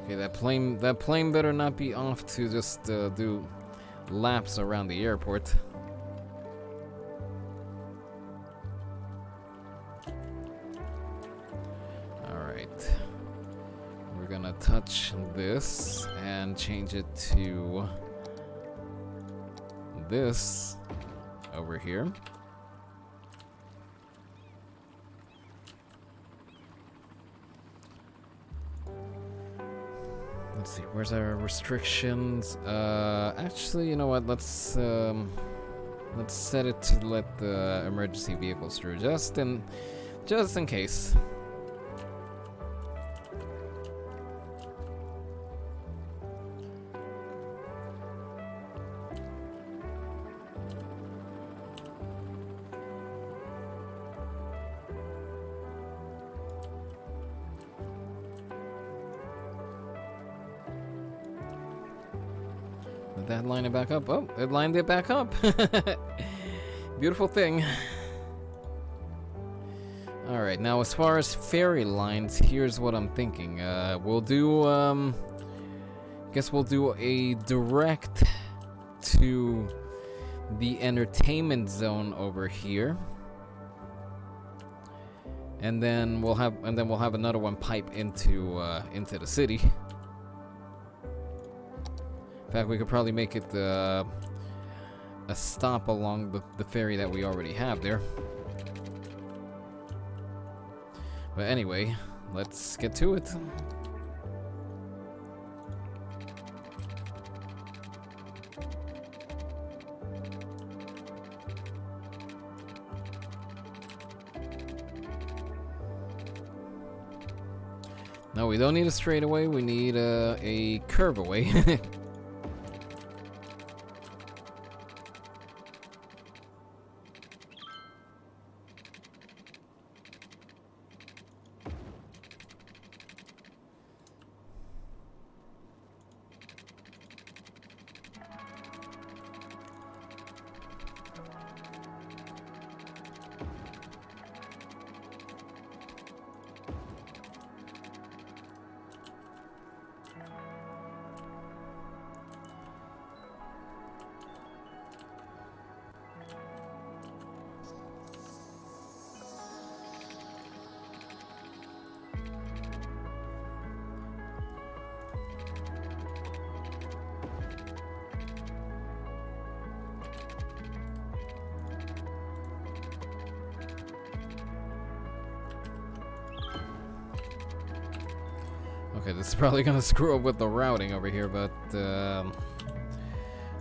Okay, that plane better not be off to just do laps around the airport. All right, we're gonna touch this and change it to this over here. Let's see, where's our restrictions? Actually, you know what? Let's set it to let the emergency vehicles through, just in case. Did that line it back up? Oh, it lined it back up. Beautiful thing. Alright, now as far as ferry lines, here's what I'm thinking. We'll do, guess we'll do a direct to the entertainment zone over here. And then we'll have another one pipe into the city. In fact, we could probably make it a stop along the ferry that we already have there. But anyway, let's get to it. No, we don't need a straightaway, we need a curve away. Okay, this is probably gonna screw up with the routing over here, but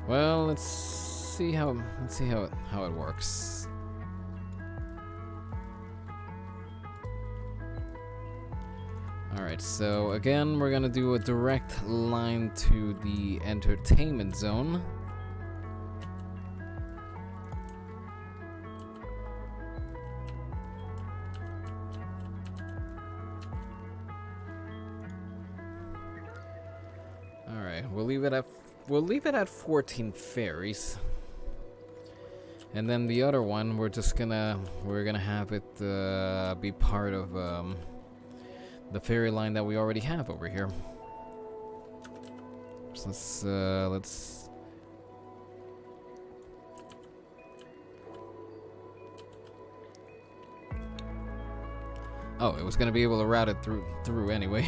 well, let's see how it works. All right, so again, we're gonna do a direct line to the entertainment zone. We'll leave it at 14 ferries, and then the other one we're gonna have it be part of the ferry line that we already have over here. So let's oh, it was gonna be able to route it through anyway.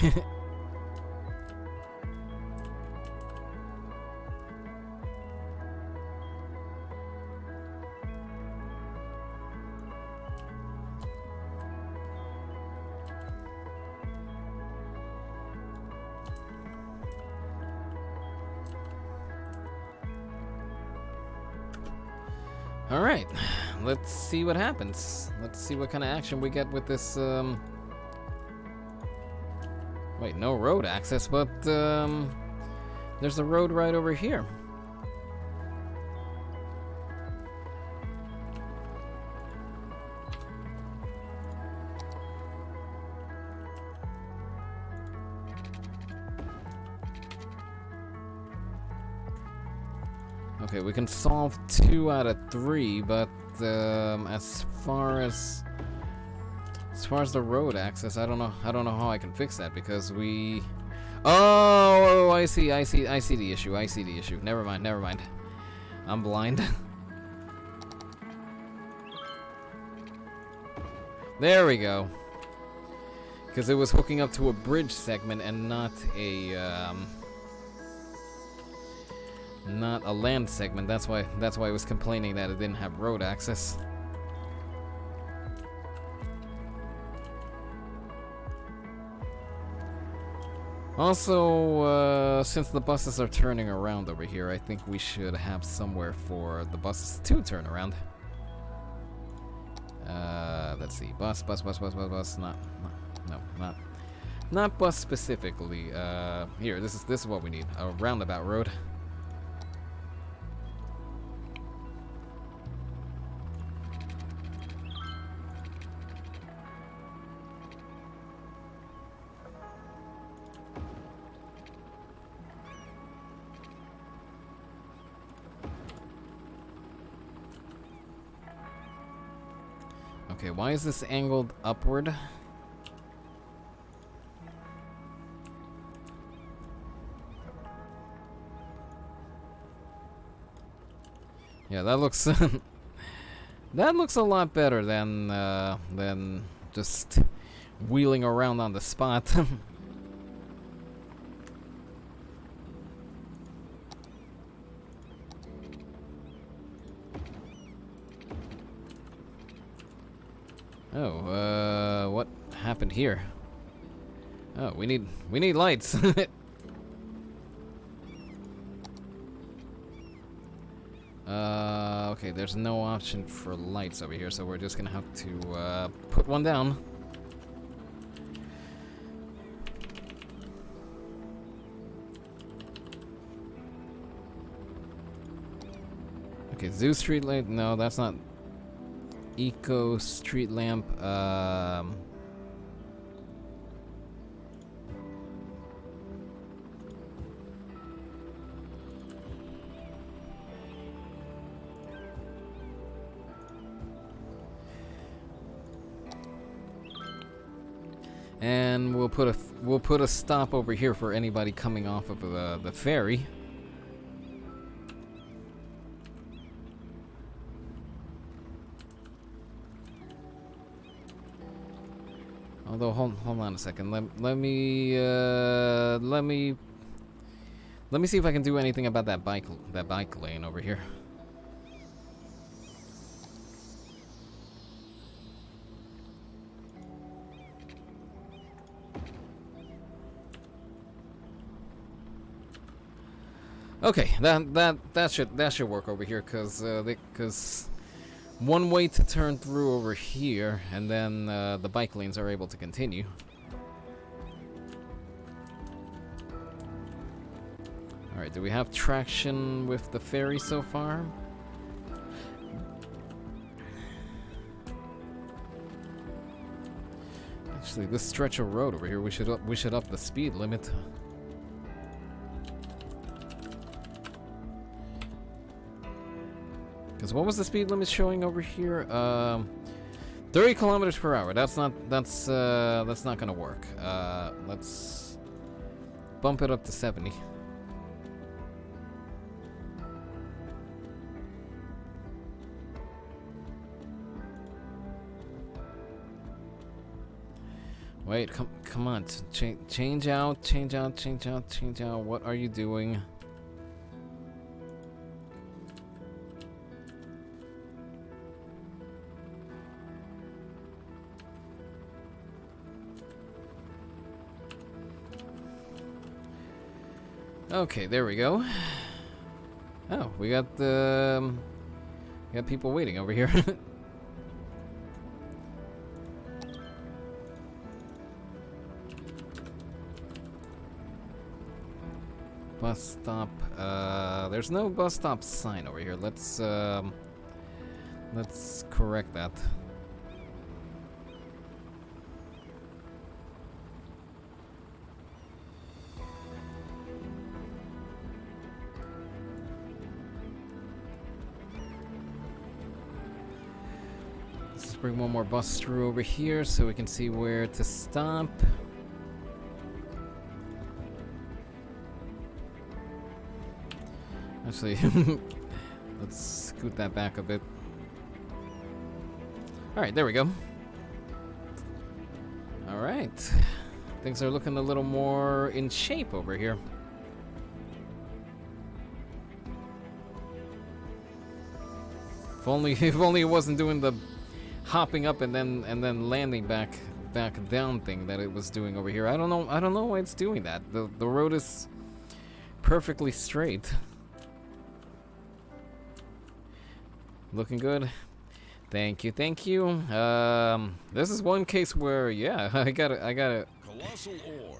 Alright, let's see what happens. Let's see what kind of action we get with this, wait, no road access, but, there's a road right over here. Okay, we can solve 2 out of 3, but as far as the road access, I don't know how I can fix that, because we. Oh, I see the issue. Never mind. I'm blind. There we go. Because it was hooking up to a bridge segment and not a land segment. That's why it was complaining that it didn't have road access. Also, since the buses are turning around over here, I think we should have somewhere for the buses to turn around. Let's see. Bus. Not bus specifically. Here, this is what we need. A roundabout road. Okay, why is this angled upward? Yeah, that looks that looks a lot better than just wheeling around on the spot. Oh, what happened here? Oh, we need lights. Okay, there's no option for lights over here, so we're just gonna have to put one down. Okay, Zoo Street Light. No, that's not. Eco Street Lamp. And we'll put a stop over here for anybody coming off of the ferry. Although hold on a second. Let me see if I can do anything about that bike lane over here. Okay, that should work over here, cause one way to turn through over here, and then the bike lanes are able to continue. All right, do we have traction with the ferry so far? Actually, this stretch of road over here, we should up the speed limit. Because what was the speed limit showing over here? 30 kilometers per hour. That's not gonna work. Let's bump it up to 70. Wait, come on. Change out. What are you doing? Okay, there we go. Oh, we got people waiting over here. Bus stop. There's no bus stop sign over here. Let's correct that. Let's bring one more bus through over here so we can see where to stop. Actually, let's scoot that back a bit. Alright, there we go. Alright. Things are looking a little more in shape over here. If only it wasn't doing the hopping up and then landing back back down thing that it was doing over here. I don't know why it's doing that. The road is perfectly straight. Looking good. Thank you, thank you. This is one case where, yeah, I gotta Colossal ore.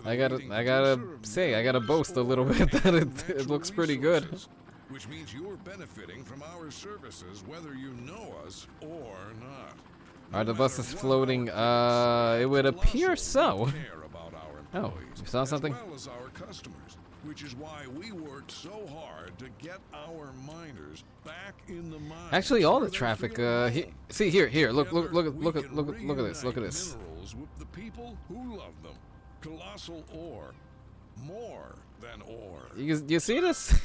I gotta boast a little bit that it looks pretty good. Which means you're benefiting from our services whether you know us or not. Are the buses floating? It would appear so. Oh, you saw something? As well as our customers, which is why we worked so hard to get our miners back in the mines. Actually, all the where they traffic. feel See here. Look Together, at we can this. Look at this. minerals with the people who love them. Colossal ore, more than ore. You see this?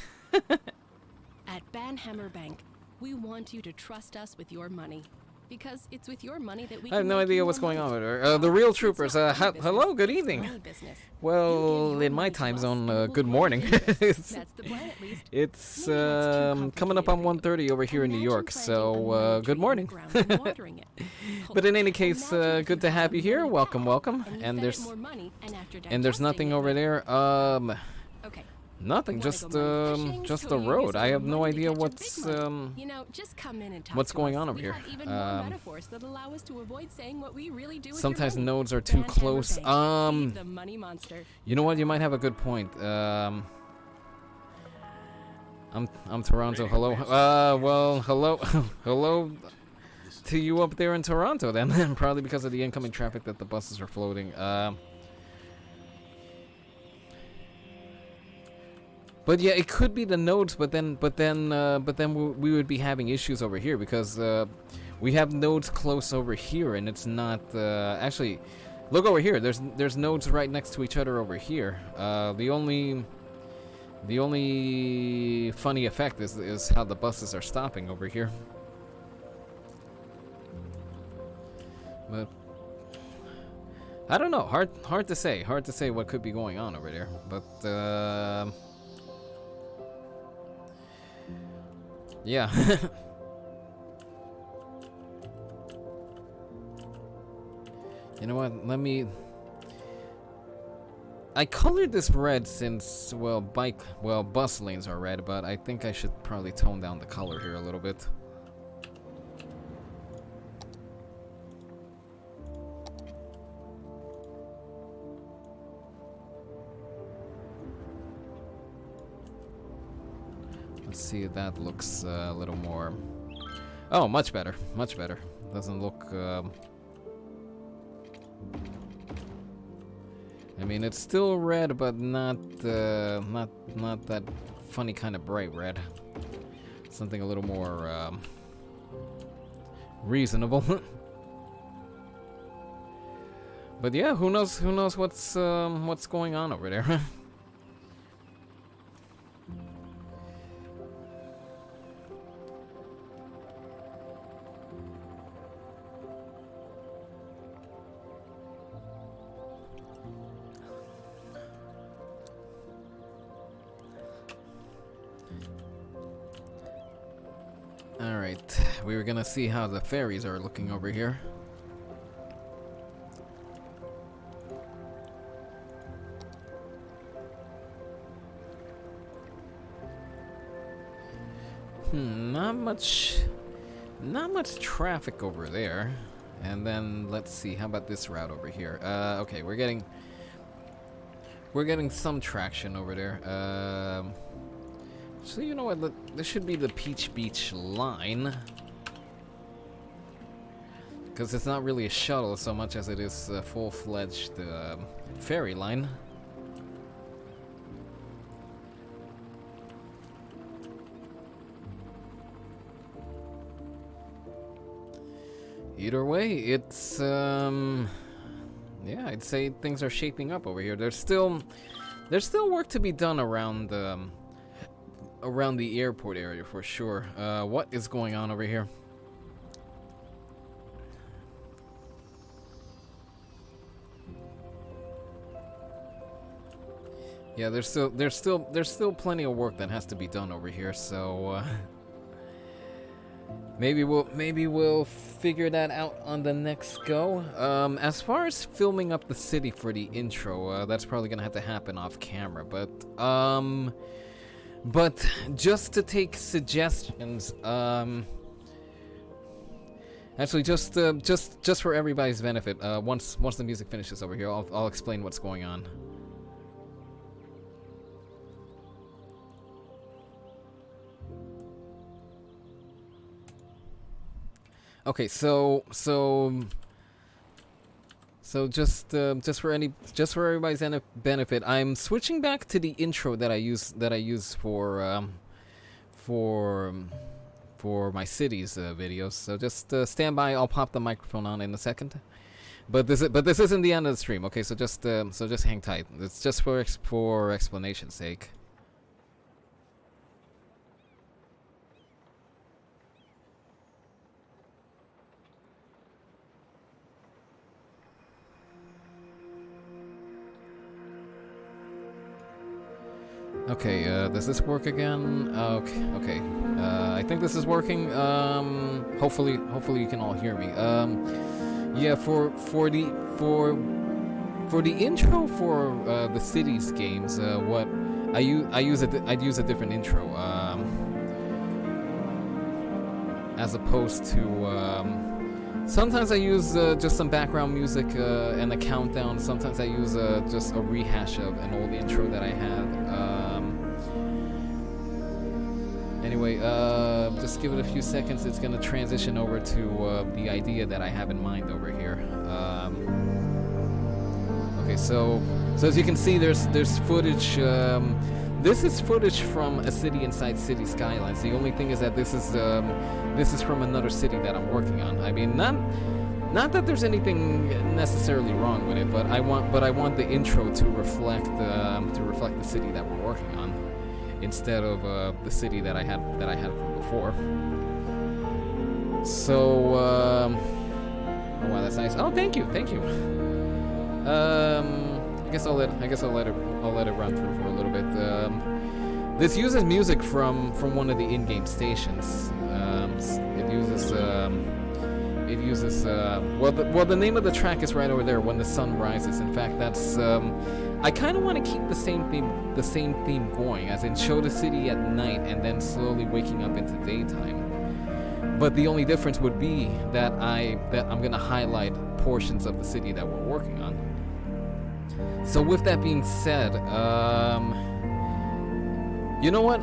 At Banhammer Bank, we want you to trust us with your money. Because it's with your money that we I have can no make idea you what's more going on money. with her. The real It's troopers. not money Hello, business, good it's evening. money business. Well, You give your in my money to time us, zone, and we'll good grow morning. your business. it's That's the plan, at least. it's Maybe that's too coming up on complicated 1:30 over here in New Imagine York. planting a So lemon tree good in morning. the ground and watering it. But in any Hold case, on. Imagine if good you to got have the you here. money Welcome, back, welcome. and you And fed it there's more money, and after there's digesting nothing it, over there. Okay. Nothing. Wanna Just go money fishing, just so the you use road. I your have no money to idea catch a what's big money. You know, just come in and talk what's to going us. on over We here. have even more metaphors that allow us to avoid saying what we really do with your Sometimes money. nodes are too Banhammer close. Bank. Feed the money monster. You know what? You might have a good point. I'm Toronto. Hello. Well, hello, hello to you up there in Toronto. Then, probably because of the incoming traffic that the buses are floating. But yeah, it could be the nodes. But then we would be having issues over here because we have nodes close over here, and it's not actually. Look over here. There's nodes right next to each other over here. The only funny effect is how the buses are stopping over here. But I don't know. Hard to say. Hard to say what could be going on over there. But yeah. You know what? I colored this red since, well, bus lanes are red, but I think I should probably tone down the color here a little bit. Let's see if that looks a little more... Oh, much better, much better. Doesn't look... I mean, it's still red, but not that funny kind of bright red. Something a little more reasonable. But yeah, who knows what's going on over there. Alright, we were gonna see how the ferries are looking over here. Not much traffic over there. And then let's see, how about this route over here? Okay, we're getting some traction over there. So you know what? This should be the Peach Beach line, because it's not really a shuttle so much as it is a full-fledged ferry line. Either way, it's yeah, I'd say things are shaping up over here. There's still work to be done around the airport area for sure. What is going on over here? Yeah, there's still plenty of work that has to be done over here. So maybe we'll figure that out on the next go. As far as filming up the city for the intro, that's probably gonna have to happen off camera. But just to take suggestions, actually, just for everybody's benefit, once the music finishes over here, I'll explain what's going on. Okay, so just for everybody's benefit, I'm switching back to the intro that I use for my cities videos. So just stand by. I'll pop the microphone on in a second. But this isn't the end of the stream. Okay, so just hang tight. It's just for explanation's sake. Okay, does this work again? Okay. I think this is working. Hopefully you can all hear me. Yeah, for the intro for the cities games, what I'd use a different intro. As opposed to sometimes I use just some background music and a countdown. Sometimes I use just a rehash of an old intro that I had. Anyway, just give it a few seconds. It's gonna transition over to the idea that I have in mind over here. Okay, so as you can see, there's footage. This is footage from a city inside City Skylines. The only thing is that this is from another city that I'm working on. I mean, not that there's anything necessarily wrong with it, but I want the intro to reflect the city that we're working on, instead of the city that I had from before. So, oh wow, that's nice. Oh, thank you. I guess I'll let it run through for a little bit. This uses music from one of the in-game stations. Well, the name of the track is right over there, When the Sun Rises. In fact, that's I kind of want to keep the same theme going, as in show the city at night and then slowly waking up into daytime. But the only difference would be that I'm gonna highlight portions of the city that we're working on. So with that being said, you know what?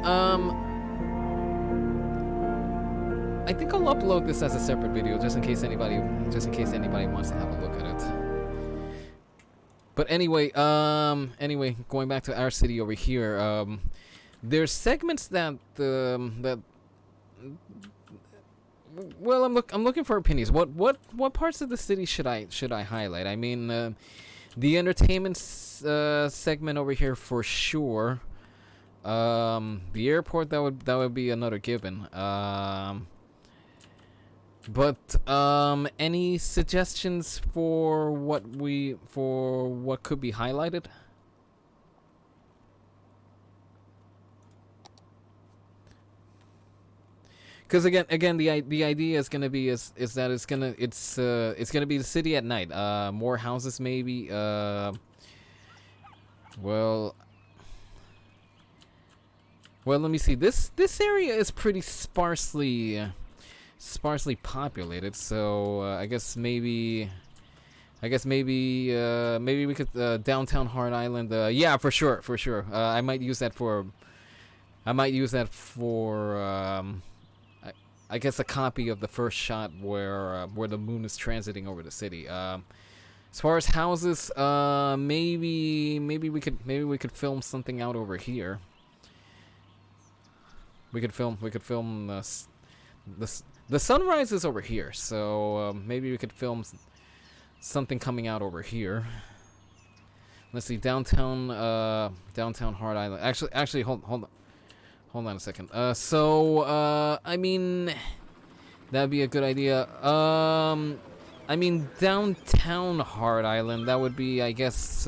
I think I'll upload this as a separate video, just in case anybody wants to have a look at it. But anyway, going back to our city over here, there's segments that well, I'm looking for opinions. What parts of the city should I highlight? I mean, the entertainment segment over here for sure. The airport, that would be another given. But any suggestions for what could be highlighted? Because again, the idea is gonna be is that it's gonna be the city at night. More houses maybe. Well, let me see. This area is pretty sparsely populated, so I guess maybe we could downtown Hard Island. Yeah, for sure. I might use that for. I guess a copy of the first shot where the moon is transiting over the city. As far as houses, maybe we could film something out over here. We could film the sunrise is over here, so maybe we could film something coming out over here. Let's see, downtown Hard Island. Actually, hold on a second. I mean, that'd be a good idea. I mean, downtown Hard Island, that would be, I guess,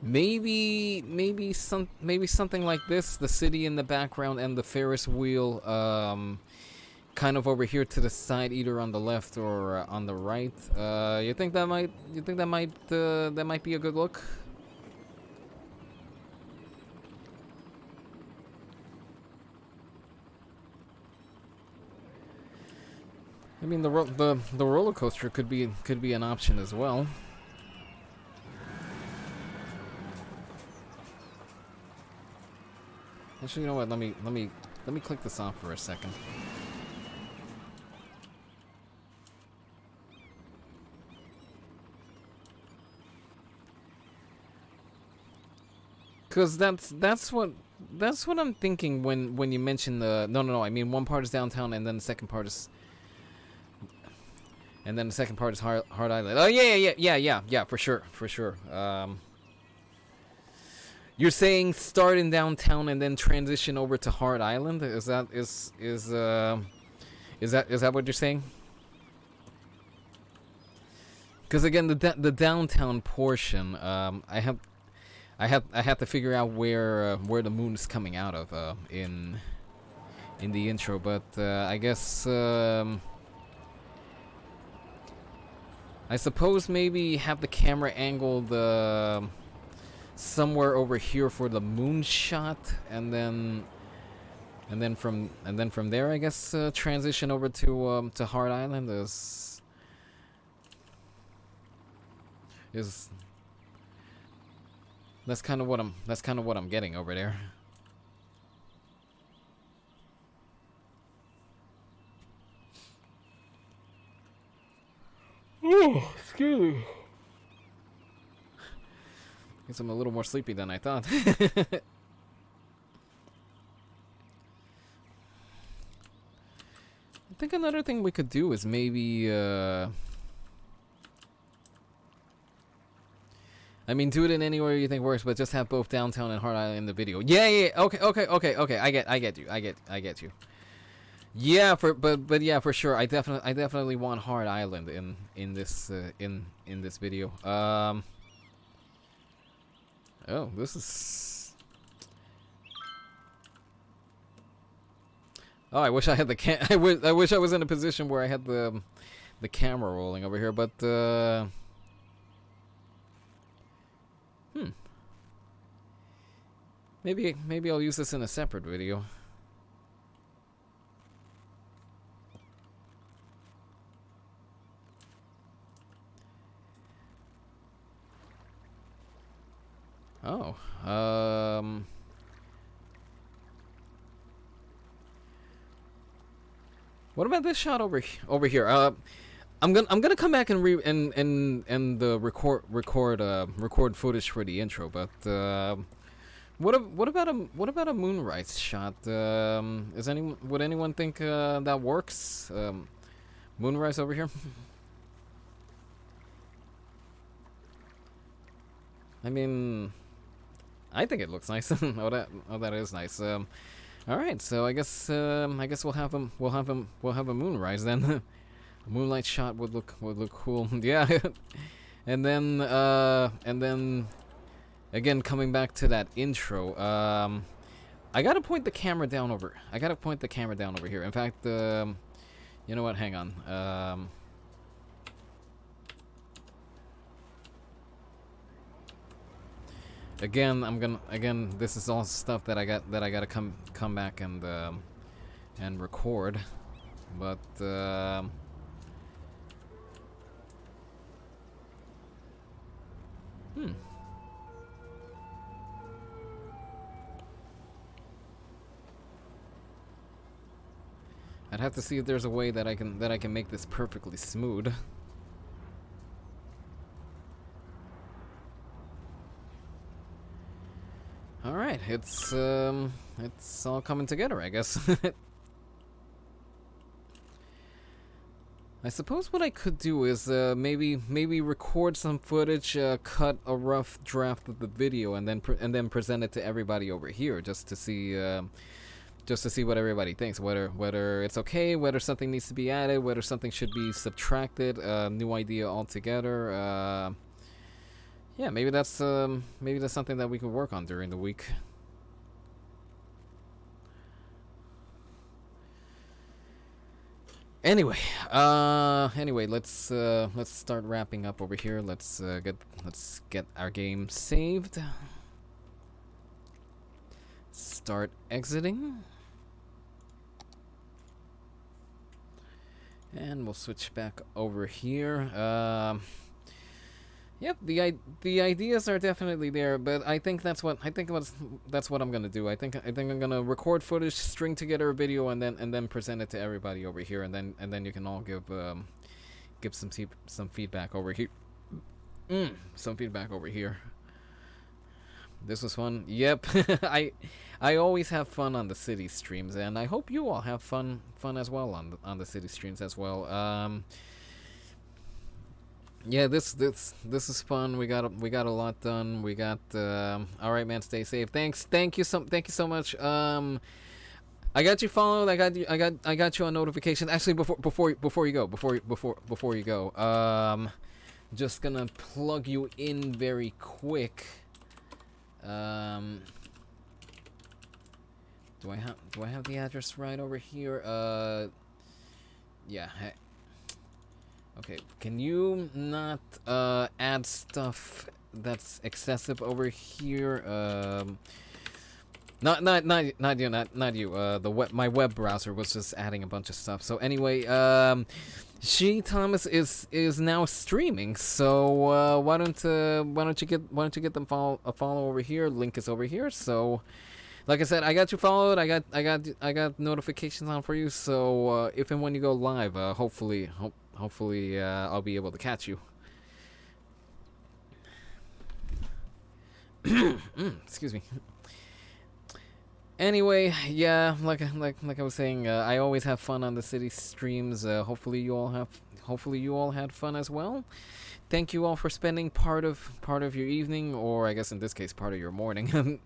maybe something like this, the city in the background and the Ferris wheel kind of over here to the side, either on the left or on the right. You think that might be a good look? I mean, the roller coaster could be an option as well. Actually, you know what? Let me click this off for a second. Cause that's what I'm thinking when you mention the no, I mean, one part is downtown and then the second part is Hard Island. Oh yeah, for sure. You're saying start in downtown and then transition over to Hard Island? Is that what you're saying? Because again, the downtown portion, I have to figure out where the moon is coming out of in the intro, but I guess I suppose maybe have the camera angled somewhere over here for the moon shot, and then from there, I guess transition over to Hard Island is that's kind of what I'm getting over there. Oh, excuse me. Guess I'm a little more sleepy than I thought. I think another thing we could do is maybe I mean, do it in anywhere you think works, but just have both downtown and Hard Island in the video. Yeah. Okay. I get you. Yeah, but yeah, for sure. I definitely want Hard Island in this video. Oh, this is. Oh, I wish I had the I wish I was in a position where I had the camera rolling over here, but Maybe I'll use this in a separate video. Oh, what about this shot over here? I'm gonna come back and record footage for the intro, but what about a moonrise shot? Would anyone think that works? Moonrise over here. I mean, I think it looks nice. Oh, that is nice. All right, so I guess we'll have a moonrise then. A moonlight shot would look cool. Yeah. and then again, coming back to that intro, I gotta point the camera down over. Here. In fact, you know what? Hang on. Again, this is all stuff that I gotta come back and record, but I'd have to see if there's a way that I can make this perfectly smooth. All right, it's all coming together, I guess. I suppose what I could do is maybe record some footage, cut a rough draft of the video, and then present it to everybody over here, just to see what everybody thinks, whether it's okay, whether something needs to be added, whether something should be subtracted, new idea altogether. yeah, maybe that's something that we could work on during the week. Anyway, let's start wrapping up over here. Let's get our game saved. Start exiting. And we'll switch back over here. Yep, the ideas are definitely there, but I think that's what I'm gonna do. I think I'm gonna record footage, string together a video, and then present it to everybody over here, and then you can all give some feedback over here. Some feedback over here. This was fun. Yep, I always have fun on the city streams, and I hope you all have fun as well on the city streams as well. Yeah, this is fun. We got a lot done. We got all right, man. Stay safe. Thank you so much. I got you followed. I got you on notifications. Actually, before you go, just gonna plug you in very quick. Do I have the address right over here? Yeah. Okay, can you not add stuff that's excessive over here? Not you. My web browser was just adding a bunch of stuff. So anyway, Thomas is now streaming. So why don't you get them a follow over here? Link is over here. So, like I said, I got you followed. I got notifications on for you. So if and when you go live, hopefully I'll be able to catch you. Excuse me. Anyway, yeah, like I was saying, I always have fun on the city streams. Hopefully you all had fun as well. Thank you all for spending part of your evening, or I guess in this case part of your morning.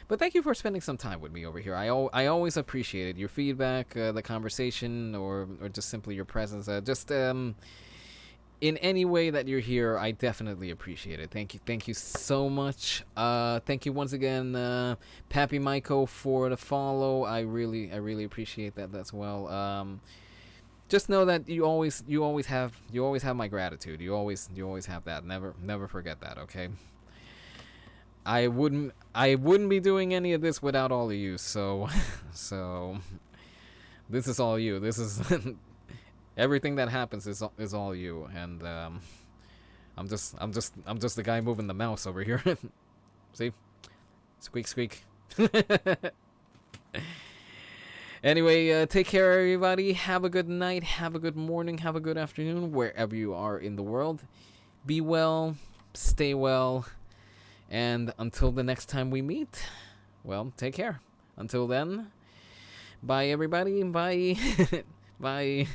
But thank you for spending some time with me over here. I always appreciate it. Your feedback, the conversation, or just simply your presence. In any way that you're here, I definitely appreciate it. Thank you so much. Thank you once again, Pappy Maiko, for the follow. I really appreciate that as well. Just know that you always have my gratitude. You always have that. Never forget that. Okay. I wouldn't be doing any of this without all of you. So this is all you. This is everything that happens is all you. And I'm just the guy moving the mouse over here. See, squeak. Anyway, take care, everybody. Have a good night. Have a good morning. Have a good afternoon, wherever you are in the world. Be well. Stay well. And until the next time we meet, well, take care. Until then, bye, everybody. Bye. Bye.